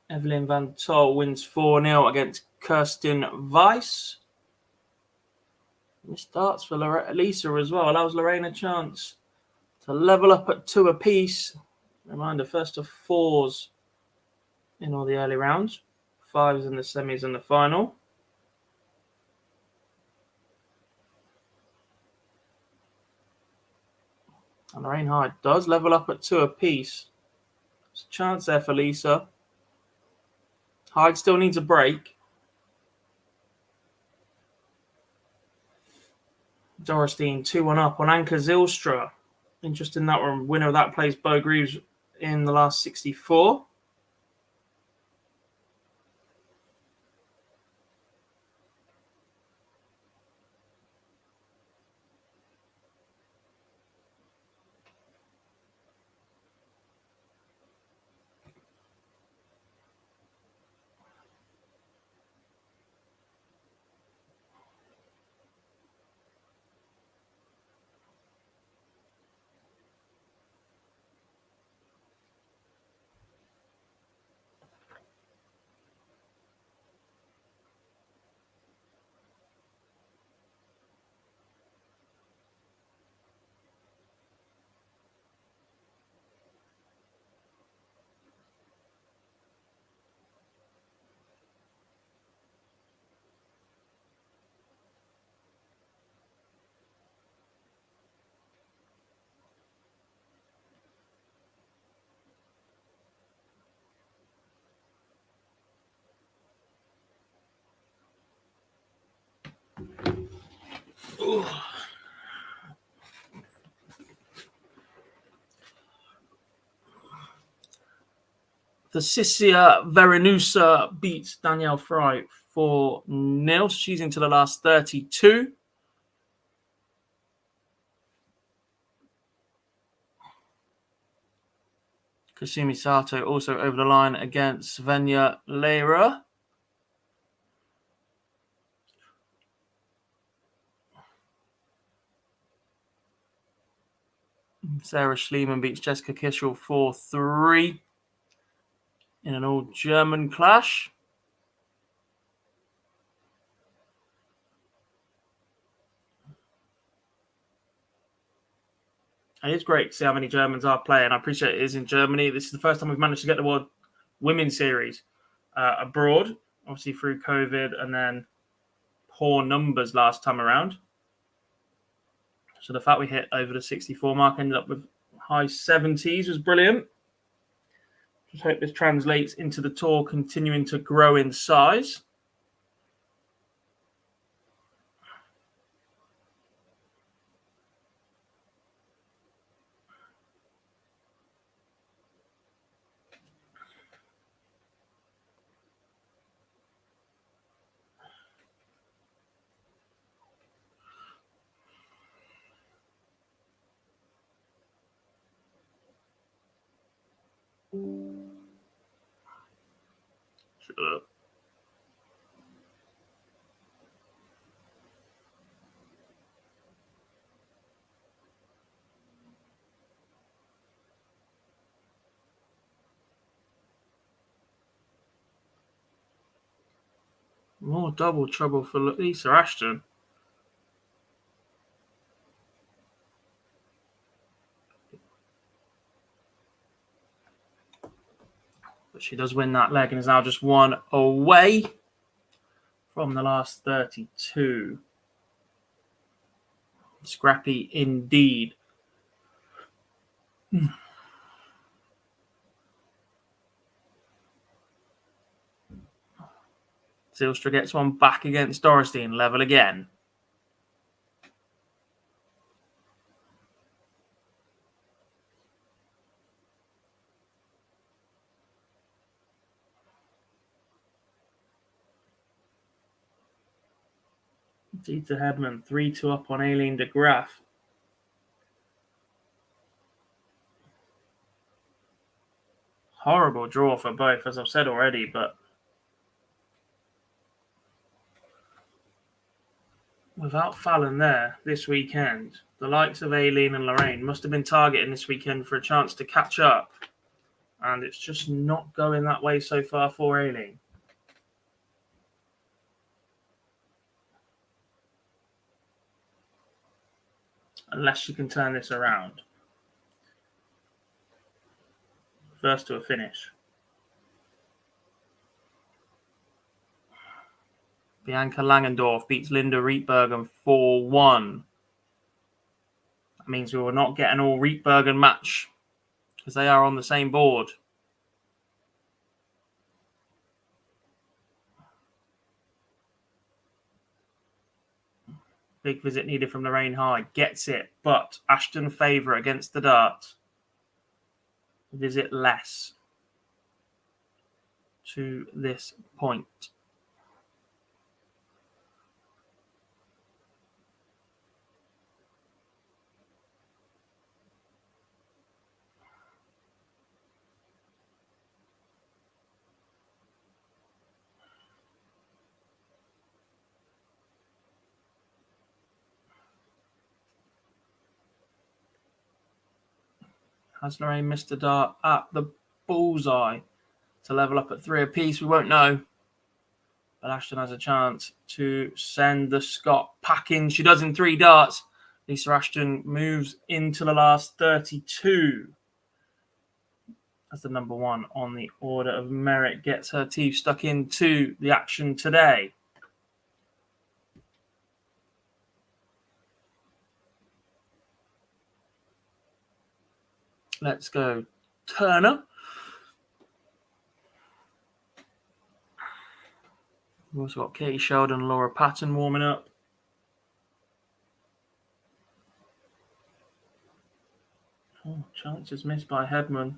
Evelyn Van Tol wins 4-0 against Kirsten Weiss. It starts for Lisa as well. Allows Lorraine a chance to level up at 2 apiece. Reminder, first of 4s in all the early rounds. 5s in the semis and the final. And Lorraine Hyde does level up at 2 apiece. There's a chance there for Lisa. Hyde still needs a break. Dorstein 2-1 up on Anka Zylstra. Interesting that one. Winner of that plays Bo Greaves in the last 64. Ooh. Thesisia Verenusa beats Danielle Fry 4-0. She's into the last 32. Kasumi Sato also over the line against Svenja Lehrer. Sarah Schliemann beats Jessica Kishel 4-3 in an all-German clash. And it's great to see how many Germans are playing. I appreciate it is in Germany. This is the first time we've managed to get the World Women's Series abroad, obviously through COVID and then poor numbers last time around. So the fact we hit over the 64 mark, ended up with high 70s, was brilliant. Just hope this translates into the tour continuing to grow in size. Sure. More double trouble for Lisa Ashton. But she does win that leg and is now just one away from the last 32. Scrappy indeed. Zylstra gets one back against Dorestein, level again. Dieter Hedman, 3-2 up on Aileen de Graaf. Horrible draw for both, as I've said already, but without Fallon there this weekend, the likes of Aileen and Lorraine must have been targeting this weekend for a chance to catch up. And it's just not going that way so far for Aileen. Unless she can turn this around. First to a finish. Bianca Langendorf beats Linda Rietbergen 4-1. That means we will not get an all Rietbergen match because they are on the same board. Big visit needed from Lorraine High. Gets it, but Ashton favourite against the dart. Visit less to this point. Has Lorraine missed the dart at the bullseye to level up at 3 apiece? We won't know. But Ashton has a chance to send the Scot packing. She does in 3 darts. Lisa Ashton moves into the last 32 as the number 1 on the order of merit. Gets her teeth stuck into the action today. Let's go Turner. We've also got Katie Sheldon and Laura Patton warming up. Oh, chances missed by Hedman.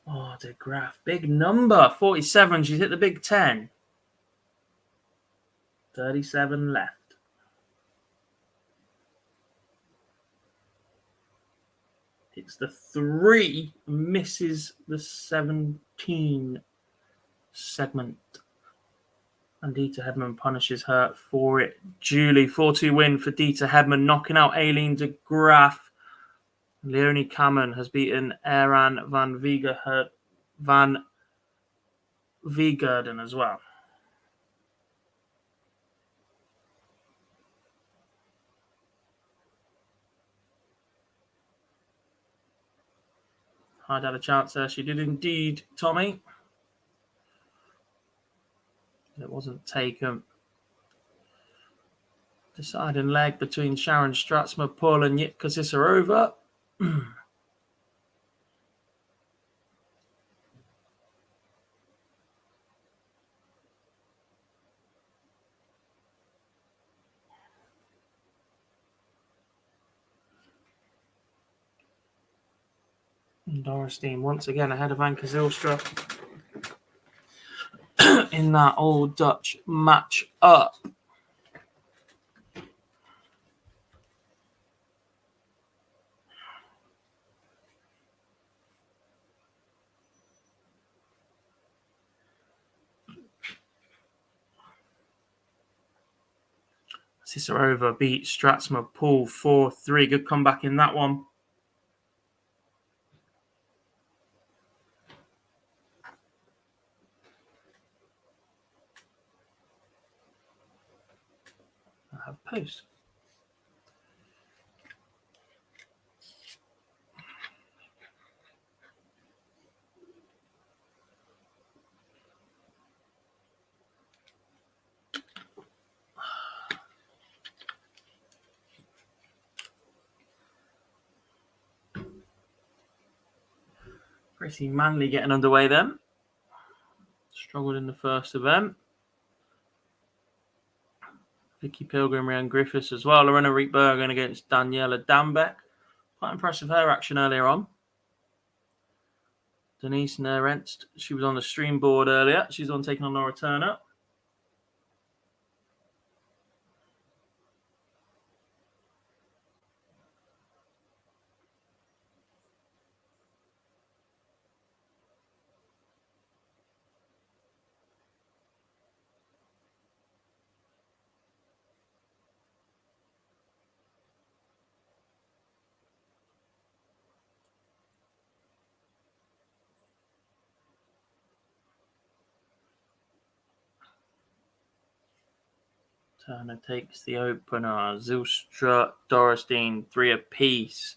Oh, de Graaf. Big number. 47. She's hit the big 10. 37 left. It's the 3, misses the 17 segment. And Dieter Hedman punishes her for it. Julie, 4-2 win for Dieter Hedman, knocking out Aileen de Graaf. Leonie Kamen has beaten Eran van Wiegerden as well. I'd had a chance there. She did indeed, Tommy. It wasn't taken. Deciding leg between Sharon Stratsma-Pull and Jitka Cicerova. Dorestein once again ahead of Anke Zylstra in that old Dutch match up. Cicerova beat Stratsma-Pull 4-3. Good comeback in that one. I have post. Pretty Manley getting underway then. Struggled in the first event. Vicky Pilgrim, Rhiannon Griffiths as well. Lorena Rietbergen against Daniela Dambeck. Quite impressive her action earlier on. Denise Nerenst, she was on the stream board earlier. She's on taking on Laura Turner. Turner takes the opener. Zylstra, Dorestein, 3 apiece.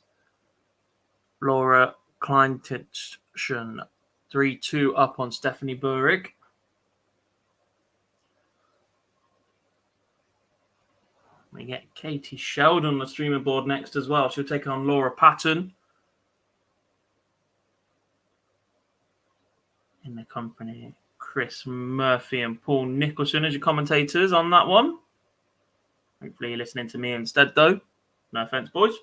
Laura Kleintitschen, 3-2 up on Stephanie Burig. We get Katie Sheldon on the streamer board next as well. She'll take on Laura Patton. In the company, Chris Murphy and Paul Nicholson as your commentators on that one. Hopefully you're listening to me instead, though. No offense, boys.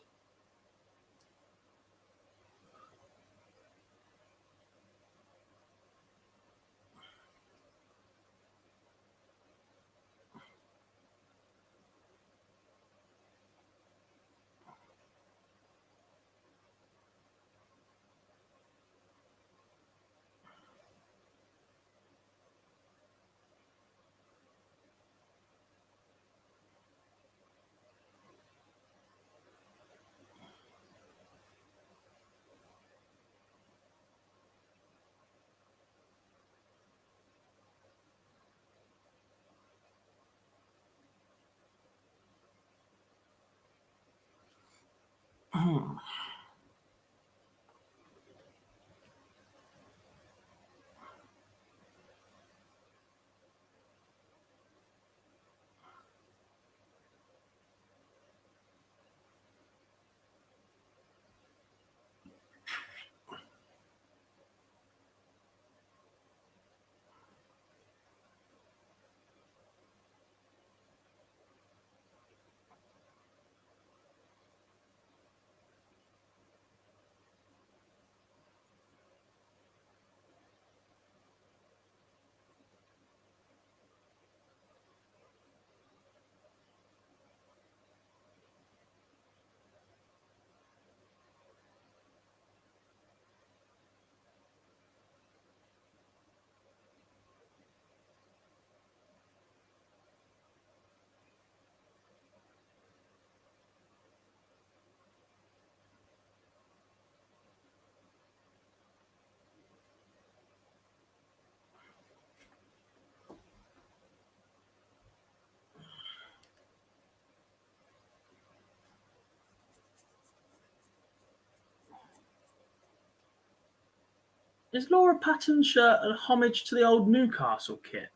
Is Laura Patton's shirt a homage to the old Newcastle kit?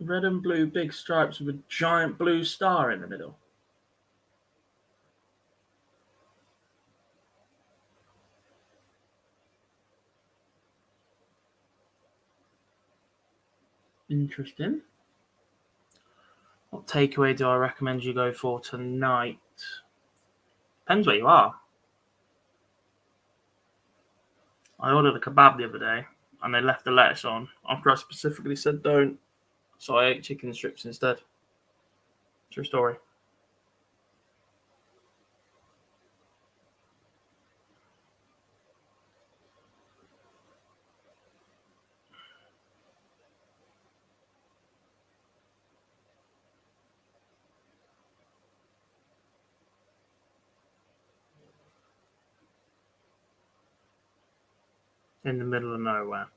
Red and blue big stripes with a giant blue star in the middle. Interesting. What takeaway do I recommend you go for tonight? Depends where you are. I ordered a kebab the other day and they left the lettuce on after I specifically said don't. So I ate chicken strips instead. True story. In the middle of nowhere.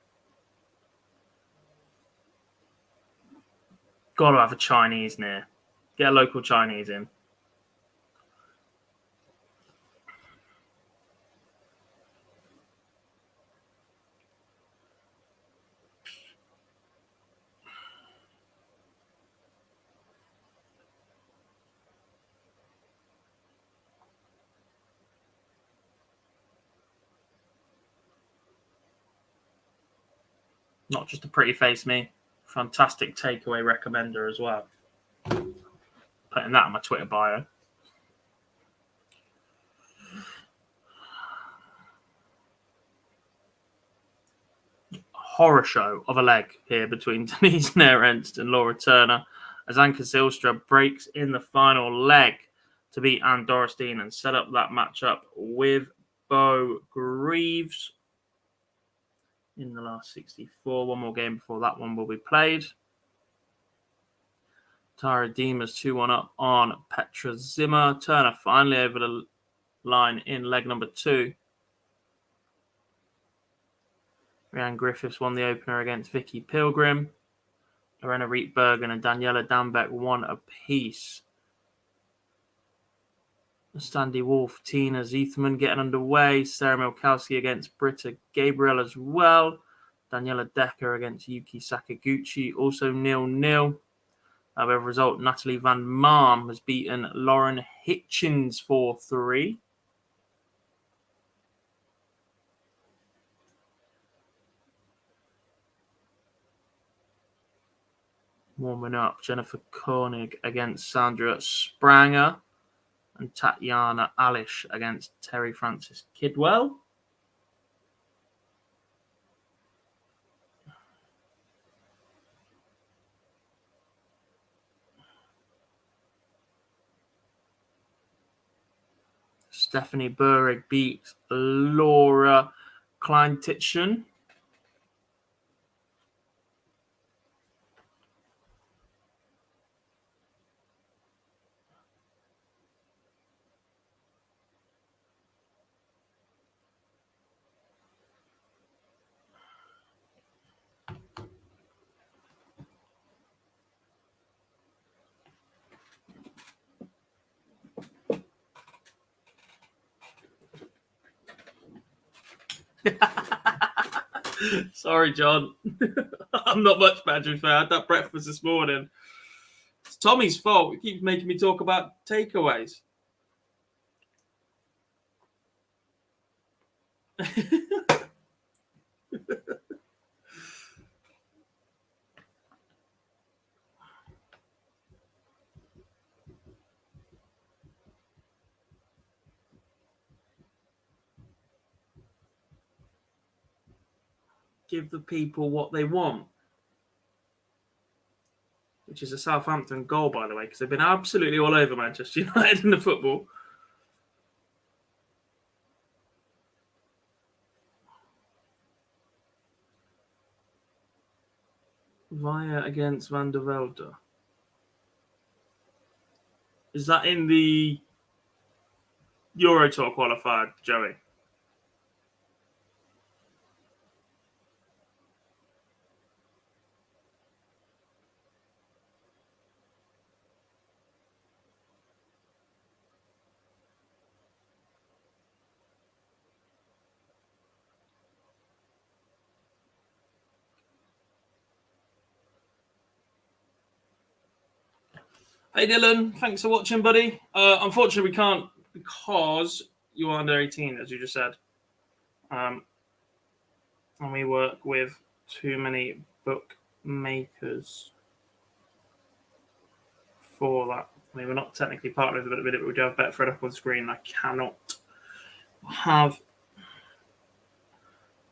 Gotta have a Chinese near. Get a local Chinese in. Not just a pretty face me. Fantastic takeaway recommender as well. Putting that on my Twitter bio. Horror show of a leg here between Denise Nairn-Ernst and Laura Turner as Anka Zylstra breaks in the final leg to beat Anne Dorestein and set up that matchup with Bo Greaves in the last 64. One more game before that one will be played. Tara Deemer's 2-1 up on Petra Zimmer. Turner finally over the line in leg number 2. Rhiannon Griffiths won the opener against Vicky Pilgrim. Lorena Rietbergen and Daniela Dambeck won apiece. Standy Wolf, Tina Zietherman getting underway. Sarah Milkowski against Britta Gabriel as well. Daniela Decker against Yuki Sakaguchi, also 0-0. However, result, Natalie Van Marm has beaten Lauren Hitchens 4-3. Warming up, Jennifer Koenig against Sandra Spranger. And Tatiana Alish against Terry Francis Kidwell. Stephanie Burrig beats Laura Kleintitchen. Sorry, John. I'm not much better if I had that breakfast this morning. It's Tommy's fault. He keeps making me talk about takeaways. Give the people what they want. Which is a Southampton goal, by the way, because they've been absolutely all over Manchester United in the football. Via against Van der Velde. Is that in the Euro Tour qualifier, Joey? Hey Dylan, thanks for watching, buddy. Unfortunately, we can't because you are under 18, as you just said. And we work with too many bookmakers for that. I mean, we're not technically partners, but we do have Betfred up on the screen. I cannot have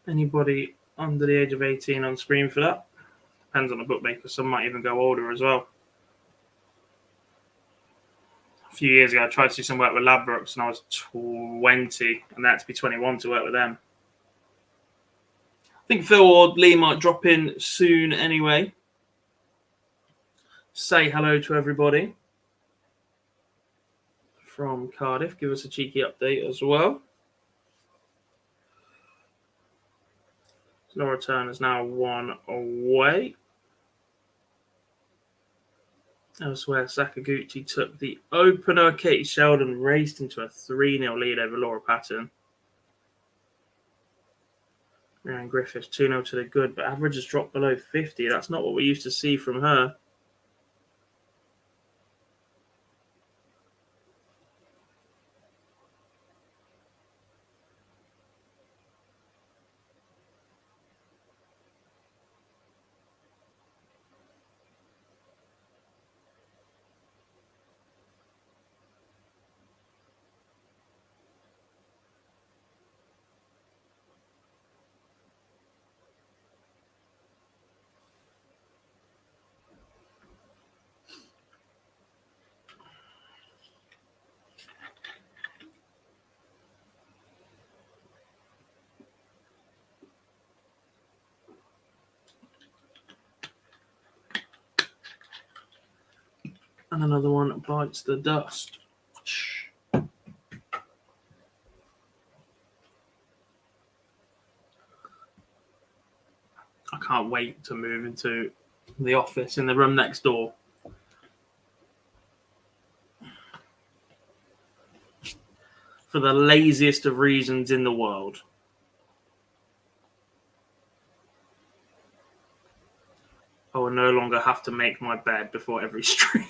anybody under the age of 18 on screen for that. Depends on the bookmaker. Some might even go older as well. A few years ago, I tried to do some work with Ladbrokes, and I was 20, and I had to be 21 to work with them. I think Phil or Lee might drop in soon anyway. Say hello to everybody from Cardiff. Give us a cheeky update as well. Laura Turner's now 1 away. Elsewhere, Sakaguchi took the opener. Katie Sheldon raced into a 3-0 lead over Laura Patton. Ryan Griffiths 2-0 to the good, but average has dropped below 50. That's not what we used to see from her. And another one bites the dust. I can't wait to move into the office in the room next door. For the laziest of reasons in the world. I will no longer have to make my bed before every stream.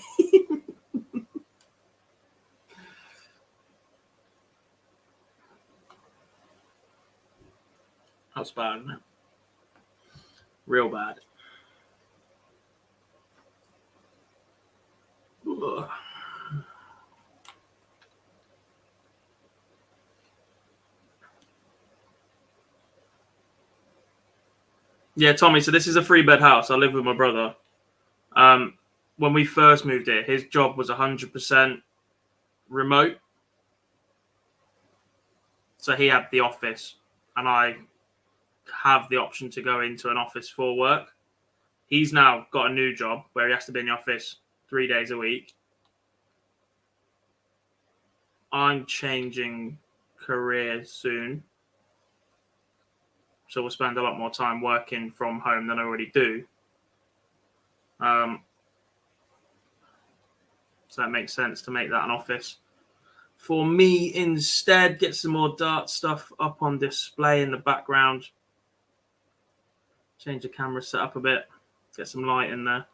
That's bad, isn't it? Real bad. Ugh. Yeah, Tommy, so this is a 3-bed house. I live with my brother. When we first moved here, his job was 100% remote. So he had the office, and I have the option to go into an office for work. He's now got a new job where he has to be in the office 3 days a week. I'm changing careers soon. So we'll spend a lot more time working from home than I already do. So that makes sense to make that an office. For me, instead, get some more dart stuff up on display in the background. Change the camera setup a bit. Get some light in there.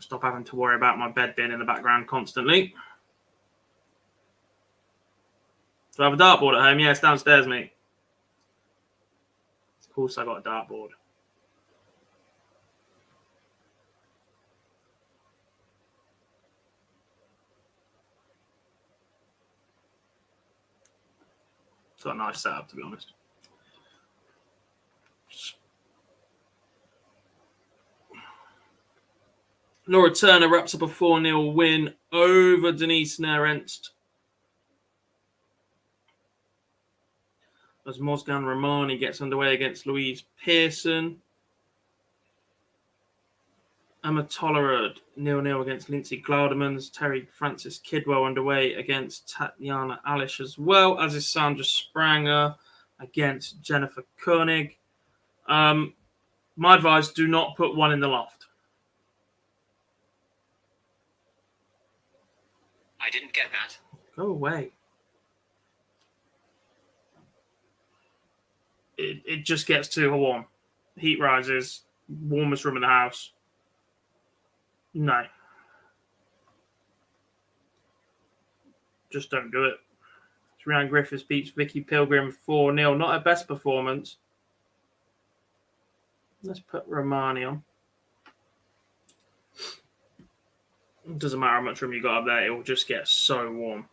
Stop having to worry about my bed being in the background constantly. Do I have a dartboard at home? Yeah, it's downstairs, mate. Of course I got a dartboard. It's got a nice setup, to be honest. Laura Turner wraps up a 4-0 win over Denise Nerentz. As Mozgan Romani gets underway against Louise Pearson. Emma Tollerud 0-0 against Lindsay Glaudermans. Terry Francis Kidwell underway against Tatiana Alish as well, as is Sandra Spranger against Jennifer Koenig. My advice, do not put one in the loft. I didn't get that. Go away. It just gets too warm. Heat rises. Warmest room in the house. No. just don't do it. Rhiannon Griffiths beats Vicky Pilgrim 4-0. Not her best performance. Let's put Romani on. It doesn't matter how much room you got up there, it will just get so warm.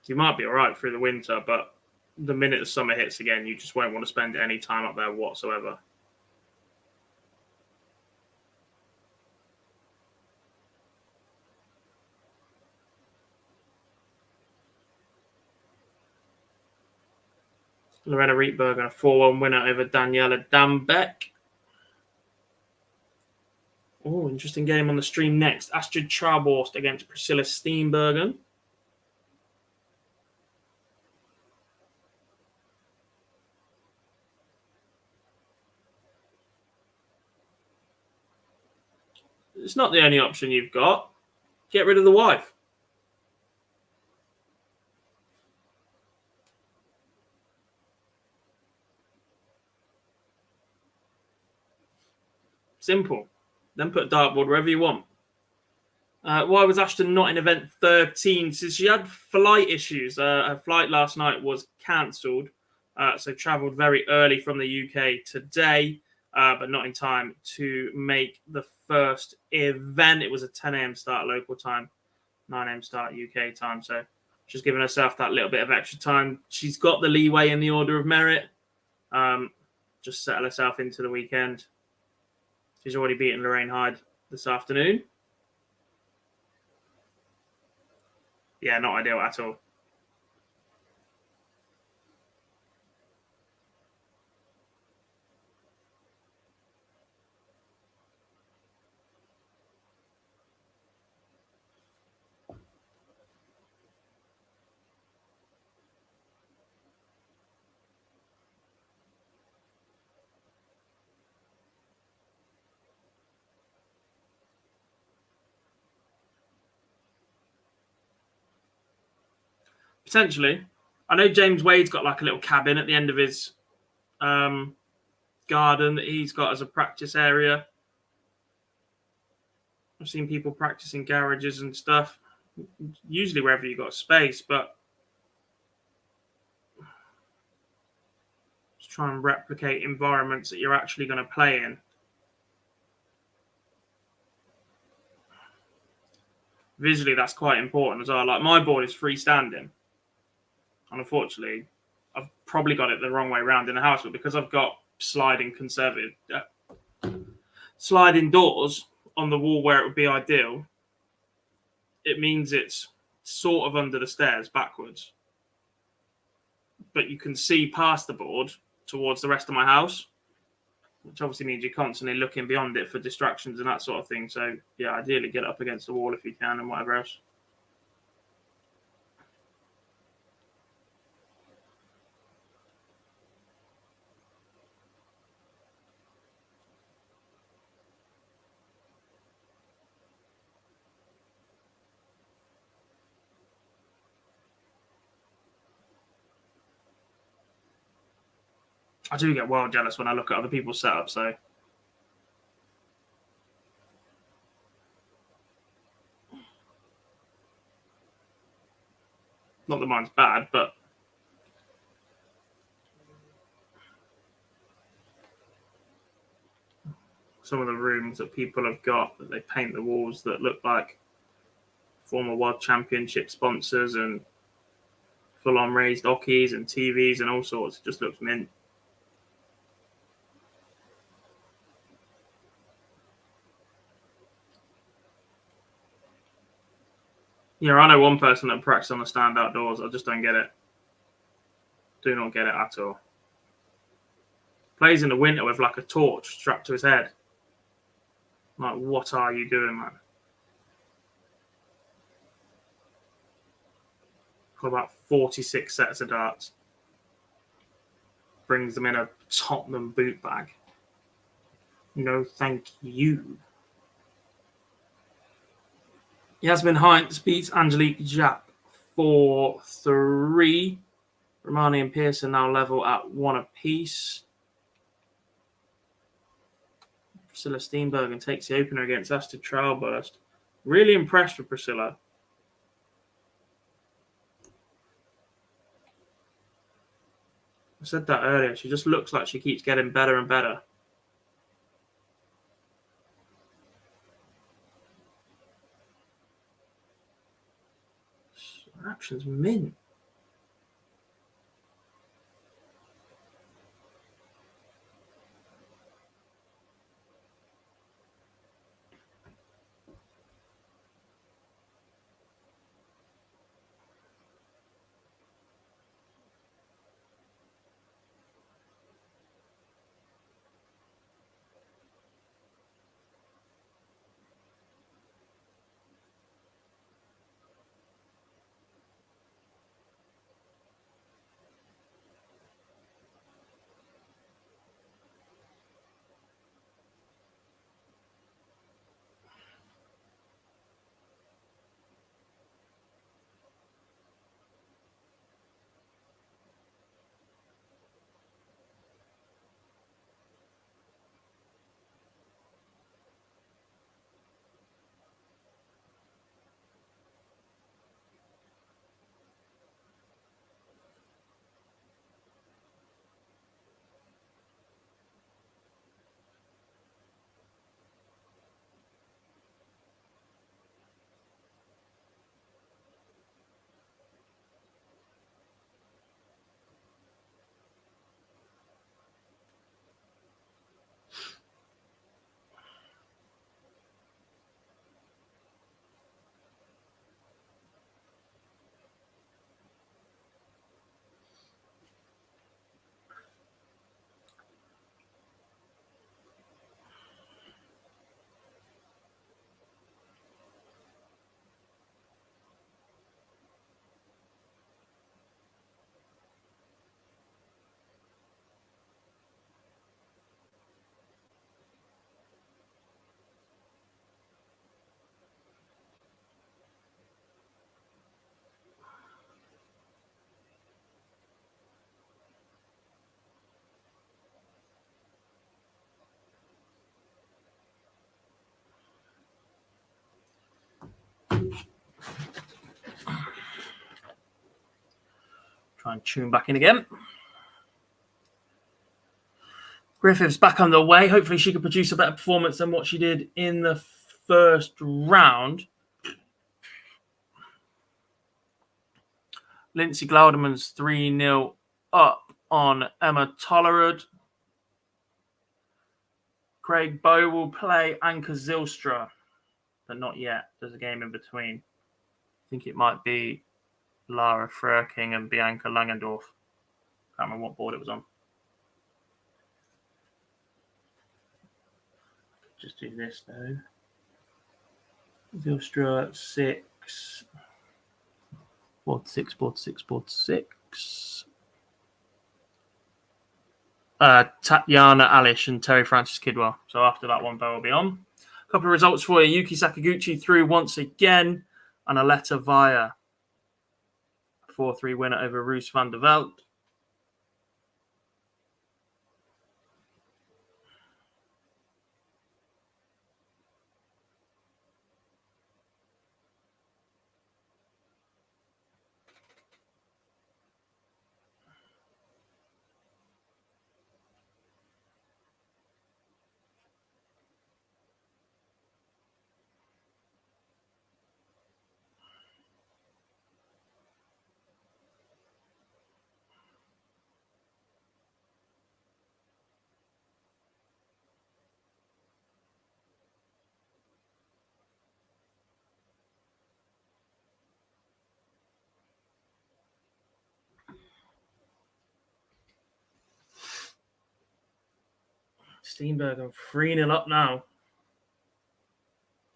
You might be all right through the winter, but the minute the summer hits again, you just won't want to spend any time up there whatsoever. Lorena Rietberger, a 4-1 winner over Daniela Dambeck. Oh, interesting game on the stream next. Astrid Trauborst against Priscilla Steenbergen. It's not the only option you've got. Get rid of the wife. Simple. Then put dartboard wherever you want. Why was Ashton not in event 13? So she had flight issues. Her flight last night was cancelled. So travelled very early from the UK today, but not in time to make the first event. It was a 10 a.m. start local time, 9 a.m. start UK time. So she's given herself that little bit of extra time. She's got the leeway in the order of merit. Just settle herself into the weekend. She's already beaten Lorraine Hyde this afternoon. Yeah, not ideal at all. Potentially. I know James Wade's got like a little cabin at the end of his garden that he's got as a practice area. I've seen people practice in garages and stuff, usually wherever you've got space, but just try and replicate environments that you're actually going to play in. Visually, that's quite important as well. Like my board is freestanding. And unfortunately, I've probably got it the wrong way around in the house, but because I've got sliding doors on the wall where it would be ideal, it means it's sort of under the stairs backwards. But you can see past the board towards the rest of my house, which obviously means you're constantly looking beyond it for distractions and that sort of thing. So, yeah, ideally get up against the wall if you can and whatever else. I do get wild jealous when I look at other people's setups, so. Not that mine's bad, but some of the rooms that people have got that they paint the walls that look like former World Championship sponsors and full-on raised ockies and TVs and all sorts. It just looks mint. Yeah, I know one person that practices on the stand outdoors. I just don't get it. Do not get it at all. Plays in the winter with like a torch strapped to his head. Like, what are you doing, man? Got about 46 sets of darts. Brings them in a Tottenham boot bag. No, thank you. Yasmin Heinz beats Angelique Japp 4-3. Romani and Pearson now level at 1 apiece. Priscilla Steenbergen takes the opener against Astrid Trailburst. Really impressed with Priscilla. I said that earlier. She just looks like she keeps getting better and better. Her action's mint. Try and tune back in again. Griffiths back on the way. Hopefully she can produce a better performance than what she did in the first round. Lindsay Glauderman's 3-0 up on Emma Tollerud. Craig Bowe will play Anka Zylstra, but not yet. There's a game in between. I think it might be Lara Frerking and Bianca Langendorf. Can't remember what board it was on. Just do this though. Zylstra 6. Board 6, board 6, board 6. Tatiana Alish and Terry Francis Kidwell. So after that one, Bo will be on. A couple of results for you. Yuki Sakaguchi through once again. And Aletta Via. 4-3 winner over Roos van der Veld. Steenbergen 3-0 up now.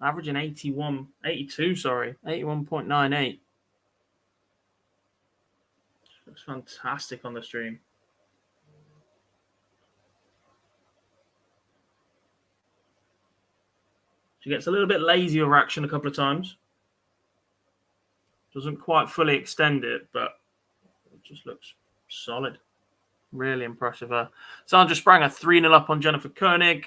Averaging 81.98. Looks fantastic on the stream. She gets a little bit lazy with her action a couple of times. Doesn't quite fully extend it, but it just looks solid. Really impressive. Sandra Spranger 3-0 up on Jennifer Koenig.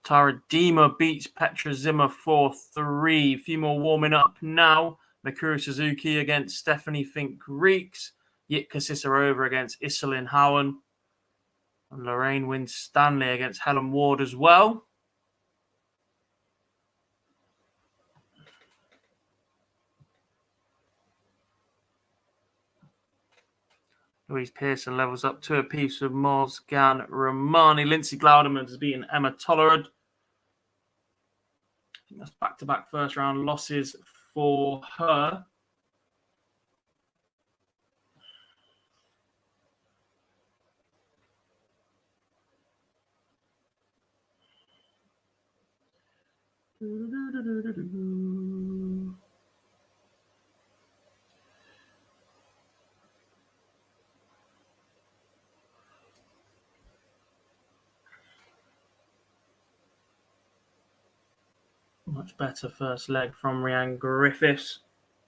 Tara Dima beats Petra Zimmer 4-3. A few more warming up now. Mikuru Suzuki against Stephanie Fink-Reeks. Yitka Cicerova against Iselin Howen. And Lorraine Winstanley against Helen Ward as well. Louise Pearson levels up 2 apiece with Mozgan Romani. Lindsay Glauderman has beaten Emma Tollerud. I think that's back-to-back first-round losses for her. Much better first leg from Rhiannon Griffiths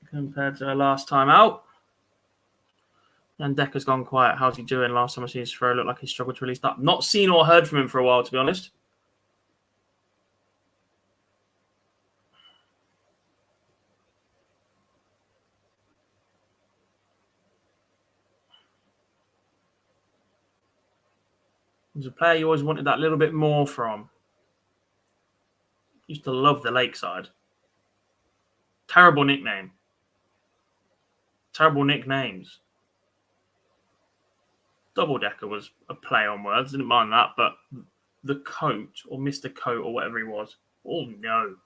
compared to her last time out. And Decker's gone quiet. How's he doing? Last time I seen his throw looked like he struggled to release that. Not seen or heard from him for a while, to be honest. He's a player you always wanted that little bit more from. Used to love the Lakeside. Terrible nickname. Terrible nicknames. Double Decker was a play on words. Didn't mind that, but the Coat or Mr. Coat or whatever he was. Oh no.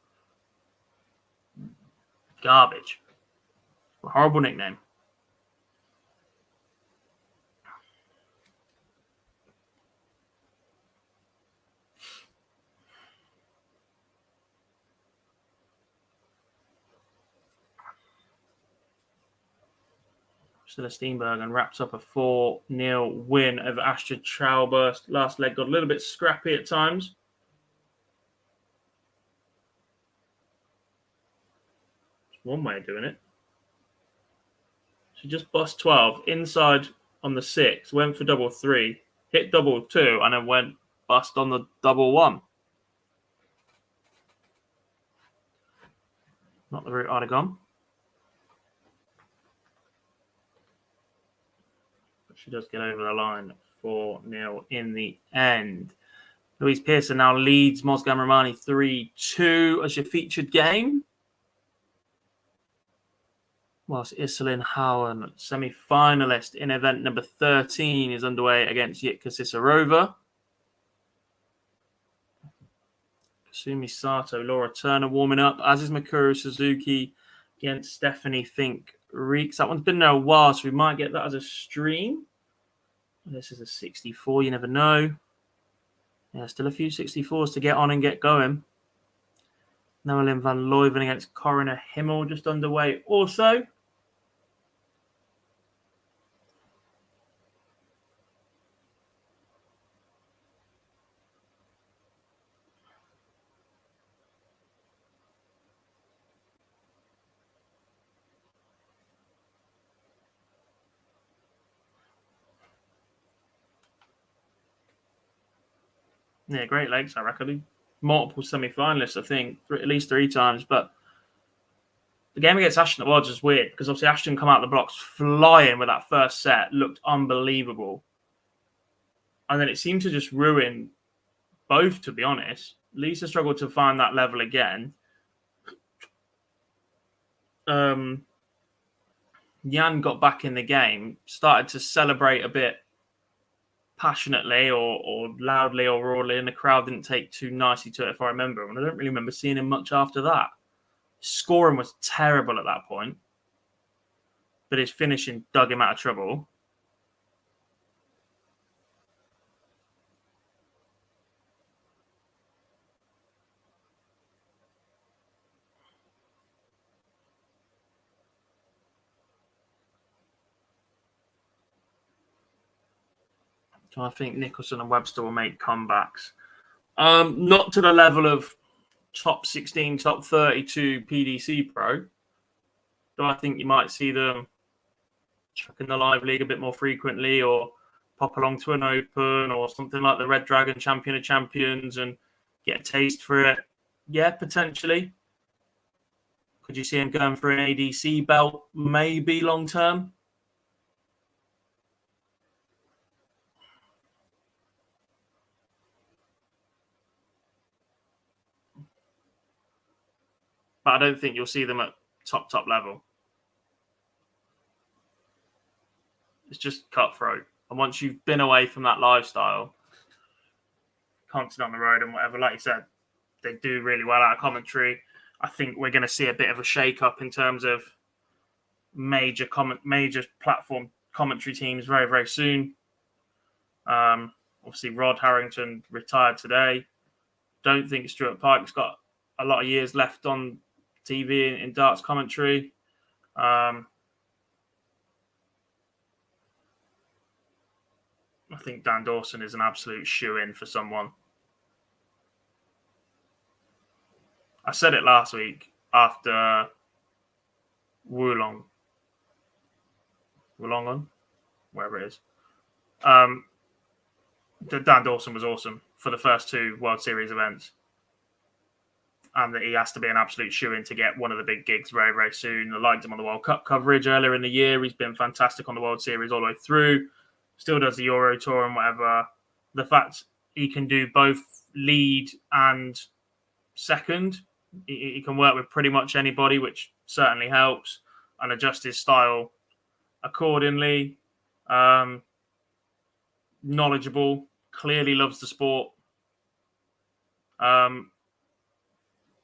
Garbage. A horrible nickname. Priscilla Steenbergen wraps up a 4-0 win over Astrid Trauber. Last leg got a little bit scrappy at times. That's one way of doing it. She just bust 12 inside on the 6, went for double 3, hit double 2, and then went bust on the double 1. Not the route I'd have gone. She does get over the line 4-0 in the end. Louise Pearson now leads Mozgan Romani 3-2 as your featured game. Whilst Iselin Howen, semi-finalist in event number 13, is underway against Yitka Cicerova. Kasumi Sato, Laura Turner warming up, as is Mikuru Suzuki against Stephanie Fink-Reeks. That one's been there a while, so we might get that as a stream. This is a 64, you never know. Yeah, still a few 64s to get on and get going. Noelyn van Leuven against Corinna Himmel just underway also. Yeah, great legs, I reckon. Multiple semi-finalists, I think, at least 3 times. But the game against Ashton at Worlds was weird because obviously Ashton come out the blocks flying with that first set, looked unbelievable. And then it seemed to just ruin both, to be honest. Lisa struggled to find that level again. Jan got back in the game, started to celebrate a bit passionately or loudly or rawly, and the crowd didn't take too nicely to it, if I remember. And I don't really remember seeing him much after that. Scoring was terrible at that point, but his finishing dug him out of trouble. So I think Nicholson and Webster will make comebacks. Not to the level of top 16, top 32 PDC Pro. Though I think you might see them chuck in the live league a bit more frequently or pop along to an open or something like the Red Dragon Champion of Champions and get a taste for it. Yeah, potentially. Could you see him going for an ADC belt? Maybe long term. But I don't think you'll see them at top level. It's just cutthroat. And once you've been away from that lifestyle, constant on the road and whatever, like you said, they do really well out of commentary. I think we're going to see a bit of a shake-up in terms of major platform commentary teams very, very soon. Obviously, Rod Harrington retired today. Don't think Stuart Pike's got a lot of years left on TV in darts commentary. I think Dan Dawson is an absolute shoe-in for someone. I said it last week after Wollongong, wherever it is. Dan Dawson was awesome for the first two World Series events. And that he has to be an absolute shoe-in to get one of the big gigs very, very soon. I liked him on the World Cup coverage earlier in the year. He's been fantastic on the World Series all the way through. Still does the Euro Tour and whatever. The fact he can do both lead and second, he can work with pretty much anybody, which certainly helps, and adjust his style accordingly. Knowledgeable, clearly loves the sport.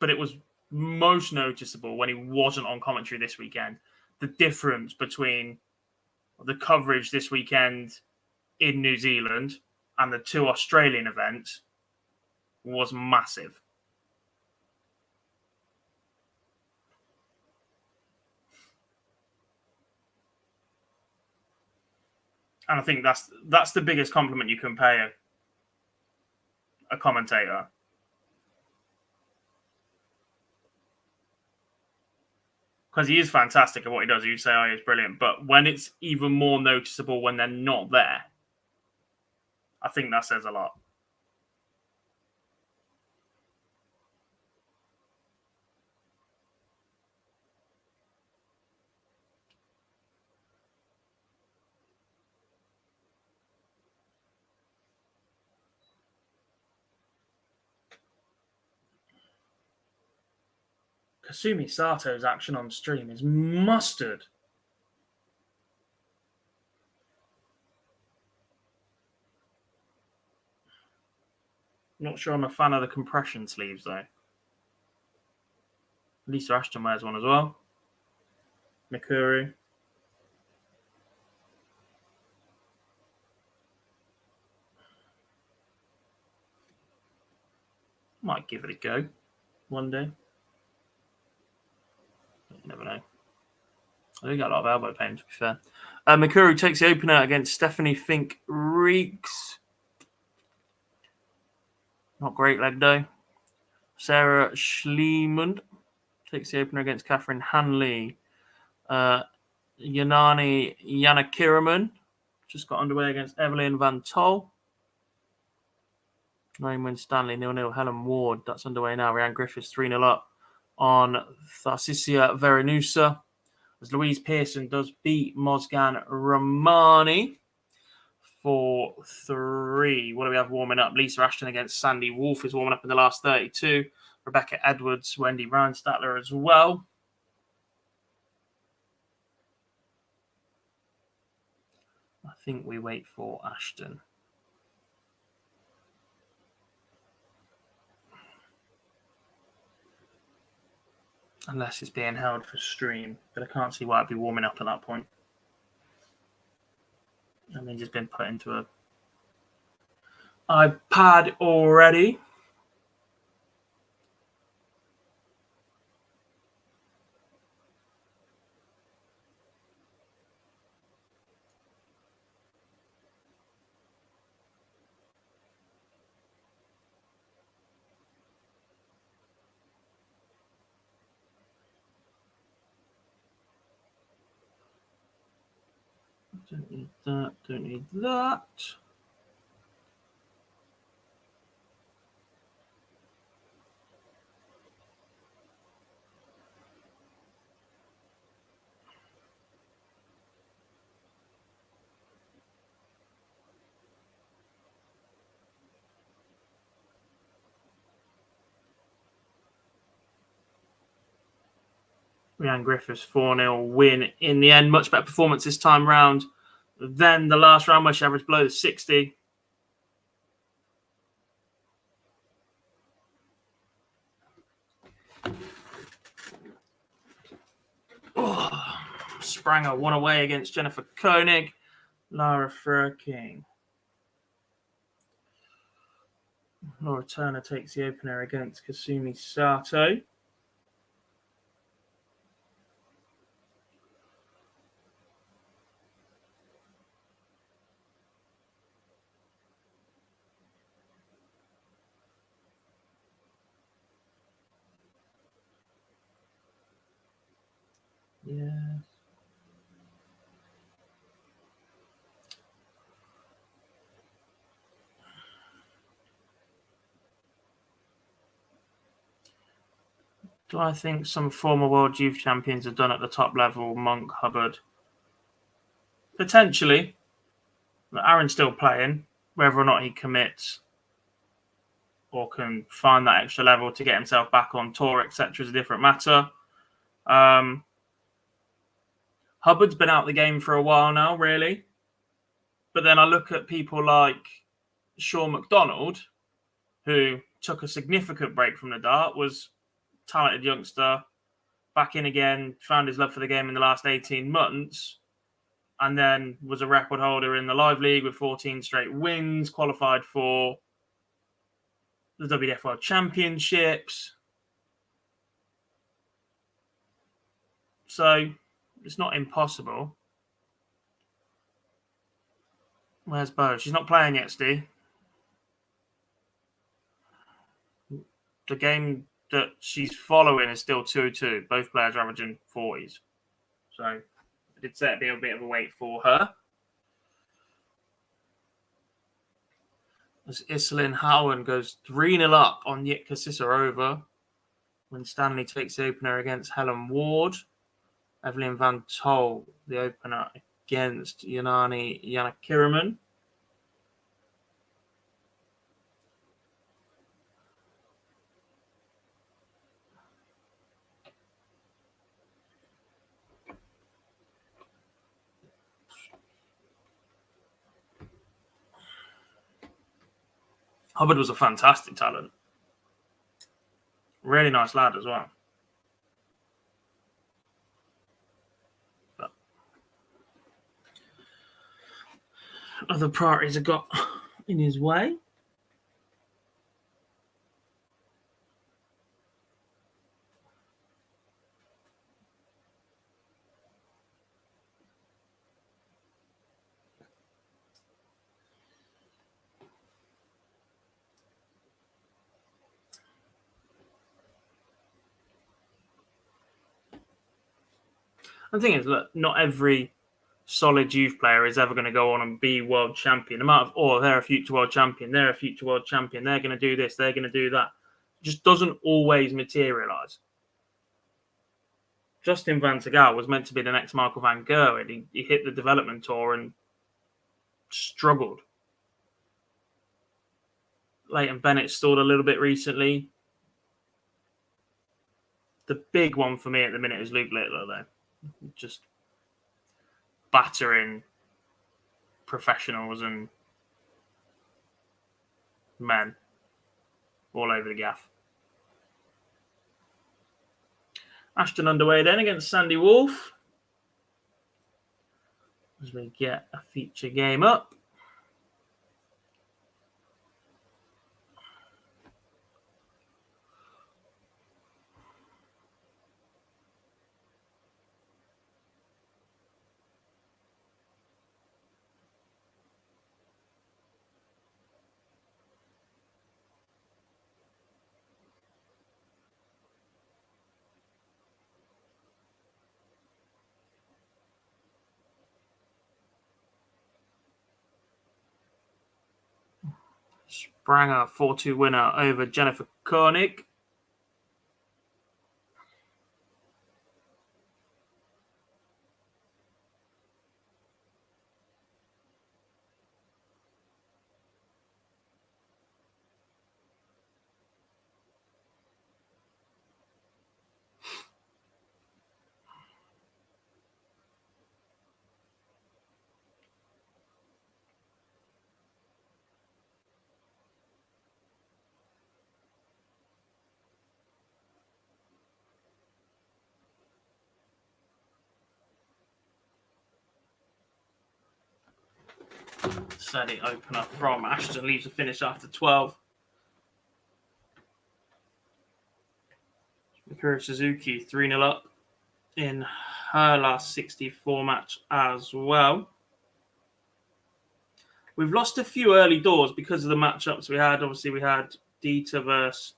But it was most noticeable when he wasn't on commentary this weekend. The difference between the coverage this weekend in New Zealand and the two Australian events was massive. And I think that's the biggest compliment you can pay a commentator. Because he is fantastic at what he does. You'd say, oh, he's brilliant. But when it's even more noticeable when they're not there, I think that says a lot. Kasumi Sato's action on stream is mustard. Not sure I'm a fan of the compression sleeves, though. Lisa Ashton wears one as well. Mikuru. Might give it a go one day. You never know. I think got a lot of elbow pain, to be fair. Mikuru takes the opener against Stephanie Fink-Reeks. Not great leg, though. Sarah Schliemund takes the opener against Catherine Hanley. Yanani Yanakiraman just got underway against Evelyn Van Tol. 9-win Stanley 0-0. Helen Ward, that's underway now. Rhiannon Griffiths 3-0 up on Tharcisia Verenusa. As Louise Pearson does beat Mozgan Romani 4-3. What do we have warming up? Lisa Ashton against Sandy Wolf is warming up in the last 32. Rebecca Edwards, Wendy Reinstatler as well. I think we wait for Ashton. Unless it's being held for stream. But I can't see why I'd be warming up at that point. I mean, just been put into a iPad already. Don't need that, don't need that. Rhiannon Griffiths 4-0 win in the end. Much better performance this time round than the last round where she averaged below the 60. Oh, Spranger won away against Jennifer Koenig. Lara Frerking. Laura Turner takes the opener against Kasumi Sato. Yeah. Do I think some former world youth champions are done at the top level? Monk, Hubbard. Potentially. But Aaron's still playing. Whether or not he commits or can find that extra level to get himself back on tour, etc., is a different matter. Hubbard's been out of the game for a while now, really. But then I look at people like Sean McDonald, who took a significant break from the dart, was a talented youngster, back in again, found his love for the game in the last 18 months, and then was a record holder in the Live League with 14 straight wins, qualified for the WDF World Championships. So it's not impossible. Where's Bo? She's not playing yet, Steve. The game that she's following is still 2-2. Both players are averaging 40s. So I did say it'd be a bit of a wait for her. As Iselin Howen goes 3-0 up on Yitka Cicerova when Stanley takes the opener against Helen Ward. Evelyn Van Tol, the opener against Yanani Yanakiraman. Hubbard was a fantastic talent. Really nice lad as well. But other priorities have got in his way. The thing is, look, not every solid youth player is ever going to go on and be world champion. They're a future world champion, they're a future world champion, they're going to do this, they're going to do that. It just doesn't always materialise. Justin Van Tagal was meant to be the next Michael van Gerwen. He hit the development tour and struggled. Leighton Bennett stalled a little bit recently. The big one for me at the minute is Luke Littler, though. Just battering professionals and men all over the gaff. Ashton underway then against Sandy Wolf as we get a feature game up. Spranger 4-2 winner over Jennifer Koenig. Steady opener from Ashton leaves the finish after 12. Mikuru Suzuki 3-0 up in her last 64 match as well. We've lost a few early doors because of the matchups we had. Obviously, we had Dita versus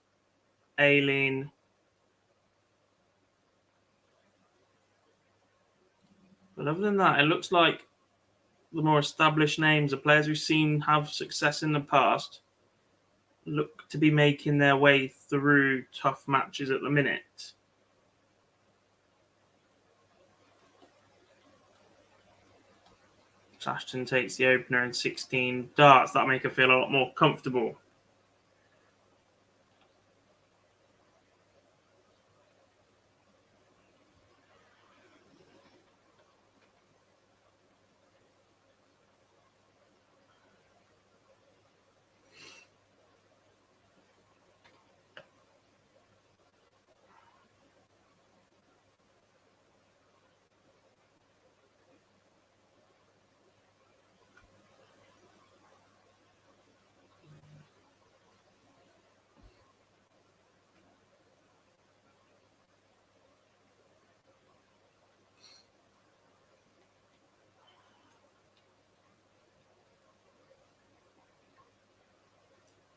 Aileen. But other than that, it looks like the more established names, the players we've seen have success in the past, look to be making their way through tough matches at the minute. Ashton takes the opener in 16 darts. That'll make her feel a lot more comfortable.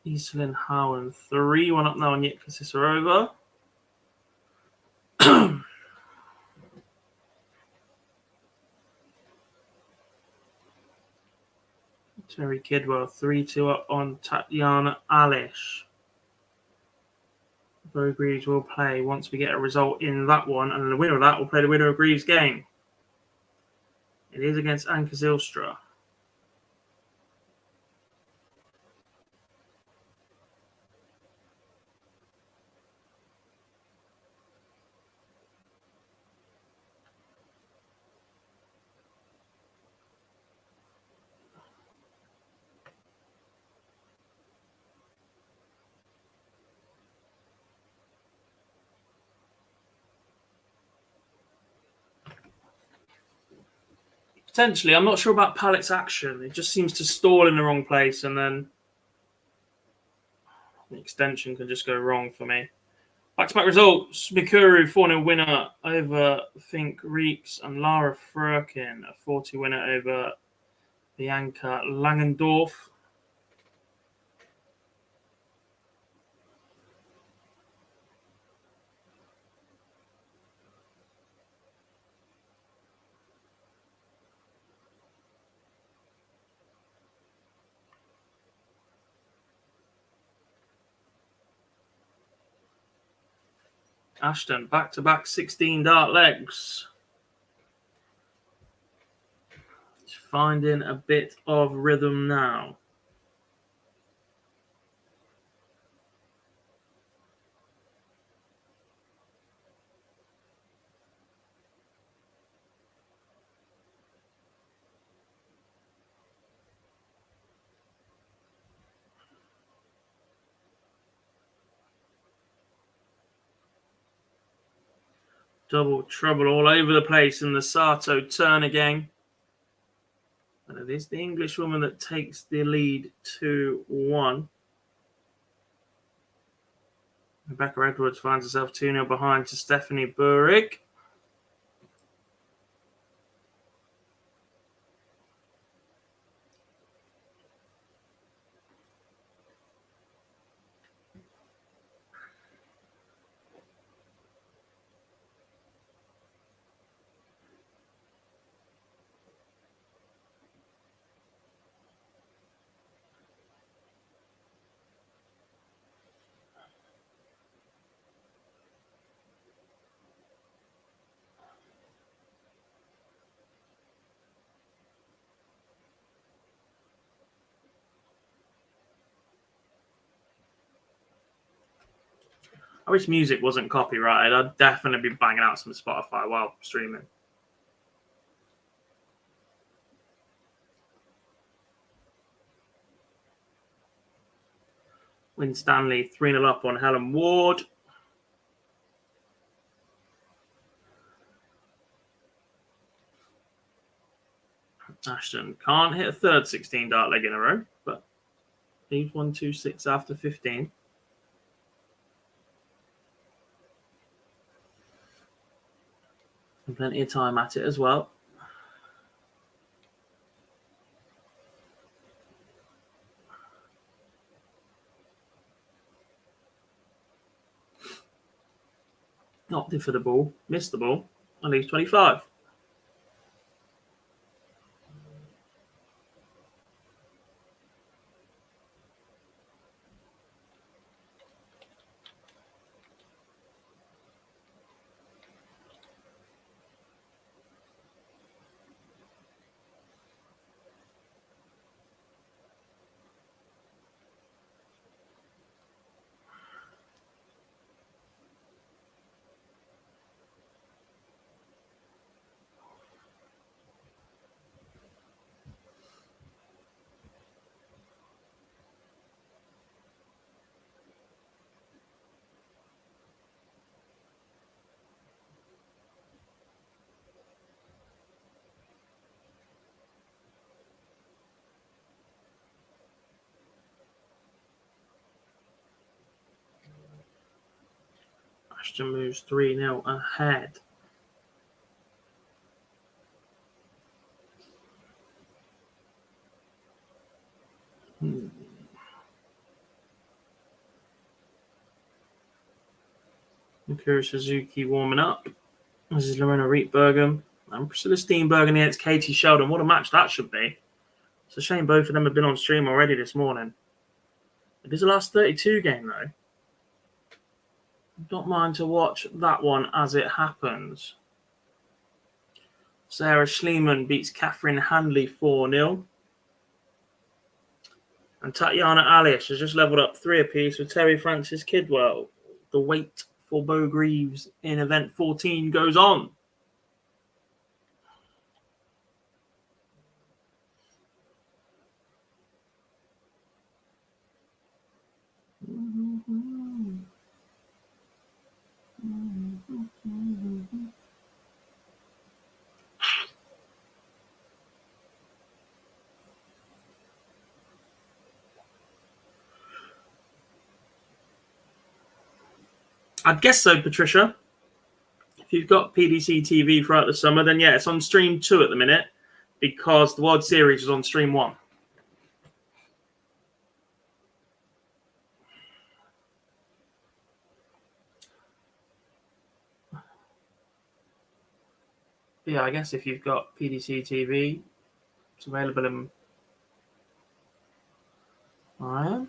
Iselin Howen 3-1 up now on Yitka Cicerova. Terry Kidwell 3-2 up on Tatiana Alish. Bo Greaves will play once we get a result in that one, and the winner of that will play the winner of Greaves' game. It is against Anka Zylstra. Potentially, I'm not sure about Pallet's action. It just seems to stall in the wrong place, and then the extension can just go wrong for me. Back-to-back results. Mikuru 4-0 winner over Fink Reeks, and Lara Frerkin a 40 winner over Bianca Langendorf. Ashton, back-to-back 16 dart legs. Just finding a bit of rhythm now. Double trouble all over the place in the Sato turn again. And it is the English woman that takes the lead 2-1. Rebecca Edwards finds herself 2-0 behind to Stephanie Burrick. I wish music wasn't copyrighted. I'd definitely be banging out some Spotify while streaming. Win Stanley 3-0 up on Helen Ward. Ashton can't hit a third 16 dart leg in a row, but leaves 1-2-6 after 15. And plenty of time at it as well. Opted for the ball, missed the ball, and leaves 25. Ashton moves 3-0 ahead. Mikuru Suzuki warming up. This is Lorena Rietbergen and Priscilla Steenbergen against Katie Sheldon. What a match that should be. It's a shame both of them have been on stream already this morning. It is the last 32 game, though. Don't mind to watch that one as it happens. Sarah Schliemann beats Catherine Handley 4-0. And Tatiana Alias has just leveled up 3 apiece with Terry Francis Kidwell. The wait for Bo Greaves in event 14 goes on. I'd guess so, Patricia. If you've got PDC TV throughout the summer, then yeah, it's on stream 2 at the minute because the World Series is on stream 1. But yeah, I guess if you've got PDC TV, it's available in Ryan.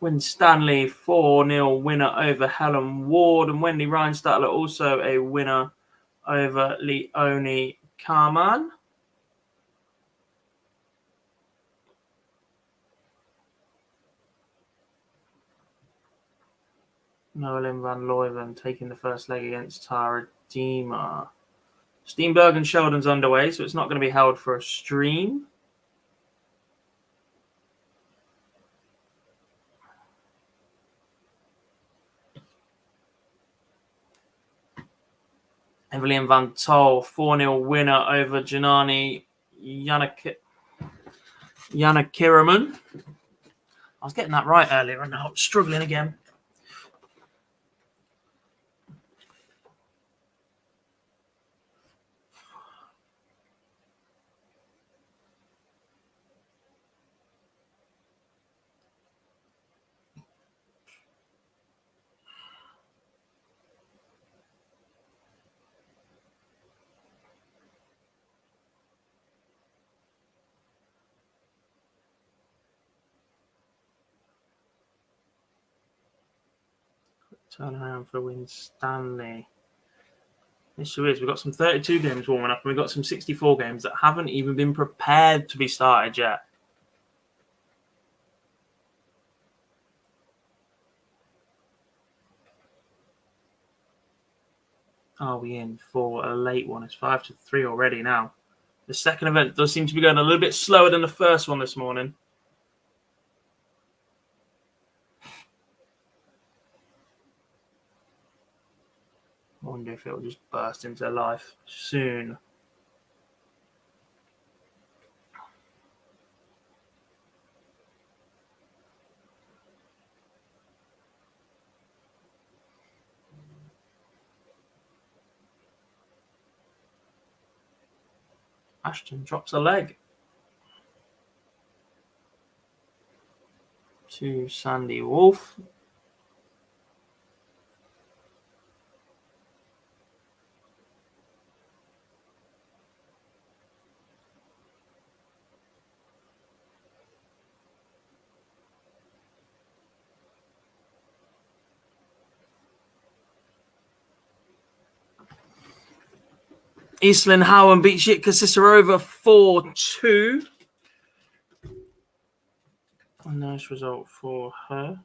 Win Stanley 4-0 winner over Helen Ward, and Wendy Reinstadler also a winner over Leonie Carman. Noelin van Leuven taking the first leg against Tara Dima. Steenberg and Sheldon's underway, so it's not going to be held for a stream. Evelyn Van Tol, 4-0 winner over Janani Yanakiraman. I was getting that right earlier, and now I'm struggling again. Turn around for Win Stanley. Issue is we've got some 32 games warming up and we've got some 64 games that haven't even been prepared to be started yet. Are we in for a late one? It's 5-3 already now. The second event does seem to be going a little bit slower than the first one this morning. wonder if it'll just burst into life soon. Ashton drops a leg to Sandy Wolf. Eastlyn Howen beats Jitka Cicerova 4-2. A nice result for her.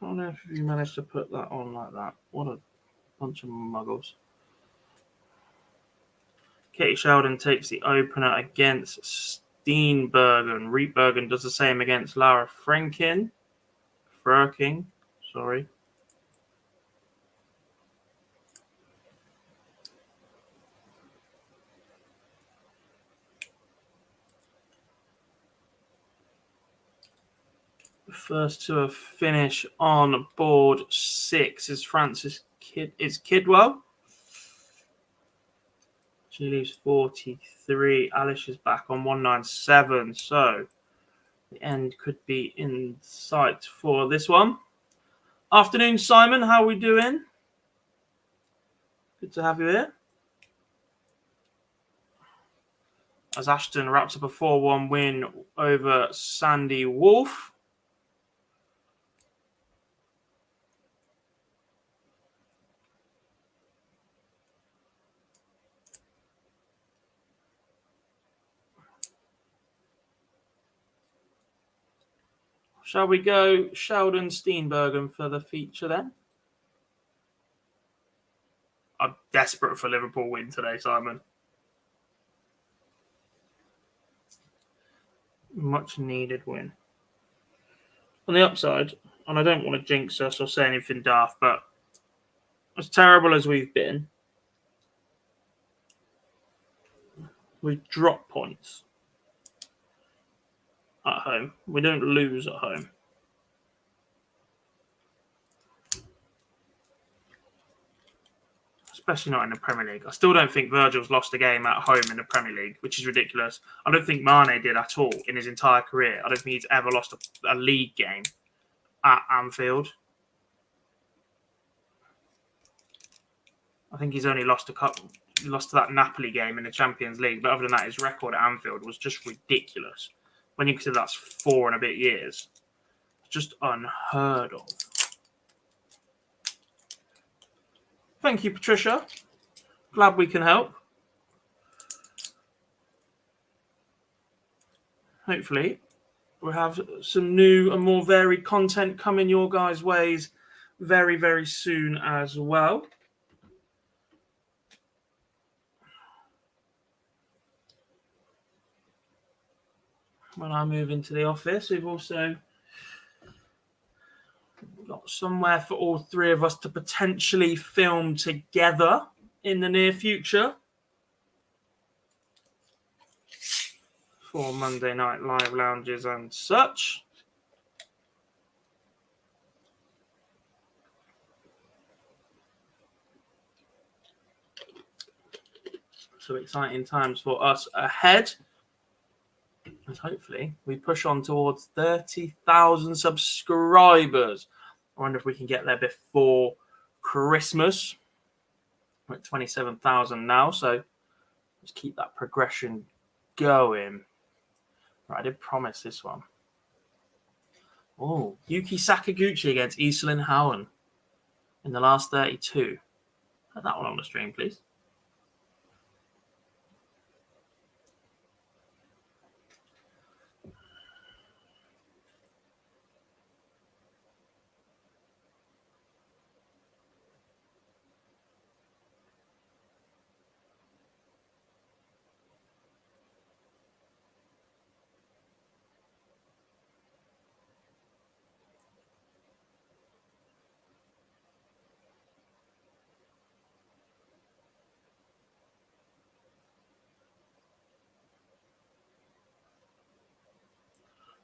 I don't know if you managed to put that on like that. What a bunch of muggles. Katie Sheldon takes the opener against Steenbergen. Rietbergen does the same against Laura Frerking. Sorry. The first to a finish on board 6 is Kidwell. She leaves 43. Alice is back on 197. So the end could be in sight for this one. Afternoon, Simon. How are we doing? Good to have you here. As Ashton wraps up a 4-1 win over Sandy Wolf. Shall we go Sheldon Steenbergen for the feature then? I'm desperate for Liverpool win today, Simon. Much needed win. On the upside, and I don't want to jinx us or say anything daft, but as terrible as we've been, we drop points at home. We don't lose at home. Especially not in the Premier League. I still don't think Virgil's lost a game at home in the Premier League, which is ridiculous. I don't think Mane did at all in his entire career. I don't think he's ever lost a league game at Anfield. I think he's only lost lost to that Napoli game in the Champions League. But other than that, his record at Anfield was just ridiculous. When you consider that's 4 and a bit years. It's just unheard of. Thank you, Patricia. Glad we can help. Hopefully, we'll have some new and more varied content coming your guys' ways very, very soon as well. When I move into the office, we've also got somewhere for all 3 of us to potentially film together in the near future for Monday night live lounges and such. So exciting times for us ahead. And hopefully we push on towards 30,000 subscribers. I wonder if we can get there before Christmas. We're at 27,000 now, so let's keep that progression going. Right, I did promise this one. Oh, Yuki Sakaguchi against Eastlyn Howen in the last 32. Put that one on the stream, please.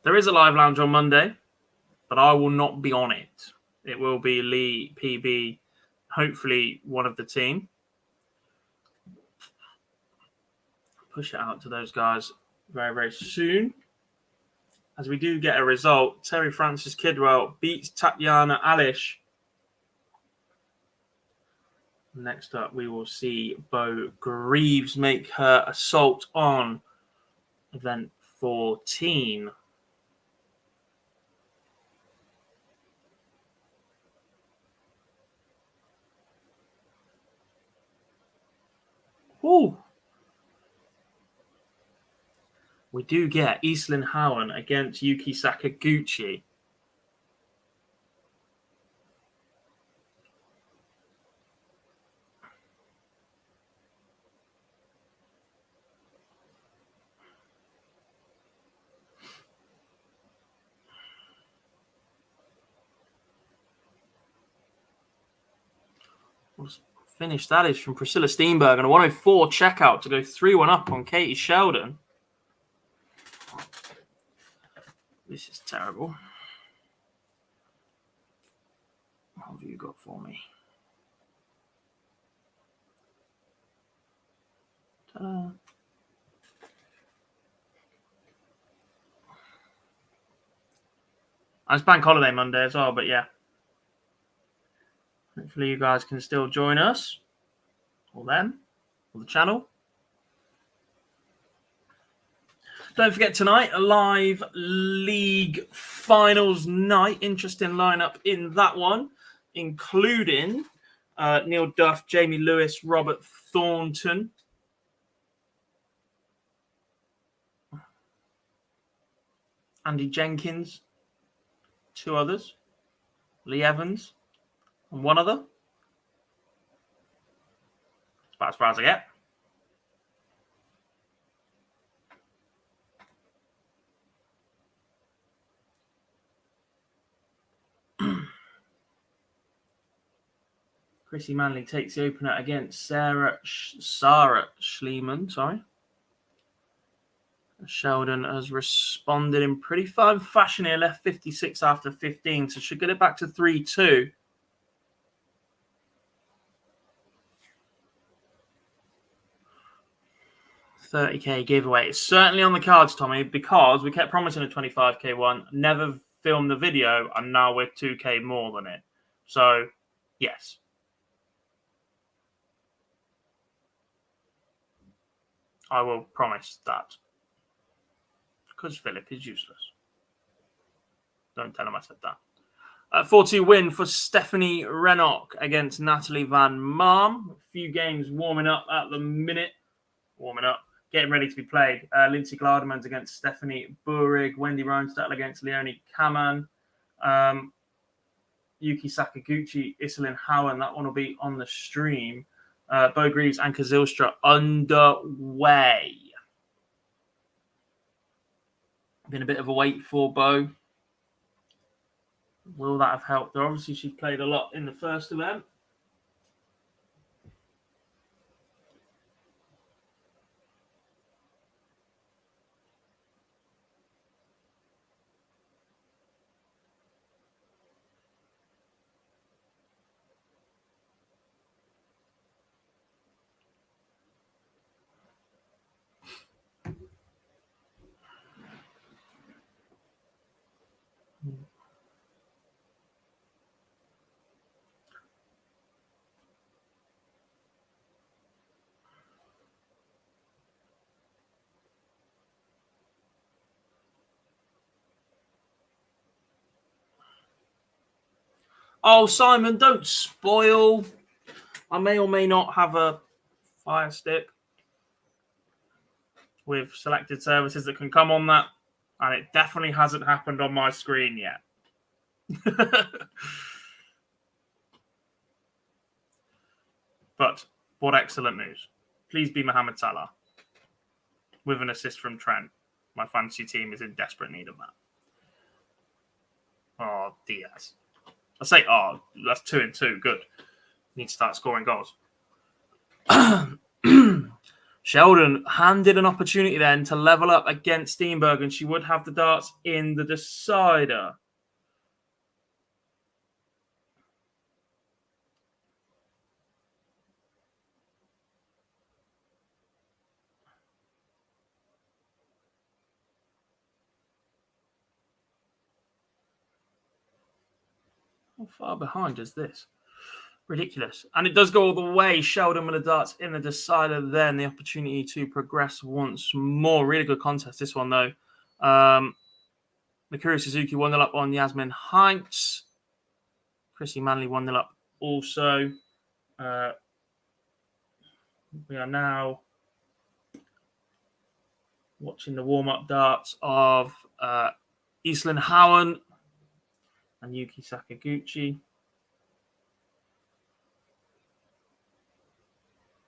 There is a live lounge on Monday, but I will not be on it. It will be Lee, PB, hopefully one of the team. Push it out to those guys very, very soon. As we do get a result, Terry Francis Kidwell beats Tatiana Alish. Next up, we will see Bo Greaves make her assault on event 14. Ooh. We do get Eastlyn Howen against Yuki Sakaguchi. Finish that is from Priscilla Steenberg and a 104 checkout to go 3-1 up on Katie Sheldon. This is terrible. What have you got for me? Ta-da. It's bank holiday Monday as well, but yeah. Hopefully you guys can still join us, or them, or the channel. Don't forget tonight, a live league finals night. Interesting lineup in that one, including Neil Duff, Jamie Lewis, Robert Thornton. Andy Jenkins, 2 others, Lee Evans, and 1 other. That's about as far as I get. Chrissy Manley takes the opener against Sarah Schliemann. Sorry. Sheldon has responded in pretty fine fashion here. Left 56 after 15, so should get it back to 3-2. $30K giveaway. It's certainly on the cards, Tommy, because we kept promising a 25K one, never filmed the video, and now we're 2K more than it. So, yes. I will promise that. Because Philip is useless. Don't tell him I said that. 4-2 win for Stephanie Rennock against Natalie Van Marm. A few games warming up at the minute. Getting ready to be played. Lindsay Glardemans against Stephanie Burig. Wendy Ronstadt against Leonie Kaman. Yuki Sakaguchi, Eastlyn Howen. That one will be on the stream. Bo Greaves and Kazilstra underway. Been a bit of a wait for Bo. Will that have helped her? Obviously, she played a lot in the first event. Oh, Simon, don't spoil. I may or may not have a Fire Stick with selected services that can come on that, and it definitely hasn't happened on my screen yet. But what excellent news. Please be Mohamed Salah with an assist from Trent. My fantasy team is in desperate need of that. Oh, Diaz. I say, oh, that's 2-2. Good. Need to start scoring goals. Sheldon handed an opportunity then to level up against Steenberg, and she would have the darts in the decider. How far behind is this? Ridiculous. And it does go all the way. Sheldon with the darts in the decider then. The opportunity to progress once more. Really good contest, this one, though. Mikuru Suzuki 1-0 up on Yasmin Heights. Chrissy Manley 1-0 up also. We are now watching the warm-up darts of Iselin Howen and Yuki Sakaguchi.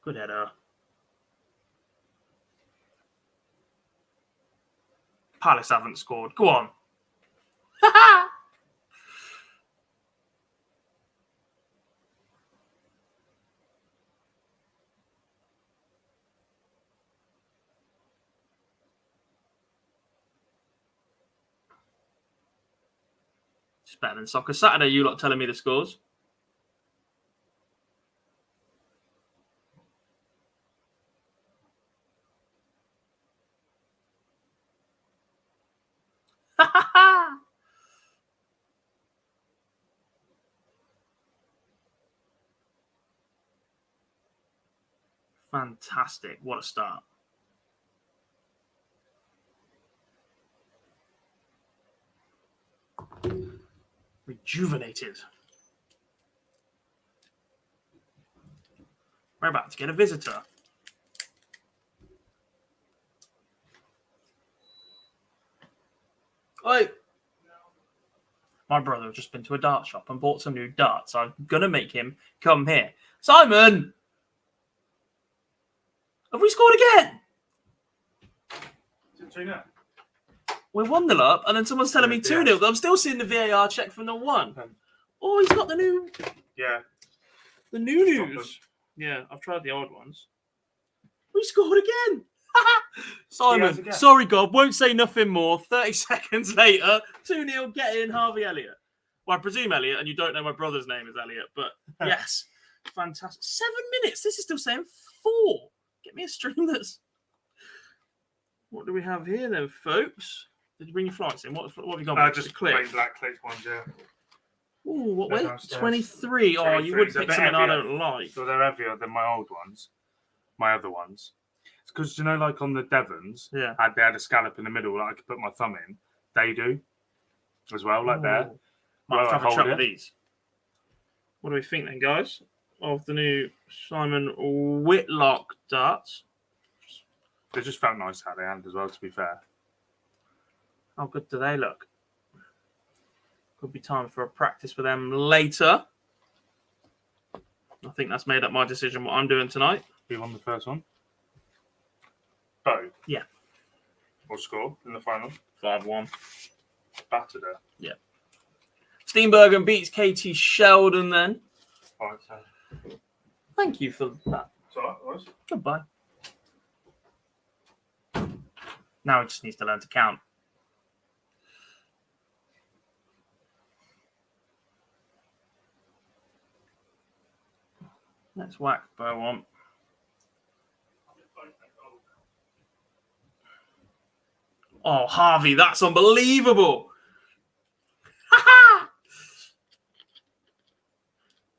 Good header. Palace haven't scored. Go on. It's better than Soccer Saturday, you lot telling me the scores. Fantastic. What a start. Rejuvenated. We're about to get a visitor. Oi! My brother has just been to a dart shop and bought some new darts. I'm going to make him come here. Simon! Have we scored again? We're 1-0 up, and then someone's telling me 2-0. I'm still seeing the VAR check from the 1. Oh, he's got the new... Yeah. The new news. Yeah, I've tried the old ones. We scored again. Simon, again. sorry, God, won't say nothing more. 30 seconds later, 2-0, get in, Harvey Elliott. Well, I presume Elliott, and you don't know my brother's name is Elliott, but yes, fantastic. 7 minutes. This is still saying 4. Get me a stream that's... What do we have here then, folks? Did you bring your flights in? What have you got? Just click. plain black click ones, yeah. Ooh, what They're way? downstairs. 23. Oh, you 23. would It's a pick bit something I heavier. don't like. So they're heavier than my old ones, my other ones. It's because, you know, like on the Devons, Yeah. they had a scallop in the middle that I could put my thumb in. They do as well, like there. Might have to have a Hold chat it. with these. What do we think then, guys, of the new Simon Whitlock darts? They just felt nice how they hand as well, to be fair. How good do they look? Could be time for a practice with them later. I think that's made up my decision what I'm doing tonight. Who won the first one? Bo. Yeah. What score in the final? 5-1. Battered her. Yeah. Steenbergen beats Katie Sheldon then. All right, so. Thank you for that. So that was. Goodbye. Now he just needs to learn to count. Let's whack Bo on. Oh, Harvey, that's unbelievable.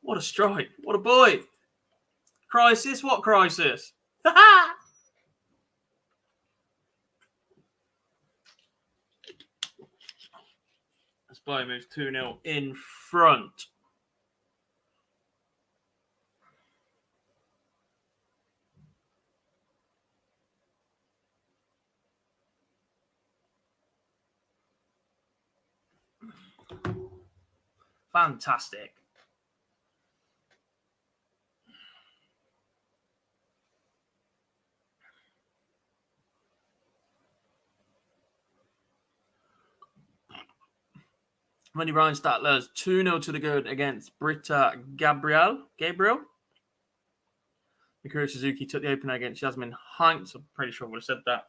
What a strike. What a boy. Crisis? What crisis? As Bo moves 2-0 in front. Fantastic. Wendy Ryan Statler's 2-0 to the good against Britta Gabriel. Mikuru Suzuki took the opener against Yasmin Heinz. I'm pretty sure I would have said that.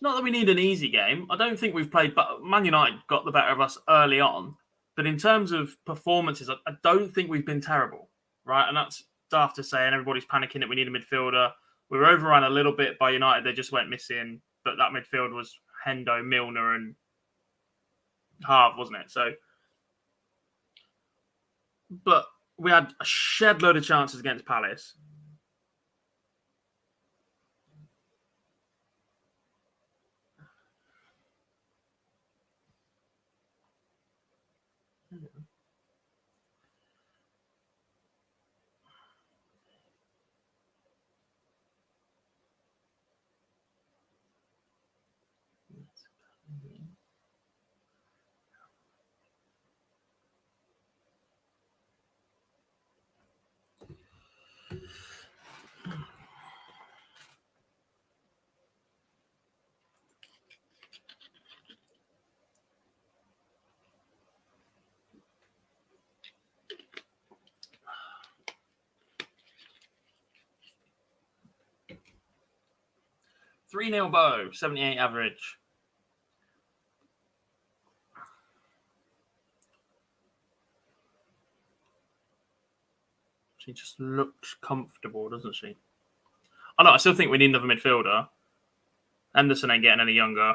Not that we need an easy game. I don't think we've played, but Man United got the better of us early on. But in terms of performances, I don't think we've been terrible, right? And that's daft to say, and everybody's panicking that we need a midfielder. We were overrun a little bit by United. They just went missing. But that midfield was Hendo, Milner, and Harv, wasn't it? So, but we had a shed load of chances against Palace. Three 0 Bow, 78 average. She just looks comfortable, doesn't she? I know. I still think we need another midfielder. Anderson ain't getting any younger.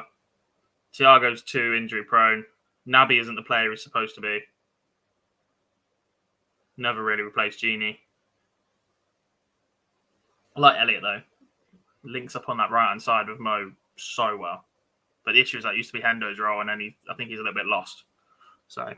Thiago's too injury prone. Naby isn't the player he's supposed to be. Never really replaced Genie. I like Elliot though. Links up on that right hand side with Mo so well. But the issue is that used to be Hendo's role, and then I think he's a little bit lost. So.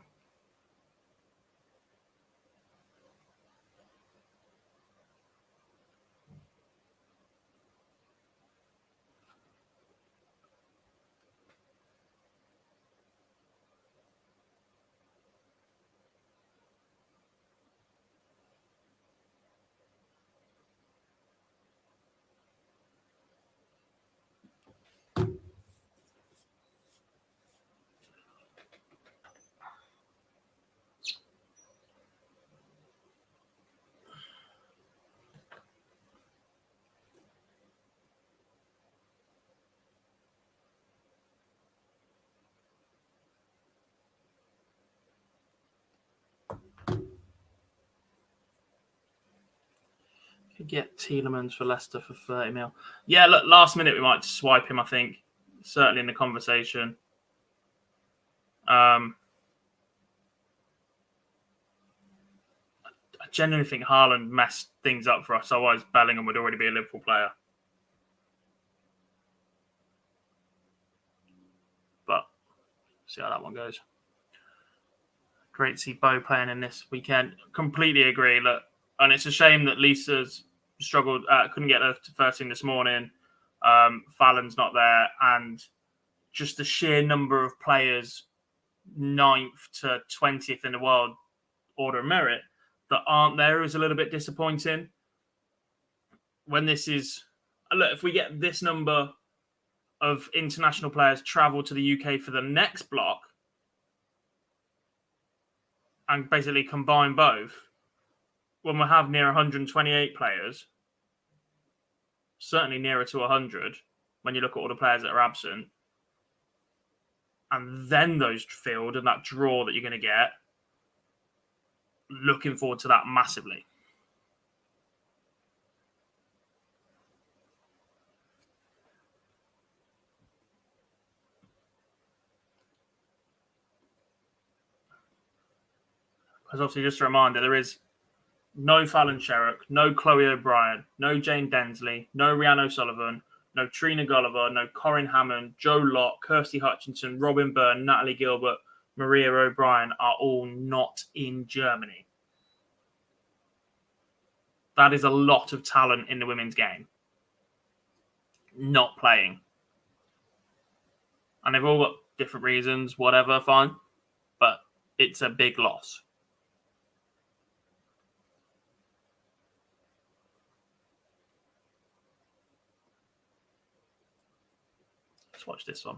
Get Tielemans for Leicester for 30 mil. Yeah, look, last minute we might swipe him, I think. Certainly in the conversation. I genuinely think Haaland messed things up for us, otherwise Bellingham would already be a Liverpool player. But see how that one goes. Great to see Bo playing in this weekend. Completely agree. Look, and it's a shame that Lisa's struggled, couldn't get her to first thing this morning. Fallon's not there, and just the sheer number of players 9th to 20th in the world order of merit that aren't there is a little bit disappointing. When this is, look, if we get this number of international players travel to the UK for the next block and basically combine both, when we have near 128 players, certainly nearer to 100 when you look at all the players that are absent, and then those field and that draw that you're going to get, looking forward to that massively. Because obviously, just a reminder, there is no Fallon Sherrock, no Chloe O'Brien, no Jane Densley, no Rhiannon O'Sullivan, no Trina Gulliver, no Corinne Hammond, Joe Lott, Kirsty Hutchinson, Robin Byrne, Natalie Gilbert, Maria O'Brien are all not in Germany. That is a lot of talent in the women's game. not playing. And they've all got different reasons, whatever, fine. But it's a big loss. Let's watch this one.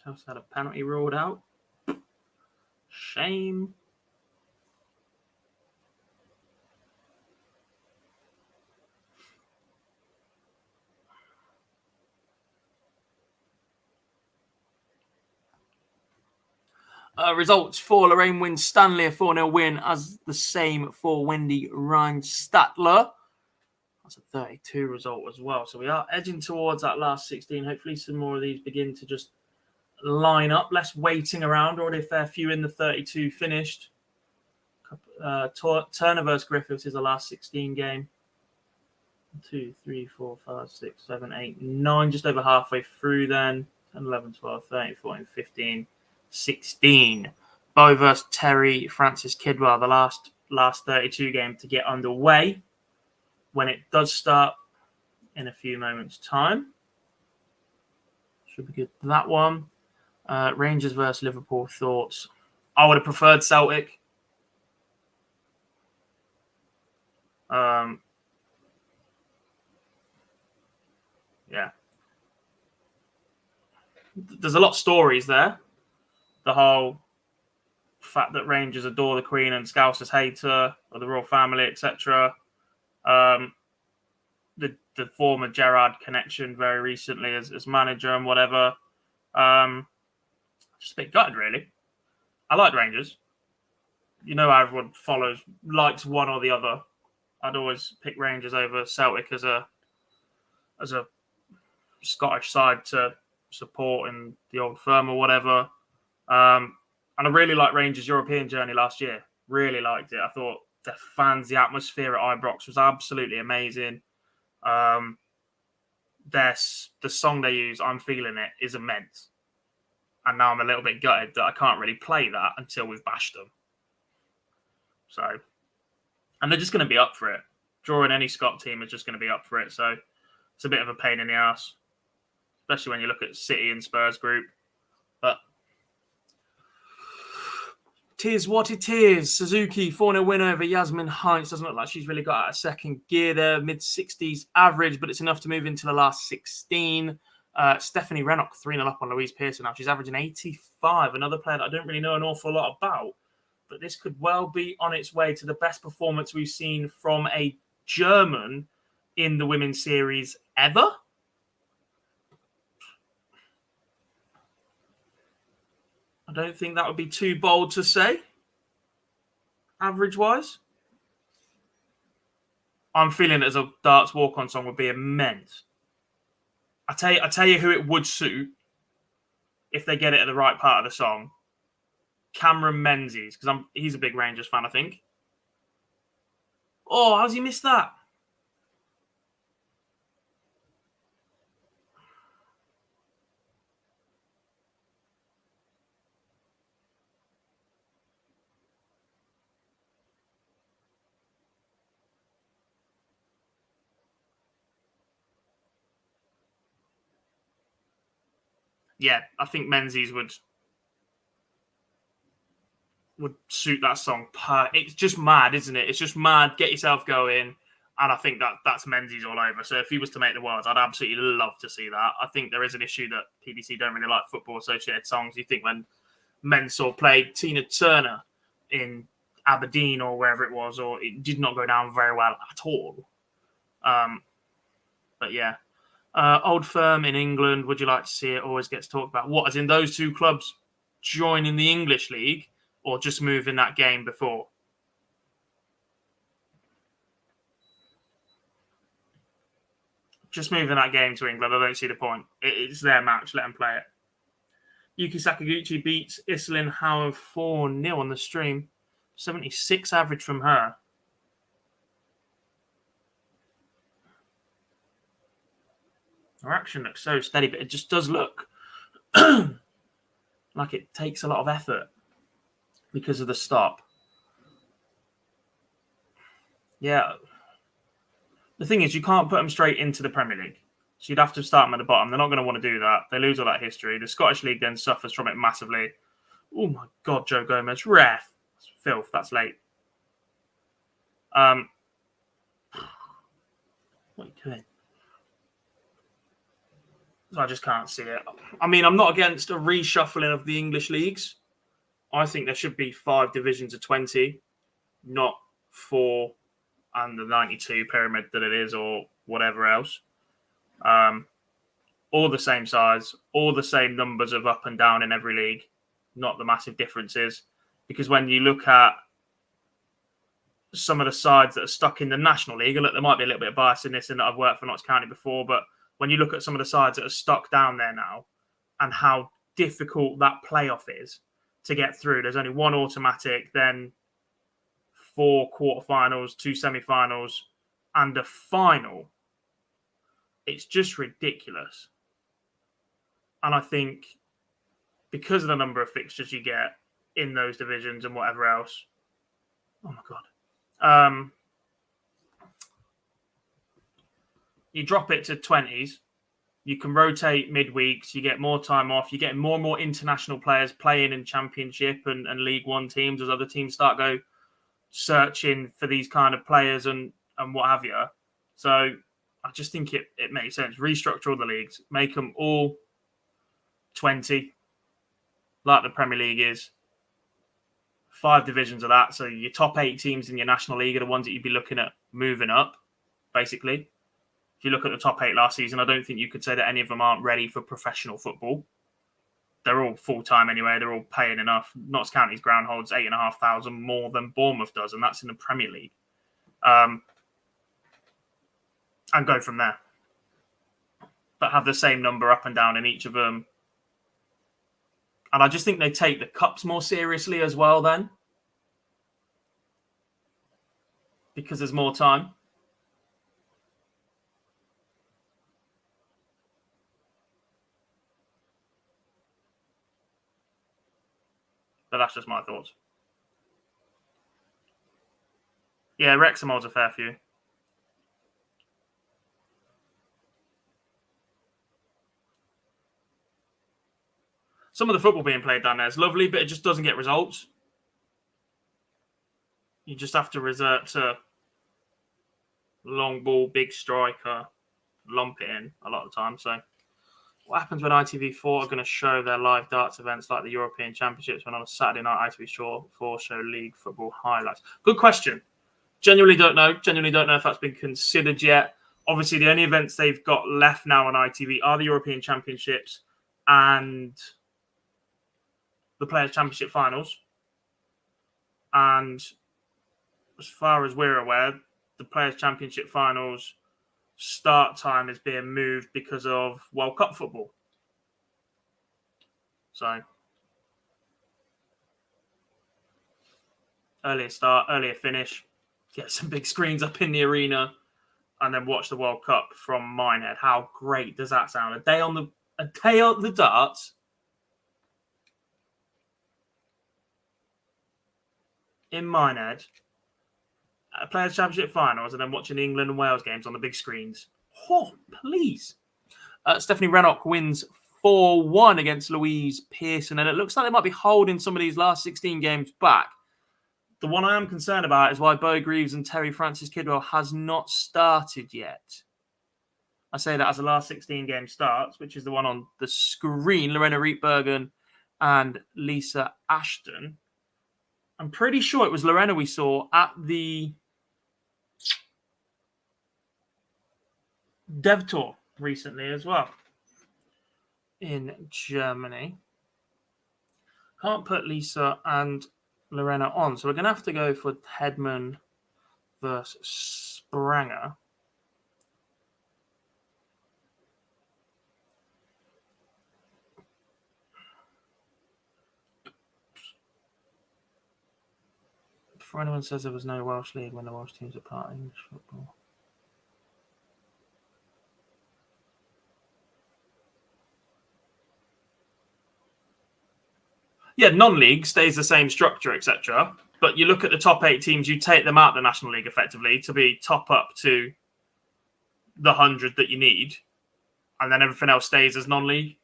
Chelsea had a penalty ruled out. Shame. Results for Lorraine wins Stanley, a 4-0 win, as the same for Wendy Rheinstadler. That's a 32 result as well. So we are edging towards that last 16. Hopefully some more of these begin to just line up. Less waiting around. Already a fair few in the 32 finished. Turner versus Griffiths is the last 16 game. 2, 3, 4, 5, 6, 7, 8, 9. Just over halfway through then. 10, 11, 12, 13, 14, 15, 16. Bow versus Terry Francis Kidwell, the last 32 game to get underway. When it does start in a few moments' time. Should be good for that one. Rangers versus Liverpool, thoughts? I would have preferred Celtic. Yeah. There's a lot of stories there. The whole fact that Rangers adore the Queen and Scousers hate her, or the royal family, etc. The former Gerrard connection very recently as manager and whatever. Just a bit gutted, really. I like Rangers. You know how everyone likes one or the other. I'd always pick Rangers over Celtic as a Scottish side to support in the Old Firm or whatever. And I really liked Rangers' European journey last year. Really liked it. I thought the fans, the atmosphere at Ibrox was absolutely amazing. The song they use, I'm Feeling It, is immense. And now I'm a little bit gutted that I can't really play that until we've bashed them. So, and they're just going to be up for it. Drawing any Scott team is just going to be up for it. So it's a bit of a pain in the ass, especially when you look at City and Spurs group. But tis what it is. Suzuki, 4-0 win over Yasmin Heinz. Doesn't look like she's really got out of second gear there. Mid-60s average, but it's enough to move into the last 16. Stephanie Rennock, 3-0 up on Louise Pearson now. She's averaging 85. Another player that I don't really know an awful lot about. But this could well be on its way to the best performance we've seen from a German in the women's series ever. I don't think that would be too bold to say, average-wise. I'm feeling it as a darts walk-on song would be immense. I tell you who it would suit if they get it at the right part of the song. Cameron Menzies, because he's a big Rangers fan, I think. Oh, how's he missed that? Yeah, I think Menzies would suit that song. It's just mad, isn't it? It's just mad. Get yourself going. And I think that's Menzies all over. So if he was to make the Worlds, I'd absolutely love to see that. I think there is an issue that PDC don't really like football associated songs. You think when Mensah played Tina Turner in Aberdeen or wherever it was, or it did not go down very well at all. But yeah, Old Firm in England, would you like to see it? Always gets talked about. What, as in those two clubs joining the English League or just moving that game before? Just moving that game to England, I don't see the point. It's their match, let them play it. Yuki Sakaguchi beats Iselin Howard 4-0 on the stream. 76 average from her. Her action looks so steady, but it just does look like it takes a lot of effort because of the stop. Yeah. The thing is, you can't put them straight into the Premier League. So you'd have to start them at the bottom. They're not going to want to do that. They lose all that history. The Scottish League then suffers from it massively. Oh, my God, Joe Gomez. Ref. That's filth. That's late. What are you doing? I just can't see it. I mean, I'm not against a reshuffling of the English leagues. I think there should be 5 divisions of 20, not 4 and the 92 pyramid that it is or whatever else. All the same size, all the same numbers of up and down in every league, not the massive differences. Because when you look at some of the sides that are stuck in the National League, look, there might be a little bit of bias in this in that I've worked for Notts County before, but when you look at some of the sides that are stuck down there now and how difficult that playoff is to get through, there's only 1 automatic, then 4 quarterfinals, 2 semi-finals, and a final. It's just ridiculous. And I think because of the number of fixtures you get in those divisions and whatever else, oh my God. You drop it to 20s. You can rotate midweeks. You get more time off. You get more and more international players playing in Championship and League One teams as other teams start go searching for these kind of players and what have you. So I just think it makes sense. Restructure all the leagues. Make them all 20, like the Premier League is. 5 divisions of that. So your top 8 teams in your National League are the ones that you'd be looking at moving up, basically. If you look at the top 8 last season, I don't think you could say that any of them aren't ready for professional football. They're all full-time anyway. They're all paying enough. Notts County's ground holds 8,500 more than Bournemouth does, and that's in the Premier League. And go from there. But have the same number up and down in each of them. And I just think they take the cups more seriously as well then. Because there's more time. But that's just my thoughts. Yeah, Wrexham holds a fair few. Some of the football being played down there is lovely, but it just doesn't get results. You just have to resort to long ball, big striker, lump it in a lot of the time. So what happens when ITV4 are going to show their live darts events like the European Championships when on a Saturday night ITV4 show league football highlights? Good question. Genuinely don't know. Genuinely don't know if that's been considered yet. Obviously, the only events they've got left now on ITV are the European Championships and the Players' Championship finals. And as far as we're aware, the Players' Championship finals start time is being moved because of World Cup football. So, earlier start, earlier finish, get some big screens up in the arena, and then watch the World Cup from Minehead. How great does that sound? A day on the darts. In Minehead, Players' Championship finals, and then watching the England and Wales games on the big screens. Oh, please. Stephanie Rennock wins 4-1 against Louise Pearson, and it looks like they might be holding some of these last 16 games back. The one I am concerned about is why Bo Greaves and Terry Francis Kidwell has not started yet. I say that as the last 16 game starts, which is the one on the screen, Lorena Rietbergen and Lisa Ashton. I'm pretty sure it was Lorena we saw at the Dev Tour recently as well in Germany. Can't put Lisa and Lorena on, so we're going to have to go for Hedman versus Spranger. Before anyone says there was no Welsh league when the Welsh teams are part of English football. Yeah, non-league stays the same structure, etc. But you look at the top 8 teams, you take them out of the National League effectively to be top up to the 100 that you need, and then everything else stays as non-league.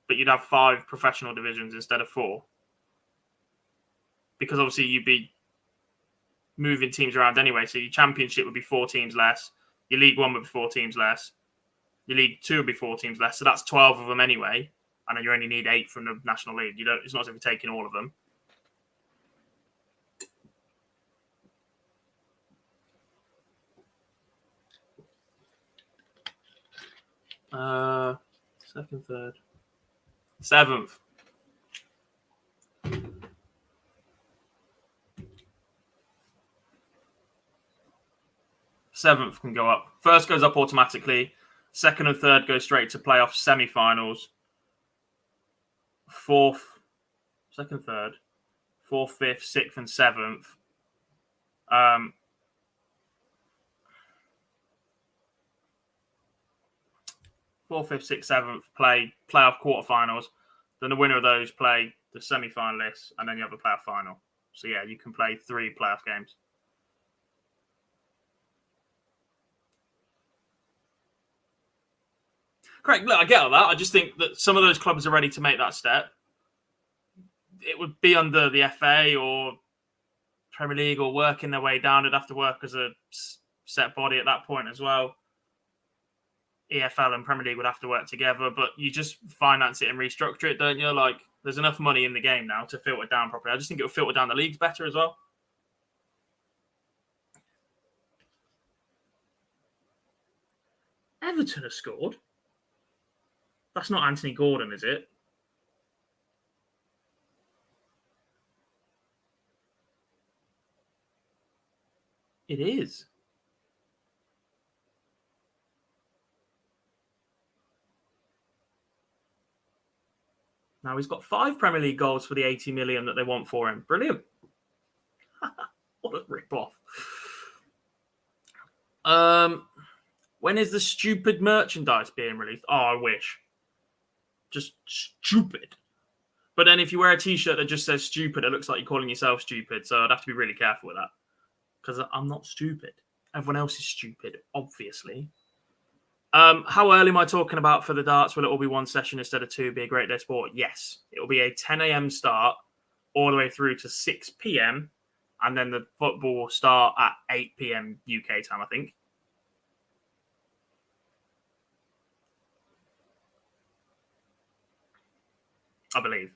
But you'd have 5 professional divisions instead of 4. Because obviously you'd be moving teams around anyway. So your championship would be 4 teams less. Your League 1 would be 4 teams less. Your League 2 would be 4 teams less. So that's 12 of them anyway. And then you only need 8 from the National League. It's not as if you're taking all of them. Second, third. 7th. Seventh can go up. First goes up automatically. Second and third go straight to playoff semi-finals. Fourth, second, third, fourth, fifth, sixth, and 7th. 4th, 5th, 6th, 7th play playoff quarterfinals. Then the winner of those play the semi-finalists, and then you have a playoff final. So yeah, you can play 3 playoff games. Correct. Look, I get all that. I just think that some of those clubs are ready to make that step. It would be under the FA or Premier League or working their way down. It'd have to work as a set body at that point as well. EFL and Premier League would have to work together, but you just finance it and restructure it, don't you? Like, there's enough money in the game now to filter down properly. I just think it will filter down the leagues better as well. Everton has scored. That's not Anthony Gordon, is it? It is. Now he's got 5 Premier League goals for the 80 million that they want for him. Brilliant. What a rip-off. When is the stupid merchandise being released? Oh, I wish. Just stupid. But then if you wear a T-shirt that just says stupid, it looks like you're calling yourself stupid. So I'd have to be really careful with that. Because I'm not stupid. Everyone else is stupid, obviously. How early am I talking about for the darts? Will it all be 1 session instead of 2? Be a great day sport? Yes. It will be a 10 a.m. start all the way through to 6 p.m. And then the football will start at 8 p.m. UK time, I think. I believe.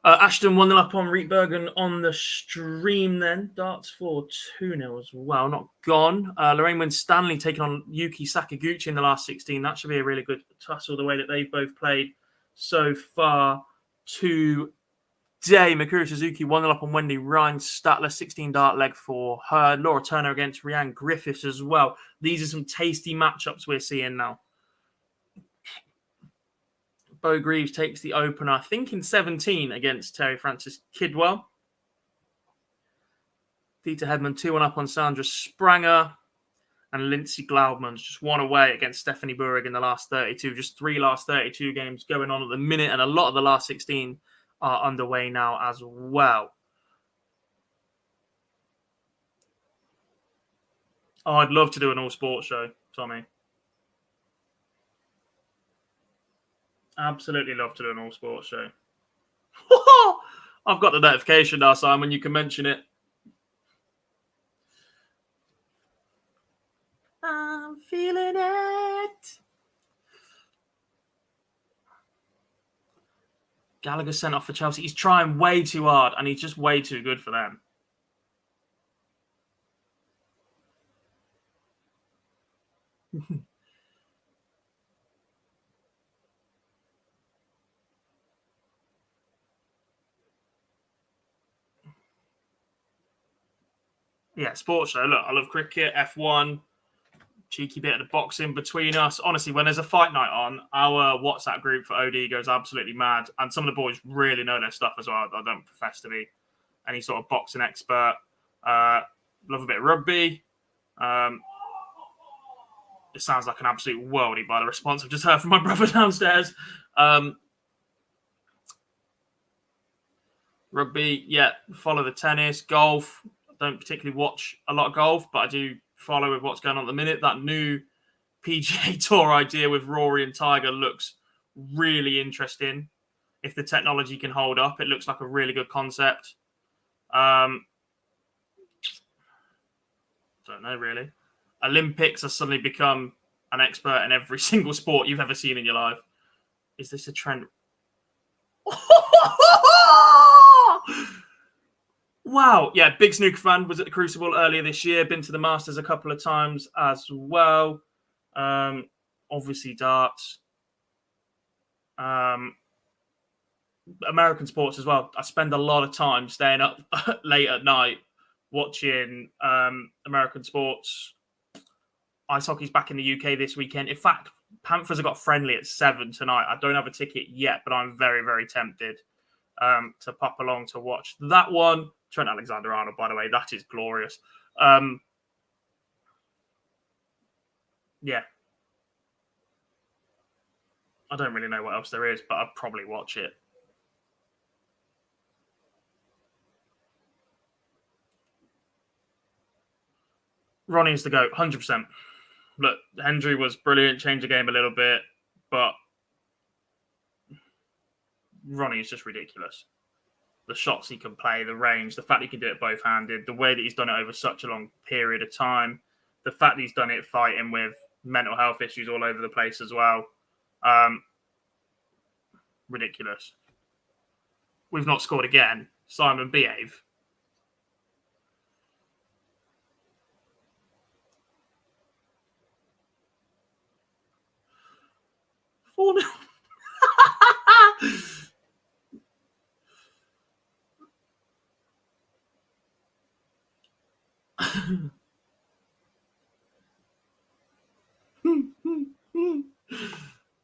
Ashton 1-0 up on Rietbergen on the stream then. Darts for 2-0 as well. Not gone. Lorraine Winstanley taking on Yuki Sakaguchi in the last 16. That should be a really good tussle the way that they've both played so far today. Mikuru Suzuki 1-0 up on Wendy Ryan Statler. 16 dart leg for her. Laura Turner against Rhiannon Griffiths as well. These are some tasty matchups we're seeing now. Bo Greaves takes the opener, I think, in 17 against Terry Francis Kidwell. Peter Hedman 2-1 up on Sandra Spranger. And Lindsay Glaudman's just 1 away against Stephanie Burig in the last 32. Just 3 last 32 games going on at the minute. And a lot of the last 16 are underway now as well. Oh, I'd love to do an all-sports show, Tommy. Absolutely love to do an all-sports show. I've got the notification now, Simon. You can mention it. I'm feeling it. Gallagher sent off for Chelsea. He's trying way too hard, and he's just way too good for them. Yeah, sports show. Look, I love cricket, F1, cheeky bit of the boxing between us. Honestly, when there's a fight night on, our WhatsApp group for OD goes absolutely mad. And some of the boys really know their stuff as well. I don't profess to be any sort of boxing expert. Love a bit of rugby. It sounds like an absolute worldie by the response I've just heard from my brother downstairs. Rugby, yeah, follow the tennis, golf. Don't particularly watch a lot of golf, but I do follow with what's going on at the minute. That new PGA Tour idea with Rory and Tiger looks really interesting. If the technology can hold up, it looks like a really good concept. Don't know, really. Olympics has suddenly become an expert in every single sport you've ever seen in your life. Is this a trend? Wow. Yeah, big snooker fan. Was at the Crucible earlier this year. Been to the Masters a couple of times as well. Obviously, darts. American sports as well. I spend a lot of time staying up late at night watching American sports. Ice hockey's back in the UK this weekend. In fact, Panthers have got friendly at 7 tonight. I don't have a ticket yet, but I'm very, very tempted to pop along to watch that one. Trent Alexander-Arnold, by the way, that is glorious. Yeah. I don't really know what else there is, but I'd probably watch it. Ronnie's the GOAT, 100%. Look, Hendry was brilliant, changed the game a little bit, but Ronnie is just ridiculous. The shots he can play, the range, the fact he can do it both-handed, the way that he's done it over such a long period of time, the fact that he's done it fighting with mental health issues all over the place as well. Ridiculous. We've not scored again. Simon, behave.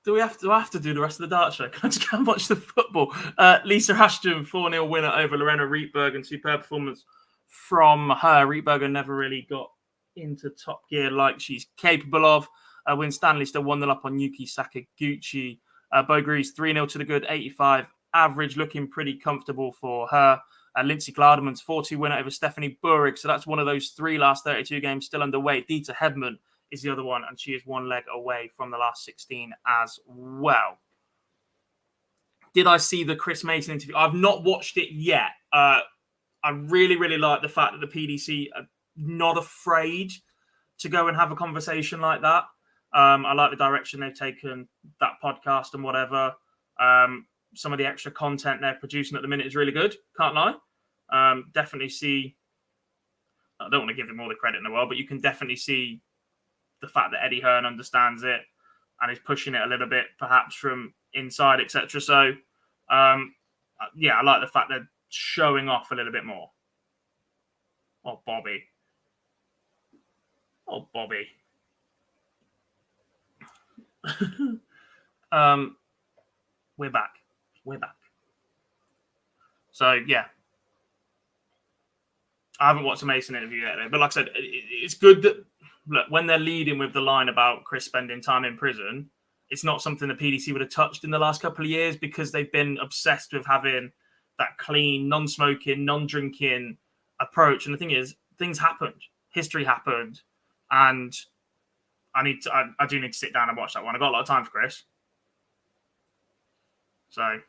Do I have to do the rest of the dart show? Can I just go and watch the football? Lisa Ashton, 4-0 winner over Lorena Rietberg, and superb performance from her. Rietberger never really got into top gear like she's capable of. Win Stanley still 1-0 up on Yuki Sakaguchi. Bo Grease 3-0 to the good, 85 average, looking pretty comfortable for her. Lindsay Glarderman's 4-2 winner over Stephanie Burig. So that's one of those 3 last 32 games still underway. Dieter Hedman is the other one, and she is 1 leg away from the last 16 as well. Did I see the Chris Mason interview? I've not watched it yet. I really, really like the fact that the PDC are not afraid to go and have a conversation like that. I like the direction they've taken that podcast and whatever. Some of the extra content they're producing at the minute is really good. Can't lie. Definitely see. I don't want to give him all the credit in the world, but you can definitely see the fact that Eddie Hearn understands it and is pushing it a little bit, perhaps from inside, etc. So, yeah, I like the fact they're showing off a little bit more. Oh, Bobby. Oh, Bobby. We're back. So, yeah. I haven't watched the Mason interview yet, but like I said, it's good that, look, when they're leading with the line about Chris spending time in prison, it's not something the PDC would have touched in the last couple of years because they've been obsessed with having that clean, non-smoking, non-drinking approach. And the thing is, things happened. History happened. And I do need to sit down and watch that one. I've got a lot of time for Chris. So,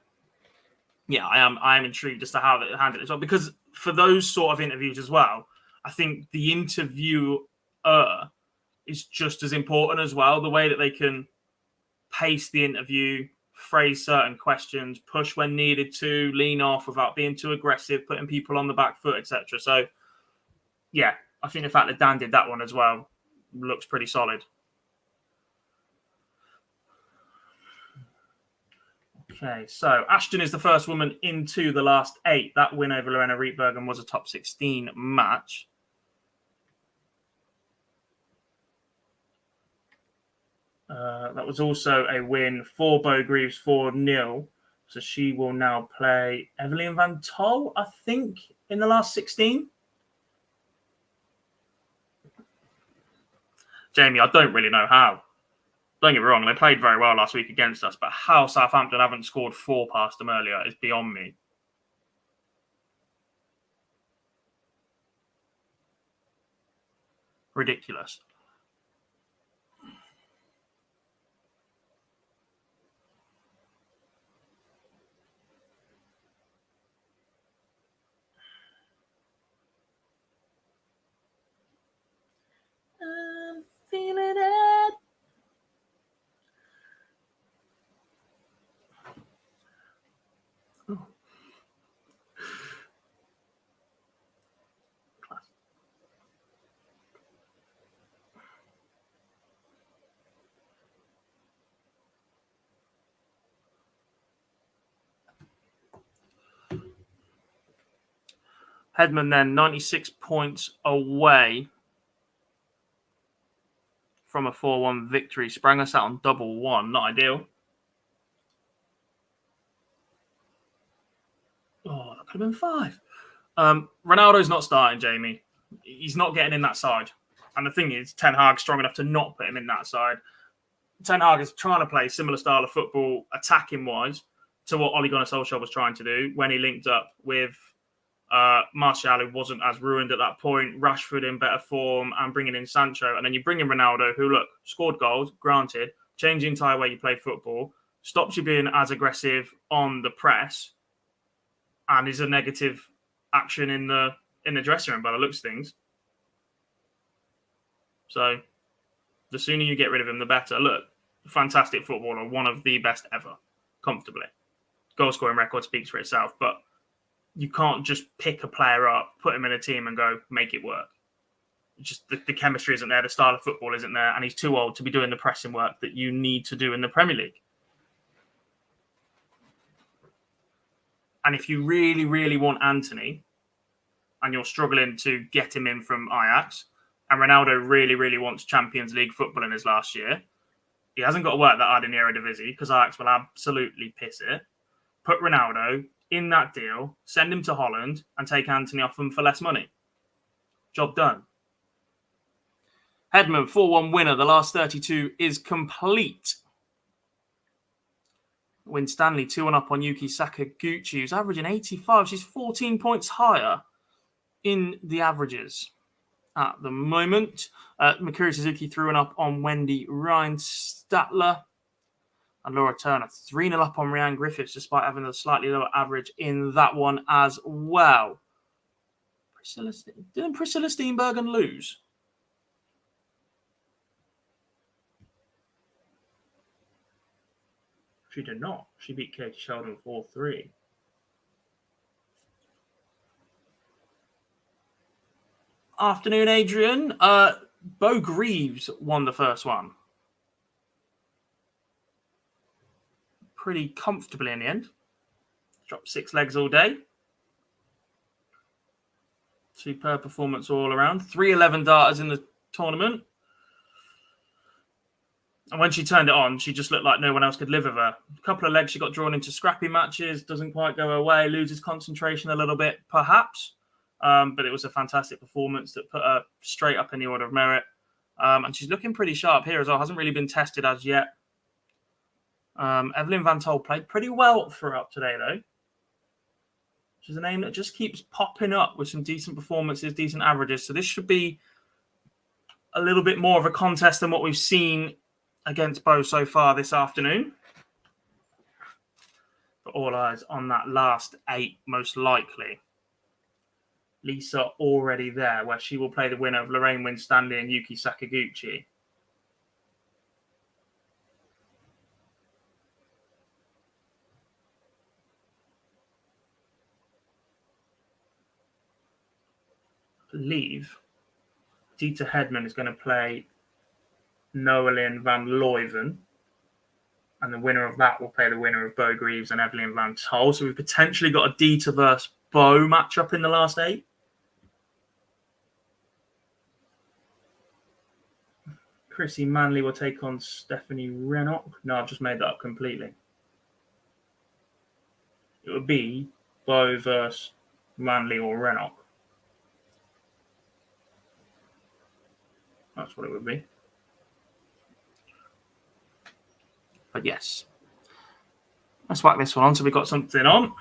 yeah, I am intrigued as to how they handle it as well. Because for those sort of interviews as well, I think the interviewer is just as important as well. The way that they can pace the interview, phrase certain questions, push when needed to, lean off without being too aggressive, putting people on the back foot, etc. So, yeah, I think the fact that Dan did that one as well looks pretty solid. Okay, so Ashton is the first woman into the last 8. That win over Lorena Rietbergen was a top 16 match. That was also a win for Bo Greaves 4-0. So she will now play Evelyn Van Tol, I think, in the last 16. Jamie, I don't really know how. Don't get me wrong, they played very well last week against us, but how Southampton haven't scored 4 past them earlier is beyond me. Ridiculous. I'm feeling it. Oh. Hedman then 96 points away from a 4-1 victory. Sprang us out on double one. Not ideal. Oh, that could have been 5. Ronaldo's not starting, Jamie. He's not getting in that side. And the thing is, Ten Hag's strong enough to not put him in that side. Ten Hag is trying to play a similar style of football, attacking-wise, to what Ole Gunnar Solskjaer was trying to do when he linked up with Martial, who wasn't as ruined at that point, Rashford in better form, and bringing in Sancho. And then you bring in Ronaldo, who, look, scored goals, granted, changed the entire way you play football, stops you being as aggressive on the press, and is a negative action in the dressing room by the looks of things. So the sooner you get rid of him, the better. Look, fantastic footballer, one of the best ever, comfortably. Goal scoring record speaks for itself, but you can't just pick a player up, put him in a team and go, make it work. Just the chemistry isn't there, the style of football isn't there, and he's too old to be doing the pressing work that you need to do in the Premier League. And if you really, really want Anthony, and you're struggling to get him in from Ajax, and Ronaldo really, really wants Champions League football in his last year, he hasn't got to work that hard in the Eredivisie because Ajax will absolutely piss it. Put Ronaldo in that deal, send him to Holland, and take Anthony off him for less money. Job done. Hedman, 4-1 winner. The last 32 is complete. Win Stanley 2-1 up on Yuki Sakaguchi, who's averaging 85. She's 14 points higher in the averages at the moment. Mikuri Suzuki 3-1 up on Wendy Ryan-Statler. And Laura Turner 3-0 up on Rhiannon Griffiths, despite having a slightly lower average in that one as well. Didn't Priscilla Steenbergen lose? She did not. She beat Katie Sheldon 4-3. Afternoon, Adrian. Bo Greaves won the first one. Pretty comfortably in the end. Dropped 6 legs all day. Superb performance all around. 3-11 darters in the tournament. And when she turned it on, she just looked like no one else could live with her. A couple of legs, she got drawn into scrappy matches, doesn't quite go away, loses concentration a little bit, perhaps. But it was a fantastic performance that put her straight up in the order of merit. And she's looking pretty sharp here as well. Hasn't really been tested as yet. Evelyn Van Tol played pretty well throughout today, though. She's a name that just keeps popping up with some decent performances, decent averages. So this should be a little bit more of a contest than what we've seen against Bo so far this afternoon. But all eyes on that last 8, most likely. Lisa already there, where she will play the winner of Lorraine Winstanley and Yuki Sakaguchi. believe Dieter Hedman is going to play Noelin van Leuven. And the winner of that will play the winner of Bo Greaves and Evelyn Van Tol. So we've potentially got a Dieter versus Bo matchup in the last 8. Chrissy Manley will take on Stephanie Rennock. No, I've just made that up completely. It would be Bo versus Manley or Rennock. That's what it would be. But yes. Let's whack this one on so we've got something on.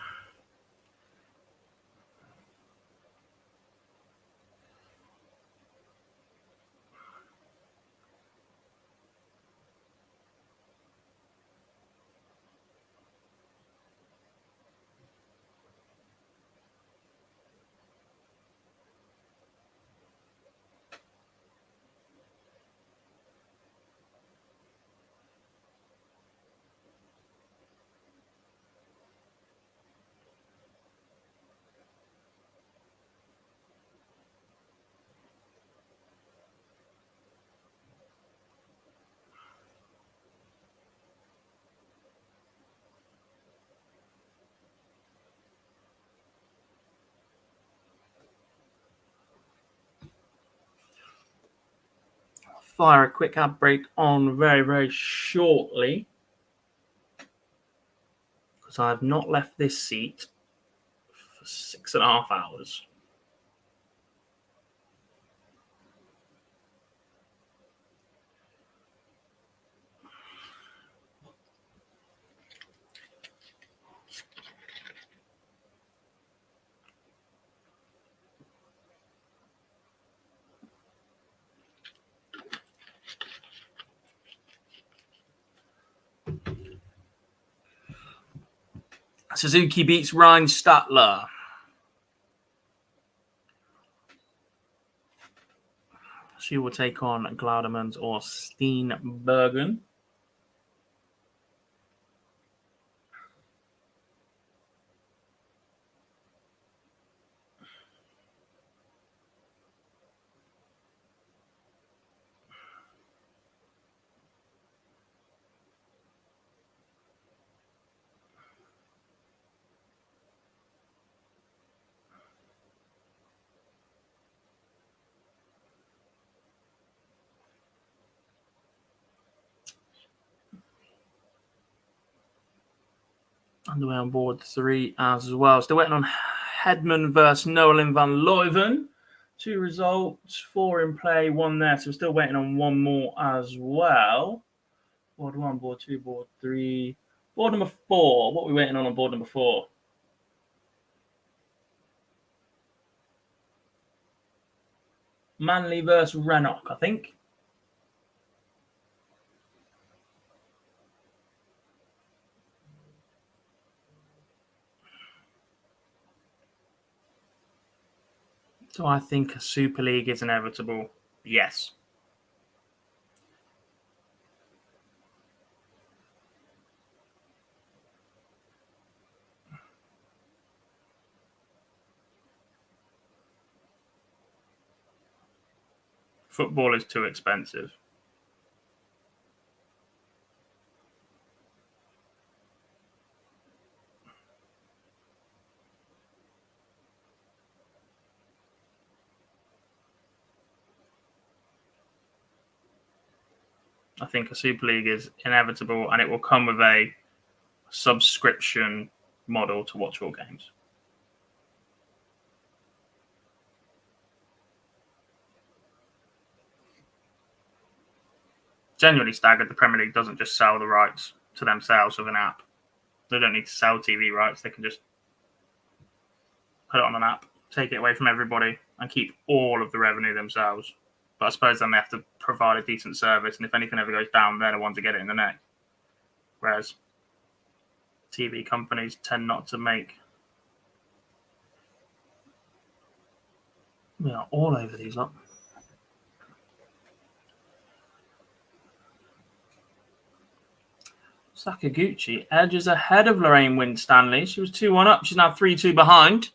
Fire a quick ad break on very, very shortly. Because I have not left this seat for 6.5 hours. Suzuki beats Ryan Statler. She will take on Glaudemans or Steenbergen. Underway on board 3 as well. Still waiting on Hedman versus Noelin van Leuven. 2 results, 4 in play, 1 there. So we're still waiting on 1 more as well. Board 1, board 2, board 3. Board number 4. What are we waiting on board number 4? Manley versus Rennock, I think. Do I think a Super League is inevitable? Yes. Football is too expensive. I think a Super League is inevitable, and it will come with a subscription model to watch all games. Genuinely staggered, the Premier League doesn't just sell the rights to themselves with an app. They don't need to sell TV rights. They can just put it on an app, take it away from everybody, and keep all of the revenue themselves. But I suppose then they have to provide a decent service, and if anything ever goes down, they're the ones to get it in the neck. Whereas TV companies tend not to make... We are all over these lot. Sakaguchi edges ahead of Lorraine Winstanley. She was 2-1 up. She's now 3-2 behind.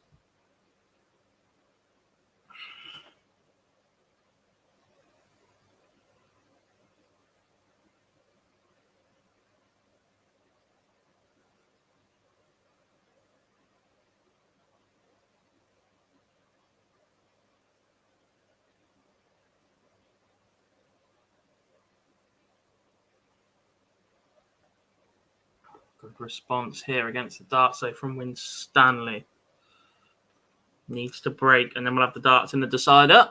Good response here against the darts, so from Winstanley. Needs to break, and then we'll have the darts in the decider.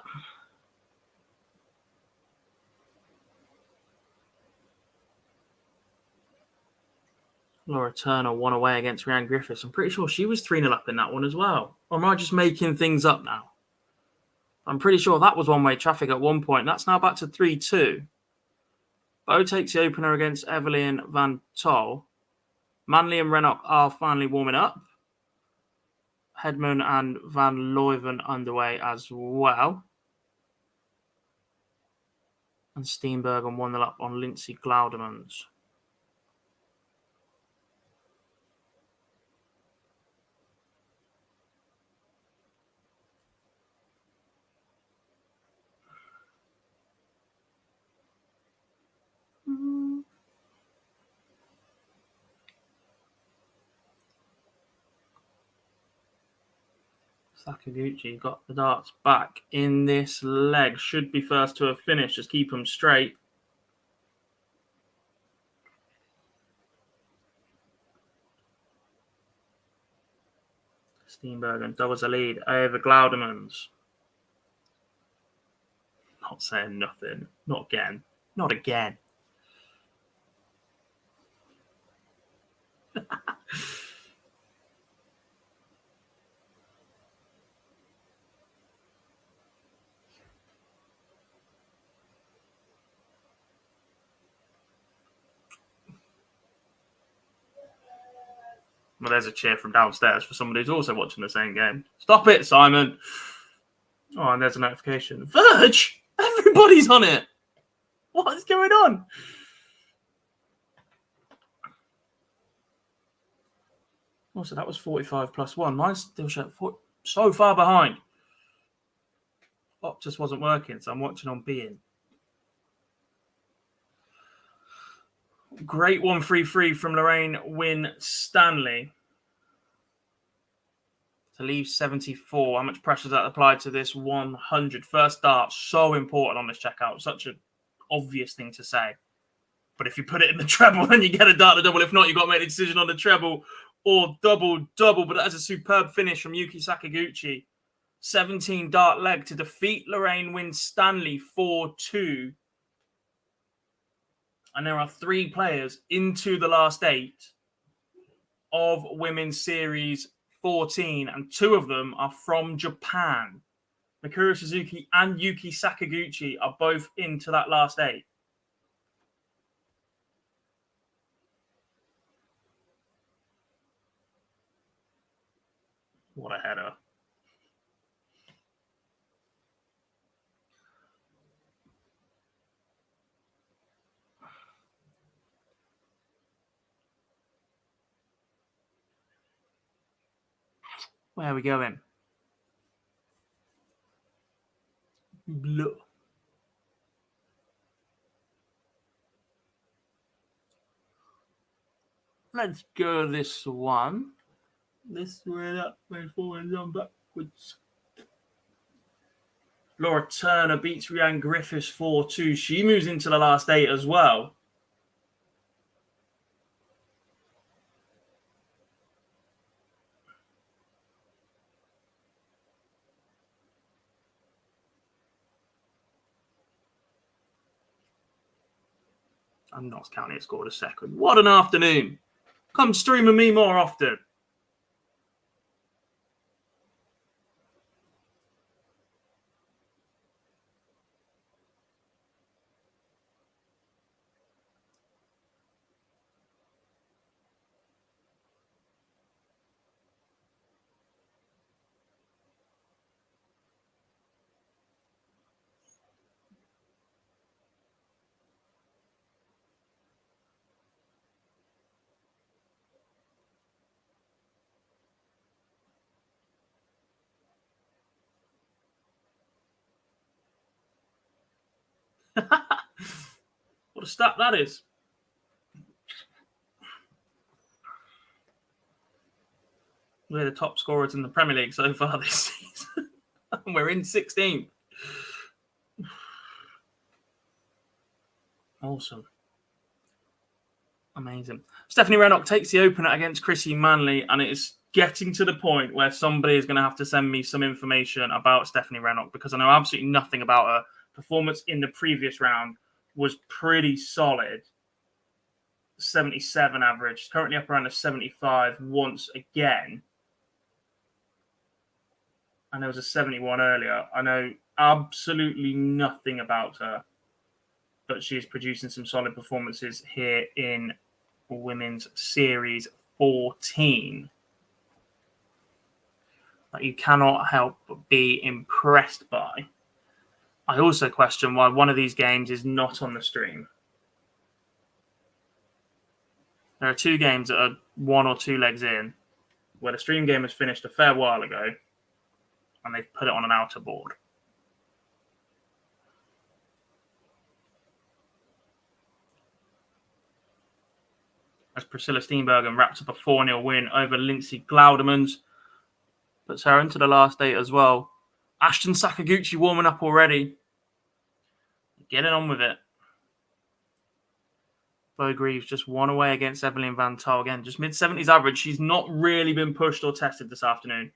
Laura Turner won away against Rhiannon Griffiths. I'm pretty sure she was 3-0 up in that one as well. Or am I just making things up now? I'm pretty sure that was one-way traffic at one point. That's now back to 3-2. Bo takes the opener against Evelyn Van Tol. Manley and Rennock are finally warming up. Hedman and Van Leuven underway as well. And Steenbergen 1-0 up on Lindsay Glaudemans. Sakaguchi got the darts back in this leg. Should be first to a finish. Just keep them straight. Steenbergen doubles the lead over Glaudemans. Not saying nothing. Not again. Not again. Well, there's a cheer from downstairs for somebody who's also watching the same game. Stop it, Simon. Oh, and there's a notification. Verge! Everybody's on it. What is going on? Also, that was 45 plus 1. Mine's still so far behind. Optus wasn't working, so I'm watching on beIN. Great 1-3-3 from Lorraine Winstanley to leave 74. How much pressure does that apply to this 100? First dart, so important on this checkout. Such an obvious thing to say. But if you put it in the treble, then you get a dart to double. If not, you've got to make a decision on the treble or double. But that is a superb finish from Yuki Sakaguchi. 17 dart leg to defeat Lorraine Winstanley 4-2. And there are 3 players into the last 8 of Women's Series 14, and 2 of them are from Japan. Mikuru Suzuki and Yuki Sakaguchi are both into that last 8. What a header. Where are we going? Blue. Let's go this one. This way, that way, forward, and backwards. Laura Turner beats Rhiannon Griffiths 4-2. She moves into the last 8 as well. And Notts County has scored a second. What an afternoon. Come stream with me more often. What a stat that is. We're the top scorers in the Premier League so far this season. And we're in 16th. Awesome. Amazing. Stephanie Rennock takes the opener against Chrissy Manley, and it's getting to the point where somebody is going to have to send me some information about Stephanie Rennock because I know absolutely nothing about her. Performance in the previous round was pretty solid. 77 average, currently up around a 75 once again. And there was a 71 earlier. I know absolutely nothing about her, but she is producing some solid performances here in Women's Series 14. That you cannot help but be impressed by. I also question why one of these games is not on the stream. There are 2 games that are 1 or 2 legs in, where the stream game has finished a fair while ago, and they've put it on an outer board. As Priscilla Steenbergen wraps up a 4-0 win over Lindsay Glaudemans, puts her into the last 8 as well. Ashton Sakaguchi warming up already. Getting on with it. Bo Greaves just won away against Evelyn Van Tal. Again, just mid-70s average. She's not really been pushed or tested this afternoon.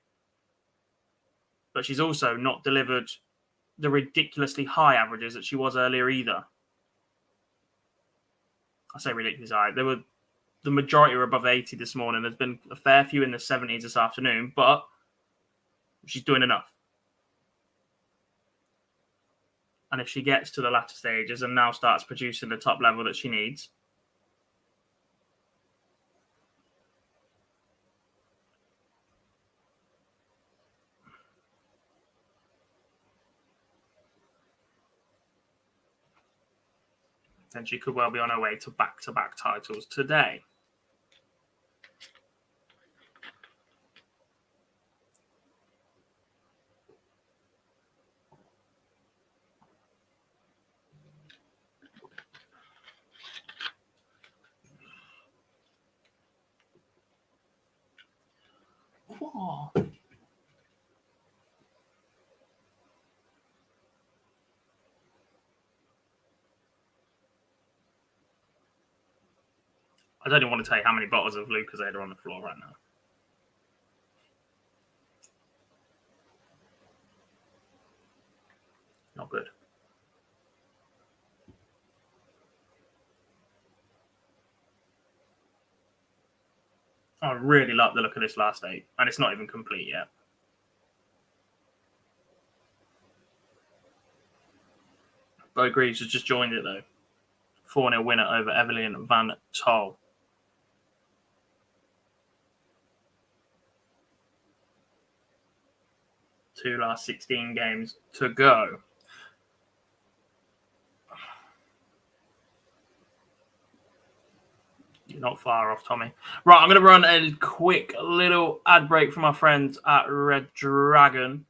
But she's also not delivered the ridiculously high averages that she was earlier either. I say ridiculously high. The majority were above 80 this morning. There's been a fair few in the 70s this afternoon, but she's doing enough. And if she gets to the latter stages and now starts producing the top level that she needs, then she could well be on her way to back-to-back titles today. Whoa. I don't even want to tell you how many bottles of Lucozade are on the floor right now. Not good. I really like the look of this last 8, and it's not even complete yet. Bo Greaves has just joined it, though. 4-0 winner over Evelyn Van Tal. Two last 16 games to go. You're not far off, Tommy. Right, I'm going to run a quick little ad break from our friends at Red Dragon.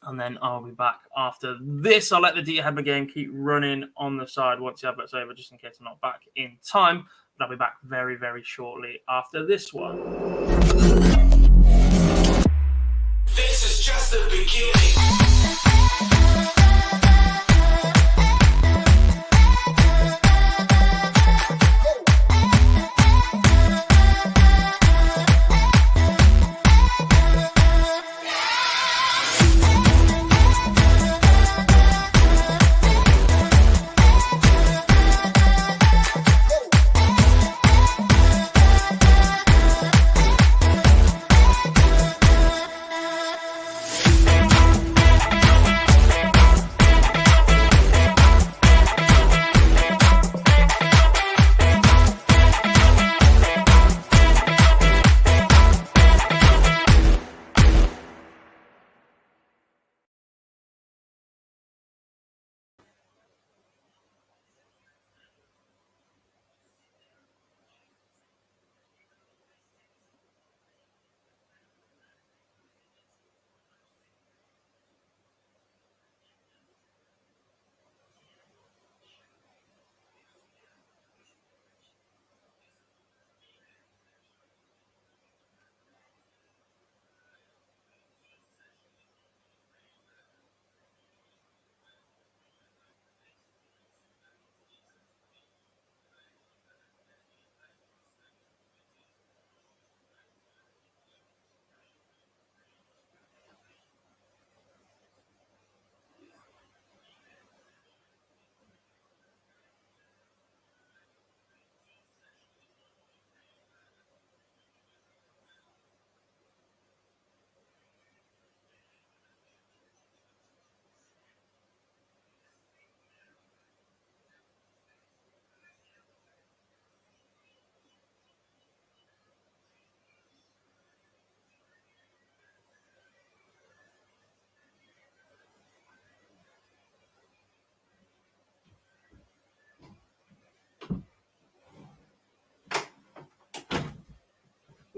And then I'll be back after this. I'll let the D-Headman game keep running on the side once the advert's over, just in case I'm not back in time. But I'll be back very, very shortly after this one. This is just the beginning.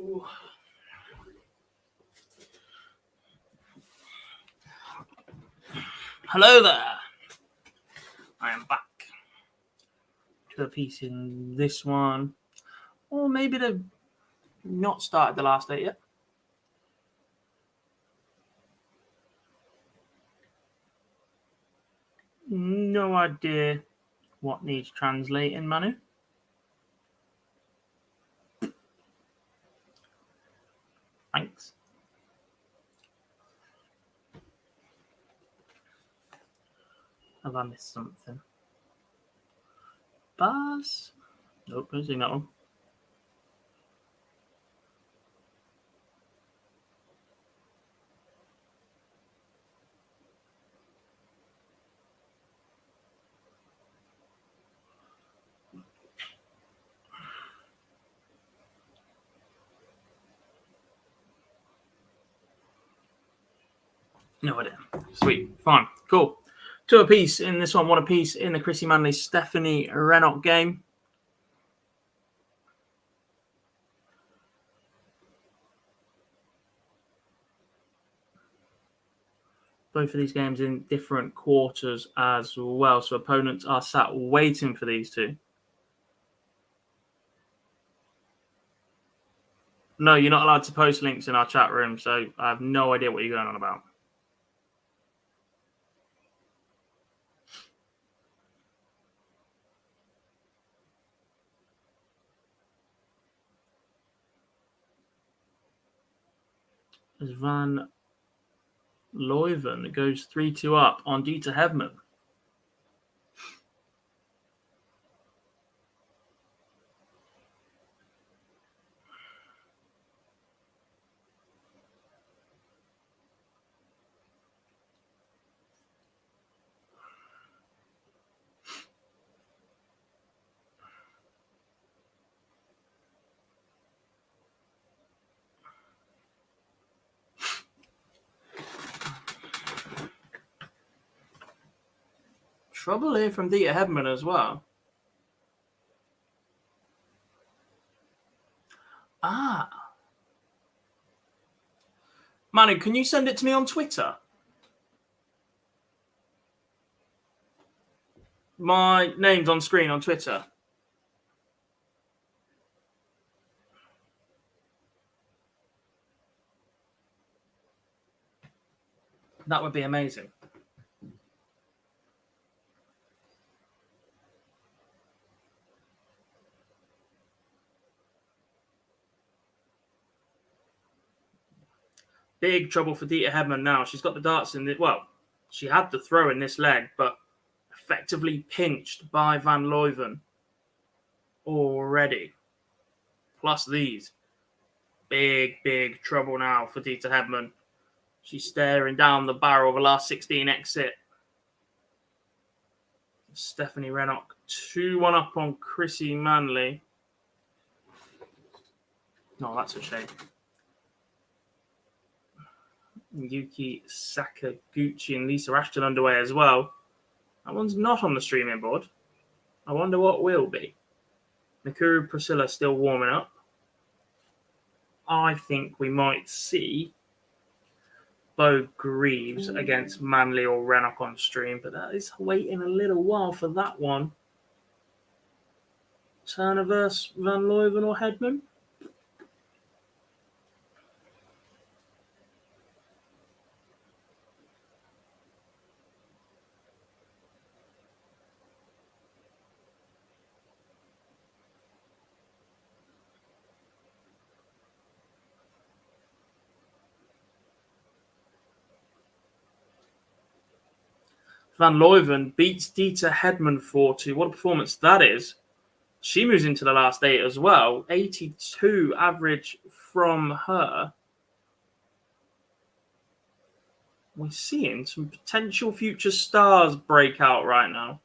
Ooh. Hello there. I am back to a piece in this one. Or maybe they've not started the last 8 yet. No idea what needs translating, Manu. Thanks. Have I missed something? Bars? Nope, don't see that one. No idea. Sweet. Fine. Cool. 2 apiece in this one. 1 apiece in the Chrissy Manley Stephanie Rennock game. Both of these games in different quarters as well. So opponents are sat waiting for these two. No, you're not allowed to post links in our chat room. So I have no idea what you're going on about. As Van Leuven goes 3-2 up on Dieter Hedman. Trouble here from Dieter Hedman as well. Ah. Manu, can you send it to me on Twitter? My name's on screen on Twitter. That would be amazing. Big trouble for Dieter Hedman now. She's got the darts in the... Well, she had the throw in this leg, but effectively pinched by Van Leuven already. Plus these. Big, big trouble now for Dieter Hedman. She's staring down the barrel of the last 16 exit. Stephanie Rennock 2-1 up on Chrissy Manley. No, that's a shame. Yuki Sakaguchi and Lisa Ashton underway as well. That one's not on the streaming board. I wonder what will be. Nakuru Priscilla still warming up. I think we might see Bo Greaves against Manley or Rennock on stream, but that is waiting a little while for that one. Turner versus Van Leuven or Hedman? Van Leuven beats Dieter Hedman 4-2. What a performance that is. She moves into the last 8 as well. 82 average from her. We're seeing some potential future stars break out right now.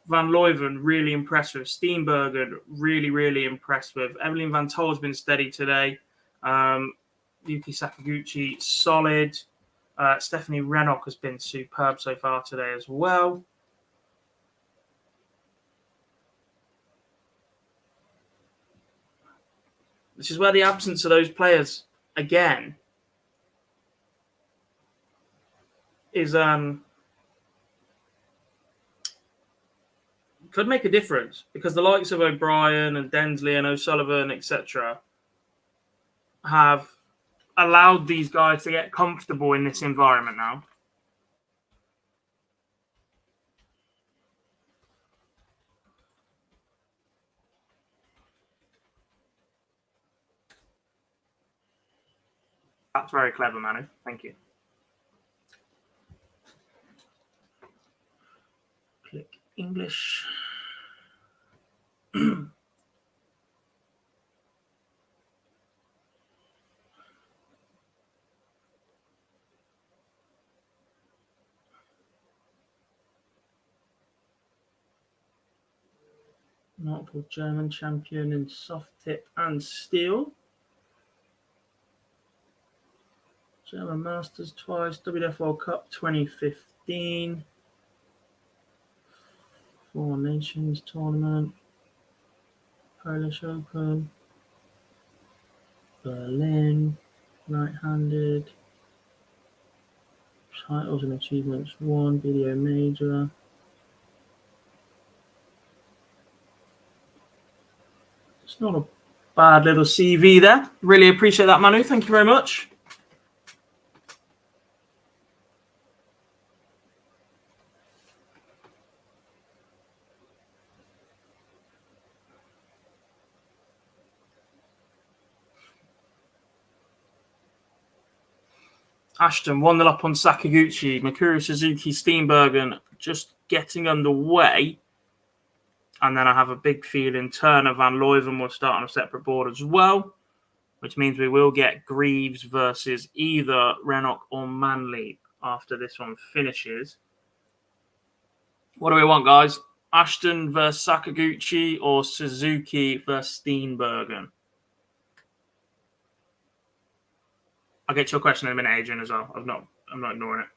Van Leuven, really impressed with. Steenbergen, really, really impressed with. Evelyn Van Tol's been steady today. Yuki Sakaguchi, solid. Stephanie Rennock has been superb so far today as well. This is where the absence of those players, again, is could make a difference, because the likes of O'Brien and Densley and O'Sullivan, etc., have allowed these guys to get comfortable in this environment now. That's very clever, Manu. Thank you. Click English. Multiple German champion in soft tip and steel. German Masters twice, WWF World Cup 2015, Four Nations Tournament, Polish Open, Berlin, right-handed, titles and achievements won, video major. It's not a bad little CV there. Really appreciate that, Manu. Thank you very much. Ashton 1-0 up on Sakaguchi. Mikuru, Suzuki, Steenbergen just getting underway. And then I have a big feeling Turner, Van Leuven will start on a separate board as well, which means we will get Greaves versus either Rennock or Manley after this one finishes. What do we want, guys? Ashton versus Sakaguchi or Suzuki versus Steenbergen? I'll get your question in a minute, Adrian, as well. I'm not ignoring it.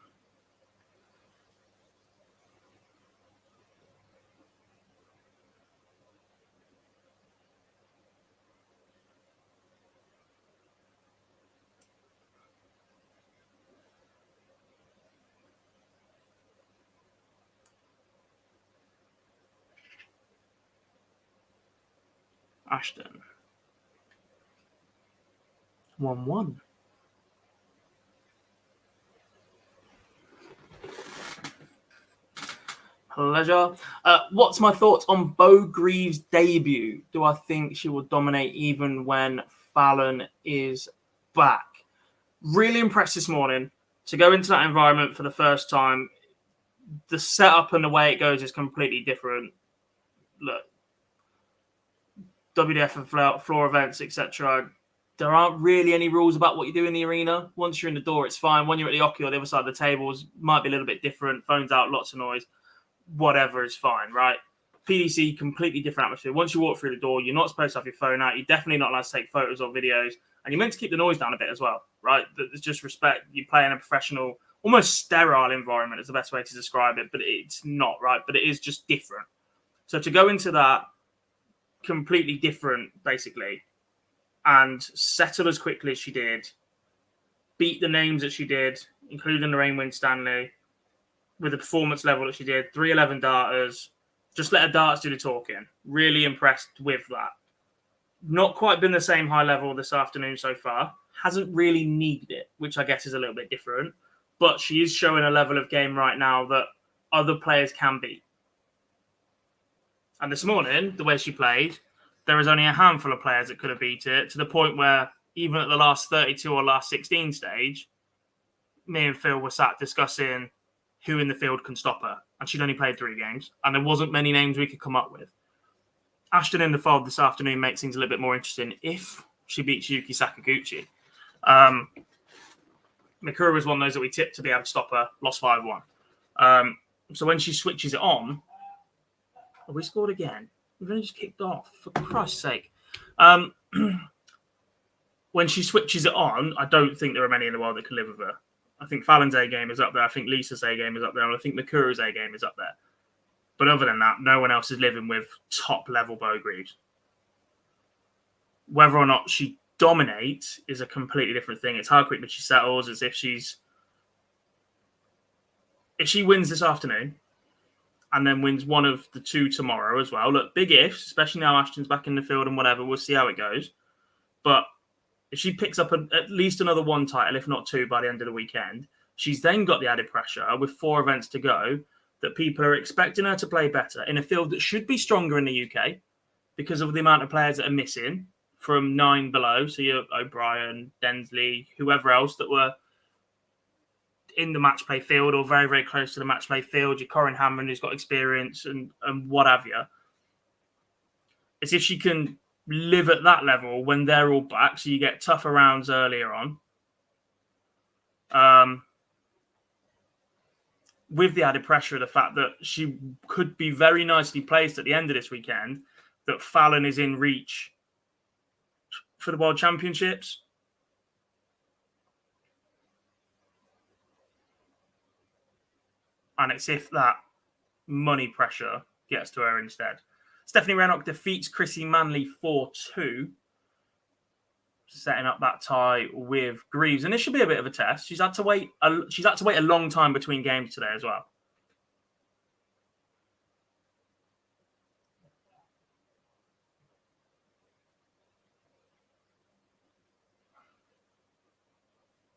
Ashton. 1-1. Pleasure. What's my thoughts on Bo Greaves' debut? Do I think she will dominate even when Fallon is back? Really impressed this morning to go into that environment for the first time. The setup and the way it goes is completely different. Look, WDF and floor events, etc. There aren't really any rules about what you do in the arena. Once you're in the door, it's fine. When you're at the Oki or the other side of the tables, might be a little bit different. Phones out, lots of noise. Whatever is fine, right? PDC, completely different atmosphere. Once you walk through the door, you're not supposed to have your phone out. You're definitely not allowed to take photos or videos. And you're meant to keep the noise down a bit as well, right? There's just respect. You play in a professional, almost sterile environment is the best way to describe it, but it's not, right? But it is just different. So to go into that completely different, basically, and settle as quickly as she did, beat the names that she did, including Lorraine Winstanley, with the performance level that she did, 311 darters, just let her darts do the talking. Really impressed with that. Not quite been the same high level this afternoon so far. Hasn't really needed it, which I guess is a little bit different. But she is showing a level of game right now that other players can beat. And this morning, the way she played, there was only a handful of players that could have beat it, to the point where even at the last 32 or last 16 stage, me and Phil were sat discussing who in the field can stop her. And she'd only played 3 games. And there wasn't many names we could come up with. Ashton in the fold this afternoon makes things a little bit more interesting if she beats Yuki Sakaguchi. Mikura was one of those that we tipped to be able to stop her, lost 5-1. So when she switches it on, have we scored again? We've only just kicked off, for Christ's sake. When she switches it on, I don't think there are many in the world that can live with her. I think Fallon's A game is up there. I think Lisa's A game is up there. And I think Mikura's A game is up there. But other than that, no one else is living with top level Bo Greaves. Whether or not she dominates is a completely different thing. It's how quickly she settles, as if she wins this afternoon and then wins one of the two tomorrow as well. Look, big ifs, especially now Ashton's back in the field and whatever. We'll see how it goes. But if she picks up at least another one title, if not two, by the end of the weekend, she's then got the added pressure with 4 events to go that people are expecting her to play better in a field that should be stronger in the UK because of the amount of players that are missing from 9 below. So you're O'Brien, Densley, whoever else that were in the match play field or very, very close to the match play field. Your Corin Hammond, who's got experience and what have you. It's if she can live at that level when they're all back, so you get tougher rounds earlier on. With the added pressure of the fact that she could be very nicely placed at the end of this weekend, that Fallon is in reach for the World Championships. And it's if that money pressure gets to her instead. Stephanie Rennock defeats Chrissy Manley 4-2, setting up that tie with Greaves. And this should be a bit of a test. She's had to wait a long time between games today as well.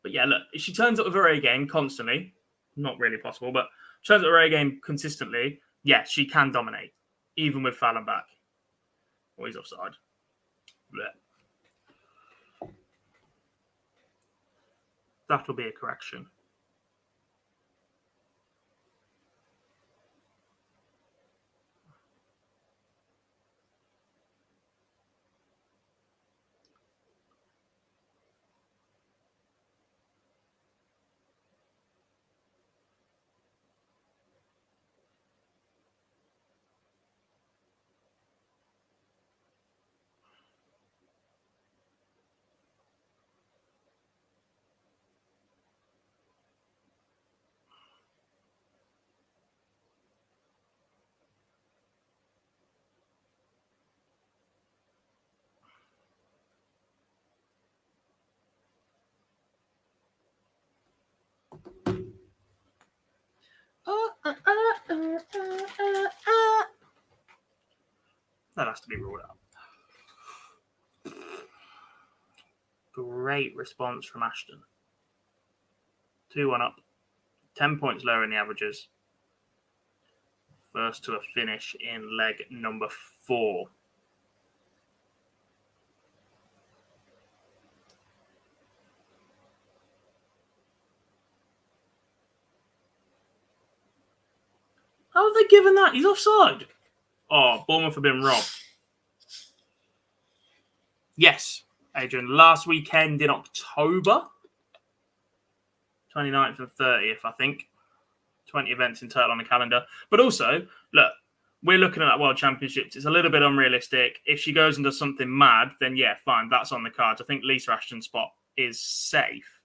But yeah, look, if she turns up with her A game constantly, not really possible, but turns up with her A game consistently, yeah, she can dominate, even with Fallon back. Or he's offside. Blech. That'll be a correction. That has to be ruled out. Great response from Ashton. 2-1 up. 10 points lower in the averages. First to a finish in leg number 4. How have they given that? He's offside. Oh, Bournemouth have been robbed. Yes, Adrian. Last weekend in October. 29th and 30th, I think. 20 events in total on the calendar. But also, look, we're looking at that World Championships. It's a little bit unrealistic. If she goes and does something mad, then yeah, fine. That's on the cards. I think Lisa Ashton's spot is safe.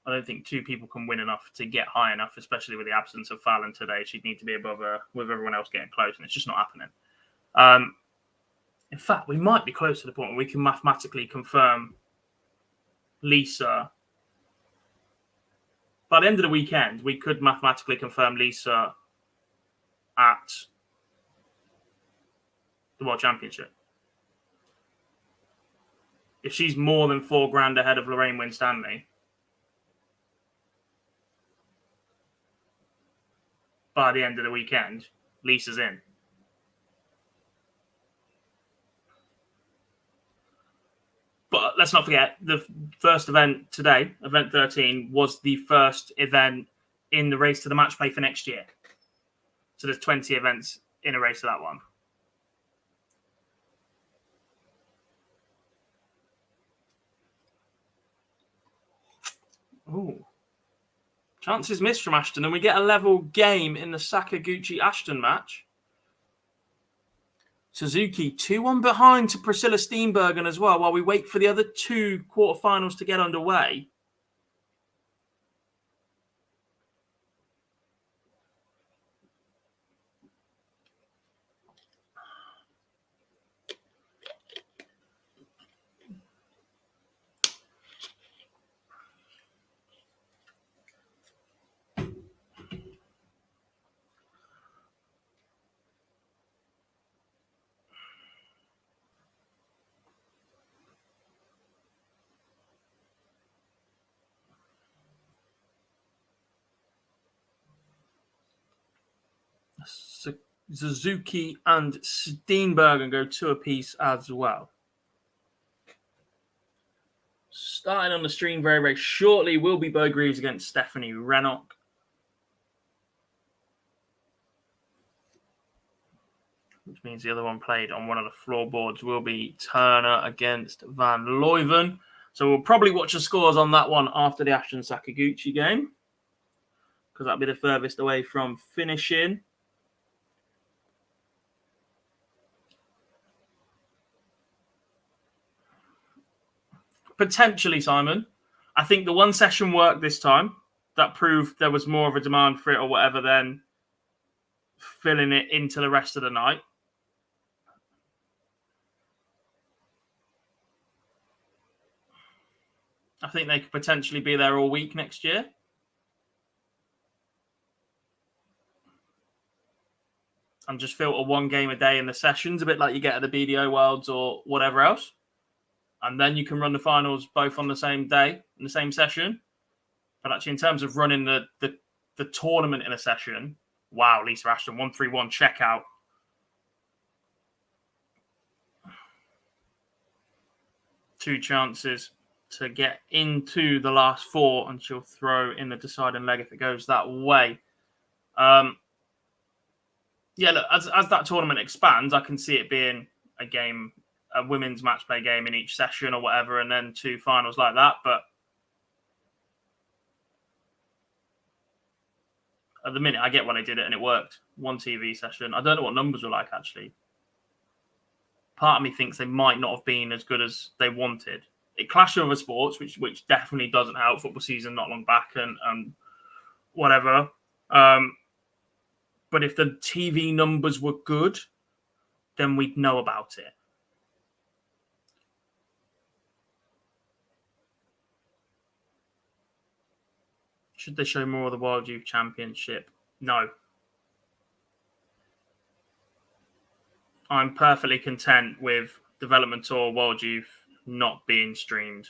I don't think 2 people can win enough to get high enough, especially with the absence of Fallon today. She'd need to be above her with everyone else getting close, and it's just not happening. In fact, we might be close to the point where we can mathematically confirm Lisa. By the end of the weekend, we could mathematically confirm Lisa at the World Championship. If she's more than $4,000 ahead of Lorraine Winstanley, by the end of the weekend, Lisa's in. But let's not forget, the first event today, event 13, was the first event in the race to the match play for next year. So there's 20 events in a race to that one. Ooh. Chances missed from Ashton, and we get a level game in the Sakaguchi-Ashton match. Suzuki 2-1 behind to Priscilla Steenbergen as well, while we wait for the other 2 quarterfinals to get underway. Suzuki and Steenbergen go 2 apiece as well. Starting on the stream very, very shortly will be Bo Greaves against Stephanie Rennock. Which means the other one played on one of the floorboards will be Turner against Van Leuven. So we'll probably watch the scores on that one after the Ashton Sakaguchi game, because that'll be the furthest away from finishing. Potentially, Simon. I think the one session worked this time. That proved there was more of a demand for it or whatever than filling it into the rest of the night. I think they could potentially be there all week next year. And just filter 1 game a day in the sessions, a bit like you get at the BDO Worlds or whatever else. And then you can run the finals both on the same day, in the same session. But actually, in terms of running the tournament in a session, wow, Lisa Ashton, 1-3-1 checkout. Two chances to get into the last 4, and she'll throw in the deciding leg if it goes that way. Yeah, look, as that tournament expands, I can see it being a game, a women's match play game in each session or whatever, and then 2 finals like that. But at the minute, I get why they did it, and it worked. 1 TV session. I don't know what numbers were like, actually. Part of me thinks they might not have been as good as they wanted. It clashed with other sports, which definitely doesn't help. Football season not long back and whatever. But if the TV numbers were good, then we'd know about it. Should they show more of the World Youth Championship? No. I'm perfectly content with Development Tour World Youth not being streamed.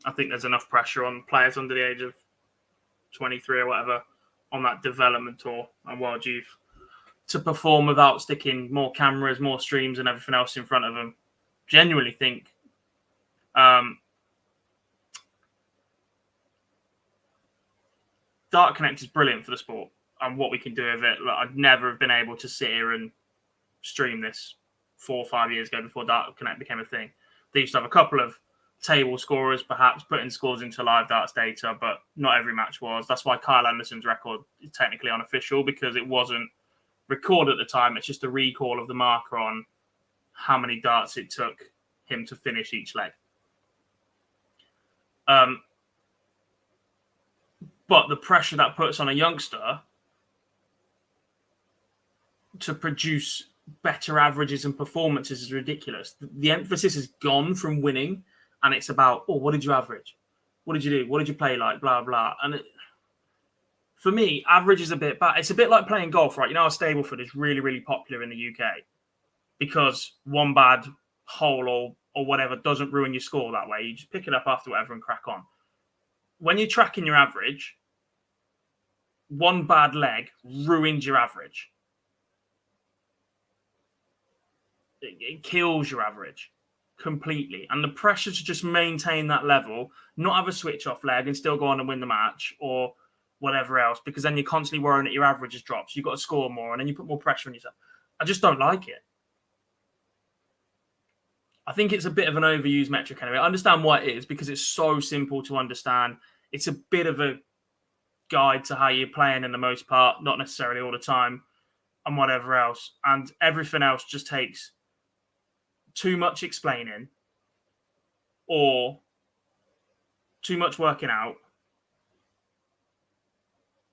I think there's enough pressure on players under the age of 23 or whatever on that Development Tour and World Youth to perform without sticking more cameras, more streams and everything else in front of them. Genuinely think Dart Connect is brilliant for the sport and what we can do with it. Like, I'd never have been able to sit here and stream this 4 or 5 years ago before Dart Connect became a thing. They used to have a couple of table scorers, perhaps putting scores into live darts data, but not every match was. That's why Kyle Anderson's record is technically unofficial, because it wasn't recorded at the time. It's just a recall of the marker on how many darts it took him to finish each leg. But the pressure that puts on a youngster to produce better averages and performances is ridiculous. The emphasis has gone from winning, and it's about, oh, what did you average? What did you do? What did you play like? Blah, blah. And for me, average is a bit bad. It's a bit like playing golf, right? You know how Stableford is really, really popular in the UK because one bad hole or whatever doesn't ruin your score that way. You just pick it up after whatever and crack on. When you're tracking your average, one bad leg ruins your average. It kills your average completely. And the pressure to just maintain that level, not have a switch off leg and still go on and win the match or whatever else, because then you're constantly worrying that your average has dropped. You've got to score more and then you put more pressure on yourself. I just don't like it. I think it's a bit of an overused metric anyway. I understand why it is, because it's so simple to understand. It's a bit of a guide to how you're playing in the most part, not necessarily all the time, and whatever else. And everything else just takes too much explaining or too much working out,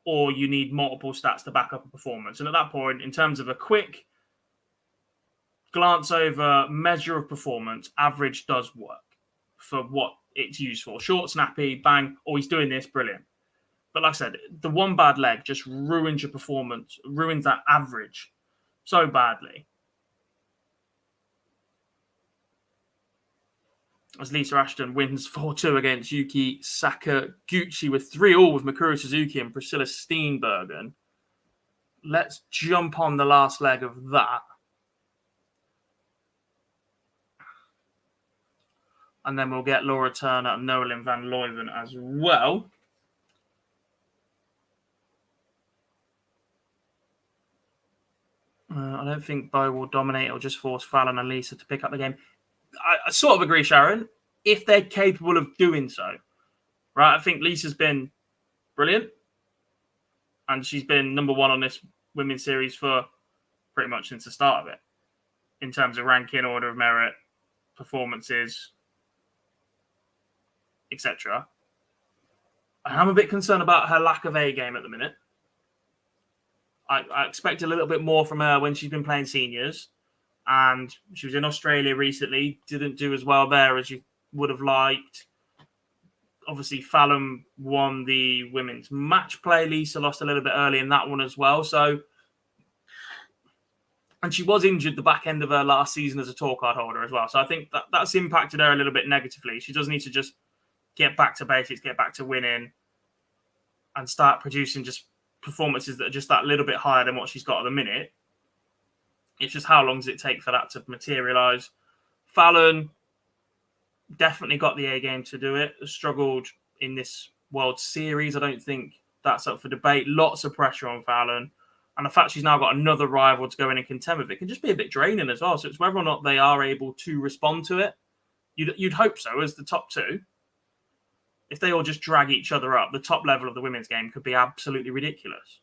or you need multiple stats to back up a performance. And at that point, in terms of a quick glance over measure of performance, average does work for what it's used for. Short, snappy, bang, oh, he's doing this, brilliant. But like I said, the one bad leg just ruins your performance, ruins that average so badly. as Lisa Ashton wins 4-2 against Yuki Sakaguchi with 3-3 with Mikuru Suzuki and Priscilla Steenbergen. Let's jump on the last leg of that. And then we'll get Laura Turner and Noelin van Leuven as well. I don't think Bo will dominate or just force Fallon and Lisa to pick up the game. I sort of agree, Sharon, if they're capable of doing so. Right? I think Lisa's been brilliant. And she's been number one on this women's series for pretty much since the start of it. In terms of ranking, order of merit, performances, etc. I'm a bit concerned about her lack of A game at the minute. I expect a little bit more from her when she's been playing seniors. And she was in Australia recently. Didn't do as well there as you would have liked. Obviously, Fallon won the women's match play. Lisa lost a little bit early in that one as well. So, and she was injured the back end of her last season as a tour card holder as well. So I think that's impacted her a little bit negatively. She does need to just get back to basics, get back to winning, and start producing just performances that are just that little bit higher than what she's got at the minute. It's just how long does it take for that to materialise? Fallon definitely got the A game to do it. Struggled in this World Series. I don't think that's up for debate. Lots of pressure on Fallon. And the fact she's now got another rival to go in and contend with it can just be a bit draining as well. So it's whether or not they are able to respond to it. You'd hope so as the top two. If they all just drag each other up, the top level of the women's game could be absolutely ridiculous.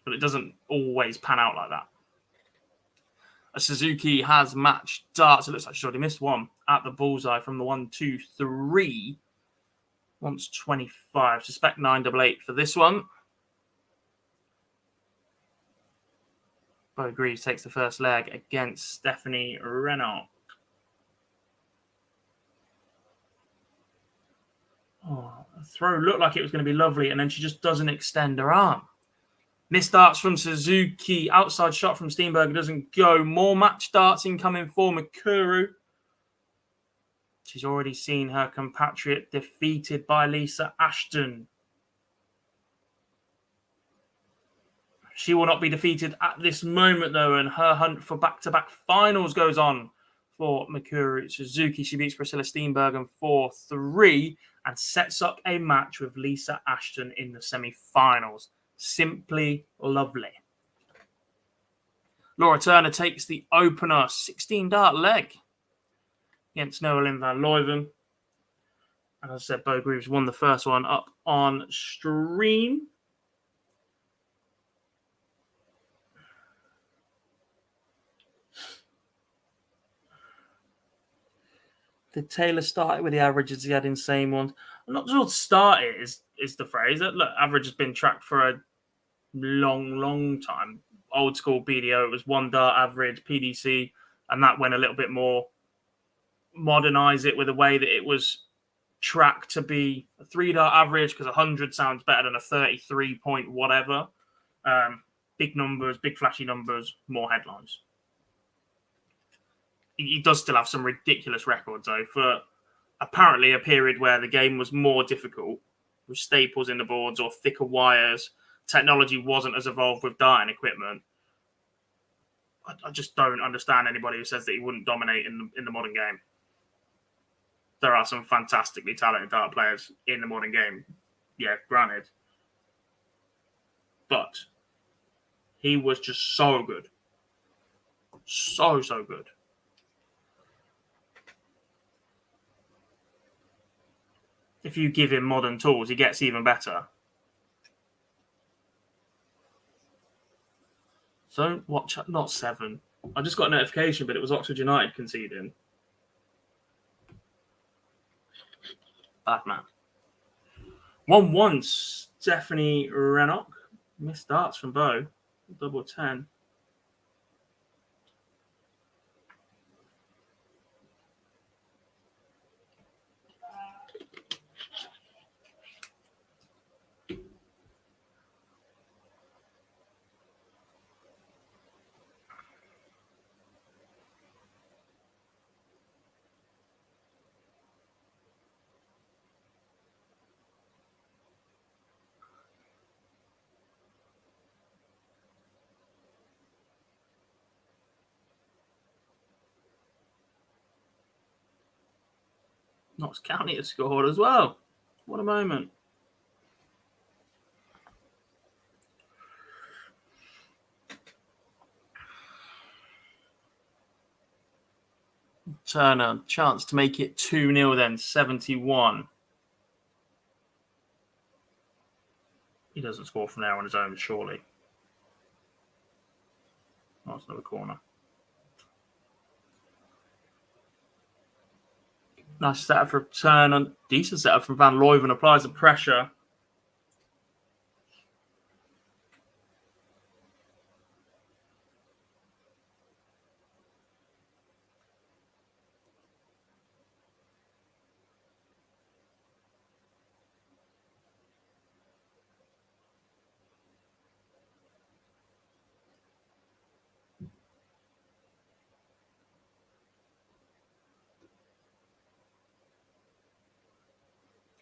But it doesn't always pan out like that. Suzuki has matched darts. It looks like she's already missed one at the bullseye from the 1-2-3. Wants 25. Suspect 9-8 for this one. Bo Greaves takes the first leg against Stephanie Renault. Oh, the throw looked like it was going to be lovely, and then she just doesn't extend her arm. Missed darts from Suzuki. Outside shot from Steenbergen doesn't go. More match darts incoming for Mikuru. She's already seen her compatriot defeated by Lisa Ashton. She will not be defeated at this moment, though, and her hunt for back-to-back finals goes on for Mikuru Suzuki. She beats Priscilla Steenbergen 4-3 and sets up a match with Lisa Ashton in the semi-finals. Simply lovely. Laura Turner takes the opener 16-dart leg against Noelin van Leuven. And as I said, Bo Greaves won the first one up on stream. Did Taylor start it with the averages? He had insane ones. I'm not sure start it is the phrase. Look, average has been tracked for a long time. Old school BDO, it was 1 dart average, PDC, and that went a little bit more modernize it with a way that it was tracked to be a 3 dart average because 100 sounds better than a 33 point whatever. Big numbers, big flashy numbers, more headlines. He does still have some ridiculous records, though, for apparently a period where the game was more difficult with staples in the boards or thicker wires. Technology wasn't as evolved with darting equipment. I just don't understand anybody who says that he wouldn't dominate in the modern game. There are some fantastically talented dart players in the modern game. Yeah, granted. But he was just so good. So good. If you give him modern tools, he gets even better. So, watch, not 7. I just got a notification, but it was Oxford United conceding. Bad man. 1-1, Stephanie Renault. Missed darts from Bo. Double 10. Notts County has scored as well. What a moment. Turner, chance to make it 2-0 then, 71. He doesn't score from there on his own, surely. That's another corner. Nice setup for Turner. Decent setup from Van Looijen. Applies the pressure.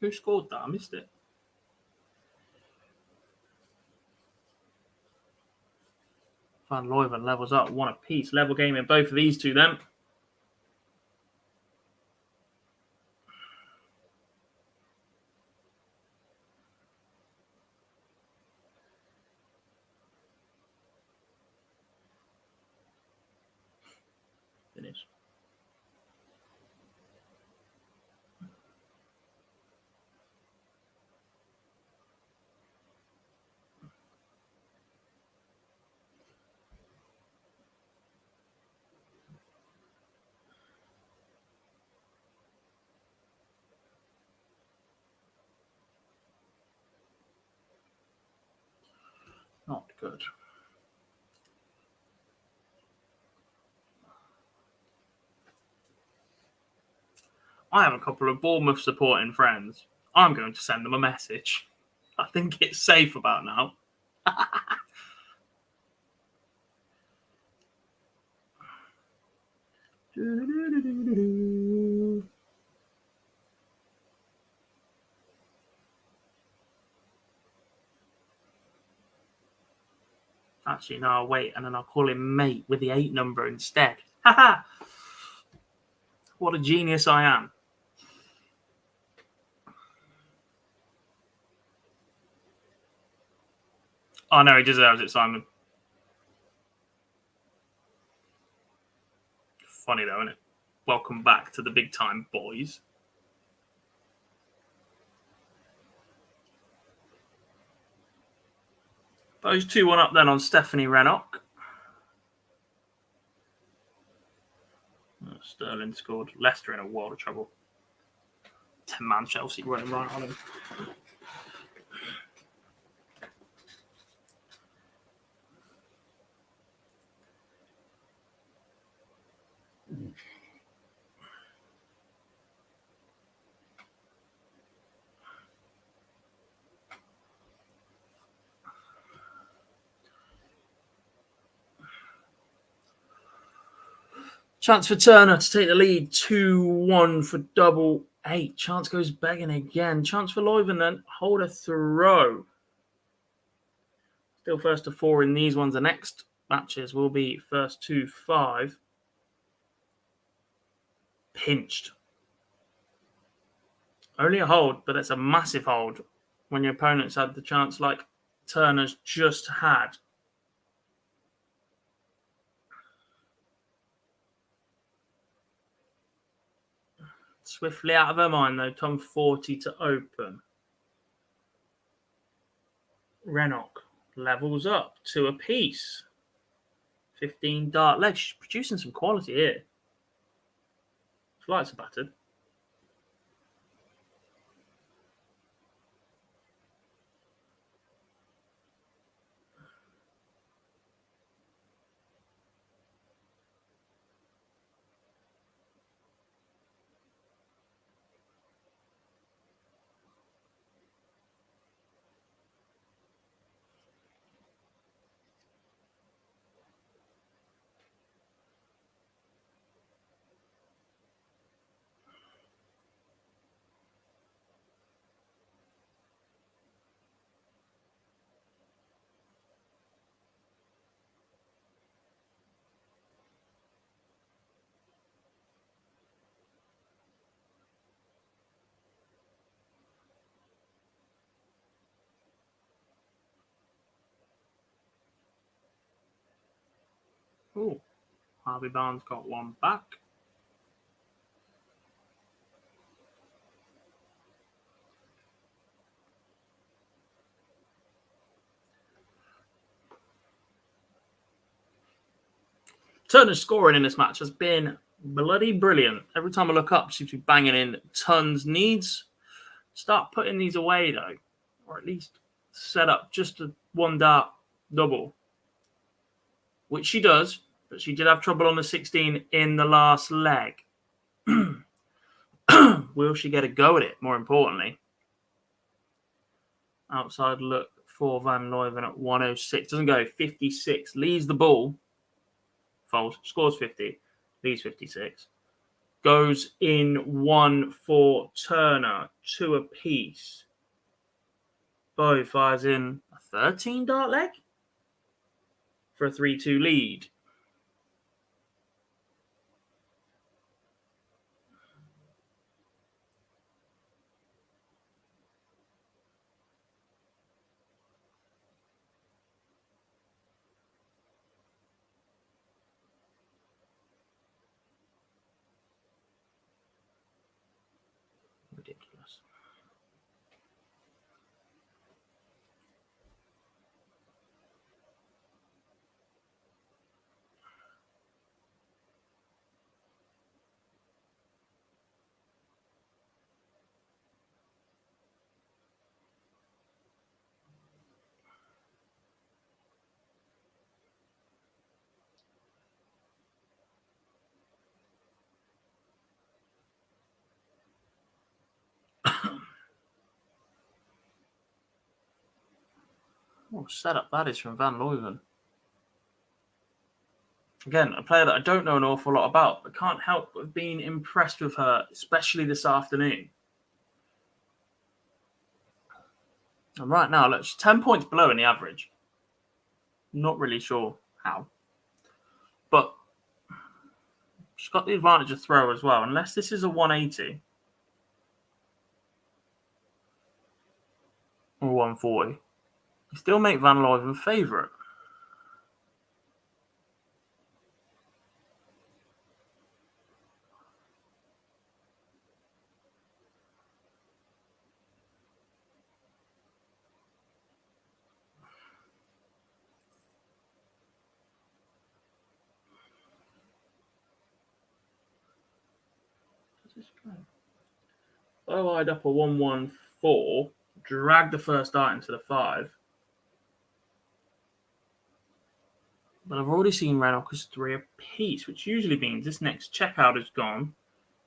Who scored that? I missed it. Van Looijen levels up, one apiece. Level game in both of these two then. Finish. Not good. I have a couple of Bournemouth supporting friends. I'm going to send them a message. I think it's safe about now. Actually, no, I'll wait, and then I'll call him mate with the 8 number instead. Haha! What a genius I am. Oh, no, he deserves it, Simon. Funny, though, isn't it? Welcome back to the big time, boys. Those 2-1 up then on Stephanie Rennock. Sterling scored. Leicester in a world of trouble. 10-man Chelsea running right on him. Chance for Turner to take the lead. 2-1 for double 8. Chance goes begging again. Chance for Looijen then. Hold a throw. Still first to 4 in these ones. The next matches will be first to 5. Pinched. Only a hold, but it's a massive hold when your opponent's had the chance like Turner's just had. Swiftly out of her mind, though. Tom 40 to open. Rennock levels up 2 apiece. 15 dart legs. She's producing some quality here. Flights are battered. Oh, Harvey Barnes got one back. Turner's scoring in this match has been bloody brilliant. Every time I look up, seems to be banging in tons. Needs start putting these away though, or at least set up just a one dart double, which she does. But she did have trouble on the 16 in the last leg. Will she get a go at it? More importantly, outside look for Van Leuven at 106. Doesn't go 56. Leaves the ball. Folds. Scores 50. Leaves 56. Goes in 1 for Turner. 2 apiece. Bowie fires in a 13 dart leg for a 3-2 lead. Ridiculous. What setup that is from Van Leuven. Again, a player that I don't know an awful lot about, but can't help but being impressed with her, especially this afternoon. And right now, look, she's 10 points below in the average. Not really sure how. But she's got the advantage of throw as well. Unless this is a 180 or 140, you still make Van Leuven favourite. Bow-eyed up a 1-1-4, drag the first dart into the 5. But I've already seen Ranocker's 3 apiece, which usually means this next checkout is gone.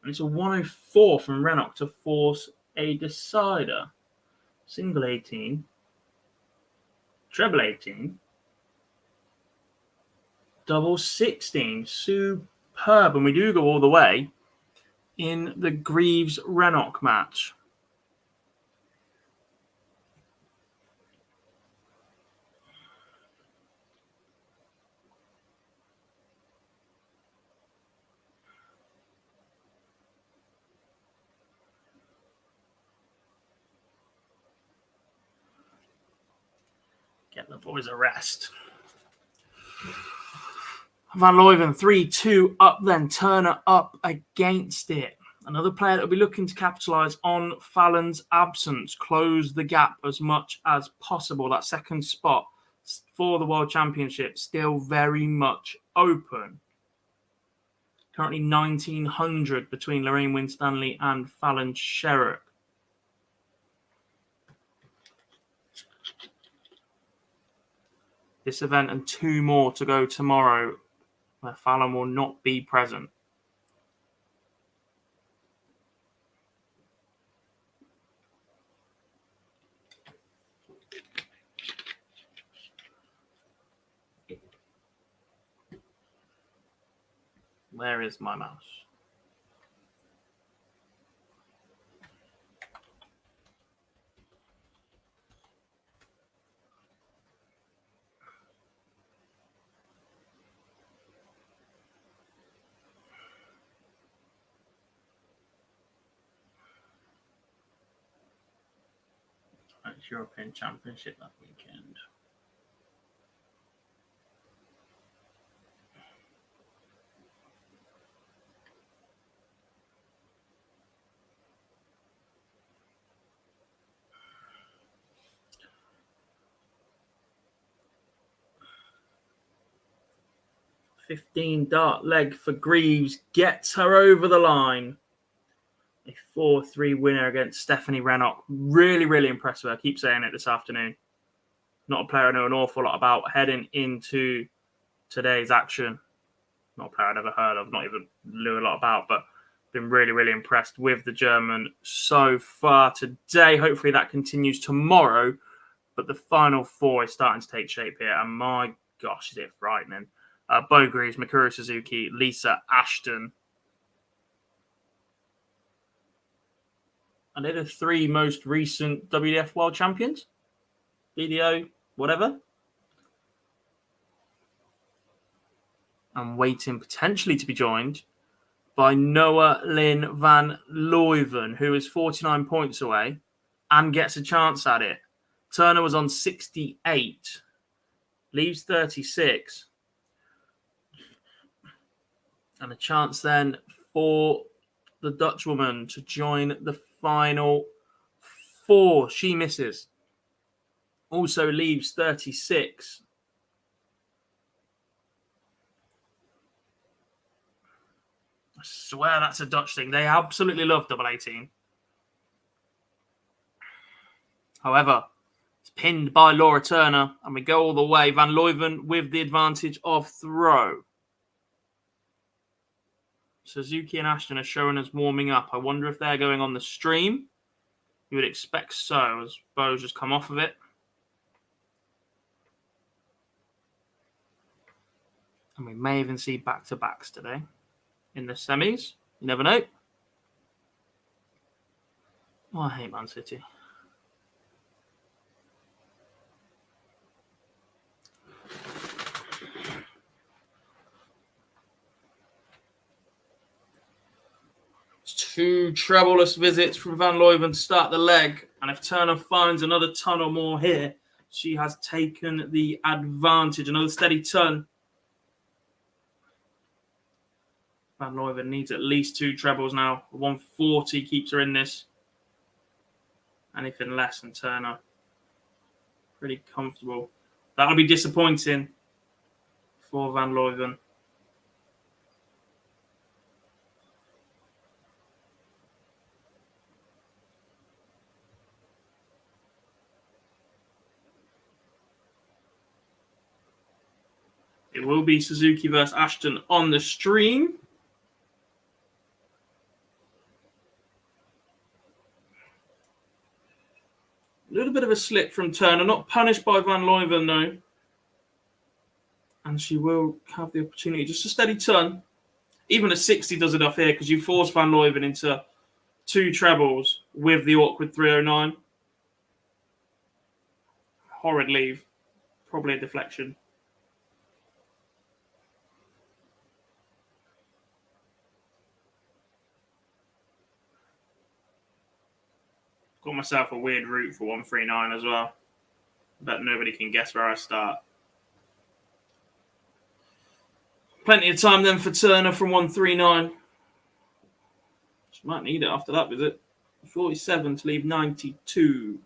And it's a 104 from Renock to force a decider. Single 18. Treble 18. Double 16. Superb. And we do go all the way in the Greaves-Renock match. Get the boys a rest. Van Leuven 3-2 up then. Turner up against it. Another player that will be looking to capitalise on Fallon's absence. Close the gap as much as possible. That second spot for the World Championship still very much open. Currently 1900 between Lorraine Winstanley and Fallon Sherrock. This event and 2 more to go tomorrow, where Fallon will not be present. Where is my mouse? It's European Championship that weekend. 15 dart leg for Greaves gets her over the line. A 4-3 winner against Stephanie Rennock. Really, really impressed with her. I keep saying it this afternoon. Not a player I know an awful lot about heading into today's action. Not a player I'd ever heard of, not even knew a lot about, but been really, really impressed with the German so far today. Hopefully that continues tomorrow, but the final four is starting to take shape here, and my gosh, is it frightening. Bo Greaves, Mikuru Suzuki, Lisa Ashton. And they're the three most recent WDF World Champions. BDO, whatever. And waiting potentially to be joined by Noah Lynn van Leuven, who is 49 points away and gets a chance at it. Turner was on 68, leaves 36. And a chance then for the Dutch woman to join the final four. She misses. Also leaves 36. I swear that's a Dutch thing. They absolutely love double 18. However, it's pinned by Laura Turner, and we go all the way. Van Leuven with the advantage of throw. Suzuki and Ashton are showing us warming up. I wonder if they're going on the stream. You would expect so, as Bo's just come off of it. And we may even see back-to-backs today in the semis. You never know. Oh, I hate Man City. Two trebleless visits from Van Leuven to start the leg. And if Turner finds another ton or more here, she has taken the advantage. Another steady turn. Van Leuven needs at least two trebles now. 140 keeps her in this. Anything less than Turner. Pretty comfortable. That'll be disappointing for Van Leuven. It will be Suzuki versus Ashton on the stream. A little bit of a slip from Turner. Not punished by Van Leuven, though. And she will have the opportunity. Just a steady turn. Even a 60 does enough here because you force Van Leuven into two trebles with the awkward 309. Horrid leave. Probably a deflection. Got myself a weird route for 139 as well. Bet nobody can guess where I start. Plenty of time then for Turner from 139. She might need it after that visit. 47 to leave 92.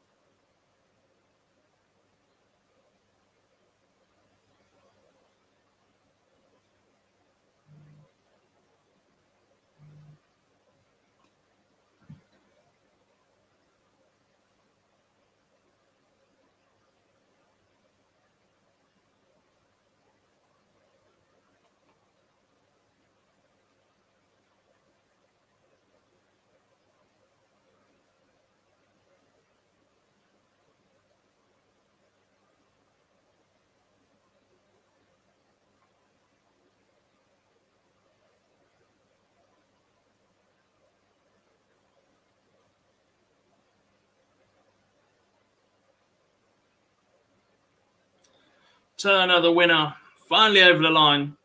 Turner, the winner, finally over the line.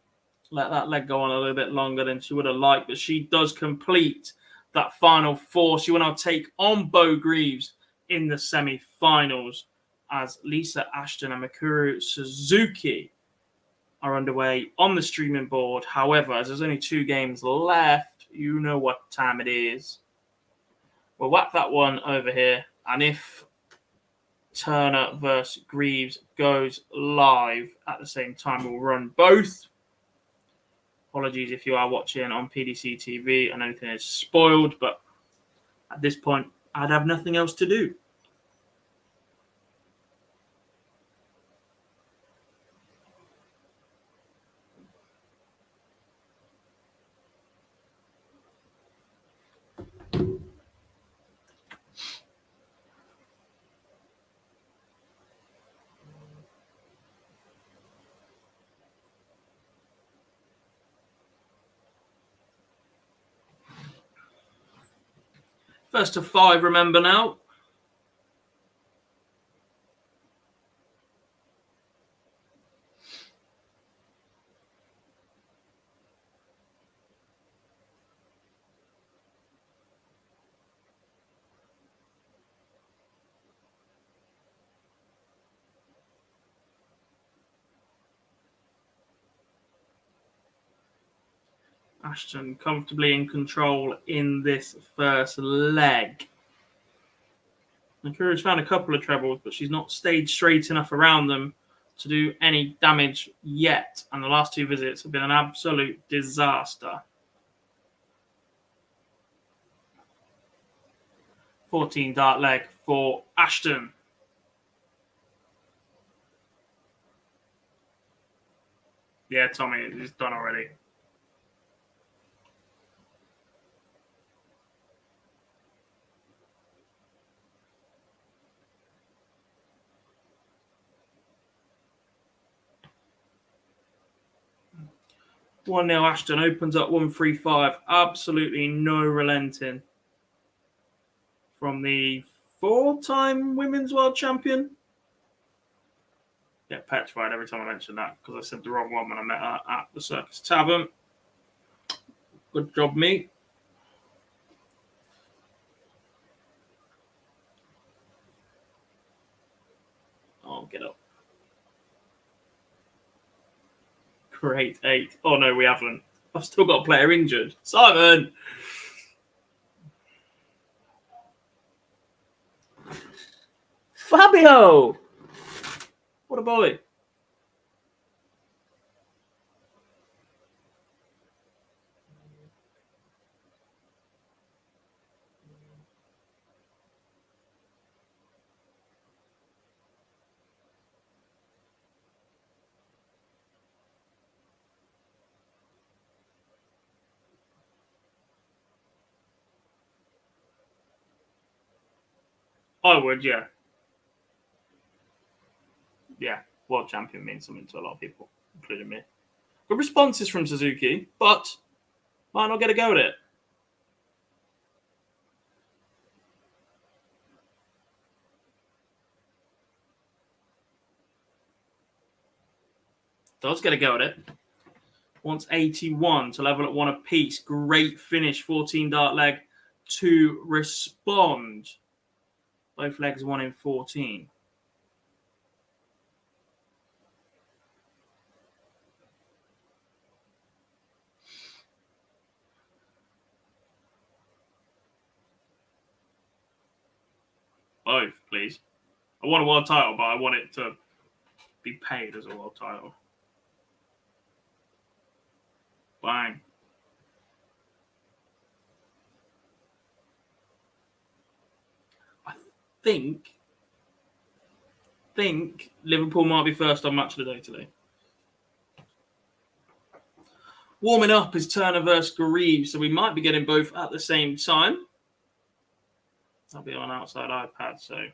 Let that leg go on a little bit longer than she would have liked, but she does complete that final four. She will now take on Bo Greaves in the semi-finals as Lisa Ashton and Mikuru Suzuki are underway on the streaming board. However, as there's only two games left, you know what time it is. We'll whack that one over here, and if Turner versus Greaves goes live at the same time, we'll run both. Apologies if you are watching on PDC TV and anything is spoiled, but at this point, I'd have nothing else to do. First to 5, remember now. Ashton comfortably in control in this first leg. Nakura's found a couple of trebles, but she's not stayed straight enough around them to do any damage yet. And the last 2 visits have been an absolute disaster. 14 dart leg for Ashton. Yeah, Tommy, it's done already. One 0 Ashton opens up 1-3-5. Absolutely no relenting from the 4-time women's world champion. Get petrified every time I mention that because I said the wrong one when I met her at the Circus Tavern. Good job, me. Oh, get up. Great 8. Oh, no, we haven't. I've still got a player injured. Simon! Fabio! What a boy. I would, yeah. Yeah, world champion means something to a lot of people, including me. Good responses from Suzuki, but might not get a go at it. Does get a go at it. Wants 81 to level at 1 apiece. Great finish. 14 dart leg to respond. Both legs 1 in 14. Both, please. I want a world title, but I want it to be paid as a world title. Bang. I think Liverpool might be first on match of the day today. Warming up is Turner versus Greaves, so we might be getting both at the same time. I'll be on outside iPad, so.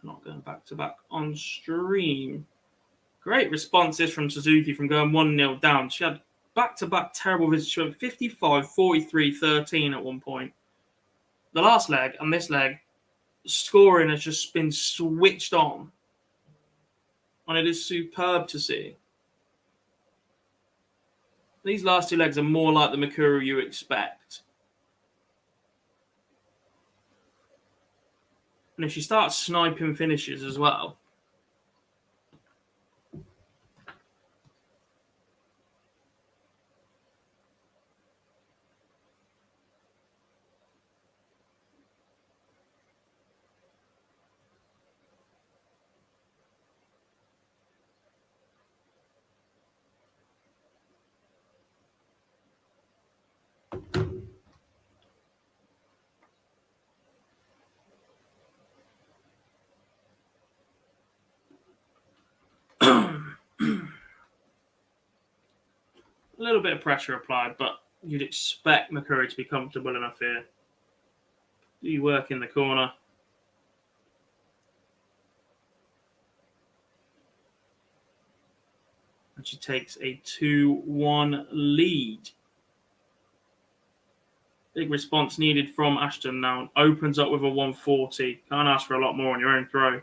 Not going back to back on stream. Great responses from Suzuki from going 1-0 down. She had back-to-back terrible visits. She went 55, 43, 13 at one point. The last leg and this leg, scoring has just been switched on. And it is superb to see. These last 2 legs are more like the Mikuru you expect. And if she starts sniping finishes as well. A little bit of pressure applied, but you'd expect McCurry to be comfortable enough here. Do you work in the corner? And she takes a 2-1 lead. Big response needed from Ashton now. Opens up with a 140. Can't ask for a lot more on your own throw.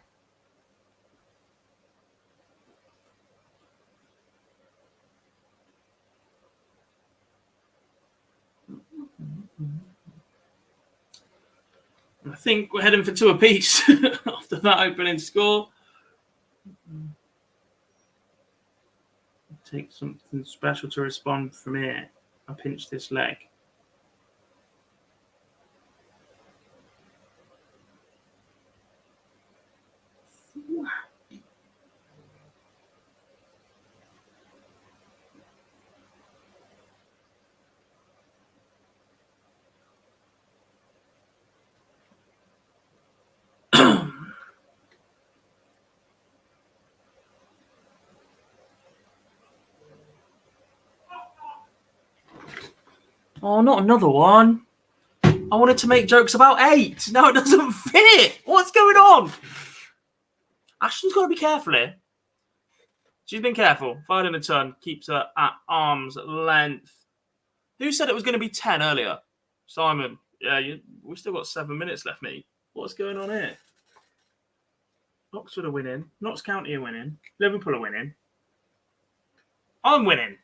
I think we're heading for 2 apiece after that opening score. Take something special to respond from here. I pinch this leg. Oh, not another one. I wanted to make jokes about 8. Now it doesn't fit. What's going on? Ashton's got to be careful here. She's been careful. Fired in a ton. Keeps her at arm's length. Who said it was going to be 10 earlier? Simon. Yeah, we've still got 7 minutes left, mate. What's going on here? Oxford are winning. Notts County are winning. Liverpool are winning. I'm winning.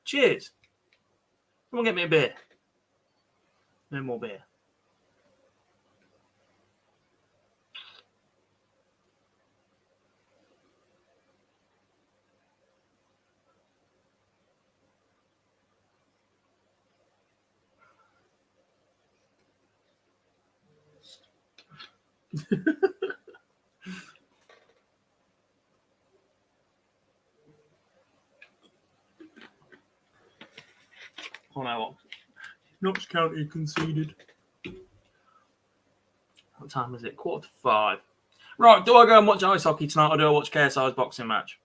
Cheers. Come on, get me a beer. No more beer. Oh no, Notts County conceded. What time is it? 4:45. Right, do I go and watch ice hockey tonight or do I watch KSI's boxing match?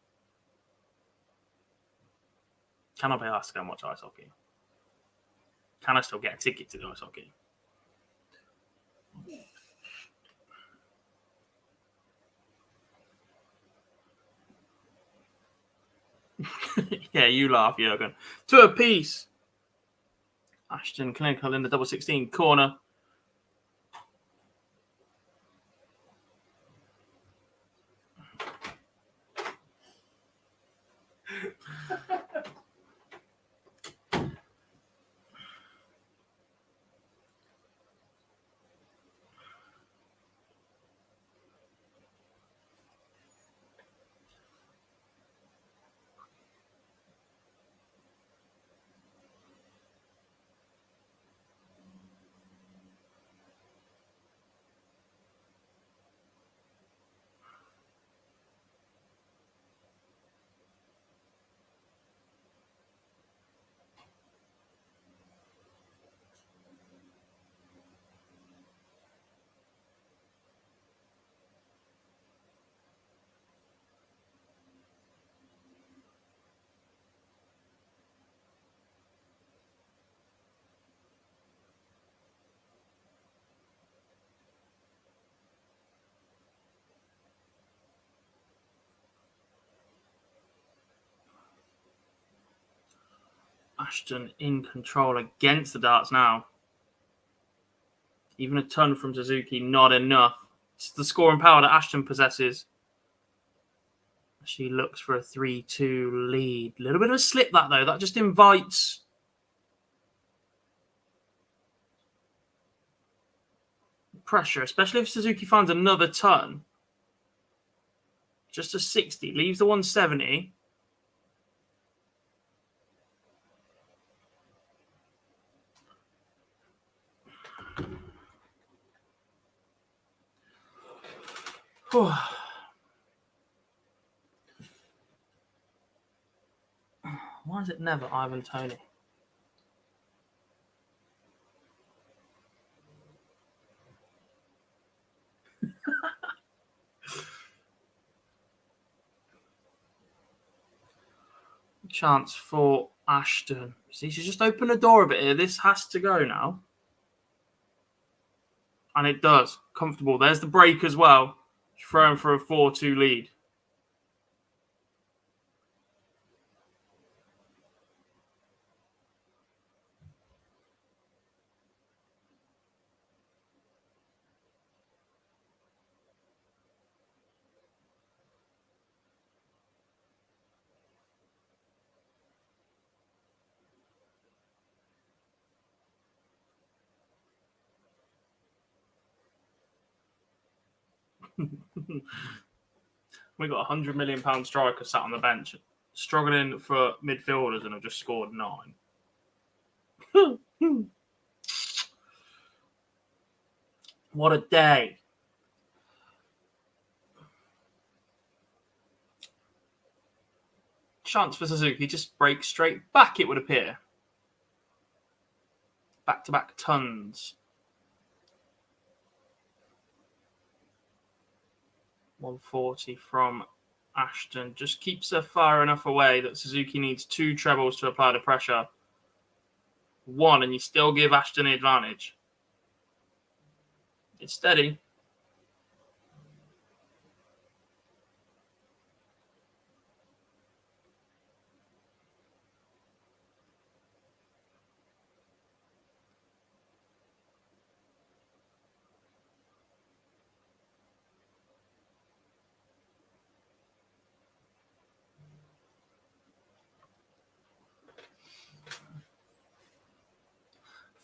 Can I be asked to go and watch ice hockey? Can I still get a ticket to the ice hockey? Yeah, you laugh, Jurgen. 2 apiece. Ashton clinical in the double 16 corner. Ashton in control against the darts now. Even a ton from Suzuki, not enough. It's the scoring power that Ashton possesses. She looks for a 3-2 lead. A little bit of a slip that, though. That just invites pressure, especially if Suzuki finds another ton. Just a 60. Leaves the 170. Why is it never Ivan Toney? Chance for Ashton. See, she's just opened the door a bit here. This has to go now. And it does. Comfortable. There's the break as well. She's throwing for a 4-2 lead. We got a £100 million striker sat on the bench, struggling for midfielders, and have just scored 9. What a day. Chance for Suzuki, just break straight back, it would appear. Back-to-back tons. 140 from Ashton. Just keeps her far enough away that Suzuki needs 2 trebles to apply the pressure. 1, and you still give Ashton the advantage. It's steady.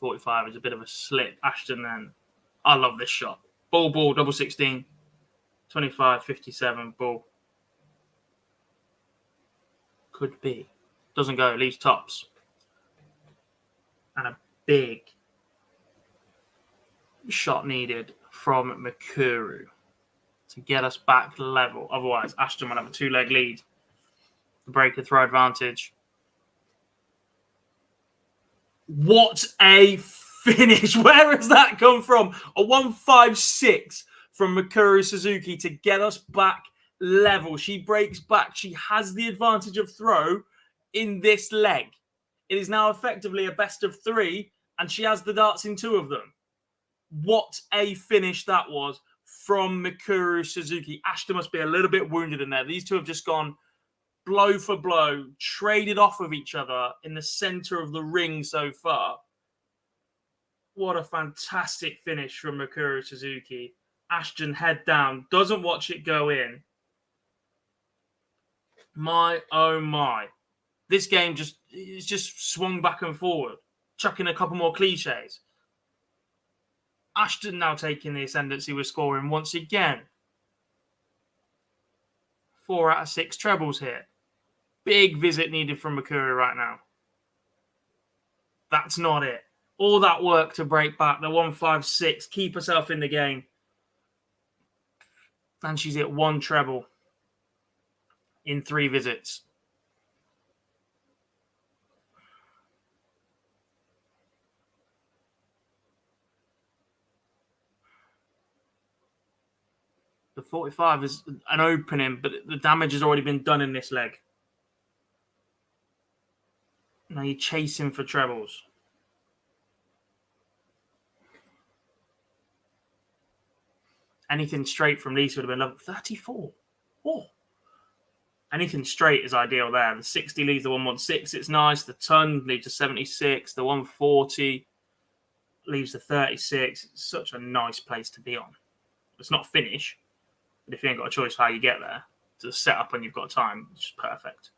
.45 is a bit of a slip. Ashton then. I love this shot. Ball, double 16. 25, 57, ball. Could be. Doesn't go, leaves tops. And a big shot needed from Mikuru to get us back level. Otherwise, Ashton will have a 2-leg lead. The breaker throw advantage. What a finish. Where has that come from? A 156 from Mikuru Suzuki to get us back level. She breaks back. She has the advantage of throw in this leg. It is now effectively a best of 3, and she has the darts in 2 of them. What a finish that was from Mikuru Suzuki. Ashton must be a little bit wounded in there. These two have just gone blow for blow, traded off of each other in the center of the ring so far. What a fantastic finish from Mikuru Suzuki. Ashton head down, doesn't watch it go in. My, oh my. This game it's just swung back and forward, chucking a couple more cliches. Ashton now taking the ascendancy with scoring once again. 4 out of 6 trebles here. Big visit needed from Mikuru right now. That's not it. All that work to break back, the 156, keep herself in the game. And she's hit 1 treble in 3 visits. The 45 is an opening, but the damage has already been done in this leg. Now you're chasing for trebles. Anything straight from Lisa would have been level 34. Oh. Anything straight is ideal there. The 60 leaves the 116. It's nice. The ton leaves the 76. The 140 leaves the 36. It's such a nice place to be on. It's not finish, but if you ain't got a choice how you get there, to set up when you've got time, it's just perfect.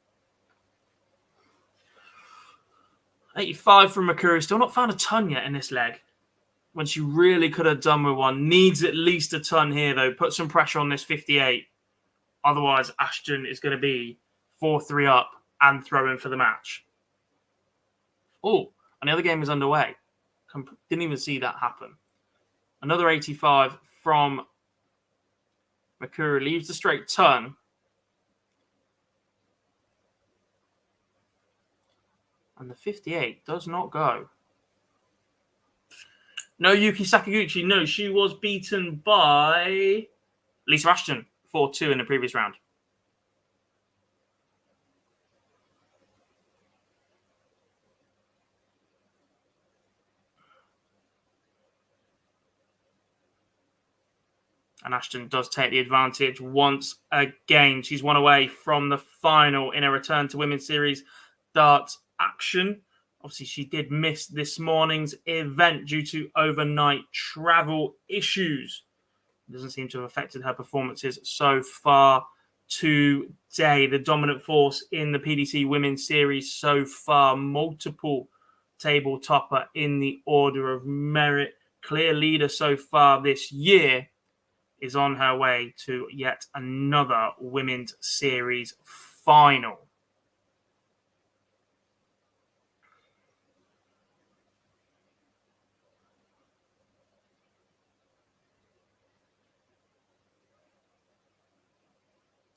85 from Mikuru. Still not found a ton yet in this leg. When she really could have done with 1. Needs at least a ton here, though. Put some pressure on this 58. Otherwise, Ashton is going to be 4-3 up and throwing for the match. Oh, and the other game is underway. Didn't even see that happen. Another 85 from Mikuru. Leaves the straight ton. And the 58 does not go. No Yuki Sakaguchi. No, she was beaten by Lisa Ashton, 4-2 in the previous round. And Ashton does take the advantage once again. She's one away from the final in a return to Women's Series darts action. Obviously, she did miss this morning's event due to overnight travel issues. It doesn't seem to have affected her performances so far today. The dominant force in the PDC Women's Series so far, multiple table topper in the order of merit, clear leader so far this year, is on her way to yet another Women's Series final.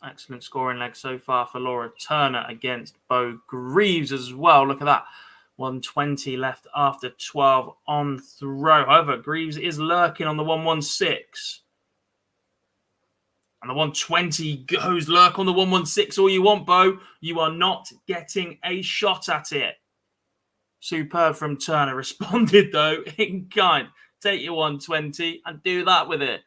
Excellent scoring leg so far for Laura Turner against Bo Greaves as well. Look at that. 120 left after 12 on throw. However, Greaves is lurking on the 116. And the 120 goes lurk on the 116. All you want, Bo. You are not getting a shot at it. Superb from Turner. Responded, though, in kind. Take your 120 and do that with it.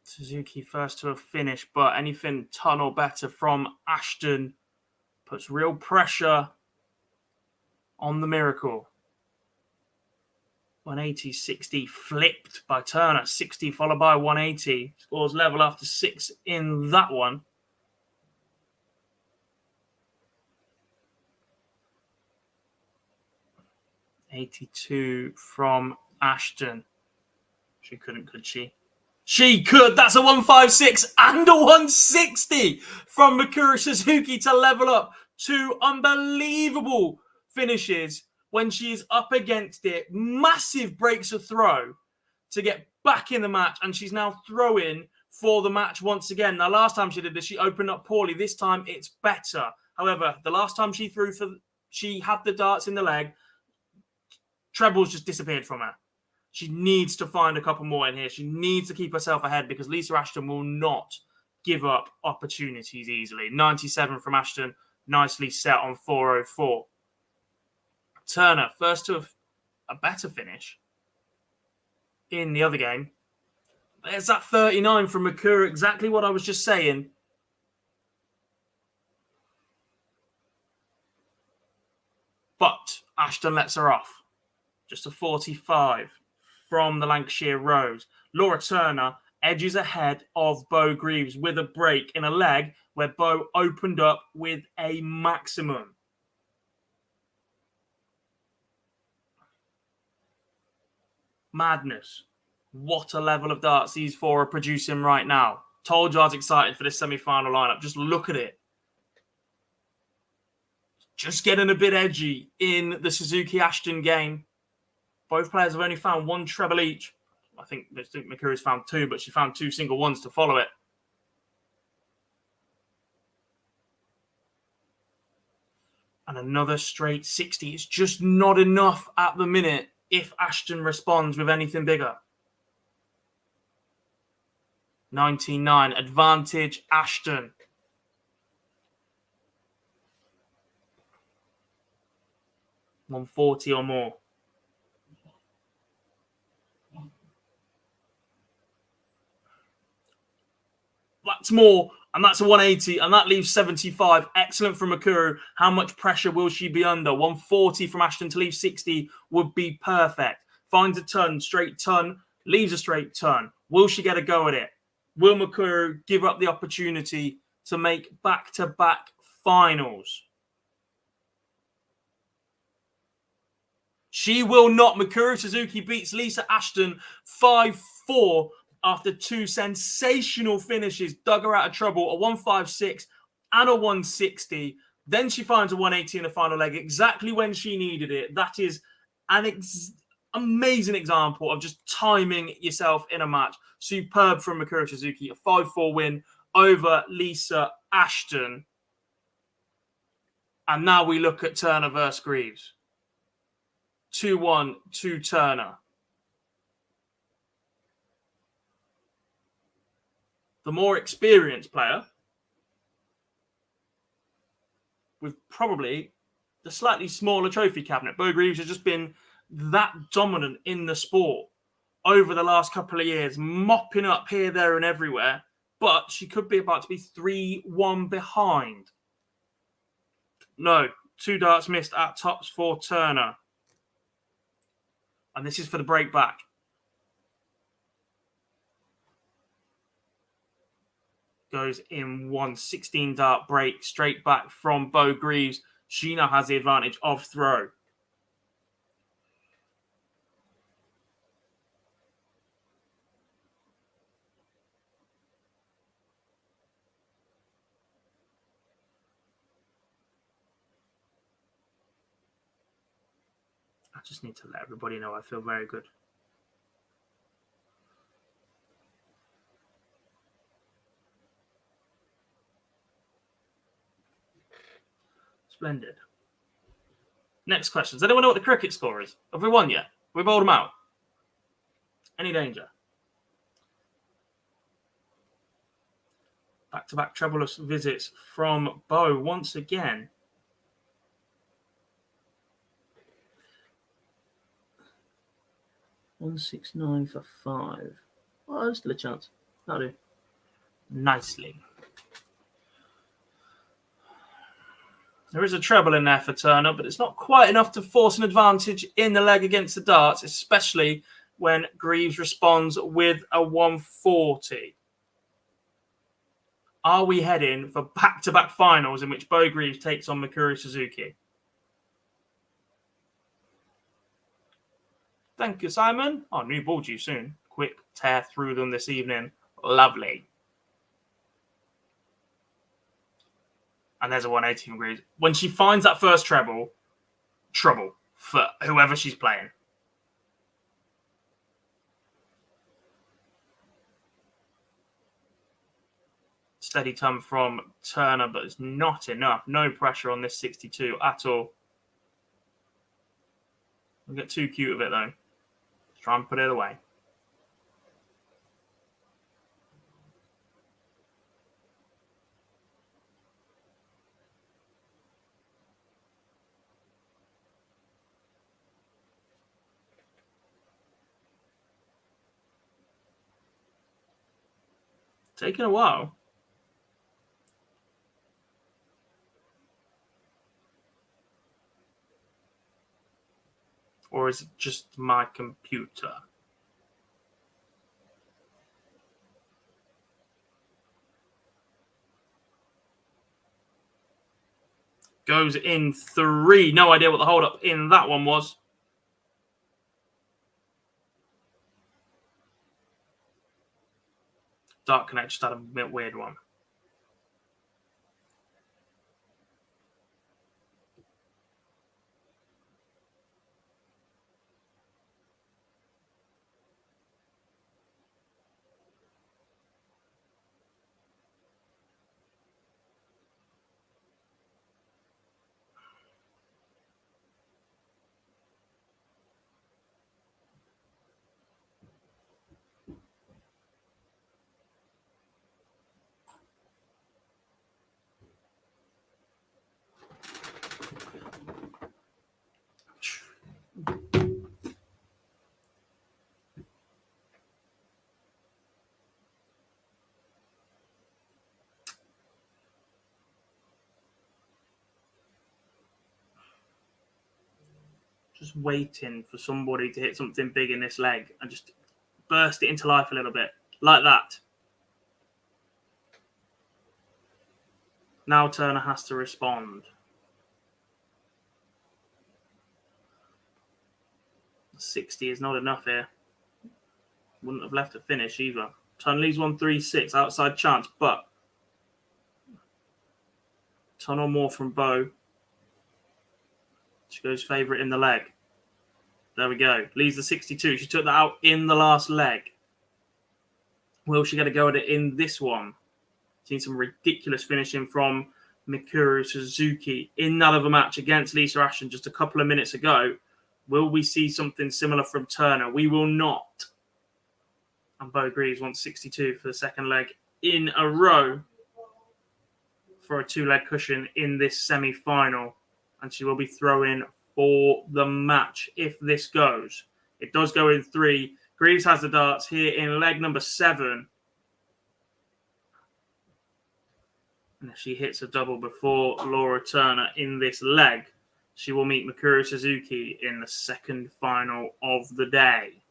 Suzuki first to a finish, but anything ton or better from Ashton puts real pressure on the Miracle. 180, 60 flipped by Turner. 60 followed by 180. Scores level after 6 in that one. .82 from Ashton. She couldn't, could she? She could. That's a 156 and a 160 from Mikuru Suzuki to level up. Two unbelievable finishes when she is up against it. Massive breaks of throw to get back in the match. And she's now throwing for the match once again. Now, last time she did this, she opened up poorly. This time it's better. However, the last time she threw she had the darts in the leg. Trebles just disappeared from her. She needs to find a couple more in here. She needs to keep herself ahead because Lisa Ashton will not give up opportunities easily. 97 from Ashton. Nicely set on 404. Turner, first to a better finish in the other game. There's that 39 from Mikuru. Exactly what I was just saying. But Ashton lets her off. Just a 45 from the Lancashire Rose. Laura Turner edges ahead of Bo Greaves with a break in a leg where Bo opened up with a maximum. Madness. What a level of darts these four are producing right now. Told you I was excited for this semi-final lineup. Just look at it. Just getting a bit edgy in the Suzuki-Ashton game. Both players have only found one treble each. I think Mikuru's found two, but she found two single ones to follow it. And another straight 60. It's just not enough at the minute if Ashton responds with anything bigger. 99. Advantage Ashton. $140 or more. That's more, and that's a 180, and that leaves 75. Excellent from Mikuru. How much pressure will she be under? 140 from Ashton to leave 60 would be perfect. Finds a ton, straight ton, leaves a straight ton. Will she get a go at it? Will Mikuru give up the opportunity to make back-to-back finals? She will not. Mikuru Suzuki beats Lisa Ashton 5-4 after two sensational finishes. Dug her out of trouble, a 156 and a 160. Then she finds a 180 in the final leg, exactly when she needed it. That is an amazing example of just timing yourself in a match. Superb from Mikuru Suzuki, a 5-4 win over Lisa Ashton. And now we look at Turner versus Greaves. 2-1 to Turner. The more experienced player with probably the slightly smaller trophy cabinet. Bo Greaves has just been that dominant in the sport over the last couple of years, mopping up here, there and everywhere. But she could be about to be 3-1 behind. No, 2 darts missed at tops for Turner. And this is for the break back. Goes in 1 16-dart break straight back from Bo Greaves. She now has the advantage of throw. I just need to let everybody know I feel very good. Splendid. Next question. Does anyone know what the cricket score is? Have we won yet? We bowled them out. Any danger? Back-to-back troublous visits from Bo once again. $169 for 5. Oh, there's still a chance. That'll do. Nicely. There is a treble in there for Turner, but it's not quite enough to force an advantage in the leg against the darts, especially when Greaves responds with a 140. Are we heading for back-to-back finals in which Bo Greaves takes on Mikuru Suzuki? Thank you, Simon. Oh, new ball due soon. Quick tear through them this evening. Lovely. And there's a 180 from Greaves. When she finds that first treble, trouble for whoever she's playing. Steady turn from Turner, but it's not enough. No pressure on this 62 at all. We'll get too cute with it, though. Let's try and put it away. Taking a while. Or is it just my computer? Goes in 3. No idea what the hold-up in that one was. Dark Connect just had a bit weird one. Just waiting for somebody to hit something big in this leg and just burst it into life a little bit. Like that. Now Turner has to respond. 60 is not enough here. Wouldn't have left a finish either. Turner leaves 136, outside chance, but ton or more from Bo. She goes favourite in the leg. There we go. Leaves the 62. She took that out in the last leg. Will she get a go at it in this one? Seen some ridiculous finishing from Mikuru Suzuki in that other match against Lisa Ashton just a couple of minutes ago. Will we see something similar from Turner? We will not. And Bo Greaves wants 62 for the second leg in a row for a 2-leg cushion in this semi-final. And she will be throwing for the match if this goes. It does go in 3. Greaves has the darts here in leg number 7. And if she hits a double before Laura Turner in this leg, she will meet Mikuru Suzuki in the second final of the day.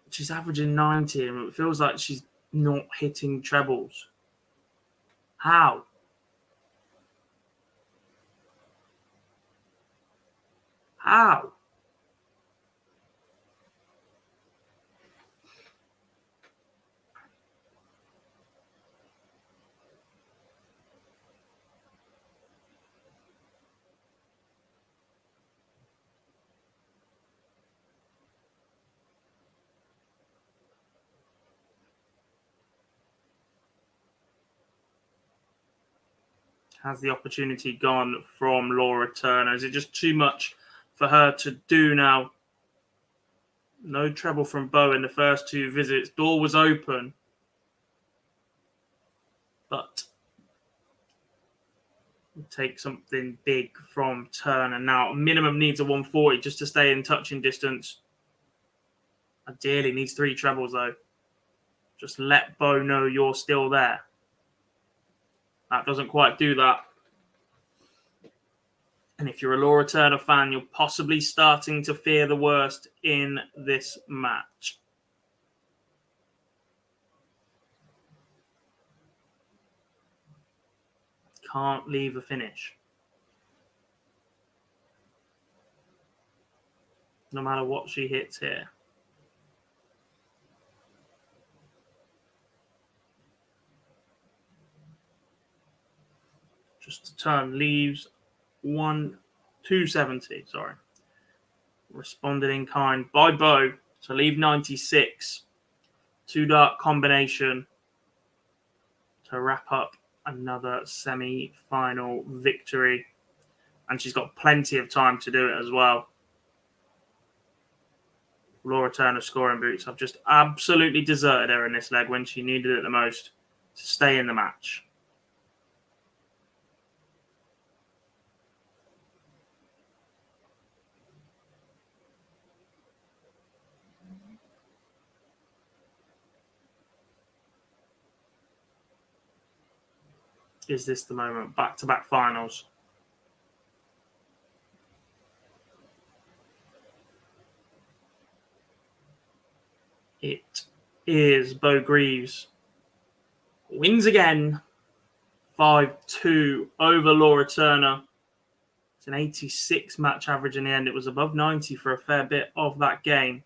She's averaging 90 and it feels like she's not hitting trebles. How? How? Has the opportunity gone from Laura Turner? Is it just too much for her to do now? No treble from Bo in the first 2 visits. Door was open. But we'll take something big from Turner now. Minimum needs a 140 just to stay in touching distance. Ideally needs 3 trebles though. Just let Bo know you're still there. That doesn't quite do that. And if you're a Laura Turner fan, you're possibly starting to fear the worst in this match. Can't leave a finish. No matter what she hits here. Just a turn leaves 270. Sorry, responded in kind by Bo to leave 96. 2 dart combination to wrap up another semi-final victory, and she's got plenty of time to do it as well. Laura Turner scoring boots. I've just absolutely deserted her in this leg when she needed it the most to stay in the match. Is this the moment? Back-to-back finals. It is Bo Greaves. Wins again. 5-2 over Laura Turner. It's an 86 match average in the end. It was above 90 for a fair bit of that game.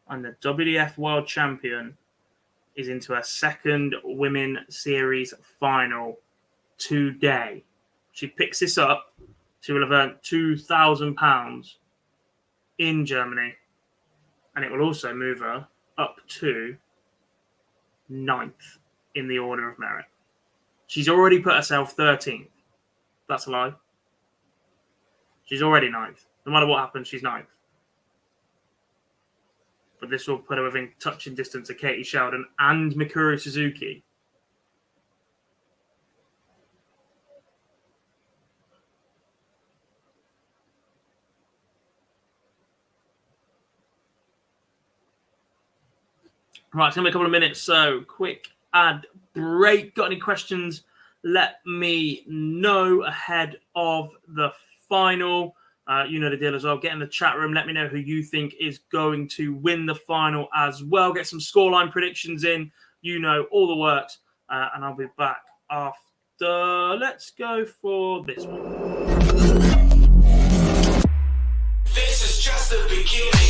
And the WDF World Champion is into a second Women Series final today. She picks this up. She will have earned £2,000 in Germany. And it will also move her up to 9th in the order of merit. She's already put herself 13th. That's a lie. She's already 9th. No matter what happens, she's 9th. But this will put her within touching distance of Katie Sheldon and Mikuru Suzuki. Right, it's going to be a couple of minutes, so quick ad break. Got any questions? Let me know ahead of the final. You know the deal as well. Get in the chat room. Let me know who you think is going to win the final as well. Get some scoreline predictions in. You know all the works. And I'll be back after. Let's go for this one. This is just the beginning.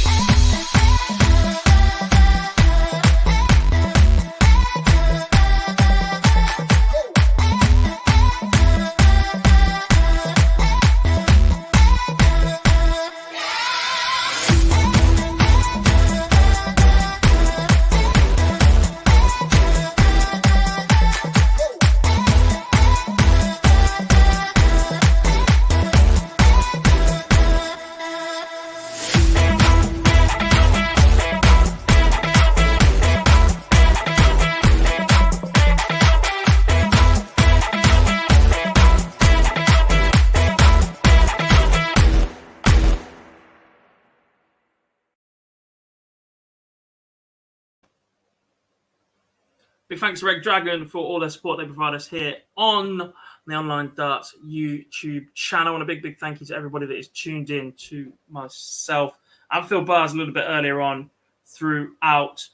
Big thanks to Red Dragon for all their support they provide us here on the Online Darts YouTube channel. And a big thank you to everybody that is tuned in to myself and Phil Bars a little bit earlier on throughout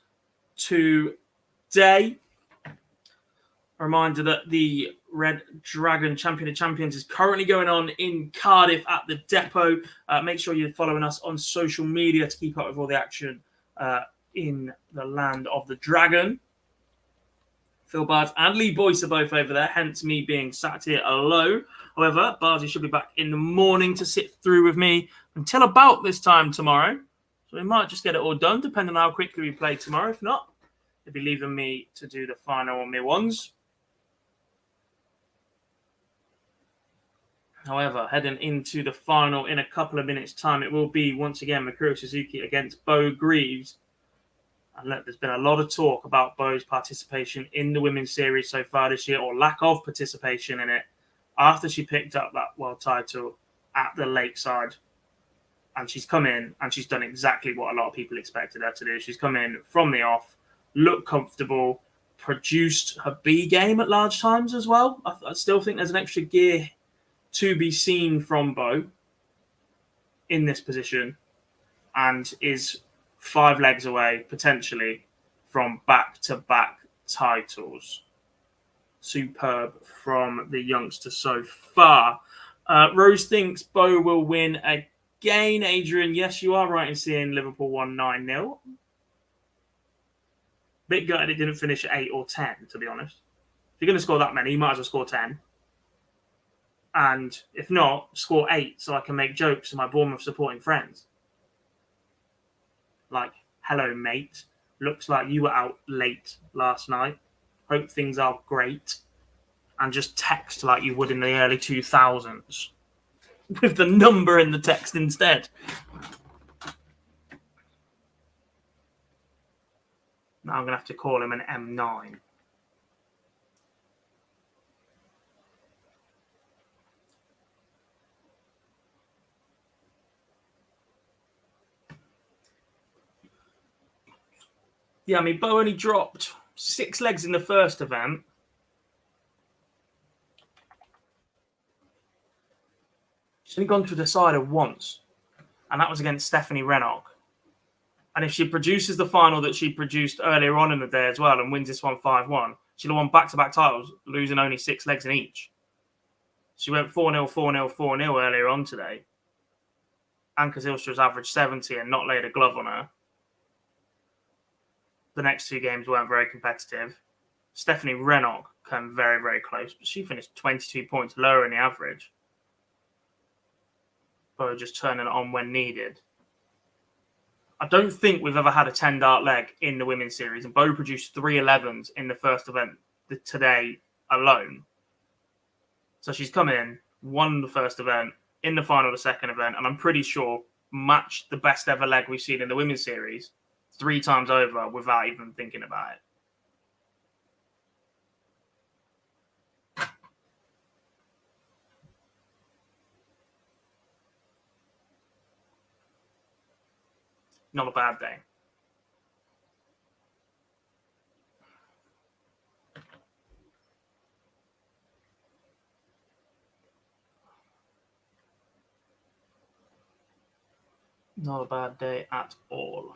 today. A reminder that the Red Dragon Champion of Champions is currently going on in Cardiff at the Depot. Make sure you're following us on social media to keep up with all the action in the land of the Dragon. Phil Bards and Lee Boyce are both over there, hence me being sat here alone. However, Bardsy should be back in the morning to sit through with me until about this time tomorrow. So we might just get it all done, depending on how quickly we play tomorrow. If not, they'll be leaving me to do the final on me ones. However, heading into the final in a couple of minutes' time, it will be once again Mikuru Suzuki against Bo Greaves. And look, there's been a lot of talk about Bo's participation in the women's series so far this year, or lack of participation in it, after she picked up that world title at the Lakeside. And she's come in and she's done exactly what a lot of people expected her to do. She's come in from the off, looked comfortable, produced her B game at large times as well. I still think there's an extra gear to be seen from Bo in this position, and is 5 legs away potentially from back-to-back titles. Superb from the youngster so far. Rose thinks Bo will win again. Adrian, yes, you are right in seeing Liverpool won 9-0. Bit gutted it didn't finish at 8 or 10, to be honest. If you're going to score that many, you might as well score 10. And if not, score 8 so I can make jokes to my Bournemouth supporting friends. Like, hello, mate. Looks like you were out late last night. Hope things are great. And just text like you would in the early 2000s. With the number in the text instead. Now I'm going to have to call him an M9. Yeah, I mean, Bo only dropped 6 legs in the first event. She's only gone to the decider once, and that was against Stephanie Rennock. And if she produces the final that she produced earlier on in the day as well and wins this one 5-1, she'll have won back-to-back titles, losing only 6 legs in each. She went 4-0, 4-0, 4-0 earlier on today. Anka Zylstra's averaged 70 and not laid a glove on her. The next 2 games weren't very competitive. Stephanie Rennock came very, very close, but she finished 22 points lower in the average. Bo just turning it on when needed. I don't think we've ever had a 10-dart leg in the women's series, and Bo produced 3 11s in the first event today alone. So she's come in, won the first event, in the final the second event, and I'm pretty sure matched the best ever leg we've seen in the women's series 3 times over without even thinking about it. Not a bad day. Not a bad day at all.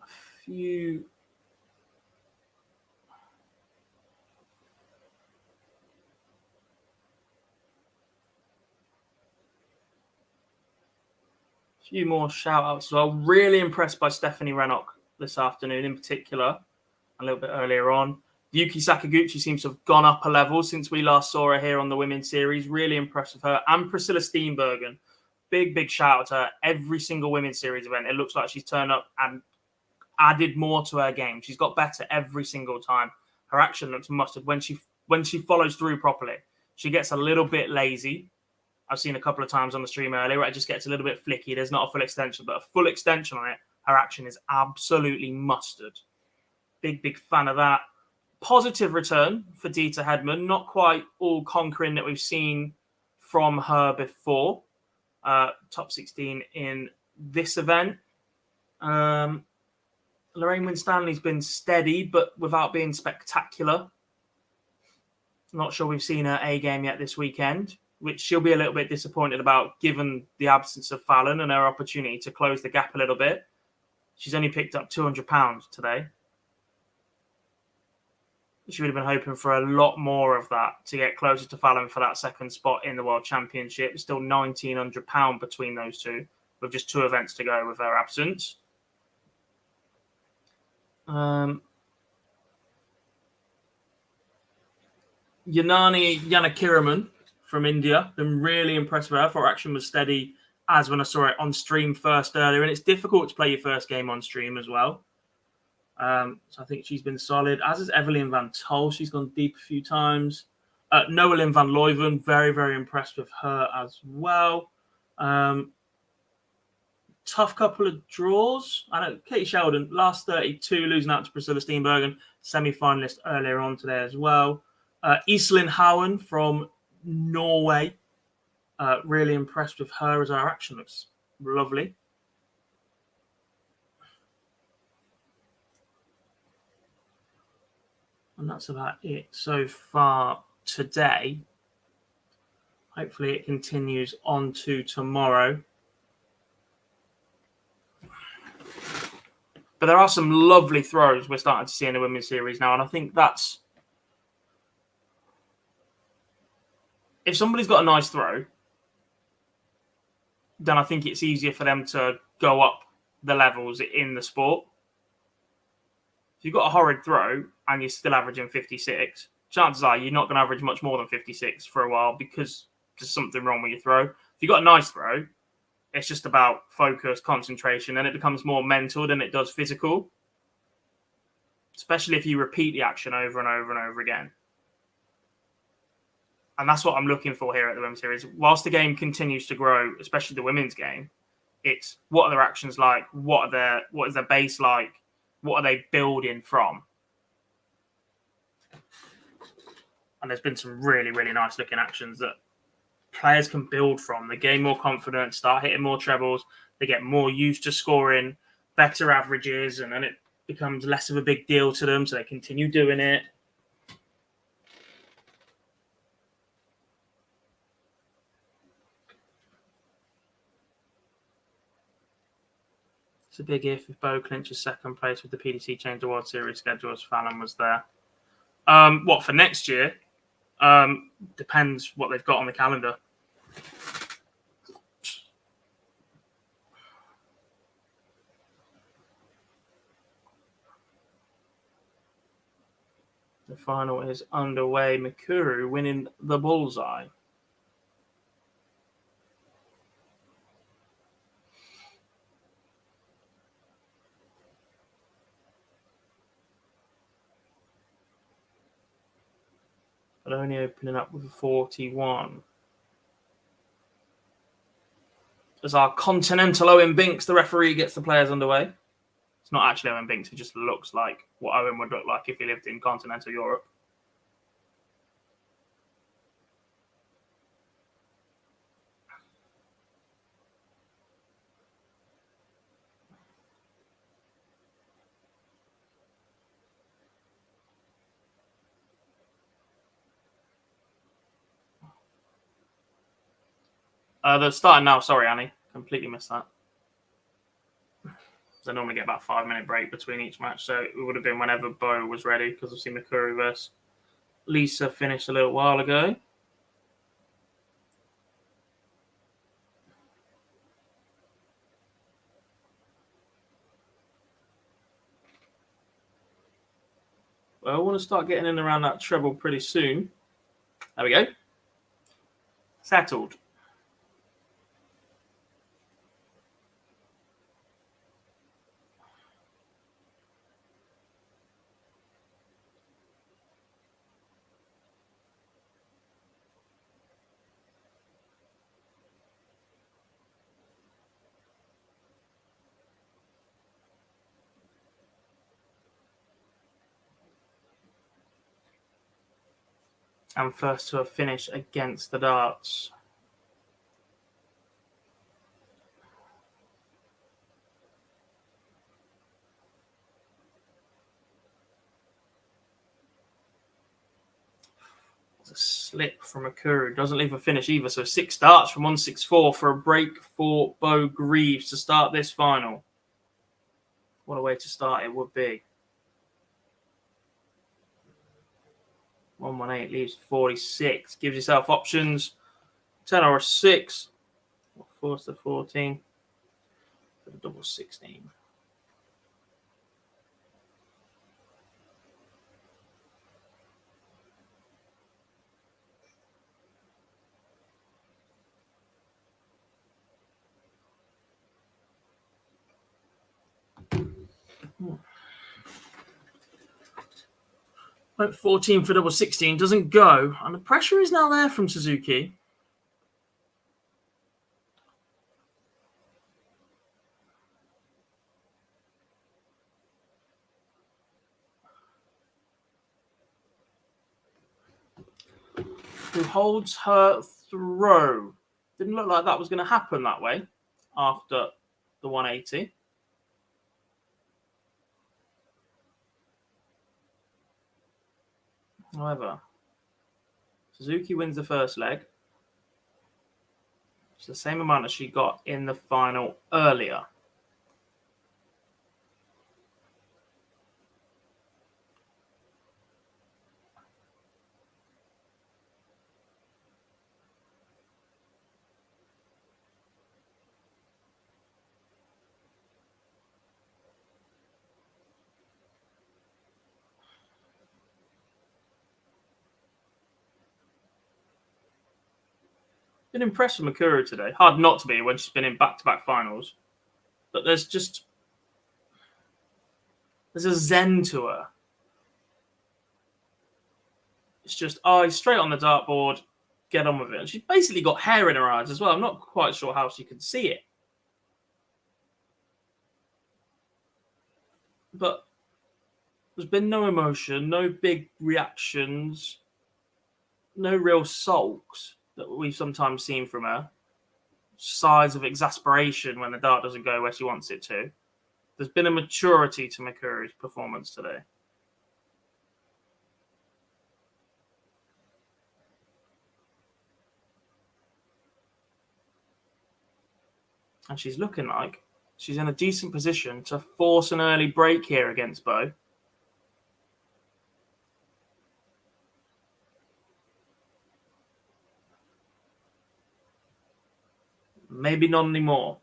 A few more shout-outs as well. Really impressed by Stephanie Rennock this afternoon in particular, a little bit earlier on. Yuki Sakaguchi seems to have gone up a level since we last saw her here on the women's series. Really impressed with her. And Priscilla Steenbergen. Big shout-out to her. Every single women's series event, it looks like she's turned up and added more to her game. She's got better every single time. Her action looks mustard when she follows through properly. She gets a little bit lazy. I've seen a couple of times on the stream earlier where it just gets a little bit flicky. There's not a full extension, but a full extension on it, her action is absolutely mustard. Big fan of that. Positive return for Dieter Hedman. Not quite all conquering that we've seen from her before. top 16 in this event. Lorraine Winstanley's been steady, but without being spectacular. Not sure we've seen her A game yet this weekend, which she'll be a little bit disappointed about given the absence of Fallon and her opportunity to close the gap a little bit. She's only picked up £200 today. She would have been hoping for a lot more of that to get closer to Fallon for that second spot in the World Championship. Still £1,900 between those two, with just 2 events to go with her absence. Yanani Janakiraman from India. Been really impressed with her. I thought her action was steady as when I saw it on stream first earlier. And it's difficult to play your first game on stream as well. So I think she's been solid, as is Evelyn Van Tol. She's gone deep a few times. Noelyn Van Leuven, very, very impressed with her as well. Tough couple of draws. I know Katie Sheldon, last 32, losing out to Priscilla Steenbergen, semi-finalist earlier on today as well. Iselin Howen from Norway. Really impressed with her as our action looks lovely. And that's about it so far today. Hopefully it continues on to tomorrow. But there are some lovely throws we're starting to see in the women's series now. And I think that's... if somebody's got a nice throw, then I think it's easier for them to go up the levels in the sport. If you've got a horrid throw and you're still averaging 56, chances are you're not going to average much more than 56 for a while because there's something wrong with your throw. If you've got a nice throw, it's just about focus, concentration, and it becomes more mental than it does physical, especially if you repeat the action over and over and over again. And that's what I'm looking for here at the Women's Series. Whilst the game continues to grow, especially the women's game, it's what are their actions like? What is their base like? What are they building from? And there's been some really, really nice looking actions that players can build from. They gain more confidence, start hitting more trebles. They get more used to scoring better averages, and then it becomes less of a big deal to them. So they continue doing it. It's a big if Bo clinches second place with the PDC change the World Series schedule as Fallon was there. What, for next year? Depends what they've got on the calendar. The final is underway. Mikuru winning the bullseye. But only opening up with a 41. As our continental Owen Binks, the referee, gets the players underway. It's not actually Owen Binks, it just looks like what Owen would look like if he lived in continental Europe. They're starting now. Sorry, Annie. Completely missed that. They normally get about a 5-minute break between each match, so it would have been whenever Bo was ready, because I've seen Mikuru versus Lisa finish a little while ago. Well, I want to start getting in around that treble pretty soon. There we go. Settled. And first to a finish against the darts. a slip from Akuru. Doesn't leave a finish either. So 6 darts from 164 for a break for Bo Greaves to start this final. What a way to start it would be. 118 leaves 46. Gives yourself options. 10 or a 6. 4 to 14. For the double 16. Like 14 for double 16 doesn't go, and the pressure is now there from Suzuki. Who holds her throw. Didn't look like that was going to happen that way after the 180. However, Suzuki wins the first leg. It's the same amount as she got in the final earlier. Been impressed with Makuru today. Hard not to be when she's been in back-to-back finals. But there's a zen to her. It's just eyes straight on the dartboard, get on with it. And she's basically got hair in her eyes as well. I'm not quite sure how she can see it. But there's been no emotion, no big reactions, no real sulks that we've sometimes seen from her. Sighs of exasperation when the dart doesn't go where she wants it to. There's been a maturity to Makuru's performance today. And she's looking like she's in a decent position to force an early break here against Bo. Maybe not anymore.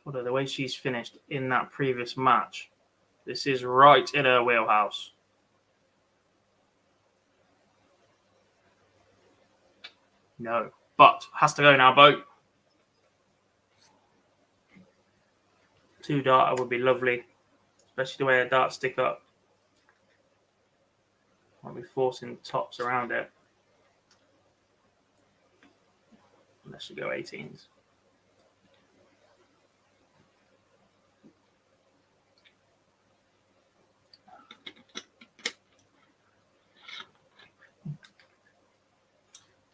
Although the way she's finished in that previous match, this is right in her wheelhouse. No, but has to go now, Bo. 2 darter would be lovely, especially the way her darts stick up. Might be forcing tops around it. Unless you go 18s.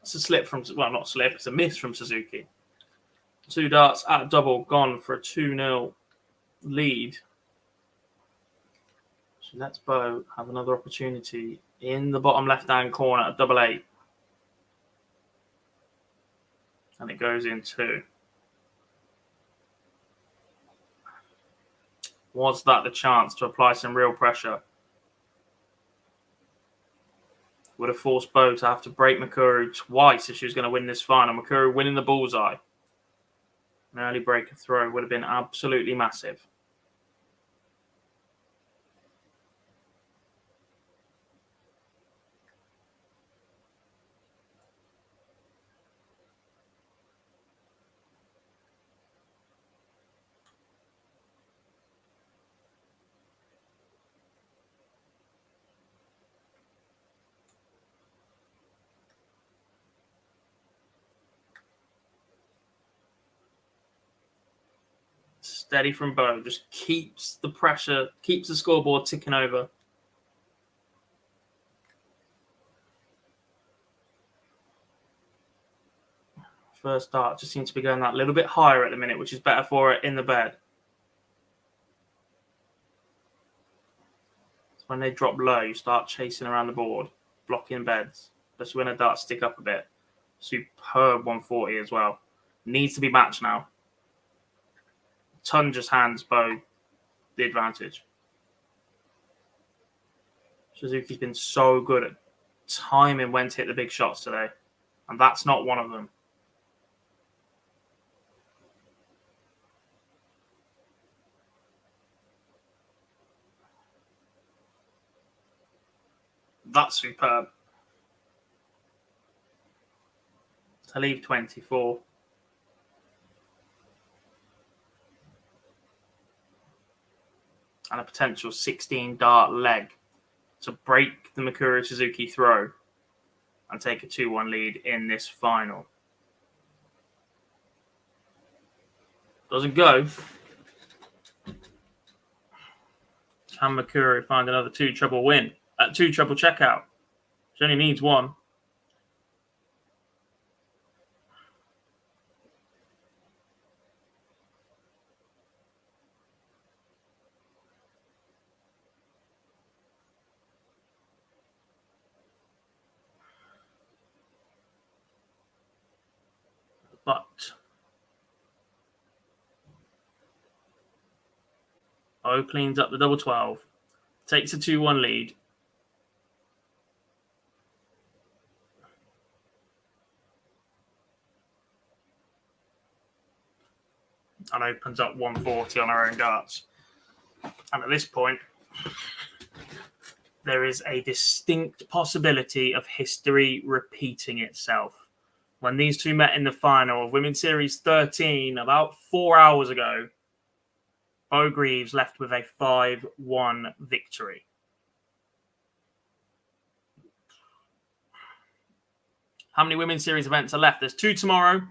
It's a slip from, well, not slip, it's a miss from Suzuki. 2 darts at double, gone for a 2-0 lead. So lets Bo have another opportunity in the bottom left-hand corner at double 8. And it goes in 2. Was that the chance to apply some real pressure? Would have forced Bo to have to break Makuru twice if she was going to win this final. Makuru winning the bullseye. An early break of throw would have been absolutely massive. Steady from Bo, just keeps the pressure, keeps the scoreboard ticking over. First dart just seems to be going that little bit higher at the minute, which is better for it in the bed. So when they drop low, you start chasing around the board, blocking beds, especially when the darts stick up a bit. Superb 140 as well. Needs to be matched now. Ton just hands Bo the advantage. Suzuki's been so good at timing when to hit the big shots today, and that's not one of them. That's superb. To leave 24. And a potential 16 dart leg to break the Mikuru Suzuki throw and take a 2-1 lead in this final. Doesn't go. Can Mikuru find another two treble win? Two treble checkout. She only needs one. But O cleans up the double 12. Takes a 2-1 lead. And opens up 140 on her own darts. And at this point, there is a distinct possibility of history repeating itself. When these two met in the final of Women's Series 13 about 4 hours ago, Bo Greaves left with a 5-1 victory. How many Women's Series events are left? There's 2 tomorrow,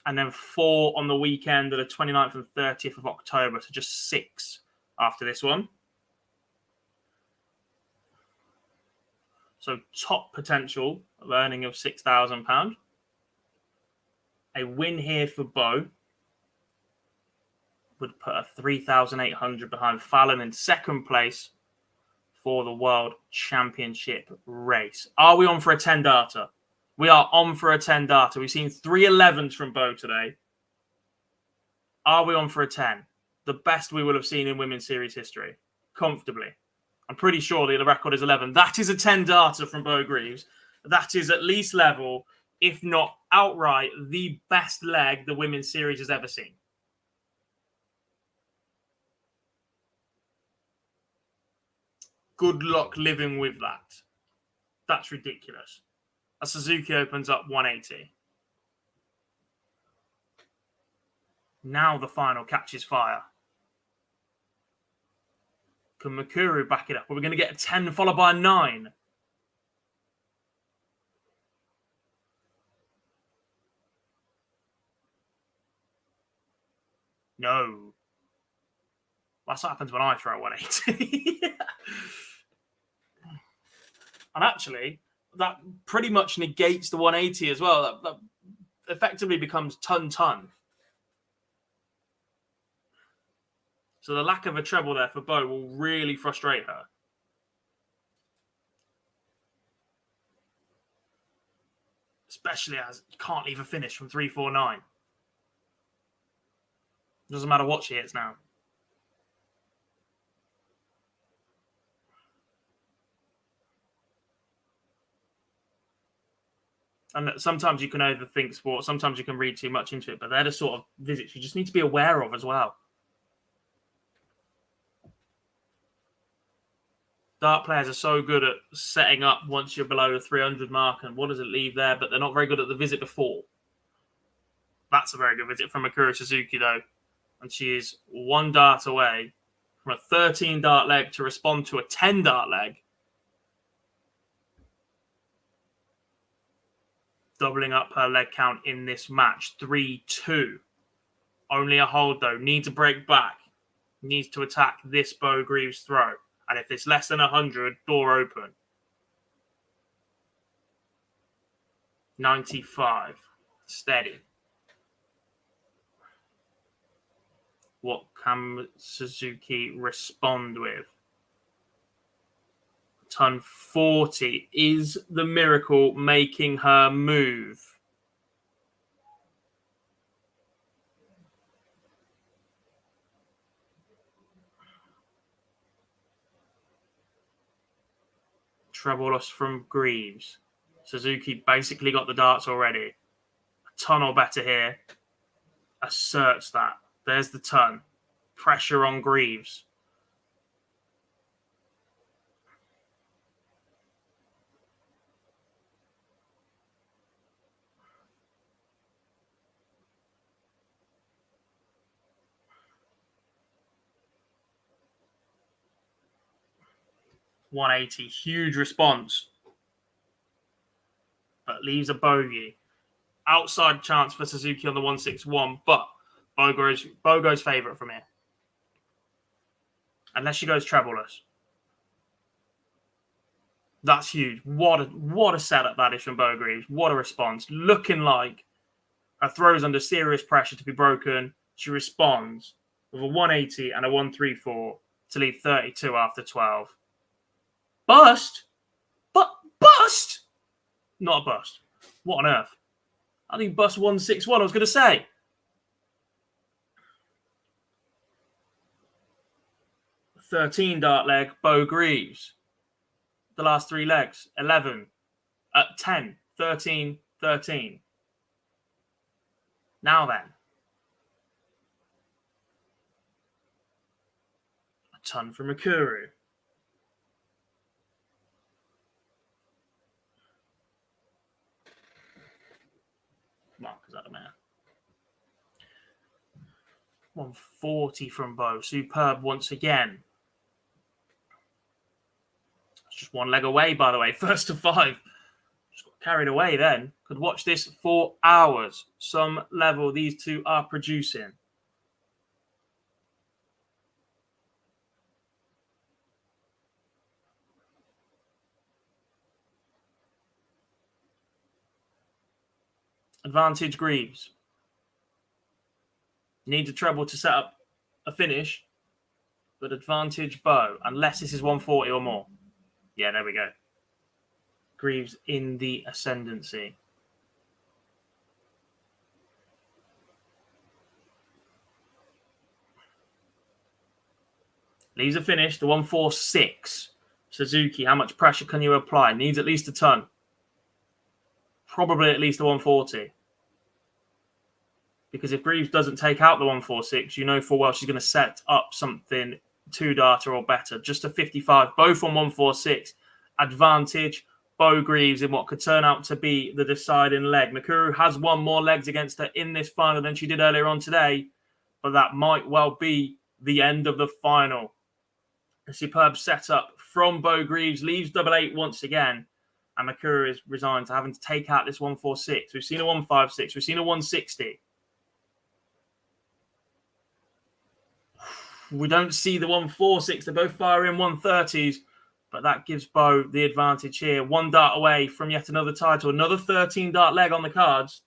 and then 4 on the weekend of the 29th and 30th of October. So just 6 after this one. So top potential of earning of £6,000. A win here for Bo would put a 3,800 behind Fallon in second place for the World Championship race. Are we on for a 10-darter? We are on for a 10-darter. We've seen 3 11s from Bo today. Are we on for a 10? The best we will have seen in Women's Series history. Comfortably. I'm pretty sure the record is 11. That is a 10-darter from Bo Greaves. That is at least level, if not outright, the best leg the Women's Series has ever seen. Good luck living with that. That's ridiculous. A Suzuki opens up 180. Now the final catches fire. Can Mikuru back it up? Are we going to get a 10 followed by a 9? No. That's what happens when I throw 180. And actually, that pretty much negates the 180 as well. That effectively becomes ton-ton. So the lack of a treble there for Bo will really frustrate her. Especially as you can't leave a finish from 3-4-9. Doesn't matter what she hits now. And sometimes you can overthink sport. Sometimes you can read too much into it. But they're the sort of visits you just need to be aware of as well. Dart players are so good at setting up once you're below the 300 mark and what does it leave there, but they're not very good at the visit before. That's a very good visit from Mikuru Suzuki, though. And she is 1 dart away from a 13-dart leg to respond to a 10-dart leg. Doubling up her leg count in this match. 3-2. Only a hold, though. Need to break back. Needs to attack this Bo Greaves throw. And if it's less than 100, door open. 95. Steady. What can Suzuki respond with? Ton 40. Is the Miracle making her move? Treble loss from Greaves. Suzuki basically got the darts already. A ton or better here. Asserts that. There's the ton. Pressure on Greaves. .180, huge response, but leaves a bogey. Outside chance for Suzuki on the 161, but Bogo's favourite from here. Unless she goes trebleless. That's huge. What a setup that is from Bo Greaves. What a response. Looking like her throw's under serious pressure to be broken. She responds with a 180 and a 134 to leave 32 after 12. Bust? Bust? Not a bust. What on earth? I think bust 161, I was going to say. $13 dart leg, Bo Greaves. The last three legs, 11, 10, 13, 13. Now then. A ton from Mikuru. Mark, that a man? 140 from Bo. Superb once again. It's just one leg away, by the way. First to 5. Just got carried away then. Could watch this for hours. Some level these two are producing. Advantage Greaves. Needs a treble to set up a finish. But advantage Bo. Unless this is 140 or more. Yeah, there we go. Greaves in the ascendancy. Leaves a finish. The 146. Suzuki, how much pressure can you apply? Needs at least a ton. Probably at least a 140. Because if Greaves doesn't take out the 146, you know full well she's going to set up something 2-darter or better. Just a 55, both on 146. Advantage, Bo Greaves in what could turn out to be the deciding leg. Mikuru has won more legs against her in this final than she did earlier on today, but that might well be the end of the final. A superb setup from Bo Greaves, leaves 88 once again. And Mikuru is resigned to having to take out this 146. We've seen a 156. We've seen a 160. We don't see the 146. They're both firing 130s. But that gives Bo the advantage here. 1 dart away from yet another title. Another 13-dart leg on the cards.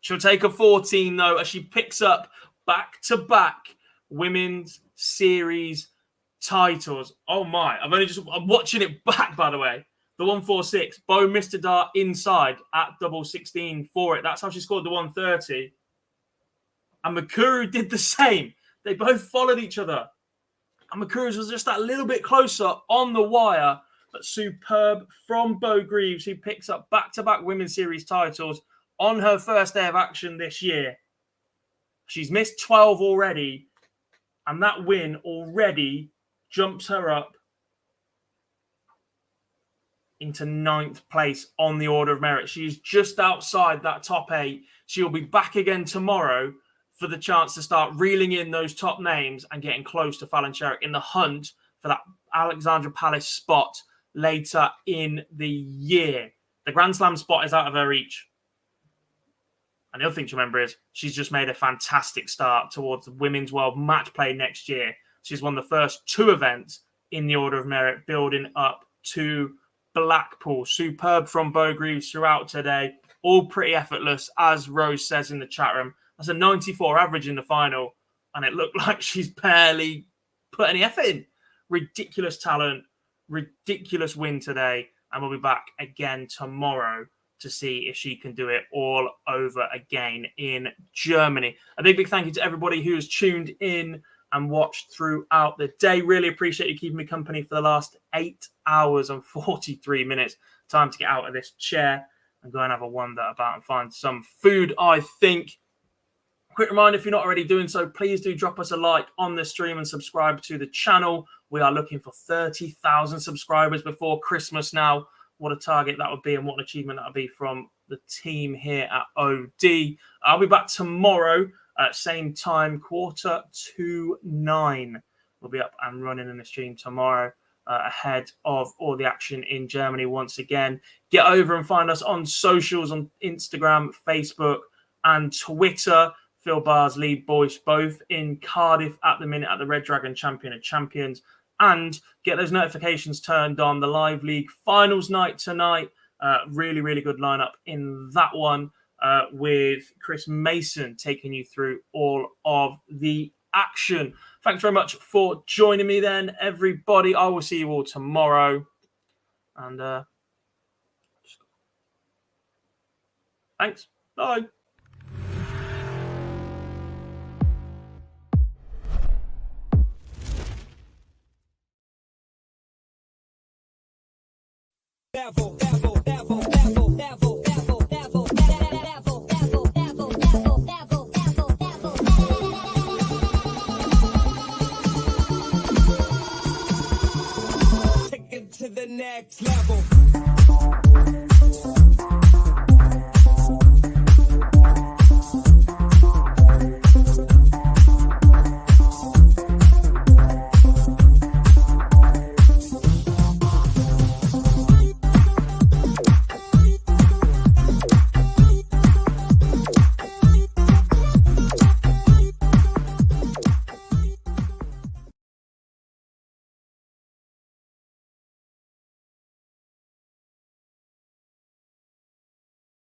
She'll take a 14, though, as she picks up back-to-back women's series titles. Oh, my. I'm watching it back, by the way. The 146. Bo missed a dart inside at double 16 for it. That's how she scored the 130. And Mikuru did the same. They both followed each other. And Mikuru's was just that little bit closer on the wire. But superb from Bo Greaves, who picks up back-to-back women's series titles on her first day of action this year. She's missed 12 already, and that win already jumps her up into 9th place on the order of merit. She's just outside that top 8. She'll be back again tomorrow for the chance to start reeling in those top names and getting close to Fallon Sherrick in the hunt for that Alexandra Palace spot later in the year. The Grand Slam spot is out of her reach. And the other thing to remember is she's just made a fantastic start towards the Women's World Match Play next year. She's won the first 2 events in the order of merit, building up to Blackpool. Superb from Bo Greaves throughout today. All pretty effortless, as Rose says in the chat room. That's a 94 average in the final, and it looked like she's barely put any effort in. Ridiculous talent, ridiculous win today, and we'll be back again tomorrow to see if she can do it all over again in Germany. A big thank you to everybody who has tuned in and watched throughout the day. Really appreciate you keeping me company for the last 8 hours and 43 minutes. Time to get out of this chair and go and have a wander about and find some food, I think. Quick reminder, if you're not already doing so, please do drop us a like on the stream and subscribe to the channel. We are looking for 30,000 subscribers before Christmas now. What a target that would be and what an achievement that would be from the team here at OD. I'll be back tomorrow at same time, 8:45. We'll be up and running in the stream tomorrow ahead of all the action in Germany once again. Get over and find us on socials, on Instagram, Facebook and Twitter. Phil Barr's lead boys both in Cardiff at the minute at the Red Dragon Champion of Champions. And get those notifications turned on. The Live League finals night tonight. Really, really good lineup in that one with Chris Mason taking you through all of the action. Thanks very much for joining me then, everybody. I will see you all tomorrow. And thanks. Bye. Take it to the next level.